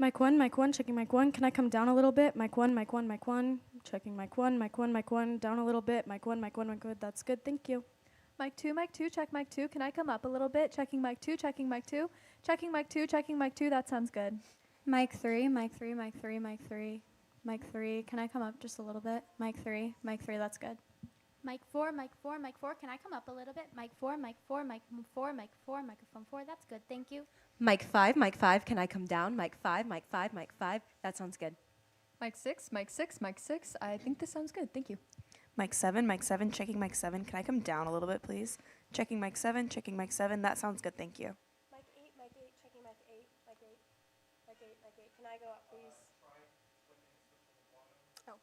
Mic 1, checking mic 1. Can I come down a little bit? Mic 1, checking mic 1, down a little bit. Mic 1, mic 1, that's good, thank you. Mic 2, check mic 2. Can I come up a little bit? Checking mic 2, checking mic 2. Checking mic 2, checking mic 2. That sounds good. Mic 3, mic 3, mic 3, mic 3. Mic 3, can I come up just a little bit? Mic 3, that's good. Mic 4, can I come up a little bit? Mic 4, microphone 4, that's good, thank you. Mic 5, can I come down? Mic 5, that sounds good. Mic 6, I think this sounds good, thank you. Mic 7, checking mic 7. Can I come down a little bit, please? Checking mic 7, that sounds good, thank you. Mic 8, checking mic 8, mic 8. Can I go up, please? Oh.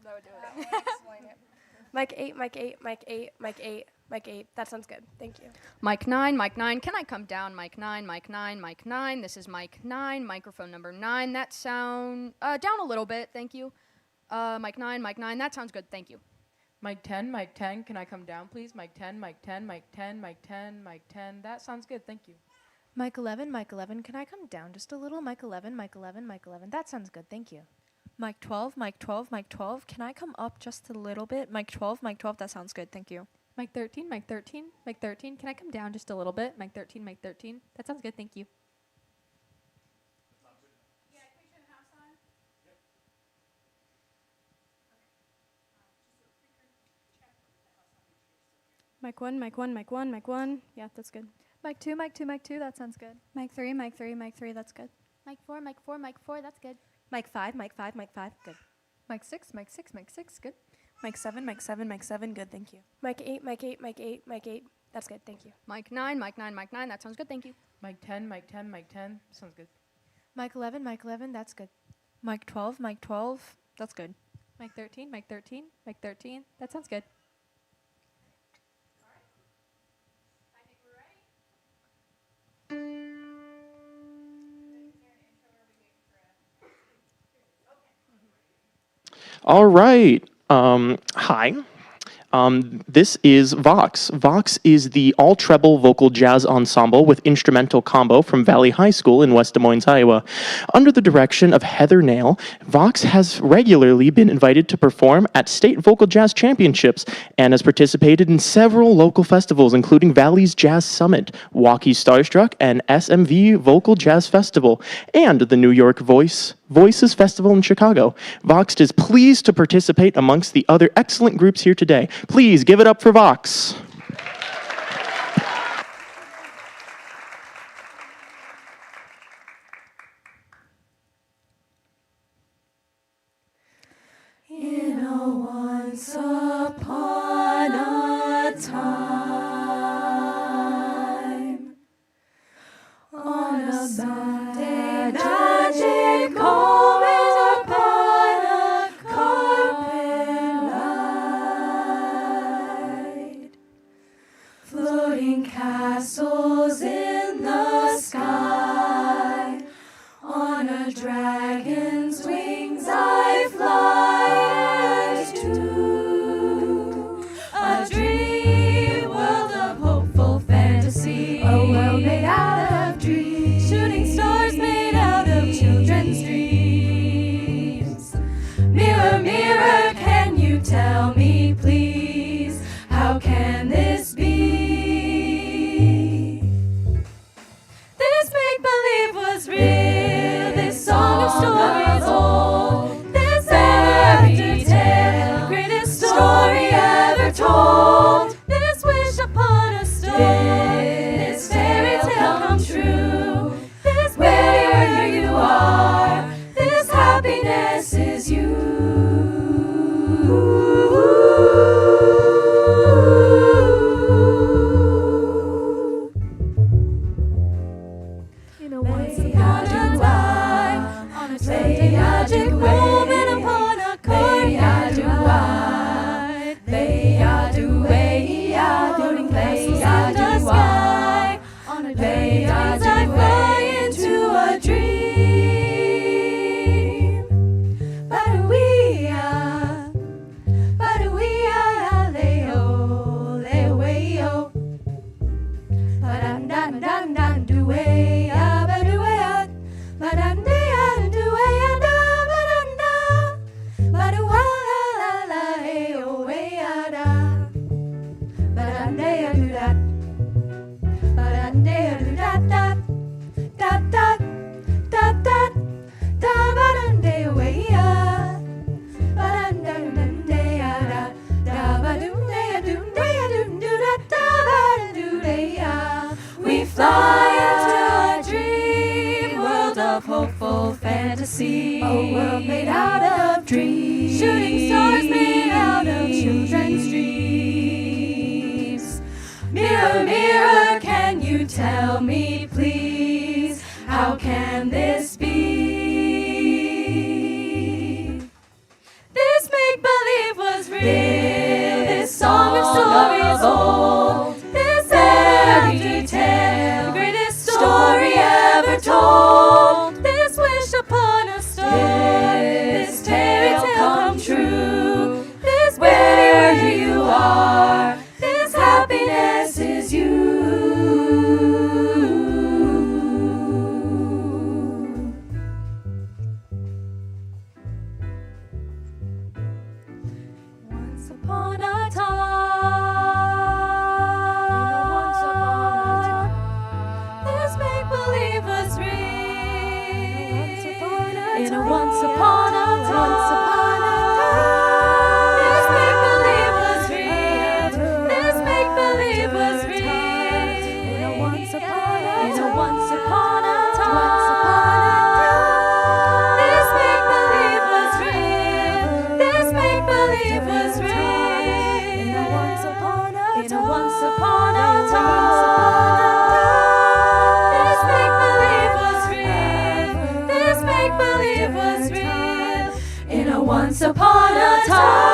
That would explain it. Mic 8, mic 8. That sounds good. Thank you. Mic 9, can I come down? Mic 9. This is mic 9, microphone number 9. That sound down a little bit, thank you. Mic 9, that sounds good, thank you. Mic 10, can I come down, please? Mic 10. That sounds good, thank you. Mic 11, can I come down just a little? Mic 11. That sounds good, thank you. Mic 12, can I come up just a little bit? Mic 12, that sounds good, thank you. Mic 13, can I come down just a little bit? Mic 13, that sounds good, thank you. Mic 1. Yeah, that's good. Mic 2, that sounds good. Mic 3, that's good. Mic 4, that's good. Mic 5, good. Mic 6, good. Mic 7, good, thank you. Mic 8, that's good, thank you. Mic 9, that sounds good, thank you. Mic 10, sounds good. Mic 11, that's good. Mic 12, that's good. Mic 13, that sounds good. All right. Hi. This is Vox. Vox is the all-treble vocal jazz ensemble with instrumental combo from Valley High School in West Des Moines, Iowa. Under the direction of Heather Nail, Vox has regularly been invited to perform at state vocal jazz championships and has participated in several local festivals, including Valley's Jazz Summit, Waukee Starstruck, and SMV Vocal Jazz Festival, and the New York Voices Festival in Chicago. Vox is pleased to participate amongst the other excellent groups here today. Please give it up for Vox. In a once upon a time, on a Sunday, magic moment upon a carpet ride, floating castles in the sky, on a dragon's wings I fly to a dream world of hopeful fantasy, a world made out of dreams, shooting stars made out of children's dreams. Mirror, mirror, can you tell me please, how can this be? This make-believe was real, this song of stories old, this fairy tale, the greatest story ever told. This wish upon a star, this fairy tale come true. This where you are, beautiful fantasy. A world made out of dreams. Shooting stars made out of children's dreams. Mirror, mirror, can you tell me please, how can this be? This make-believe was real. This song of stories old. This fairy tale, the greatest story ever told. This wish upon a star, this tale come true. This baby where you are, this happiness is you. Once upon a time, this make-believe was real. In a once upon a time, this make-believe was real. This make-believe was real. In a once upon a time, this make-believe was real. This make-believe was real. In a once upon a time, this make-believe was real. This make-believe was real. In a once upon a time.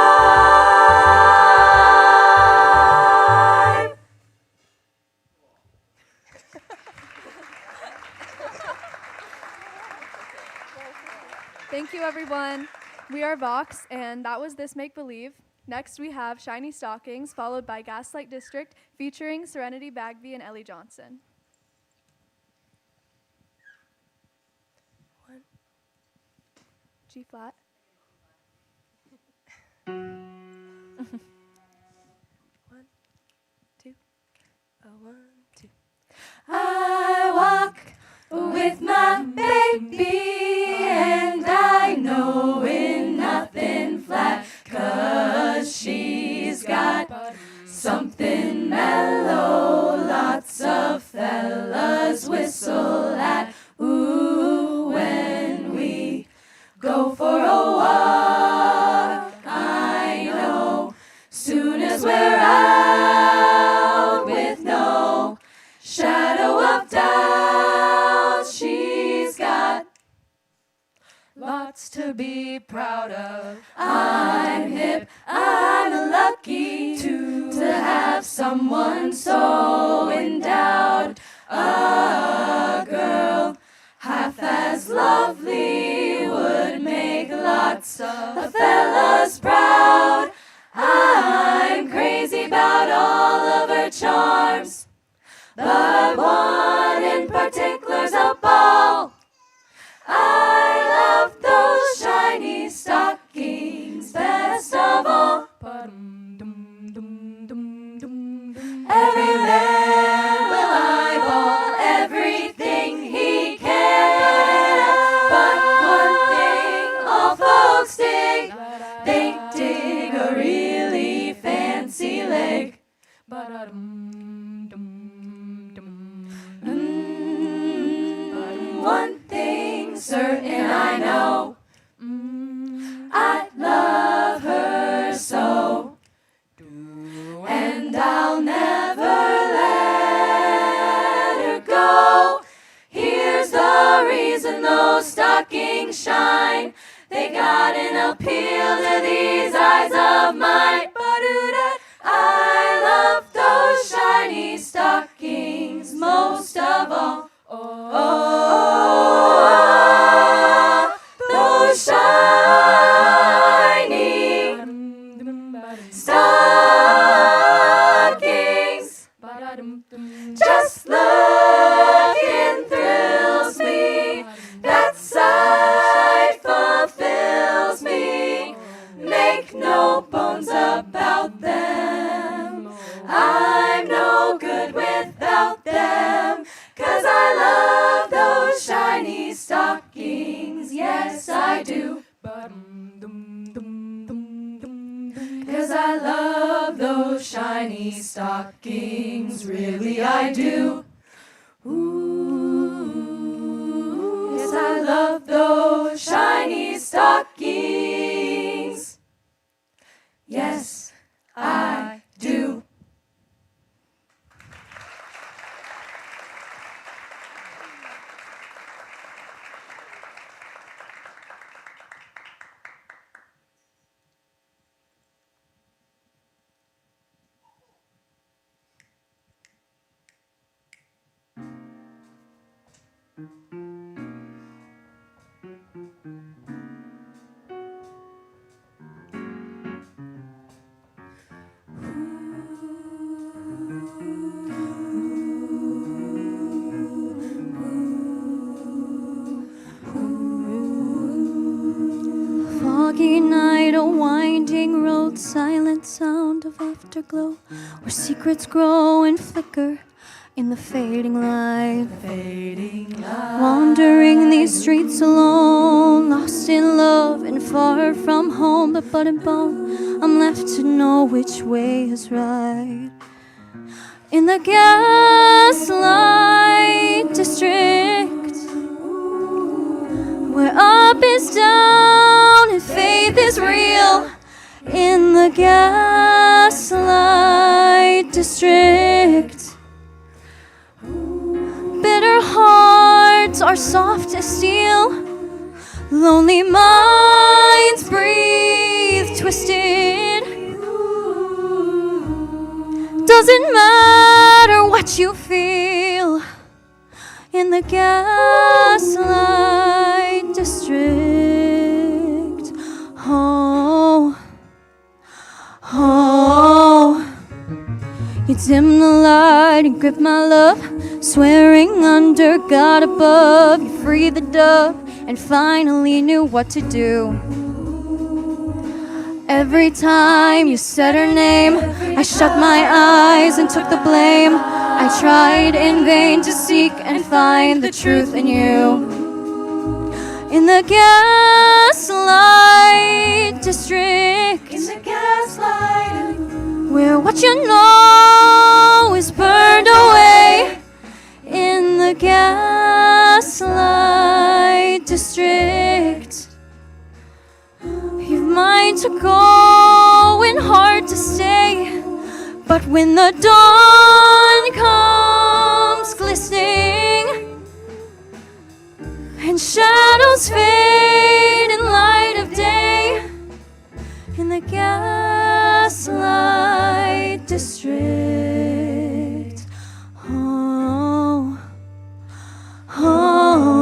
Thank you, everyone. We are Vox, and that was This Make Believe. Next, we have Shiny Stockings, followed by Gaslight District, featuring Serenity Bagby and Ellie Johnson. One, G flat. One, two, one, two. I walk with my baby, and I know in nothing flat, 'cause she's got something mellow. Lots of fellas whistle at. Ooh, when we go for a walk, I know soon as we're out with no shadow of doubt, she's got lots to be proud of. I'm hip, I'm lucky to have someone so endowed. A girl half as lovely would make lots of fellas proud. I'm crazy about all of her charms, but one in particular's a ball. I love those shiny stockings best of all. Every man will eyeball everything he can, but one thing all folks dig, they dig a really fancy leg. One thing certain I know, I love her so, and I'll never let her go. Here's the reason those stockings shine, they got an appeal to these eyes of mine. I love those shiny stockings most of all. Oh, those shiny stockings. Just looking thrills me, that sight fulfills me. Make no bones about them, I'm no good without them. 'Cause I love those shiny stockings, yes I do. 'Cause I love those shiny stockings, really I do. Ooh, yes I love Foggy night, a winding road, silent sound of afterglow, where secrets grow and flicker in the fading light. Wandering these streets alone, lost in love and far from home, but blood and bone, I'm left to know which way is right. In the gaslight district, where up is down and faith is real. In the gaslight district, bitter hearts are soft as steel, lonely minds breathe twisted. Doesn't matter what you feel in the gaslight district. Oh, oh, you dim the light and grip my love, swearing under God above. You freed the dove and finally knew what to do. Every time you said her name, I shut my eyes and took the blame. I tried in vain to seek and find the truth in you. In the gaslight district, where what you know is burned away. In the gaslight district, you've mind to go and heart to stay, but when the dawn comes glistening and shadows fade in light of day, in the gaslight district, oh, oh.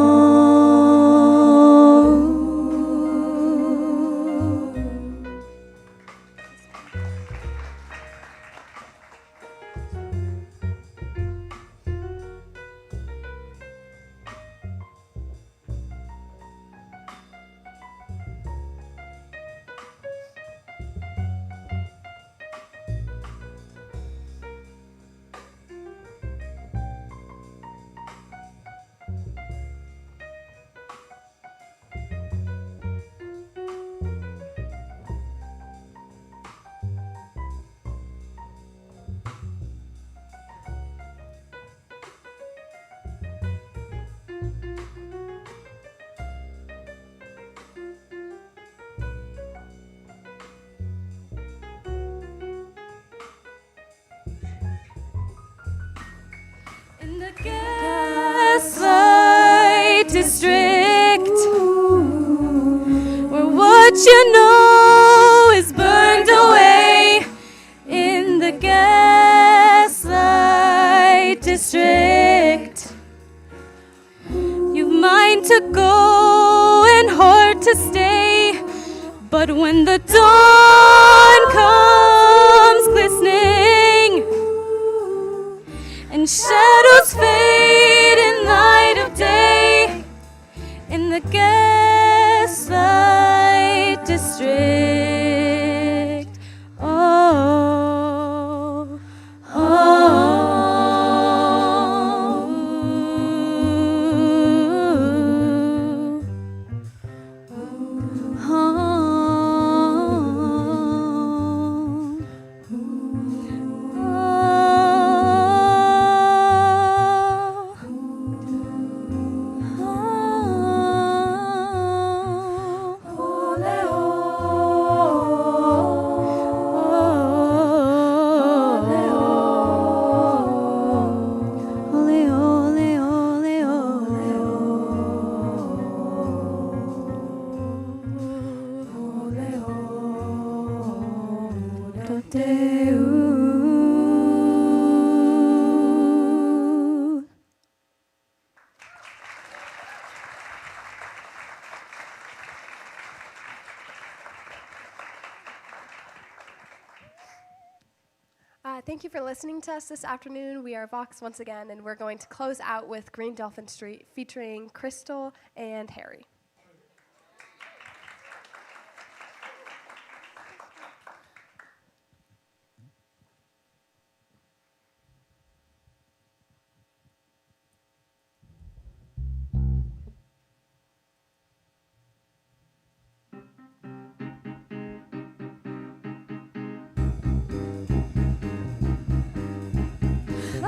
In the gaslight district, where what you know is burned away. In the gaslight district, you've mind to go and heart to stay, but when the dawn comes glistening and shadows fade in light of day, in the gaslight district, oh, oh. Thank you for listening to us this afternoon. We are Vox once again, and we're going to close out with Green Dolphin Street featuring Crystal and Harry.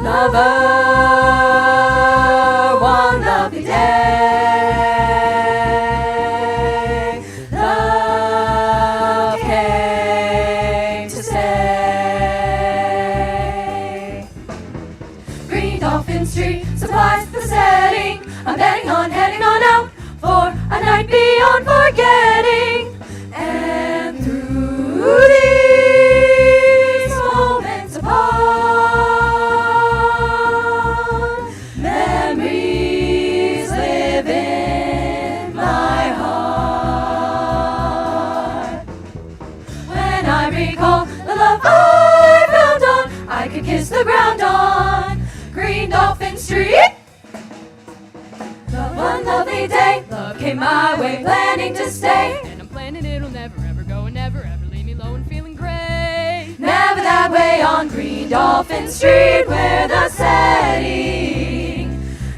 Lover, one lovely day, love came to stay. Green Dolphin Street supplies the setting. I'm betting on heading on out for a night beyond forgetting. And through these moments apart, memories live in my heart. When I recall the love I found on, I could kiss the ground on Green Dolphin Street. One lovely day, love came my way, planning to stay. And I'm planning it'll never ever go and never ever leave me low and feeling gray. Never that way on Green Dolphin Street, where the setting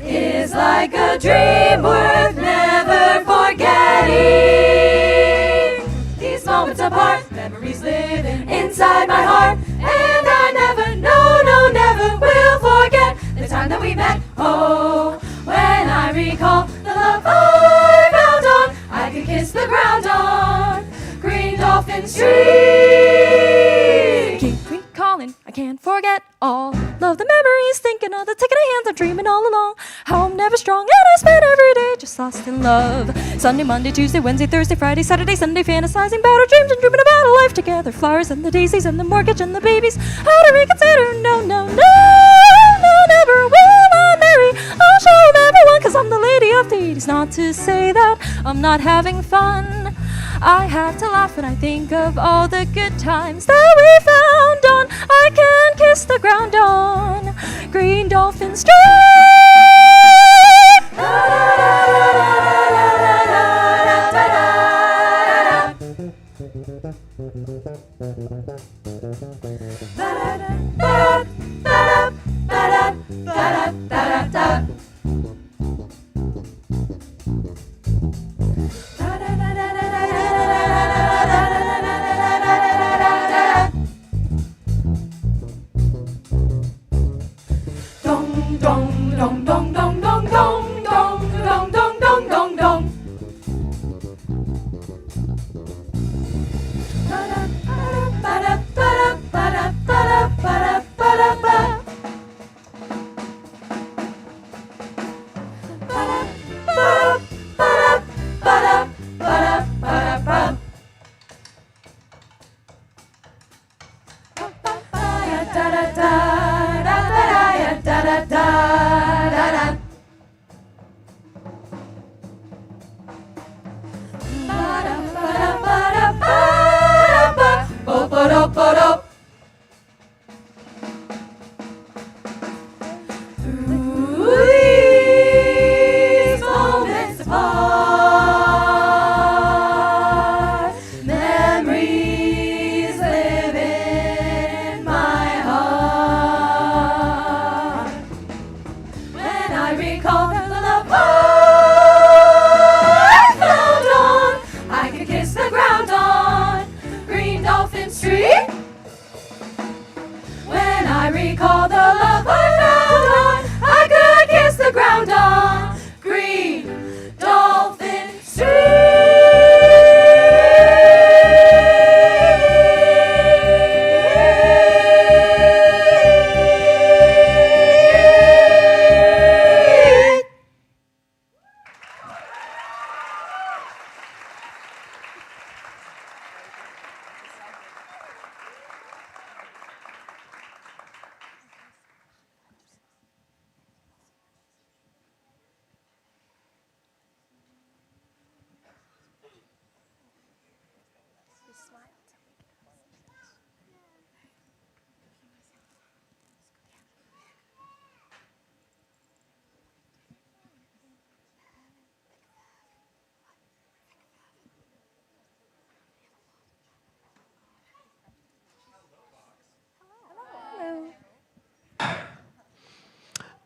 is like a dream worth never forgetting. These moments apart, memories live inside my heart, and I never, no, never will forget the time that we met. Oh, when I recall the love I found on, I could kiss the ground on Green Dolphin Street. Keep recalling, I can't forget all love the memories, thinking of the ticket of hands I'm dreaming all along. How I'm never strong and I spend every day just lost in love. Sunday, Monday, Tuesday, Wednesday, Thursday, Friday, Saturday, Sunday, fantasizing about our dreams and dreaming about a life together. Flowers and the daisies and the mortgage and the babies. How to reconsider? No, never will I marry. I'll show everyone 'cause I'm the lady of the 80s. Not to say that I'm not having fun. I have to laugh when I think of all the good times that we found on I Can Kiss the Ground on Green Dolphin Street. Dong, dong, dong,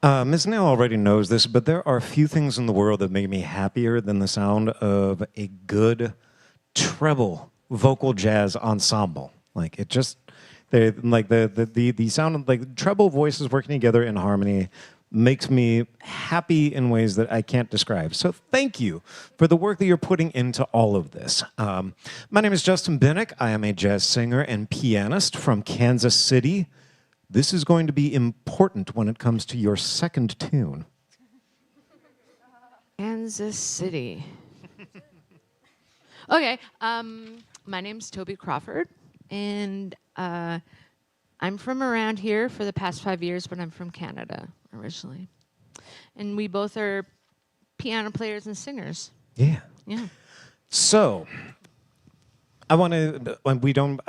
Ms. Nail already knows this, but there are few things in the world that make me happier than the sound of a good treble vocal jazz ensemble. Like it just, they like the sound of like treble voices working together in harmony makes me happy in ways that I can't describe. So thank you for the work that you're putting into all of this. My name is Justin Binnick. I am a jazz singer and pianist from Kansas City. This is going to be important when it comes to your second tune. Kansas City. Okay, my name's Toby Crawford, and I'm from around here for the past 5 years, but I'm from Canada originally. And we both are piano players and singers. Yeah. Yeah. So, I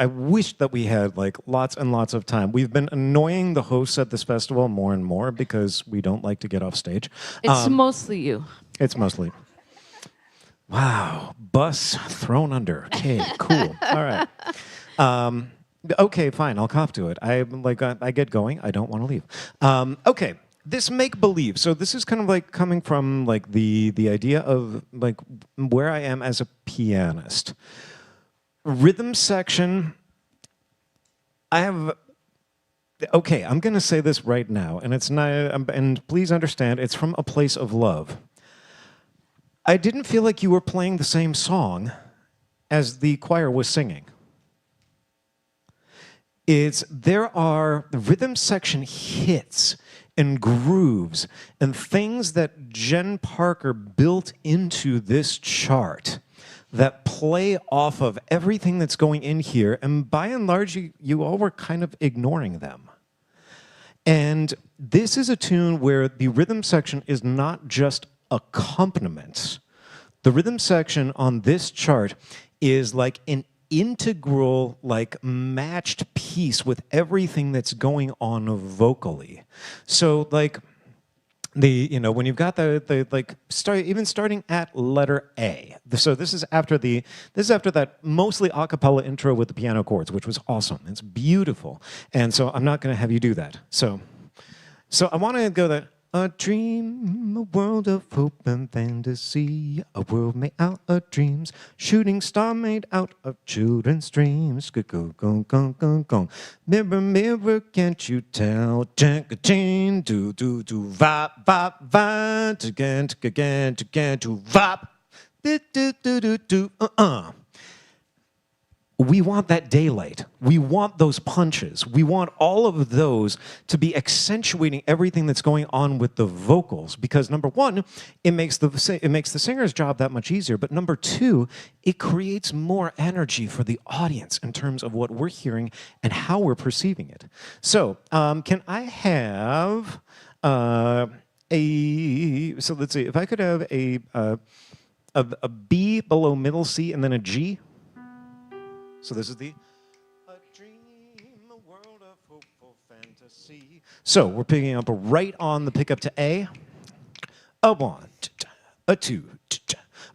wish that we had like lots and lots of time. We've been annoying the hosts at this festival more and more because we don't like to get off stage. It's mostly you. It's mostly. Wow. Bus thrown under. Okay, cool. All right. Okay, fine. I'll cop to it. I get going. I don't want to leave. Okay. This make-believe. So this is kind of like coming from like the idea of like where I am as a pianist. Rhythm section, okay, I'm going to say this right now, and it's not, and please understand, it's from a place of love. I didn't feel like you were playing the same song as the choir was singing. There are rhythm section hits and grooves and things that Jen Parker built into this chart that play off of everything that's going in here, and by and large, you all were kind of ignoring them. And this is a tune where the rhythm section is not just accompaniment. The rhythm section on this chart is like an integral, like matched piece with everything that's going on vocally. So like, when you've got even starting at letter A. So this is after that mostly a cappella intro with the piano chords, which was awesome. It's beautiful. And so I'm not going to have you do that. So I want to go that. A dream, a world of hope and fantasy, a world made out of dreams, shooting star made out of children's dreams. Go, go, go, go, go, go. Mirror, mirror, can't you tell? Chain, do, do, do, vop, vop, vop, again, again, again, to vop, do, do, do, do, do, We want that daylight. We want those punches. We want all of those to be accentuating everything that's going on with the vocals. Because number one, it makes the singer's job that much easier. But number two, it creates more energy for the audience in terms of what we're hearing and how we're perceiving it. So can I have so let's see, if I could have a B below middle C and then a G. So this is a dream, a world of hopeful fantasy. So we're picking up right on the pickup to A. A one, a two,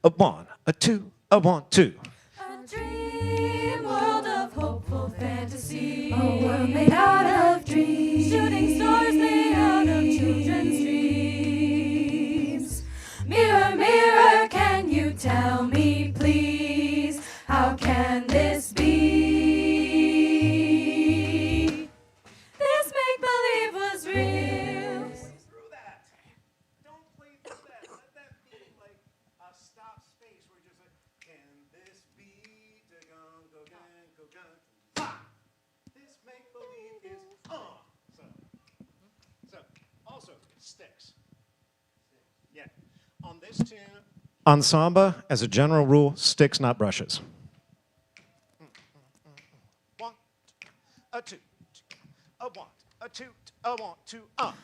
a one, a two, a one, two. A dream world of hopeful fantasy. A world made out of dreams. Shooting stars made out of children's dreams. Mirror, mirror, can you tell me, please, how can this be? This make-believe was real. Don't play through that. Let that be like a stop space where you're just like, can this be? Go, go, go, go, go. This make-believe is on. So also sticks. Yeah. On this tune, on samba, as a general rule, sticks, not brushes. A two, a one, a two, a one, two, A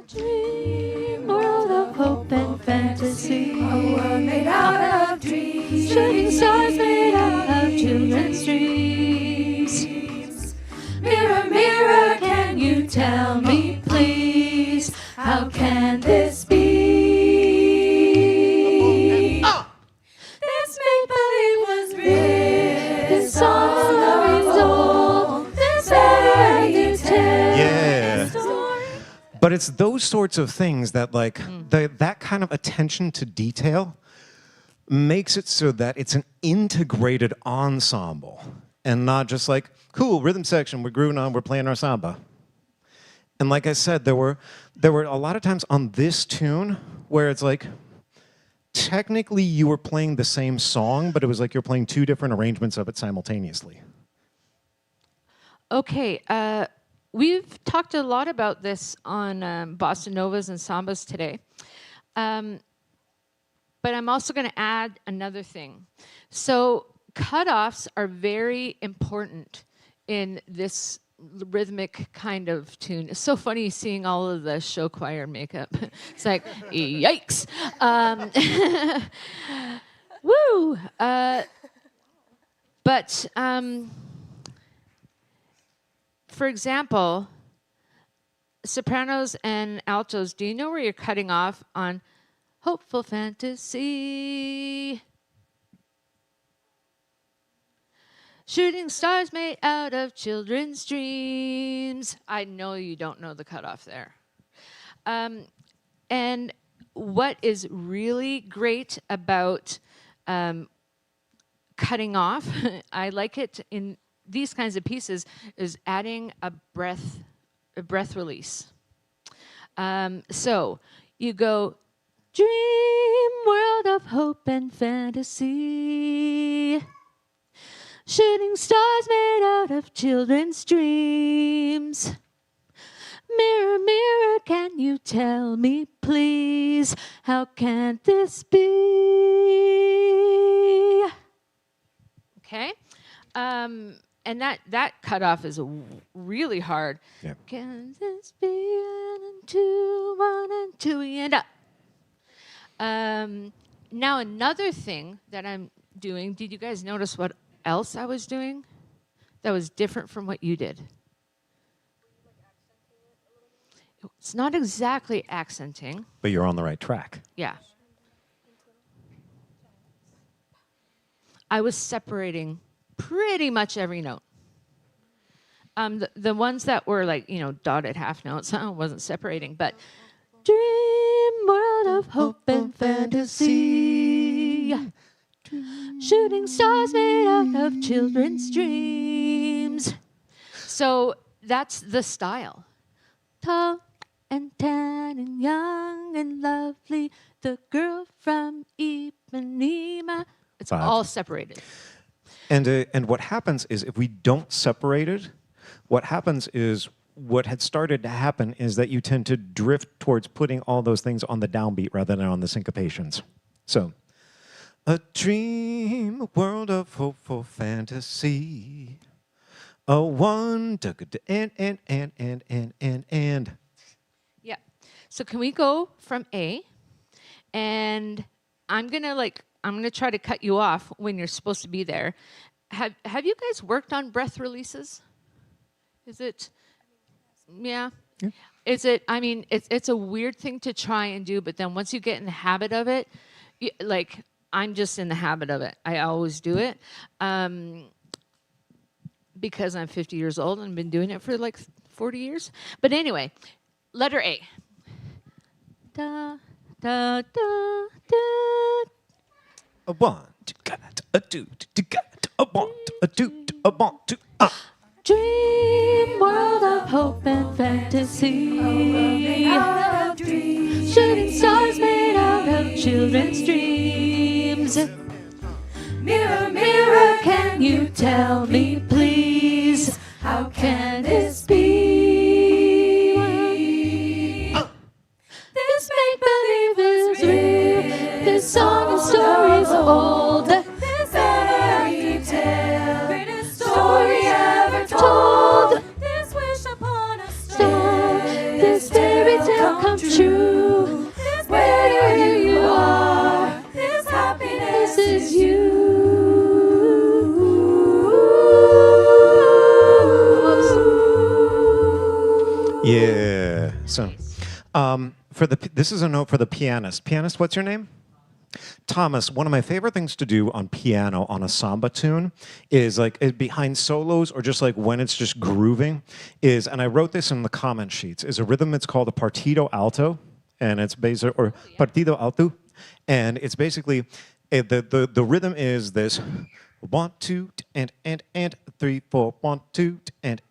dream world of hope and fantasy. A world made out of dreams. Shooting stars made out of children's dreams. Mirror, mirror, can you tell me, please, how can this be? This make-believe was real. This song's the result. This fairy tale. Yeah. But it's those sorts of things that, like, that kind of attention to detail makes it so that it's an integrated ensemble and not just like, cool, rhythm section, we're grooving on, we're playing our samba. And like I said, there were a lot of times on this tune where it's like, technically you were playing the same song, but it was like you're playing two different arrangements of it simultaneously. Okay, we've talked a lot about this on Bossa Novas and Sambas today. But I'm also going to add another thing. So cutoffs are very important in this rhythmic kind of tune. It's so funny seeing all of the show choir makeup. It's like, yikes. Woo! But for example, sopranos and altos, do you know where you're cutting off on hopeful fantasy? Shooting stars made out of children's dreams. I know you don't know the cutoff there. And what is really great about cutting off, I like it in these kinds of pieces, is adding a breath release. So you go, dream world of hope and fantasy. Shooting stars made out of children's dreams. Mirror, mirror, can you tell me, please, how can this be? Okay. And that cutoff is really hard. Yeah. Can this be 1 and 2, 1 and 2, we end up. Now another thing that I'm doing, did you guys notice what else I was doing that was different from what you did? It's not exactly accenting. But you're on the right track. Yeah. I was separating pretty much every note. The ones that were like, dotted half notes, I wasn't separating, but dream world of hope and fantasy. Shooting stars made out of children's dreams. So that's the style. Tall and tan and young and lovely, the girl from Ipanema. It's 5. all separated. And what happens is if we don't separate it, what happens is what had started to happen is that you tend to drift towards putting all those things on the downbeat rather than on the syncopations. So, a dream world of hopeful fantasy. A one, and. Yeah. So can we go from A? And I'm gonna try to cut you off when you're supposed to be there. Have you guys worked on breath releases? Is it? Yeah. Is it? I mean, it's a weird thing to try and do, but then once you get in the habit of it, I'm just in the habit of it. I always do it because I'm 50 years old and been doing it for like 40 years. But anyway, letter A. Da, da, da, da. A one, a two, a one, a two, a one, two, Dream world of hope and fantasy. Shooting stars made out of children's dreams. Mirror, mirror, can you tell me, please, how can this be? This make-believe is real. This song and story is old. This fairy tale, greatest story ever told. This wish upon a star, this fairy tale come true. This where you are, this happiness is you. Yeah. So, this is a note for the pianist. Pianist, what's your name? Thomas, one of my favorite things to do on piano on a samba tune is like behind solos or just like when it's just grooving is, and I wrote this in the comment sheets, is a rhythm that's called a partido alto, and it's basic, or partido alto, and it's basically, the rhythm is this 1, 2, and 3, 4, 1, 2, and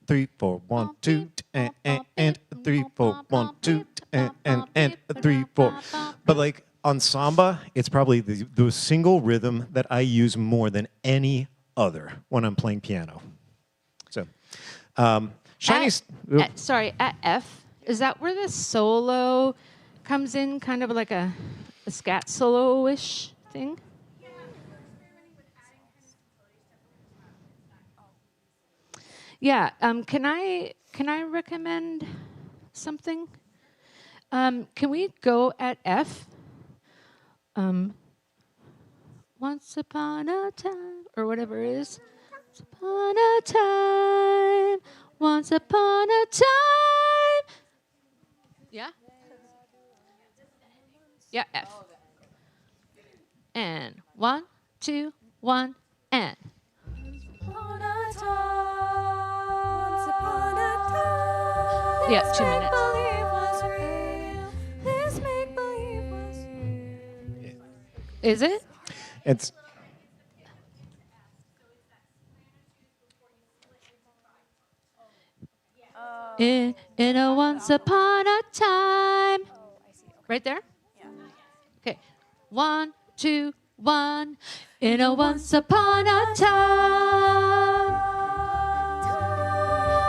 3, 4, 1, 2, and 3, 4, 1, 2, and 3, 4. But like on samba, it's probably the single rhythm that I use more than any other when I'm playing piano. So, Shiny. At F, is that where the solo comes in, kind of like a scat solo-ish thing? Yeah. Can I recommend something? Can we go at F? Once upon a time, or whatever it is. Once upon a time. Once upon a time. Yeah. Yeah. F. And 1, 2, 1, and. Yeah, 2 minutes. Is it? It's. In a once upon a time. Right there? Okay. 1, 2, 1. In a once upon a time.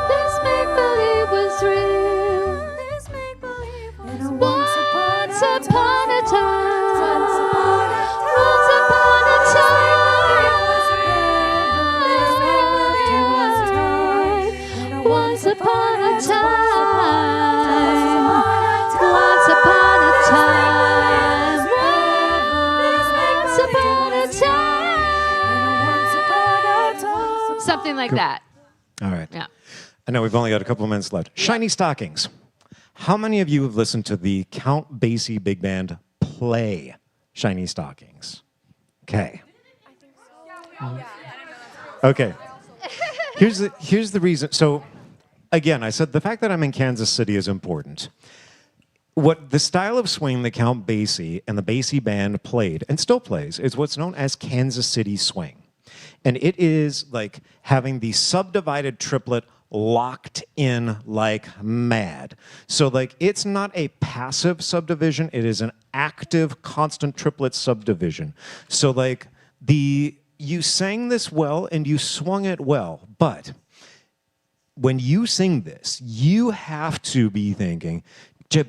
This make-believe was real. This make-believe was real. Once upon a time. Once upon a time. Once upon a time. Once upon a time. Once upon a time. Something like that. All right. Yeah. I know we've only got a couple of minutes left. Shiny Stockings. How many of you have listened to the Count Basie Big Band play Shiny Stockings? Okay. Okay. Here's the reason. So, again, I said the fact that I'm in Kansas City is important. What the style of swing that Count Basie and the Basie Band played, and still plays, is what's known as Kansas City swing. And it is like having the subdivided triplet locked in like mad. So like it's not a passive subdivision, it is an active constant triplet subdivision. So like you sang this well and you swung it well, but when you sing this, you have to be thinking, I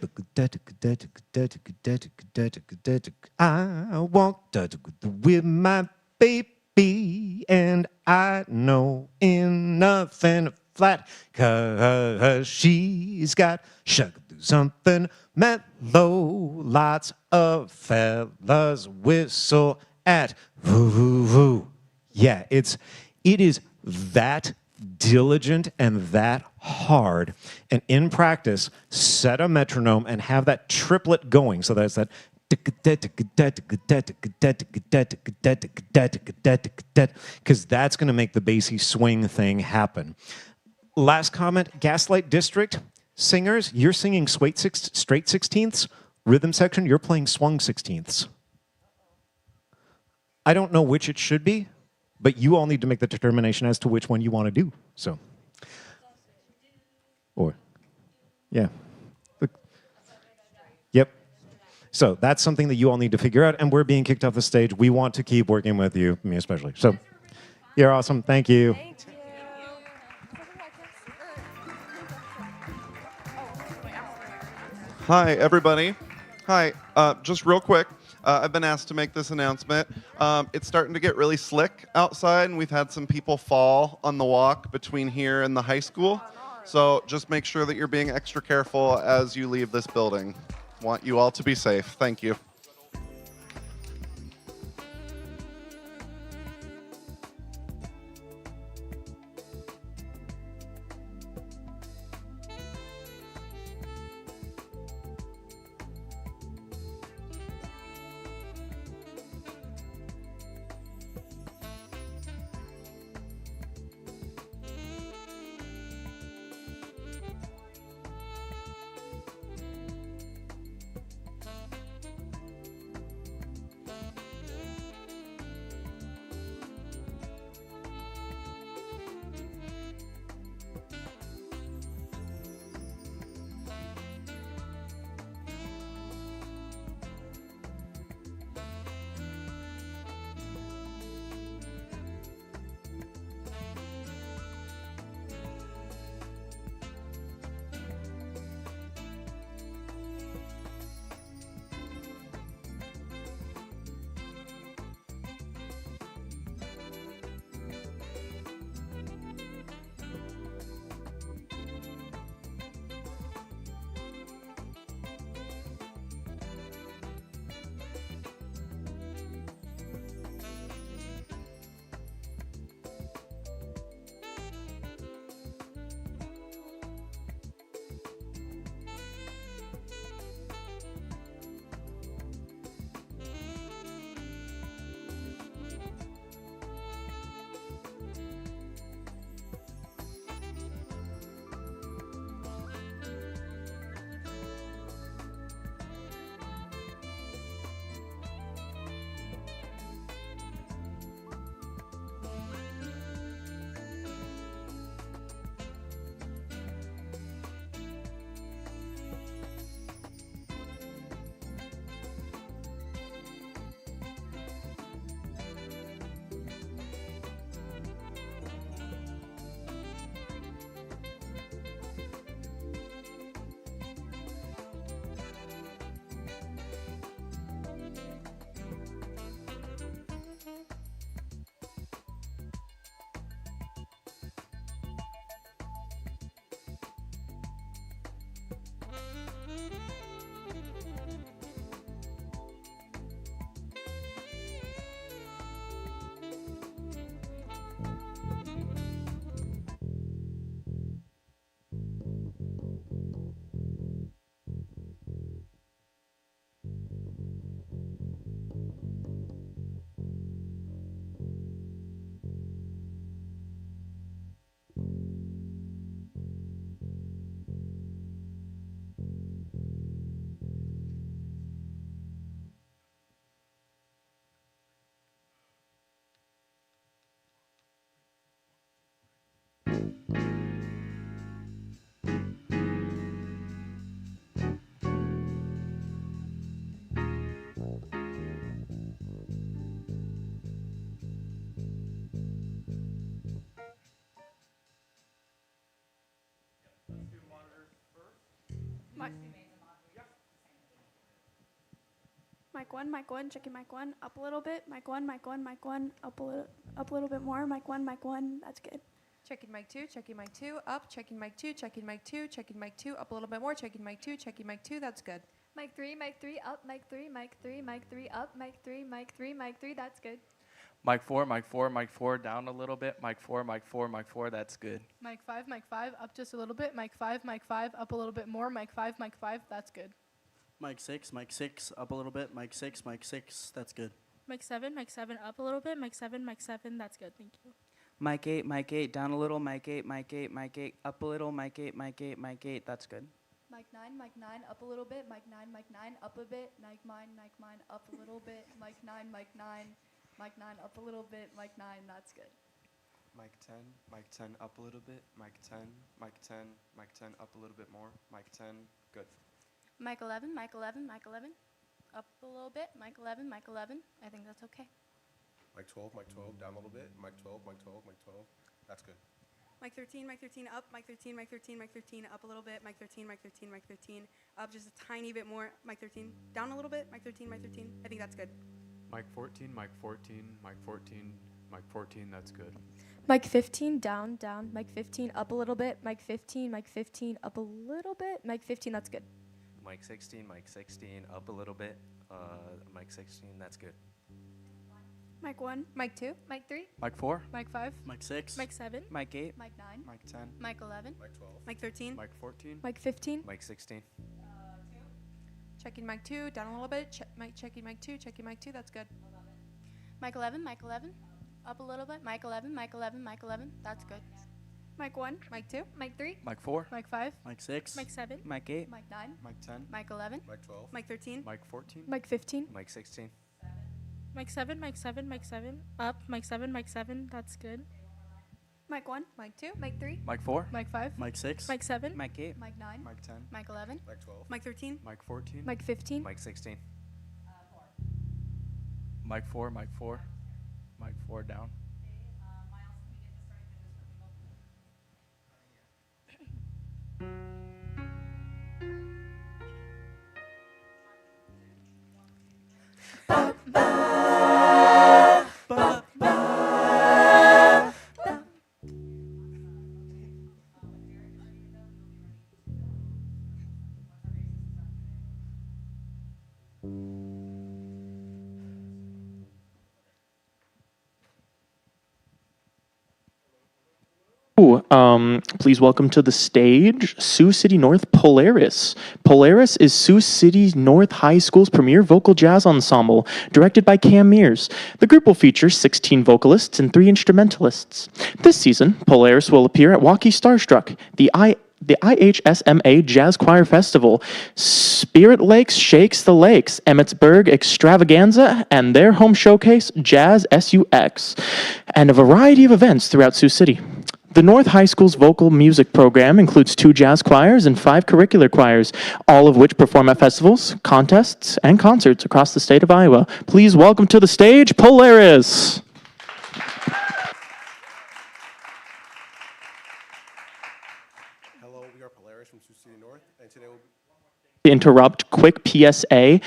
walked with my baby and I know in nothing flat, 'cause she's got something mellow. Lots of fellas whistle at woo. Yeah, it is that diligent and that hard. And in practice, set a metronome and have that triplet going. So that's that. Because that's going to make the bassy swing thing happen. Last comment, Gaslight District singers, you're singing straight 16ths. Rhythm section, you're playing swung 16ths. I don't know which it should be, but you all need to make the determination as to which one you want to do. So, or, yeah. Yep. So that's something that you all need to figure out, and we're being kicked off the stage. We want to keep working with you, me especially. So, you're awesome. Thank you. Hi, everybody. Hi, just real quick. I've been asked to make this announcement. It's starting to get really slick outside, and we've had some people fall on the walk between here and the high school. So just make sure that you're being extra careful as you leave this building. Want you all to be safe. Thank you. mic one, checking mic one, up a little bit, mic one, up a little bit more, mic one, that's good. Checking mic two, up, checking mic two, checking mic two, up a little bit more, checking mic two, that's good. Mic three, up, mic three, up, mic three, that's good. Mic four, down a little bit. Mic four, that's good. Mic 5, up just a little bit. Mic 5, up a little bit more. Mic 5, that's good. Mic 6, up a little bit. Mic 6, that's good. Mic 7, up a little bit. Mic 7, that's good. Thank you. Mic 8, down a little. Mic 8, up a little. Mic 8, that's good. Mic 9, up a little bit. Mic 9, up a bit. Mic 9, up a little bit. Mic 9, up a little bit. Mic 9, that's good. Mic 10, up a little bit. Mic 10, up a little bit more. Mic 10, good. Mic 11, up a little bit. Mic 11, I think that's okay. Mic 12, down a little bit. Mic 12, that's good. Mic 13, up. Mic 13, up a little bit. Mic 13, up just a tiny bit more. Mic 13, down a little bit. Mic 13, I think that's good. Mic 14, that's good. Mic 15, down. Mic 15, up a little bit. Mic 15, up a little bit. Mic 15, that's good. Mic 16, up a little bit. Mic 16, that's good. Mic 1, Mic 2, Mic 3, Mic 4. Mic 5. Mic 6. Mic 7. Mic 8. Mic 9, Mic 10. Mic 11. Mic 12. Mic 13, Mic 14. Mic 15. Mic 16. checking mic two, down a little bit. Checking mic two, that's good. Mic 11, up a little bit. Mic 11, that's good. Mic 1, Mic 2, Mic 3, Mic 4. Mic 5. Mic 6. Mic 7. Mic 8. Mic 9, Mic 10. Mic 11. Mic 12. Mic 13, Mic 14. Mic 15. Mic 16. Mic 7, up. Mic 7, that's good. Mic 1, Mic 2, Mic 3, Mic 4. Mic 5. Mic 6. Mic 7. Mic 8. Mic 9, Mic 10. Mic 11. Mic 12. Mic 13, Mic 14. Mic 15. Mic 16. Mic 4. Mic 4 down. Please welcome to the stage Sioux City North Polaris. Polaris is Sioux City North High School's premier vocal jazz ensemble, directed by Cam Mears. The group will feature 16 vocalists and 3 instrumentalists. This season, Polaris will appear at Walkie Starstruck, the IHSMA Jazz Choir Festival, Spirit Lakes Shakes the Lakes, Emmetsburg Extravaganza, and their home showcase, Jazz SUX, and a variety of events throughout Sioux City. The North High School's vocal music program includes 2 jazz choirs and 5 curricular choirs, all of which perform at festivals, contests, and concerts across the state of Iowa. Please welcome to the stage Polaris. Hello, we are Polaris from Sioux City North, and today we'll Interrupt, quick PSA.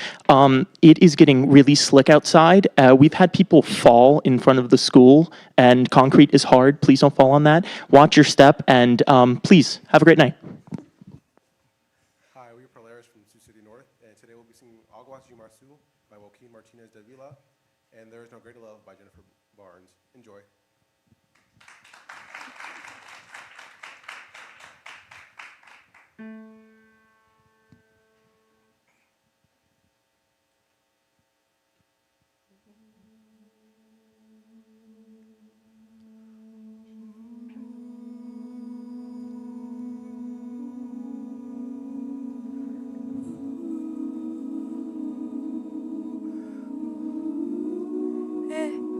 It is getting really slick outside. We've had people fall in front of the school, and concrete is hard. Please don't fall on that. Watch your step, and please have a great night. Hi, we are Polaris from Sioux City North, and today we'll be singing Aguas de Marçu by Joaquin Martinez de Vila, and There Is No Greater Love by Jennifer Barnes. Enjoy.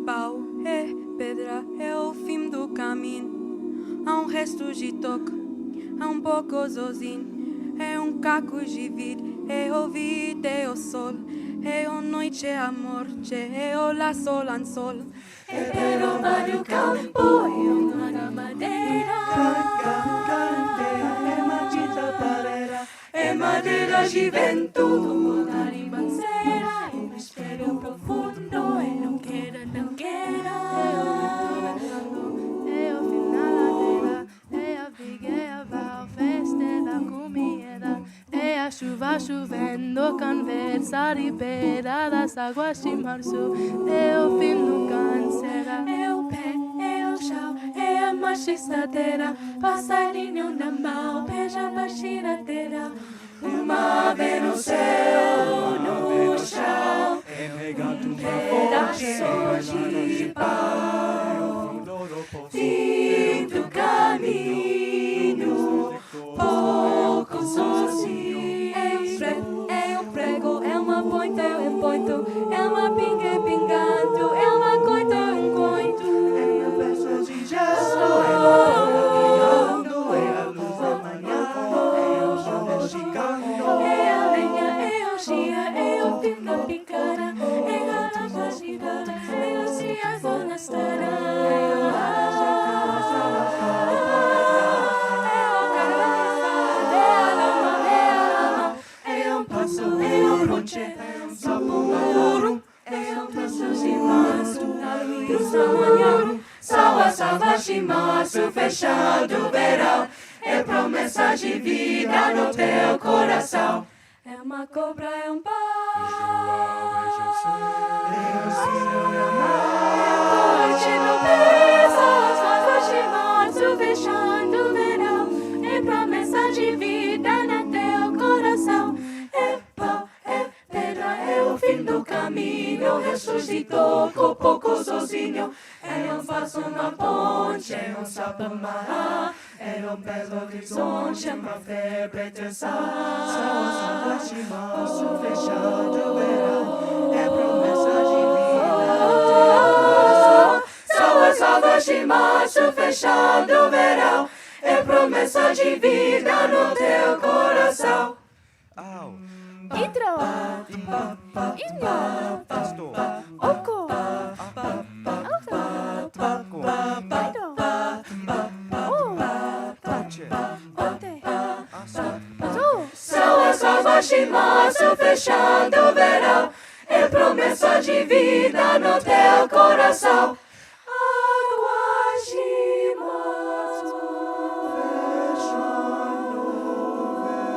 Pau, é pedra, é o fim do caminho. Há resto de toque, há pouco sozinho. É caco de vidro, é o vida, é o sol. É a noite, é a morte, é o la sol an sol. É peroba do campo, é uma madeira. É madeira, é madeira de vento. Ribanceira, começar e beira das águas de março. É o fim do câncer. É o pé, é o chão, é a machistadeira. Passarinho na mão, beija a bachiradeira. Uma ave no céu, no chão, um pedaço de pau. Fim do caminho, pouco sozinho. É um prego, é uma ponta, é um ponto, é uma pinga, pingando, é uma coita, é um coito. É uma peça de gesso, é a luz da manhã, é o sol mexicano. É a lenha, é o chia, é o pinga, picara, é a lava girada, é o cia, zona estará. Shimasu, fechado verão, é promessa de vida no teu coração. É uma cobra, é um pau. Noite no peso, Shimasu, fechado verão, é promessa de vida no teu coração. É pau, é pedra, é o fim do caminho, ressuscitou com pouco sozinho. É um passo na ponte, é um sapo amarrar, é um belo horizonte, é uma febre tensar. São as águas de março, fechado verão, é promessa de vida no teu coração. São as águas de março, fechado verão, é promessa de vida no teu coração. Intro. Oko. São as águas de março, fechando o verão, é promessa de vida no teu coração. Águas de março, fechando o verão.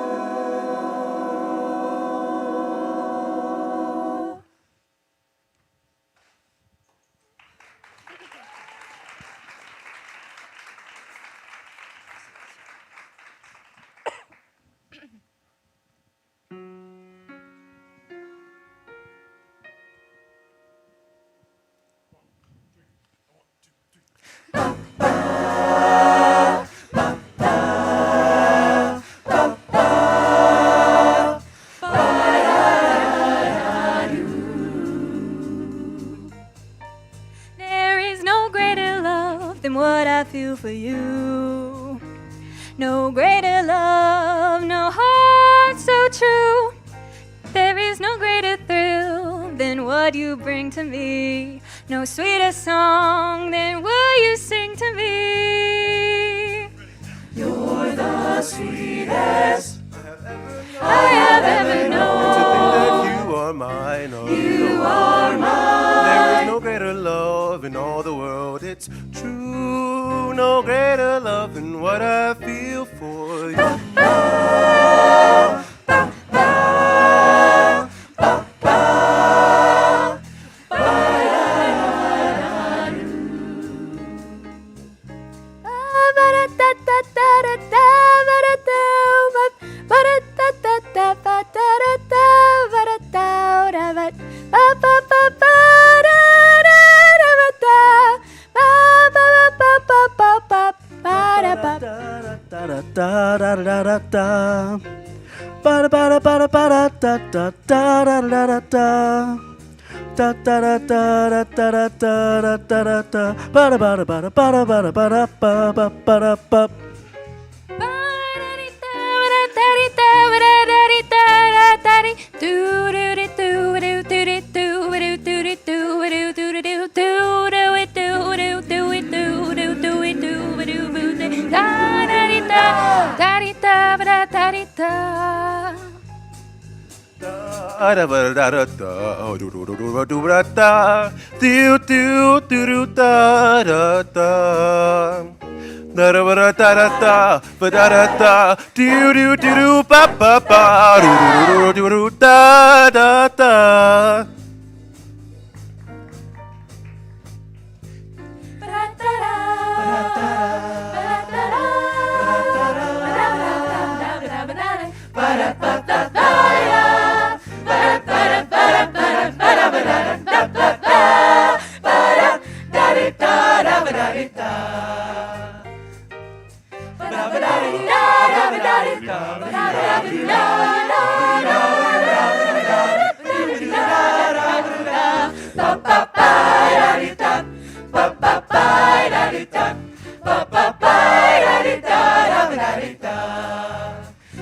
There is no greater love than what I feel for you. No greater love, no heart so true. There is no greater thrill than what you bring to me. No sweeter song than what you sing to me. You're the sweetest I have ever known. To think that you are mine, oh, You are mine. There is no greater love in all the world. It's true, no greater love than what I feel for you. Da da da da da. Ba da ba da ba da da da da da da da da. Da da da da da da da da da da da. Ba da ba da ba da ba da ba da ba da ba ba ba da ba. Da ba da da da do do do do do da da do do do do da da da Da da da da da da ba da da da do do do do ba ba ba do do do do do da da da.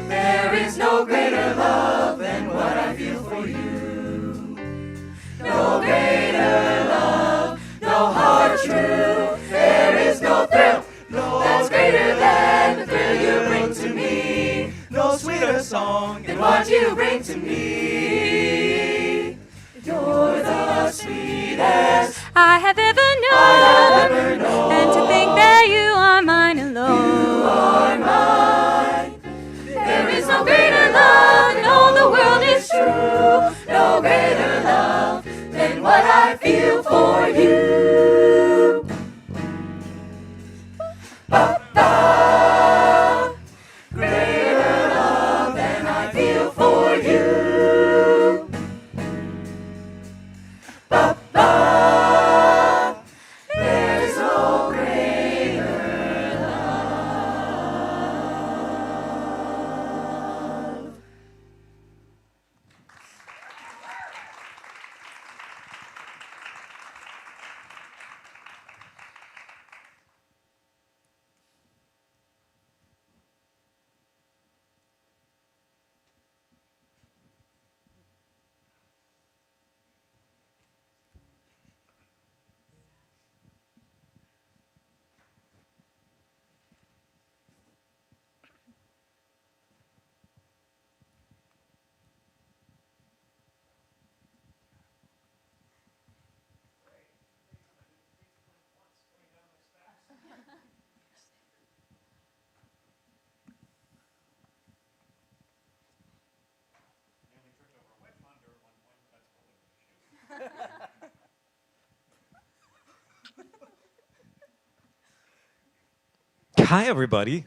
There is no greater love than what I feel for you. No greater love, no heart true. There is no thrill that's greater than the thrill you bring to me. No sweeter song than what you bring to me. You're the sweetest I have ever known, and to think that you are mine alone. You are mine. There is no greater love in all the world is true. No greater love than what I feel for you. Ba-ba. Greater love than I feel for you. Ba-ba. There's no greater love. Hi, everybody.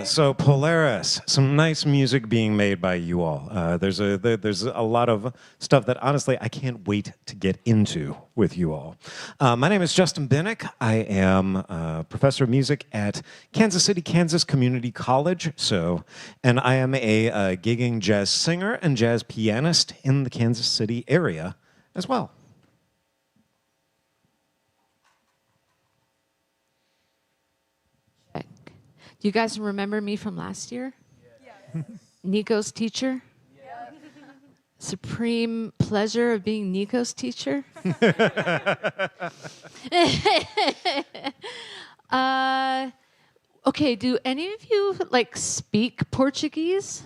So Polaris, some nice music being made by you all. There's a lot of stuff that honestly I can't wait to get into with you all. My name is Justin Binnick. I am a professor of music at Kansas City, Kansas Community College. And I am a gigging jazz singer and jazz pianist in the Kansas City area as well. Do you guys remember me from last year? Yes. Nico's teacher? Yes. Supreme pleasure of being Nico's teacher? Okay, do any of you like speak Portuguese?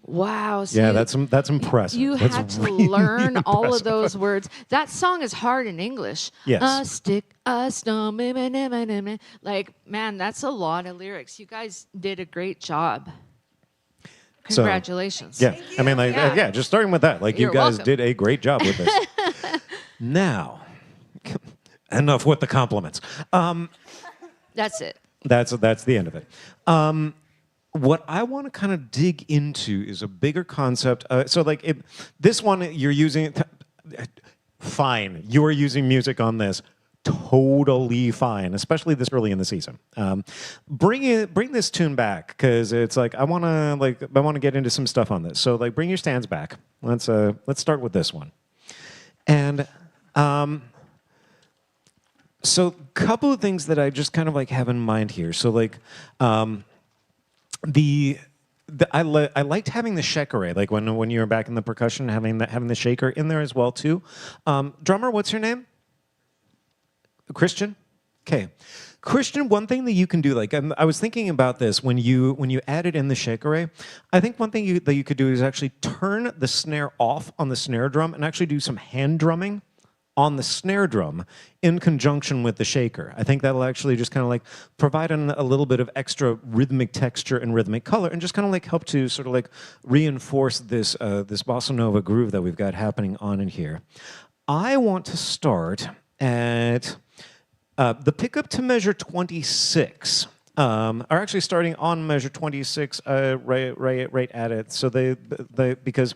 Wow. So yeah, that's impressive. You that's had to really learn all of impressive. those words. That song is hard in English. Yes. A stick, a stone, like, man, that's a lot of lyrics. You guys did a great job. So, Congratulations. yeah, I mean, like, yeah, just starting with that. Like, You're you guys welcome. did a great job with this. Now, enough with the compliments. That's it. That's the end of it. What I want to kind of dig into is a bigger concept. So, like, this one you're using, fine. You are using music on this, totally fine, especially this early in the season. Bring this tune back because it's like I want to get into some stuff on this. So, like, bring your stands back. Let's start with this one, and so a couple of things that I just kind of like have in mind here. So, like. I liked having the shaker, like when you were back in the percussion, having the shaker in there as well too. Drummer, what's your name? Christian. Okay, Christian. One thing that you can do, like I was thinking about this when you added in the shaker. I think one thing that you could do is actually turn the snare off on the snare drum and actually do some hand drumming on the snare drum in conjunction with the shaker. I think that'll actually just kind of like provide a little bit of extra rhythmic texture and rhythmic color, and just kind of like help to sort of like reinforce this this bossa nova groove that we've got happening on in here. I want to start at the pickup to measure 26. Are actually starting on measure 26, right at it. So because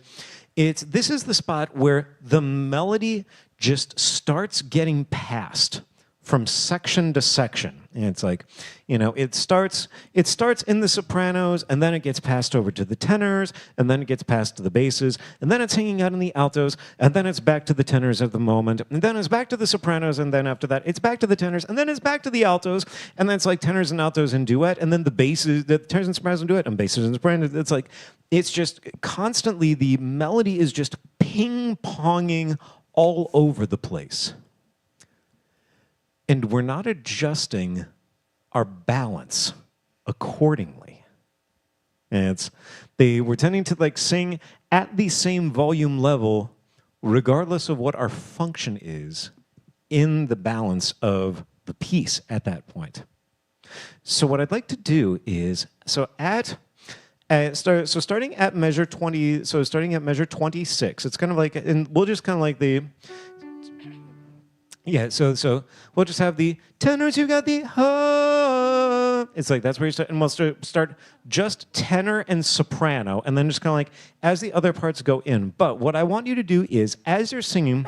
this is the spot where the melody just starts getting passed from section to section. And it's like, you know, it starts in the sopranos, and then it gets passed over to the tenors, and then it gets passed to the basses, and then it's hanging out in the altos, and then it's back to the tenors at the moment, and then it's back to the sopranos, and then after that it's back to the tenors, and then it's back to the altos, and then it's like tenors and altos in duet, and then the basses, the tenors and sopranos in duet, and basses and sopranos. It's like, it's just constantly, the melody is just ping-ponging all over the place. And we're not adjusting our balance accordingly. And we're tending to like sing at the same volume level, regardless of what our function is in the balance of the piece at that point. So what I'd like to do is, starting at measure 20, so starting at measure 26, it's kind of like, and we'll just kind of like the, yeah, so we'll just have the tenors, you got the it's like, that's where you start, and we'll start just tenor and soprano, and then just kind of like, as the other parts go in. But what I want you to do is, as you're singing,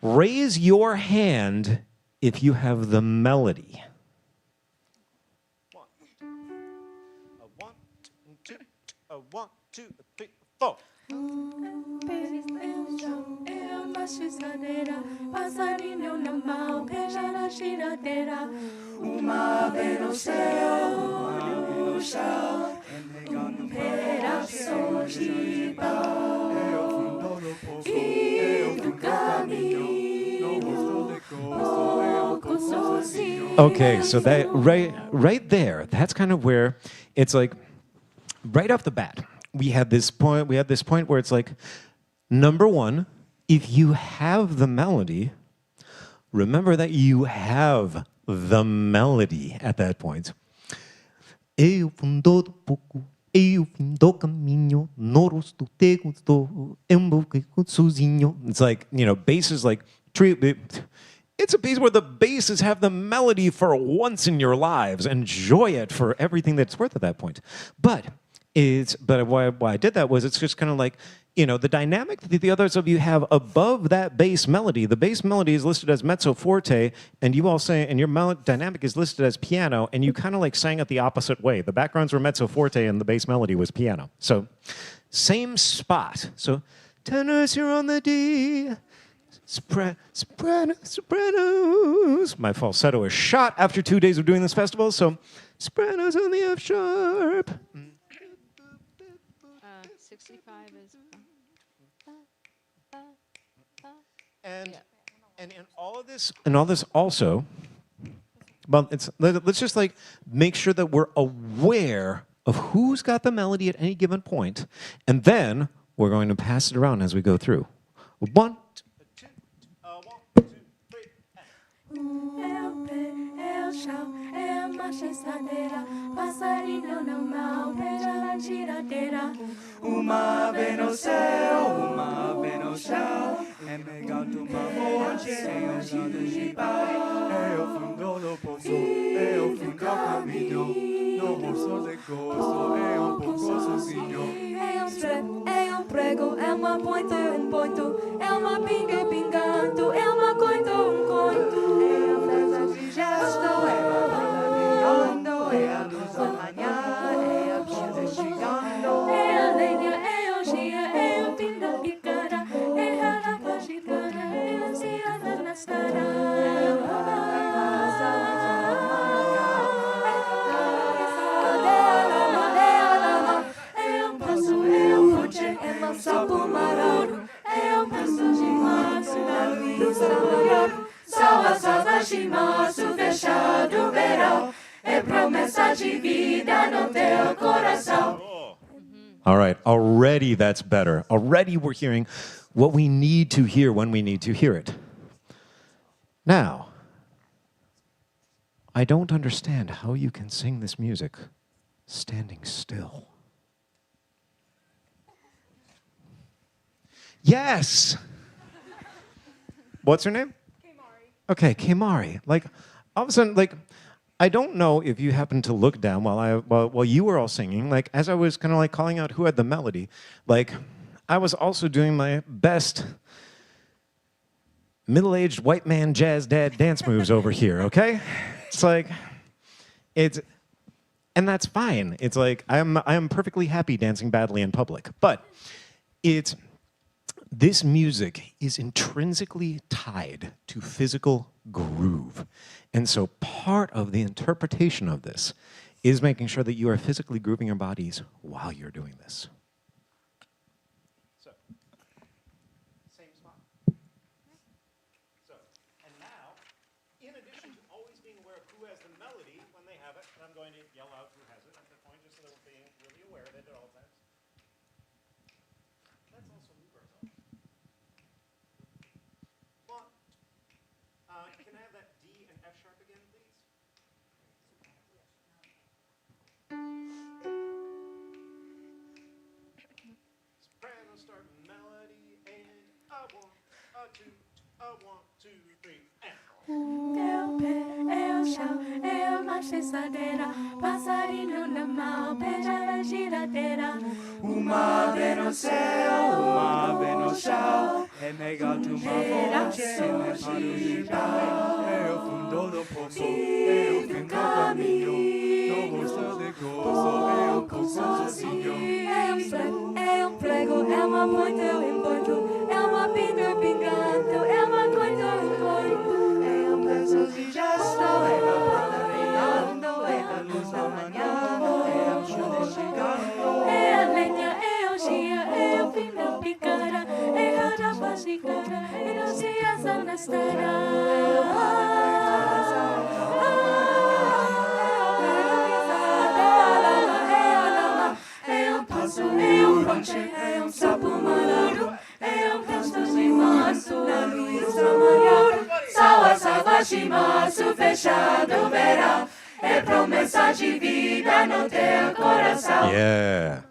raise your hand if you have the melody. One, two, three, four. Passarinho na mão, beija na giradeira. Uma ave no céu, olho no chão, pedaço de pau. E do caminho, pouco sozinho. Okay, so that right there, that's kind of where it's like, right off the bat, we had this point where it's like, number one, if you have the melody, remember that you have the melody at that point. Eu fundo do pouco, eu fim do caminho, no rosto te gostou, sozinho. It's like, you know, bass is like, it's a piece where the basses have the melody for once in your lives. Enjoy it for everything that's worth at that point. But why I did that was, it's just kind of like, you know, the dynamic that the others of you have above that bass melody. The bass melody is listed as mezzo forte, and you all say, and your dynamic is listed as piano, and you kind of like sang it the opposite way. The backgrounds were mezzo forte, and the bass melody was piano. So, same spot. So, tenors, you're on the D. Sopranos. My falsetto is shot after 2 days of doing this festival, so sopranos on the F sharp. 65 is. And in all of this, also, well, let's just like make sure that we're aware of who's got the melody at any given point, and then we're going to pass it around as we go through. 1, 2, 3, É marcha estradeira, passarinho no mal, beija na giradeira. Uma ave no céu, uma ave no chão, é legal do amor, sem os olhos de pai. É o fundo do poço, é o fim do caminho, no bolso de gozo, é pouco sozinho. É prego, é uma ponto, é uma pinga pingando, é uma coito, coito. É a festa de gesto, é uma banda brilhando, é a luz da manhã, é a vida chegando. É a lenha, é o dia, é o fim da picada, é a lava gigana, é a ciada na estrada. Sapo maroro, é o passo de março da luz maior. Só as asas de março fechado o verão, é promessa de vida no teu coração. All right, already that's better. Already we're hearing what we need to hear when we need to hear it. Now, I don't understand how you can sing this music standing still. Yes! What's her name? Okay, Kamari. Like, all of a sudden, like, I don't know if you happened to look down while you were all singing. Like, as I was kind of like calling out who had the melody, like, I was also doing my best middle-aged white man jazz dad dance moves over here. Okay, it's like, and that's fine. It's like I am perfectly happy dancing badly in public, but this music is intrinsically tied to physical groove. And so part of the interpretation of this is making sure that you are physically grooving your bodies while you're doing this. So, same spot. So, and now, in addition to always being aware of who has the melody when they have it, I'm going to yell out who has it at the point, just so that we're being really aware of it at all times. Let's also move ourselves. Can I have that D and F sharp again, please? Soprano start melody and a 1, a 2, a 1, 2, 3, and. Eu pé, eu chão, eu macheçadeira, passarinho na mão, beija na giradeira. Uma ave no céu, uma ave no chão, é mega de uma fonte, é para o pau. É o fundo do poço, é o fim do caminho, no gosto de gozo, é o poço sozinho. É um prego, é uma ponte, eu importo, é uma pinga pingando, é uma coisa eu importo. De gesto, é a palavra reinando, é a luz da manhã, é a chuva chegando. É a lenha, é o chia, é o fim da picara, é a rapazicara, é a ciência na é um passo, é um ponche, é um sapo malado, é um texto de março, na luz da manhã. Sawa sawa shimasu, fechado verão. É promessa de vida no teu coração. Yeah.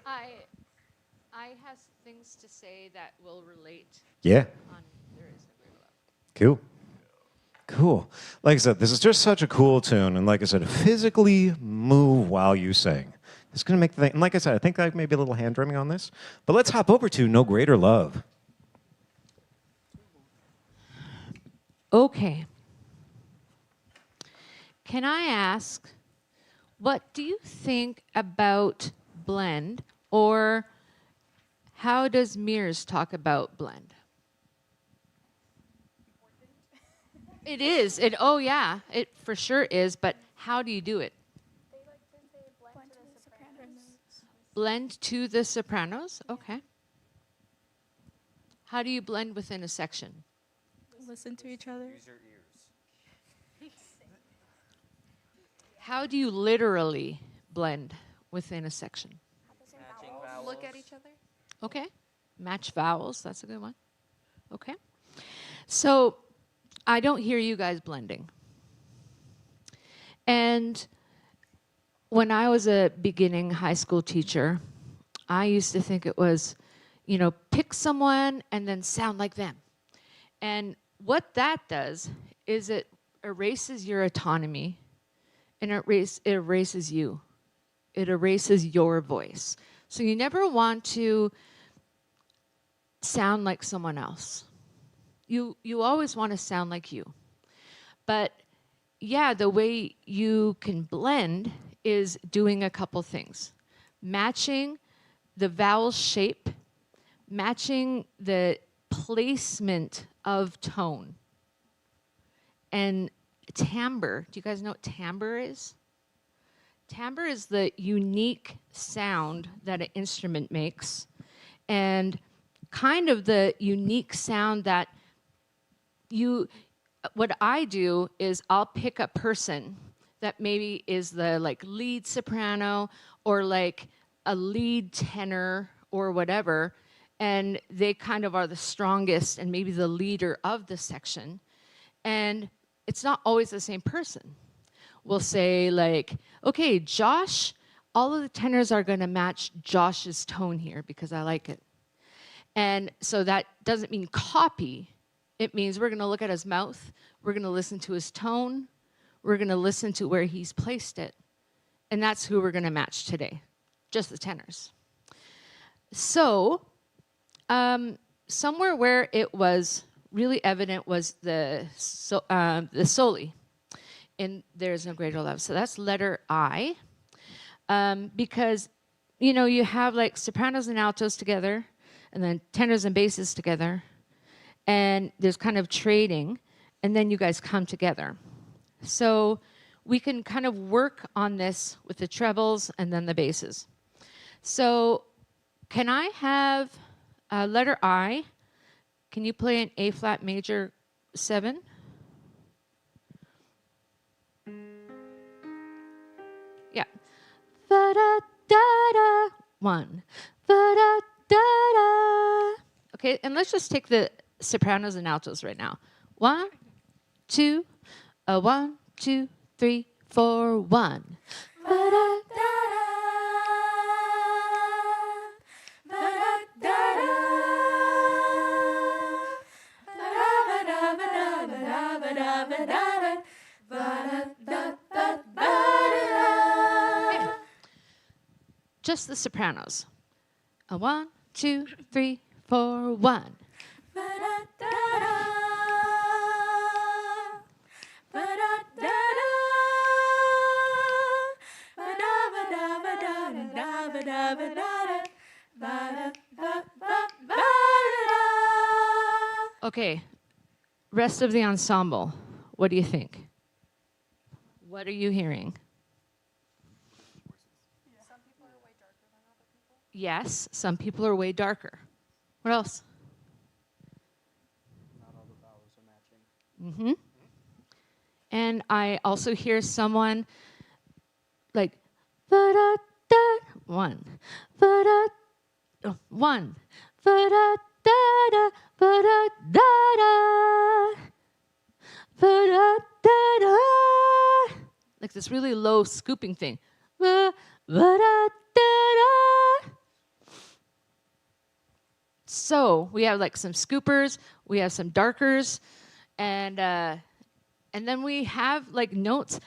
I have things to say that will relate. Yeah. On There Is No Greater Love. Cool. Cool. Like I said, this is just such a cool tune. And like I said, physically move while you sing. It's going to make the thing. And like I said, I think I maybe a little hand drumming on this. But let's hop over to No Greater Love. Okay. Can I ask, what do you think about blend, or how does Mears talk about blend? It is. Oh yeah, it for sure is. But how do you do it? Blend to the sopranos. Okay. How do you blend within a section? Listen to each other. Use your ears. How do you literally blend within a section? Look at each other. Okay. Match vowels. That's a good one. Okay. So I don't hear you guys blending. And when I was a beginning high school teacher, I used to think it was, pick someone and then sound like them. And what that does is it erases your autonomy, and it erases you. It erases your voice. So you never want to sound like someone else. You always want to sound like you. But yeah, the way you can blend is doing a couple things. Matching the vowel shape, matching the placement of tone, and timbre. Do you guys know what timbre is? Timbre is the unique sound that an instrument makes, and kind of the unique sound that what I do is I'll pick a person that maybe is the lead soprano or like a lead tenor or whatever, and they kind of are the strongest and maybe the leader of the section. And it's not always the same person. We'll say like, okay, Josh, all of the tenors are going to match Josh's tone here because I like it. And so that doesn't mean copy. It means we're going to look at his mouth, we're going to listen to his tone, we're going to listen to where he's placed it. And that's who we're going to match today, just the tenors. So somewhere where it was really evident was the soli. And there's no greater love. So that's letter I. Because, you know, you have like sopranos and altos together, and then tenors and basses together, and there's kind of trading, and then you guys come together. So we can kind of work on this with the trebles and then the basses. So can I have letter I? Can you play an A flat major 7? Yeah. Va-da-da-da. 1. Va-da-da-da. Okay, and let's just take the sopranos and altos right now. 1, 2, 1, 2, 3, 4, 1. Just the sopranos. 1, 2, 3, 4, 1. Okay, rest of the ensemble, what do you think? What are you hearing? Yes, some people are way darker. What else? Not all the vowels are matching. Mm-hmm. And I also hear someone like ba-da-da, 1, ba-da, 1, ba-da-da-da, ba-da-da-da, ba-da-da-da, like this really low scooping thing. Ba-da-da-da. So we have like some scoopers, we have some darkers, and then we have like notes.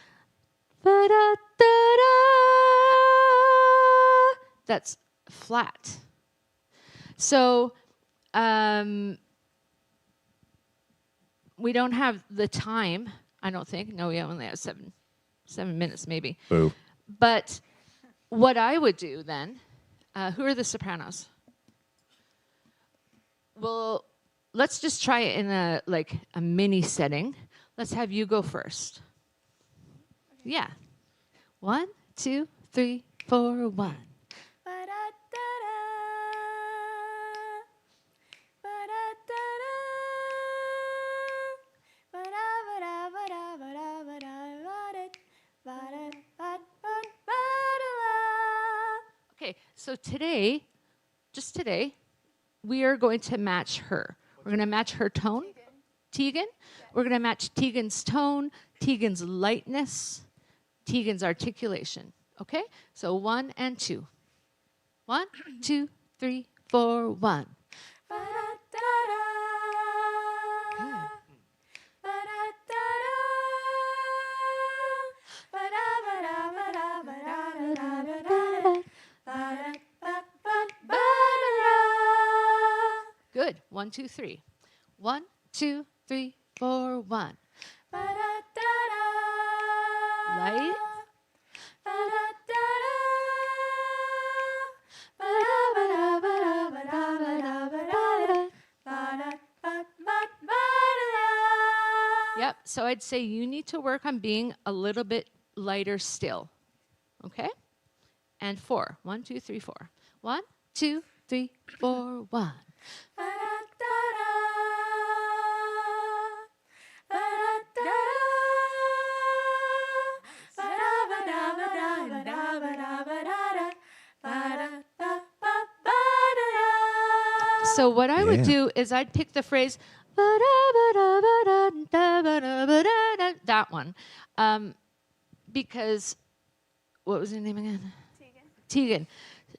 Ba-da-da-da. That's flat. So we don't have the time, I don't think. No, we only have 7 minutes maybe. Boo. But what I would do then, who are the sopranos? Well, let's just try it in a mini setting. Let's have you go first. Yeah. 1, 2, 3, 4, 1. Okay, so today, just today, we are going to match her. We're going to match her tone. Tegan. We're going to match Tegan's tone, Tegan's lightness, Tegan's articulation. Okay? So 1 and 2. 1, 2, 3, 4, 1. Good. 1, 2, 3. 1, 2, 3, 4, 1. Light. Yep. So I'd say you need to work on being a little bit lighter still. Okay? And 4. 1, 2, 3, 4. 1, 2, 3, 4, 1. So what I would do is I'd pick the phrase that one, because what was her name again? Tegan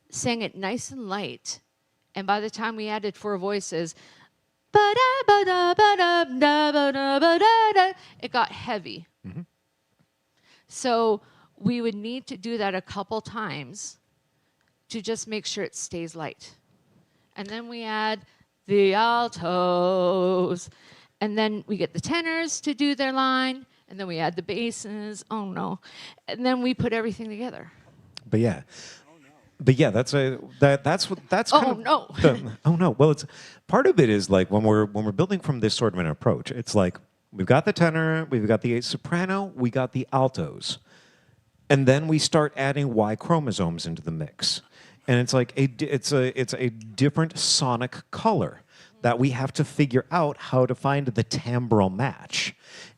sang it nice and light, and by the time we added 4 voices, it got heavy. So we would need to do that a couple times to just make sure it stays light. And then we add the altos, and then we get the tenors to do their line, and then we add the basses. Oh no. And then we put everything together. But yeah. That's kind Oh, of no. oh no. Well, it's part of it is like when we're building from this sort of an approach, it's like we've got the tenor, we've got the soprano, we got the altos. And then we start adding Y chromosomes into the mix. And it's like it's a different sonic color that we have to figure out how to find the timbral match.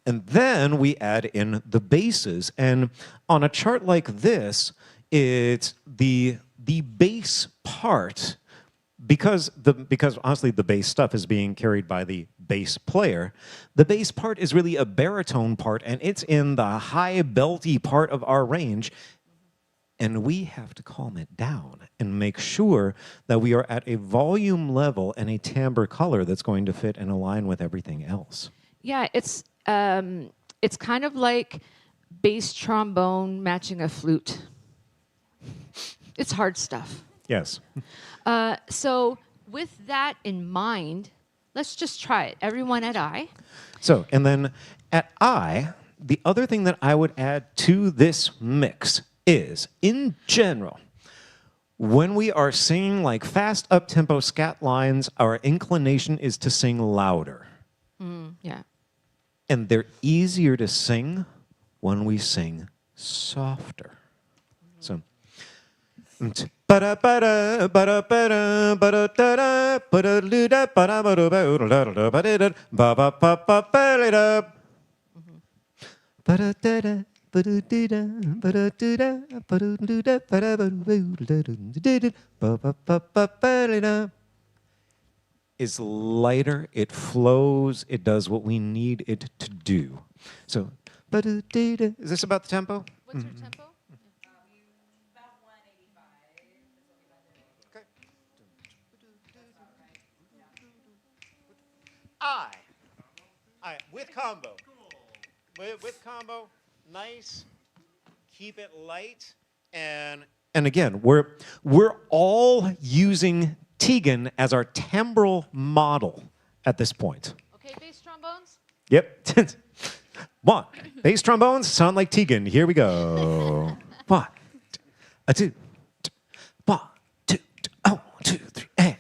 And then we add in the basses. And on a chart like this, it's the bass part, because honestly the bass stuff is being carried by the bass player. The bass part is really a baritone part, and it's in the high belty part of our range. And we have to calm it down and make sure that we are at a volume level and a timbre color that's going to fit and align with everything else. Yeah, it's kind of like bass trombone matching a flute. It's hard stuff. Yes. So with that in mind, let's just try it. Everyone at I. So, and then at I, the other thing that I would add to this mix is, in general, when we are singing like fast up-tempo scat lines, our inclination is to sing louder. Yeah. And they're easier to sing when we sing softer. So, is lighter, it flows, it does what we need it to do. So, is this about the tempo? What's your tempo? I with combo. With combo, nice. Keep it light, and again, we're all using Tegan as our timbral model at this point. Okay, bass trombones. Yep. 1. Bass trombones sound like Tegan. Here we go. 1, 2, 1, 2, 1, 2, 3, and.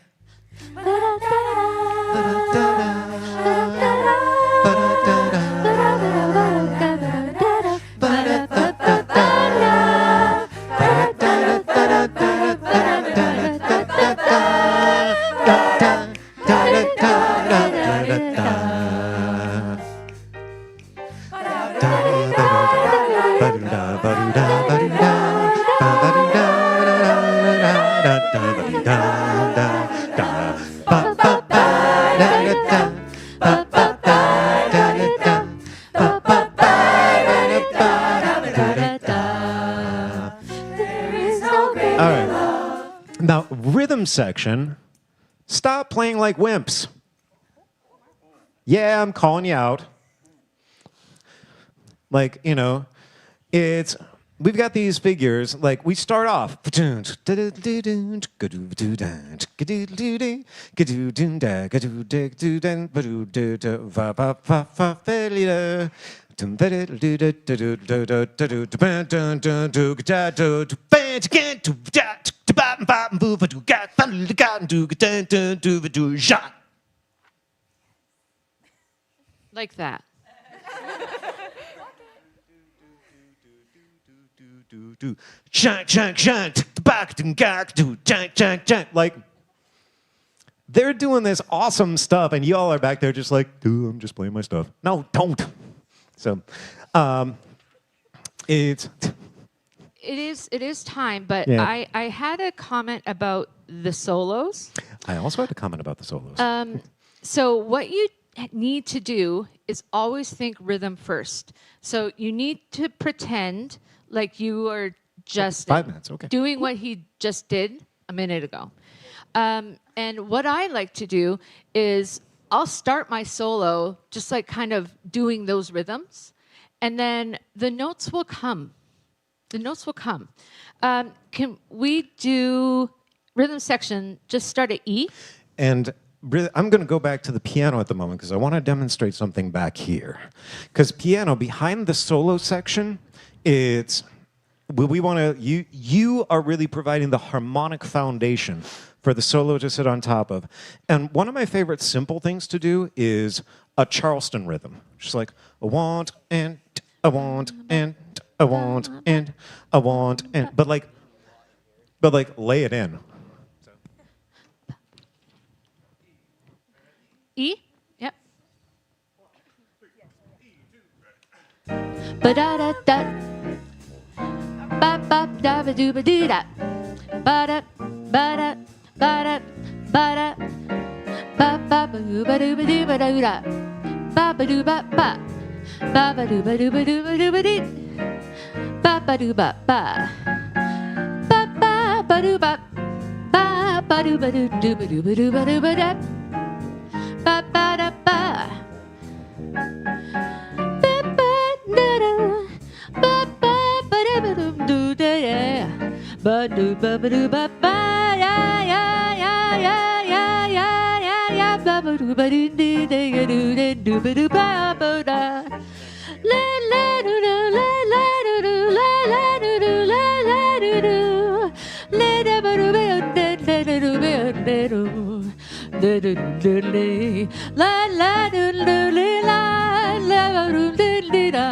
Now, rhythm section, stop playing like wimps. Yeah, I'm calling you out. Like, you know, we've got these figures, like we start off. Like that. Like, they're doing this awesome stuff, and y'all are back there just like, dude, I'm just playing my stuff. No, don't. So, it's it is time, but Yeah. I had a comment about the solos. I also had a comment about the solos. So what you need to do is always think rhythm first. So you need to pretend like you are just 5 minutes, okay. doing what he just did a minute ago. And what I like to do is I'll start my solo just like kind of doing those rhythms, and then the notes will come. The notes will come. Can we do rhythm section, just start at E? And I'm going to go back to the piano at the moment because I want to demonstrate something back here. Because piano, behind the solo section, it's we want to you are really providing the harmonic foundation for the solo to sit on top of. And one of my favorite simple things to do is a Charleston rhythm. Just like I want and I want and I want and I want and but like lay it in. E? Yep. Ba-da-da-da. Ba-ba-da-ba-doo-ba-doo-da. Ba-da, ba-da, ba-da, ba-da. Ba-ba-ba-doo-ba-doo-ba-doo-ba-doo-da. Ba-ba-doo-ba-ba. Ba-ba-doo-ba-doo-ba-doo-ba-doo-ba-dee. Ba-ba-doo-ba-ba. Ba-ba-ba-doo-ba. Ba-ba-doo-ba-doo-doo-ba-doo-ba-doo-ba-doo-ba-da. Ba-ba-da-ba. Ba-ba-da-da. Ba-ba-ba-da-ba-doo-doo-da-da. Ba-doo-ba-ba-doo-ba-ba. Ya-ya-ya-ya-ya-ya-ya-ya. Ba-ba-doo-ba-doo-dee-dee-dee-doo-ba-doo-ba-ba-da. La-la-doo-doo, la-la-doo-doo, la-la-doo-doo, la-la-doo-doo. La-da-ba-doo-ba-doo-dee-dee-doo-ba-doo. Da-da-doo-dee. La-la-doo-doo-dee-la. La-ba-doo-dee-dee-da.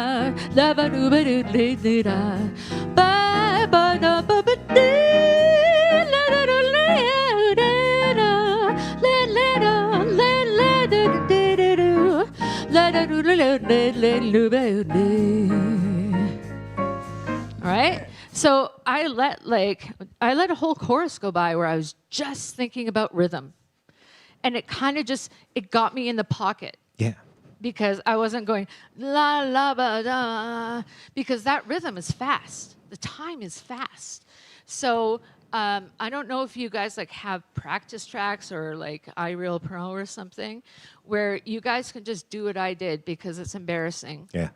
La-ba-doo-ba-doo-dee-dee-da. Ba-ba-da-ba-ba-dee. La-da-doo-dee-da. La-la-doo, la-la-doo-dee-dee-doo. La-da-doo-dee-dee-dee-dee-dee. All right. So I let a whole chorus go by where I was just thinking about rhythm. And it kind of it got me in the pocket. Yeah. Because I wasn't going la la ba da, because that rhythm is fast. The time is fast. So I don't know if you guys have practice tracks or iReal Pro or something where you guys can just do what I did because it's embarrassing. Yeah.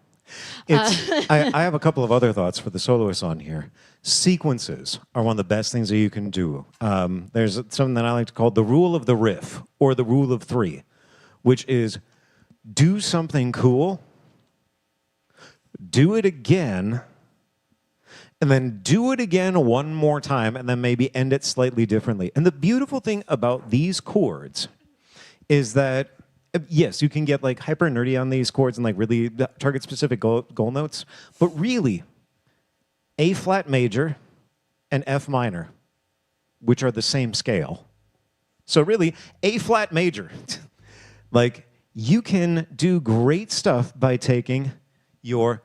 I have a couple of other thoughts for the soloists on here. Sequences are one of the best things that you can do. There's something that I like to call the rule of the riff or the rule of 3, which is do something cool, do it again, and then do it again one more time, and then maybe end it slightly differently. And the beautiful thing about these chords is that yes, you can get hyper nerdy on these chords and really target specific goal notes, but really, A flat major and F minor, which are the same scale. So really, A flat major, you can do great stuff by taking your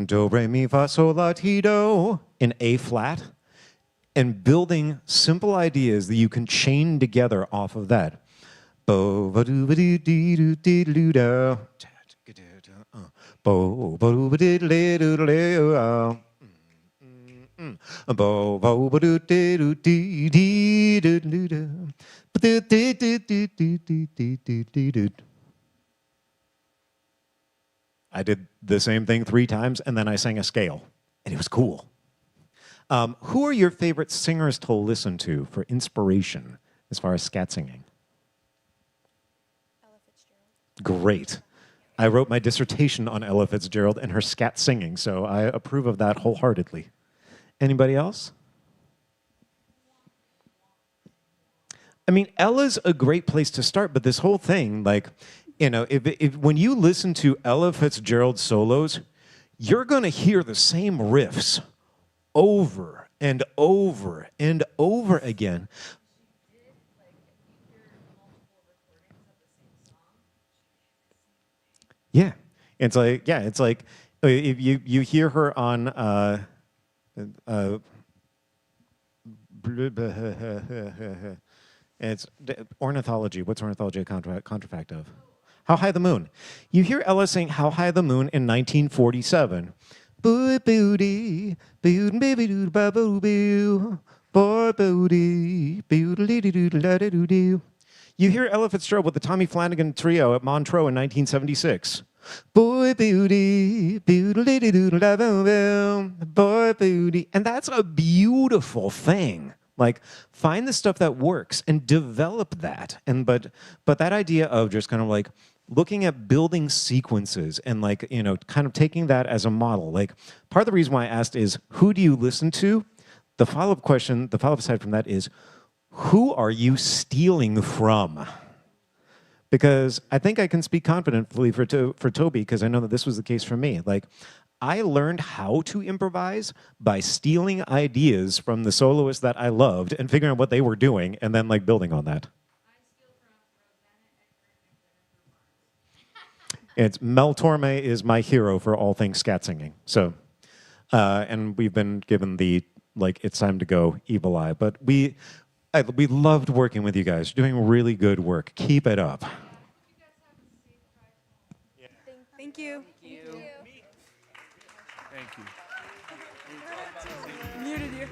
do re mi fa sol la ti do in A flat and building simple ideas that you can chain together off of that. Bo ba doo ba doo dee doo dee doo da. Bo ba doo ba dee dee doo doo da. Bo bo ba doo dee doo dee dee doo doo da. Ba doo dee dee dee dee dee dee dee dee doo. I did the same thing 3 times, and then I sang a scale, and it was cool. Who are your favorite singers to listen to for inspiration as far as scat singing? Great. I wrote my dissertation on Ella Fitzgerald and her scat singing, so I approve of that wholeheartedly. Anybody else? I mean, Ella's a great place to start, but this whole thing, if when you listen to Ella Fitzgerald solos, you're going to hear the same riffs over and over and over again. Yeah, it's like if you hear her on It's ornithology. What's ornithology a contrafact of? How High the Moon. You hear Ella sing How High the Moon in 1947. Boo booty, boo baby doo ba boo boo, boy booty, boodly doo doo la doo doo. You hear Ella Fitzgerald with the Tommy Flanagan Trio at Montreux in 1976. Boy booty, boodly doo doo la boo boo, boy booty, and that's a beautiful thing. Like, find the stuff that works and develop that. And but that idea of just kind of like looking at building sequences and like, you know, kind of taking that as a model. Like, part of the reason why I asked is, who do you listen to? The follow-up question, the follow-up aside from that is, who are you stealing from? Because I think I can speak confidently for Toby, because I know that this was the case for me. Like, I learned how to improvise by stealing ideas from the soloists that I loved and figuring out what they were doing and then like building on that. It's Mel Torme is my hero for all things scat singing. So, and we've been given the like it's time to go evil eye, but we loved working with you guys. You're doing really good work. Keep it up. Thank you. Thank you. Muted you.